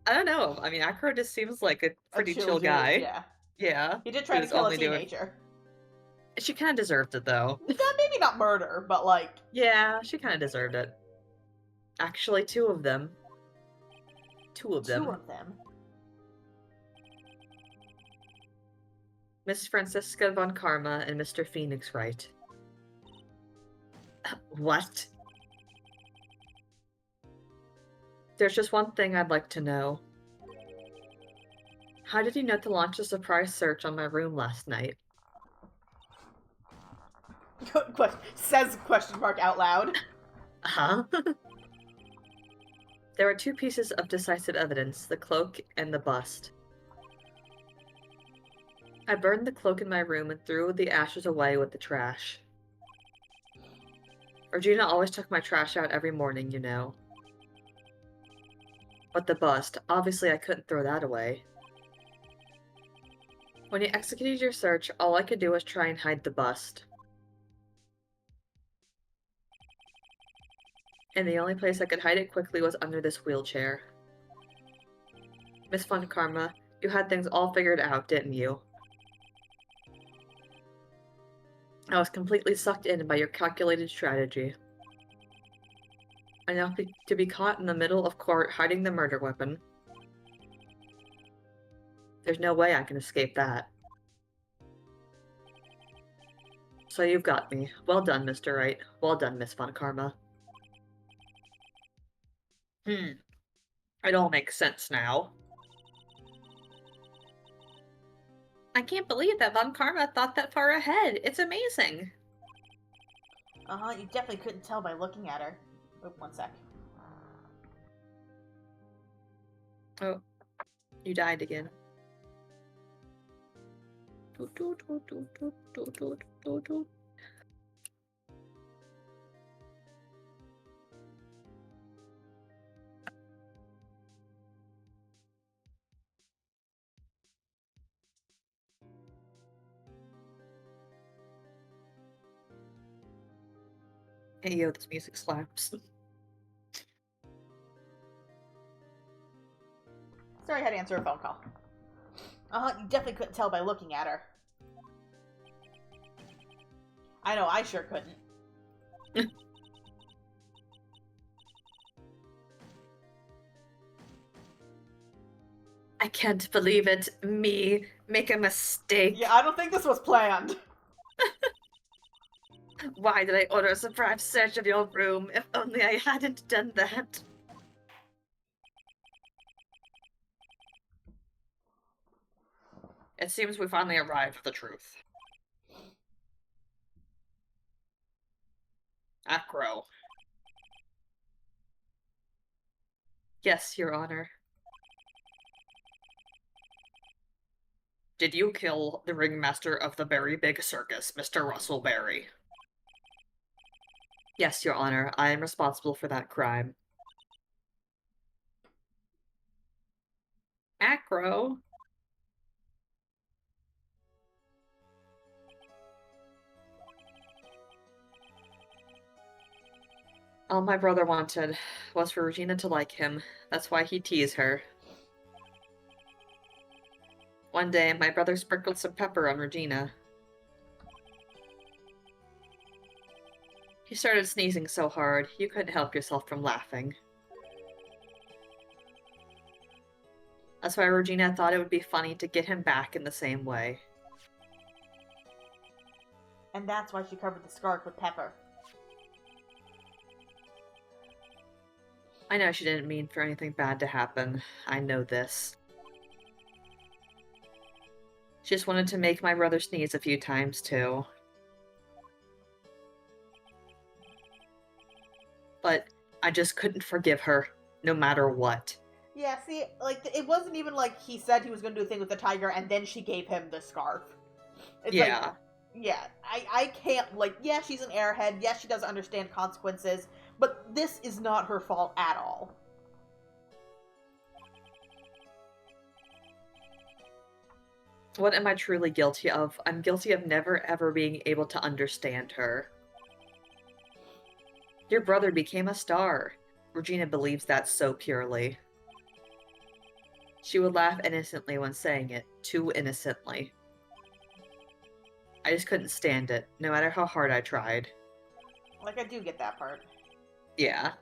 B: I don't know. I mean, Akro just seems like a pretty chill guy.
A: Yeah.
B: Yeah.
A: He did try to kill a teenager.
B: She kind of deserved it, though.
A: Maybe not murder, but, like...
B: Yeah, she kind of deserved it. Actually, two of them. Two of them. Miss Francisca von Karma and Mr. Phoenix Wright. What? There's just one thing I'd like to know. How did you know to launch a surprise search on my room last night?
A: Says question mark out loud.
B: Huh? There were two pieces of decisive evidence, the cloak and the bust. I burned the cloak in my room and threw the ashes away with the trash. Regina always took my trash out every morning, you know. But the bust, obviously I couldn't throw that away. When you executed your search, all I could do was try and hide the bust. And the only place I could hide it quickly was under this wheelchair. Miss Von Karma, you had things all figured out, didn't you? I was completely sucked in by your calculated strategy. Enough to be caught in the middle of court hiding the murder weapon. There's no way I can escape that. So you've got me. Well done, Mr. Wright. Well done, Miss Von Karma. It all makes sense now. I can't believe that Von Karma thought that far ahead. It's amazing.
A: You definitely couldn't tell by looking at her. Oh, one sec.
B: Oh, you died again. Hey yo, this music slaps.
A: Sorry, I had to answer a phone call. You definitely couldn't tell by looking at her. I know, I sure couldn't.
B: I can't believe it. Me make a mistake.
A: Yeah, I don't think this was planned.
B: Why did I order a surprise search of your room? If only I hadn't done that. It seems we finally arrived at the truth. Acro. Yes, Your Honor. Did you kill the ringmaster of the Berry Big Circus, Mr. Russell Berry? Yes, Your Honor. I am responsible for that crime. Acro? All my brother wanted was for Regina to like him. That's why he teased her. One day, my brother sprinkled some pepper on Regina. He started sneezing so hard, you couldn't help yourself from laughing. That's why Regina thought it would be funny to get him back in the same way.
C: And that's why she covered the scarf with pepper.
B: I know she didn't mean for anything bad to happen. I know this. She just wanted to make my brother sneeze a few times, too. But I just couldn't forgive her, no matter what.
A: Yeah, see, like, it wasn't even like he said he was going to do a thing with the tiger, and then she gave him the scarf. It's
B: Yeah.
A: like, yeah, I can't, like, yeah, she's an airhead, yes, she doesn't understand consequences, but this is not her fault at all.
B: What am I truly guilty of? I'm guilty of never ever being able to understand her. Your brother became a star. Regina believes that so purely. She would laugh innocently when saying it, too innocently. I just couldn't stand it, no matter how hard I tried.
A: Like, I do get that part.
B: Yeah.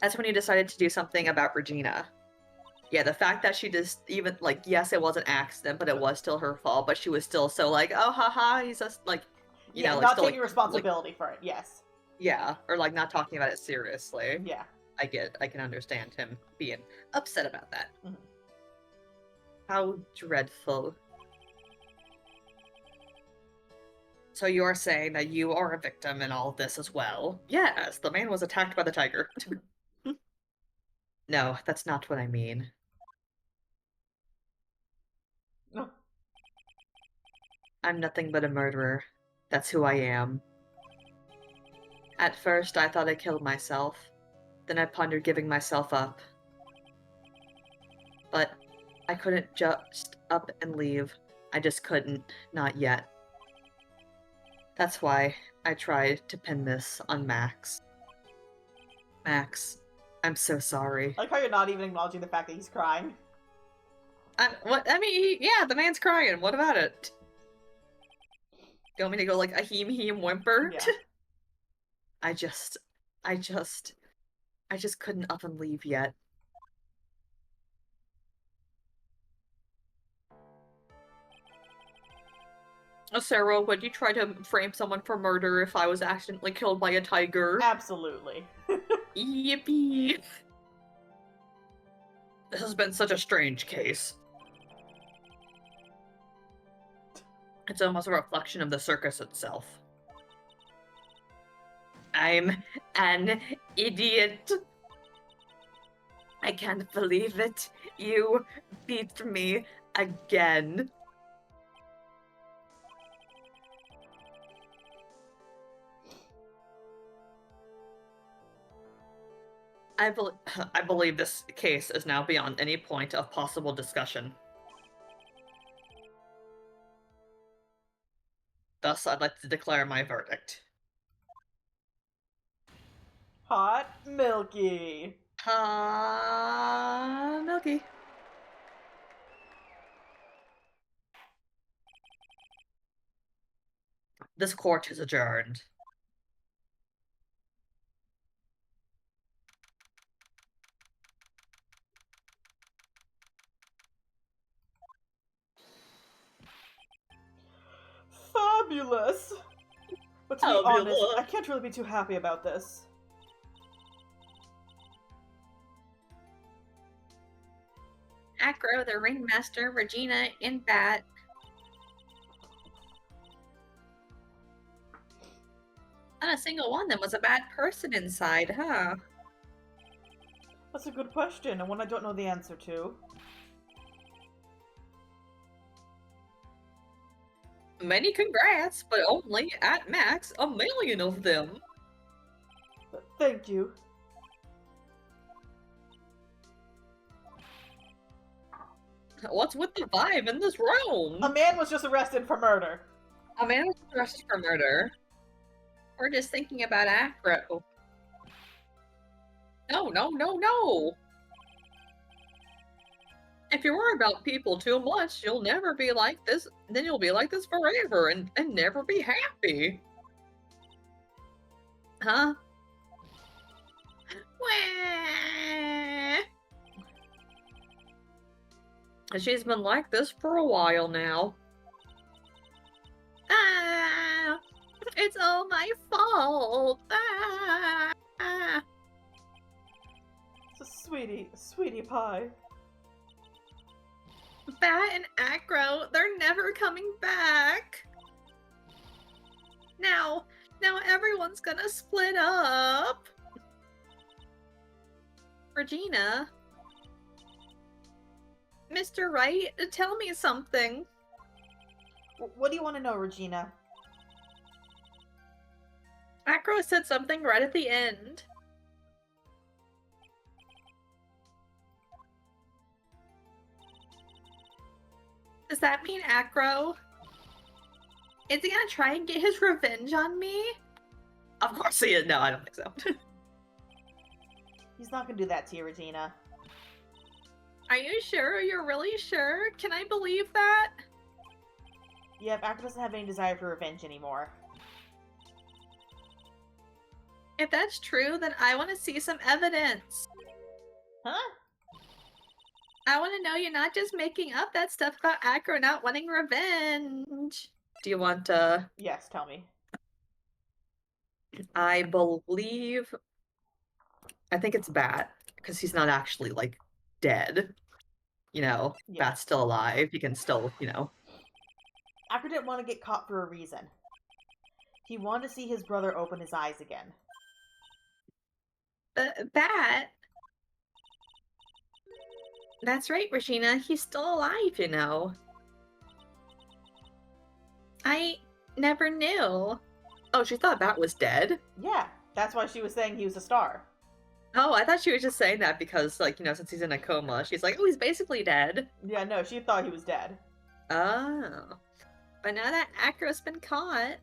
B: That's when you decided to do something about Regina. Yeah, the fact that she just even, like, yes, it was an accident, but it was still her fault, but she was still so like, oh, haha, he's just, like, you
A: Yeah,
B: know, like,
A: not
B: still,
A: taking
B: like,
A: responsibility for it, yes.
B: yeah, or, like, not talking about it seriously.
A: Yeah.
B: I can understand him being upset about that.
A: Mhm.
B: How dreadful. So you're saying that you are a victim in all this as well? Yes, the man was attacked by the tiger. No, that's not what I mean.
A: No.
B: I'm nothing but a murderer. That's who I am. At first, I thought I killed myself. Then I pondered giving myself up. But I couldn't just up and leave. I just couldn't. Not yet. That's why I tried to pin this on Max. Max, I'm so sorry.
A: I like how you're not even acknowledging the fact that he's crying.
B: Yeah, the man's crying. What about it? You want me to go like a heem whimper?
A: Yeah.
B: I just couldn't up and leave yet. Sarah, would you try to frame someone for murder if I was accidentally killed by a tiger?
A: Absolutely.
B: Yippee! This has been such a strange case. It's almost a reflection of the circus itself. I'm an idiot. I can't believe it. You beat me again. I believe this case is now beyond any point of possible discussion. Thus, I'd like to declare my verdict.
A: Hot Milky.
B: Milky. This court is adjourned.
A: Fabulous! But to be honest, I can't really be too happy about this.
B: Acro, the ringmaster, Regina, and Bat. Not a single one of them was a bad person inside, huh?
A: That's a good question, and one I don't know the answer to.
B: Many congrats, but only, at max, 1,000,000 of them.
A: Thank you.
B: What's with the vibe in this room?
A: A man was just arrested for murder.
B: A man was arrested for murder. We're just thinking about Acro. No, no, no, no! If you worry about people too much, you'll never be like this, then you'll be like this forever and never be happy. Huh? Wah. She's been like this for a while now. Ah! It's all my fault! Ah! Ah!
A: It's a sweetie pie.
B: Bat and Acro, they're never coming back. Now everyone's gonna split up. Regina? Mr. Wright, tell me something.
A: What do you want to know, Regina?
B: Acro said something right at the end. Does that mean Acro? Is he gonna try and get his revenge on me? Of course he is. No, I don't think so.
A: He's not gonna do that to you, Regina.
B: Are you sure? You're really sure? Can I believe that?
A: Yep, Acro doesn't have any desire for revenge anymore.
B: If that's true, then I want to see some evidence.
A: Huh?
B: I want to know you're not just making up that stuff about Acro not wanting revenge. Do you want to...
A: Yes, tell me.
B: I believe... I think it's Bat, because he's not actually, like, dead. You know,
A: Yeah.
B: Bat's still alive. He can still, you know...
A: Acro didn't want to get caught for a reason. He wanted to see his brother open his eyes again.
B: Bat? That's right, Regina. He's still alive, you know. I never knew. Oh, she thought Bat was dead?
A: Yeah, that's why she was saying he was a star.
B: Oh, I thought she was just saying that because, like, you know, since he's in a coma, she's like, oh, he's basically dead.
A: Yeah, no, she thought he was dead.
B: Oh. But now that Acro's been caught...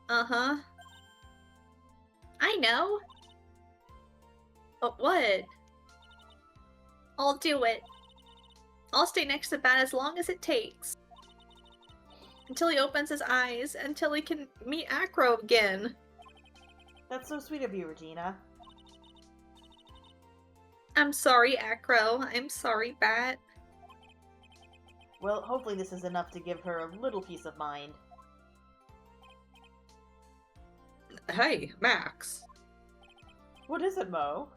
B: Uh-huh. I know. But what? I'll do it. I'll stay next to Bat as long as it takes. Until he opens his eyes, until he can meet Acro again.
A: That's so sweet of you, Regina.
B: I'm sorry, Acro. I'm sorry, Bat.
A: Well, hopefully this is enough to give her a little peace of mind.
B: Hey, Max.
A: What is it, Mo?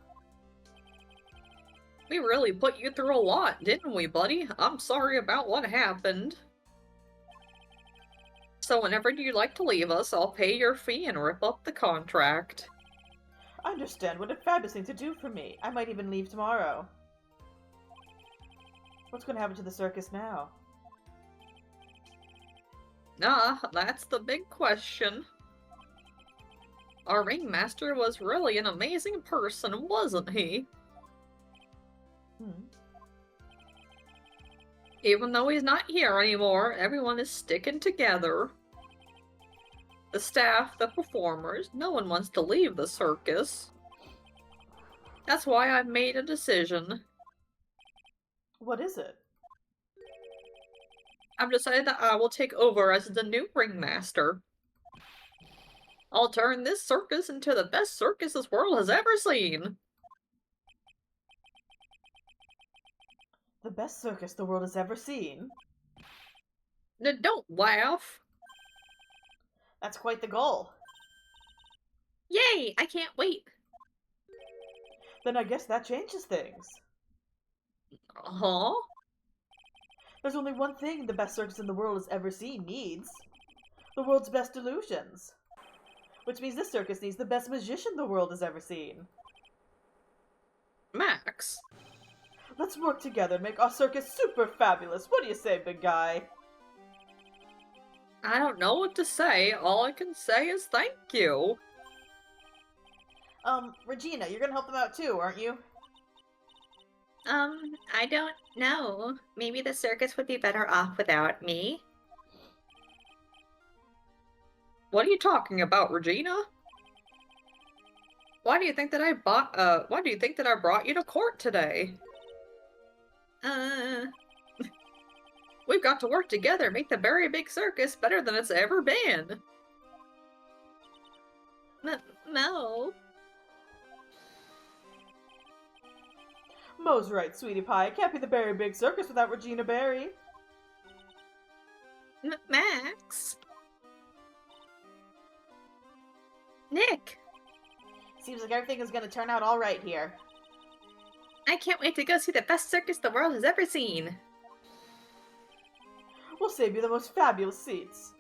B: We really put you through a lot, didn't we, buddy? I'm sorry about what happened. So whenever you'd like to leave us, I'll pay your fee and rip up the contract.
A: I understand. What a fabulous thing to do for me. I might even leave tomorrow. What's going to happen to the circus now?
B: Ah, that's the big question. Our ringmaster was really an amazing person, wasn't he? Even though he's not here anymore, everyone is sticking together. The staff, the performers, no one wants to leave the circus. That's why I've made a decision.
A: What is it?
B: I've decided that I will take over as the new ringmaster. I'll turn this circus into the best circus this world has ever seen.
A: The best circus the world has ever seen.
B: Don't laugh.
A: That's quite the goal.
B: Yay! I can't wait.
A: Then I guess that changes things.
B: Huh?
A: There's only one thing the best circus in the world has ever seen needs. The world's best illusions. Which means this circus needs the best magician the world has ever seen.
B: Max.
A: Let's work together and make our circus super fabulous. What do you say, big guy?
B: I don't know what to say. All I can say is thank you.
A: Regina, you're gonna help them out too, aren't you?
D: I don't know. Maybe the circus would be better off without me.
B: What are you talking about, Regina? Why do you think that I brought you to court today? We've got to work together, make the very big circus better than it's ever been.
D: Mo.
A: Mo's right, sweetie pie. It can't be the Berry Big Circus without Regina Berry.
D: Max. Nick.
A: Seems like everything is gonna turn out alright here.
D: I can't wait to go see the best circus the world has ever seen.
A: We'll save you the most fabulous seats.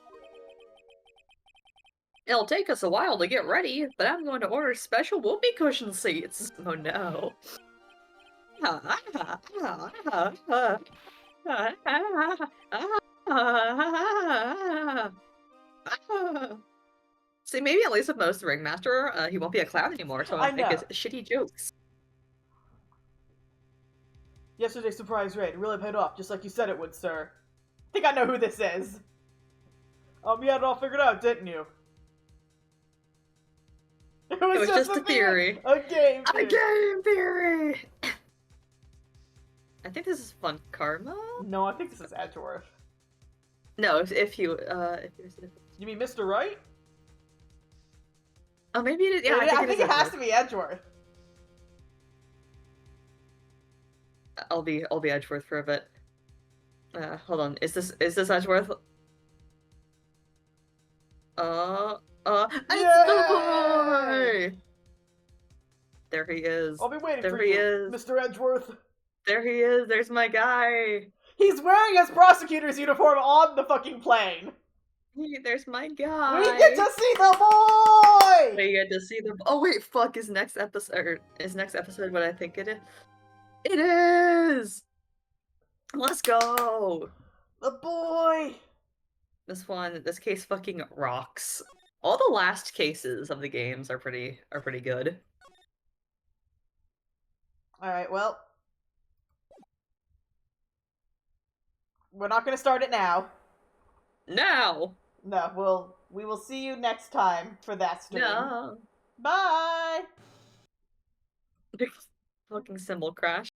B: It'll take us a while to get ready, but I'm going to order special whoopee cushion seats. Oh no. See, maybe at least with Mo's the ringmaster, he won't be a clown anymore, so I don't think
A: know.
B: it's shitty jokes.
A: Yesterday's surprise raid really paid off, just like you said it would, sir. I think I know who this is. You had it all figured out, didn't you? It
B: was just a theory.
A: A game
B: A game theory! I think this is Fun Karma?
A: No, I think this is Edgeworth.
B: No, if you
A: You mean Mr. Right?
B: Oh, maybe it is. Yeah,
A: I think
B: is
A: it has
B: Edgeworth.
A: to be Edgeworth.
B: I'll be Edgeworth for a bit. Hold on. Is this Edgeworth? It's the boy! There he is.
A: I'll be waiting
B: There
A: for
B: he
A: you,
B: is.
A: Mr. Edgeworth.
B: There he is. There's my guy.
A: He's wearing his prosecutor's uniform on the fucking plane.
B: There's my guy.
A: We get to see the boy!
B: We get to see the. Oh wait, fuck! Is next episode what I think it is? It is. Let's go.
A: The boy!
B: This case fucking rocks. All the last cases of the games are pretty good.
A: Alright, well. We're not gonna start it now.
B: Now.
A: No, we will see you next time for that stream.
B: No.
A: Bye!
B: Fucking symbol crash.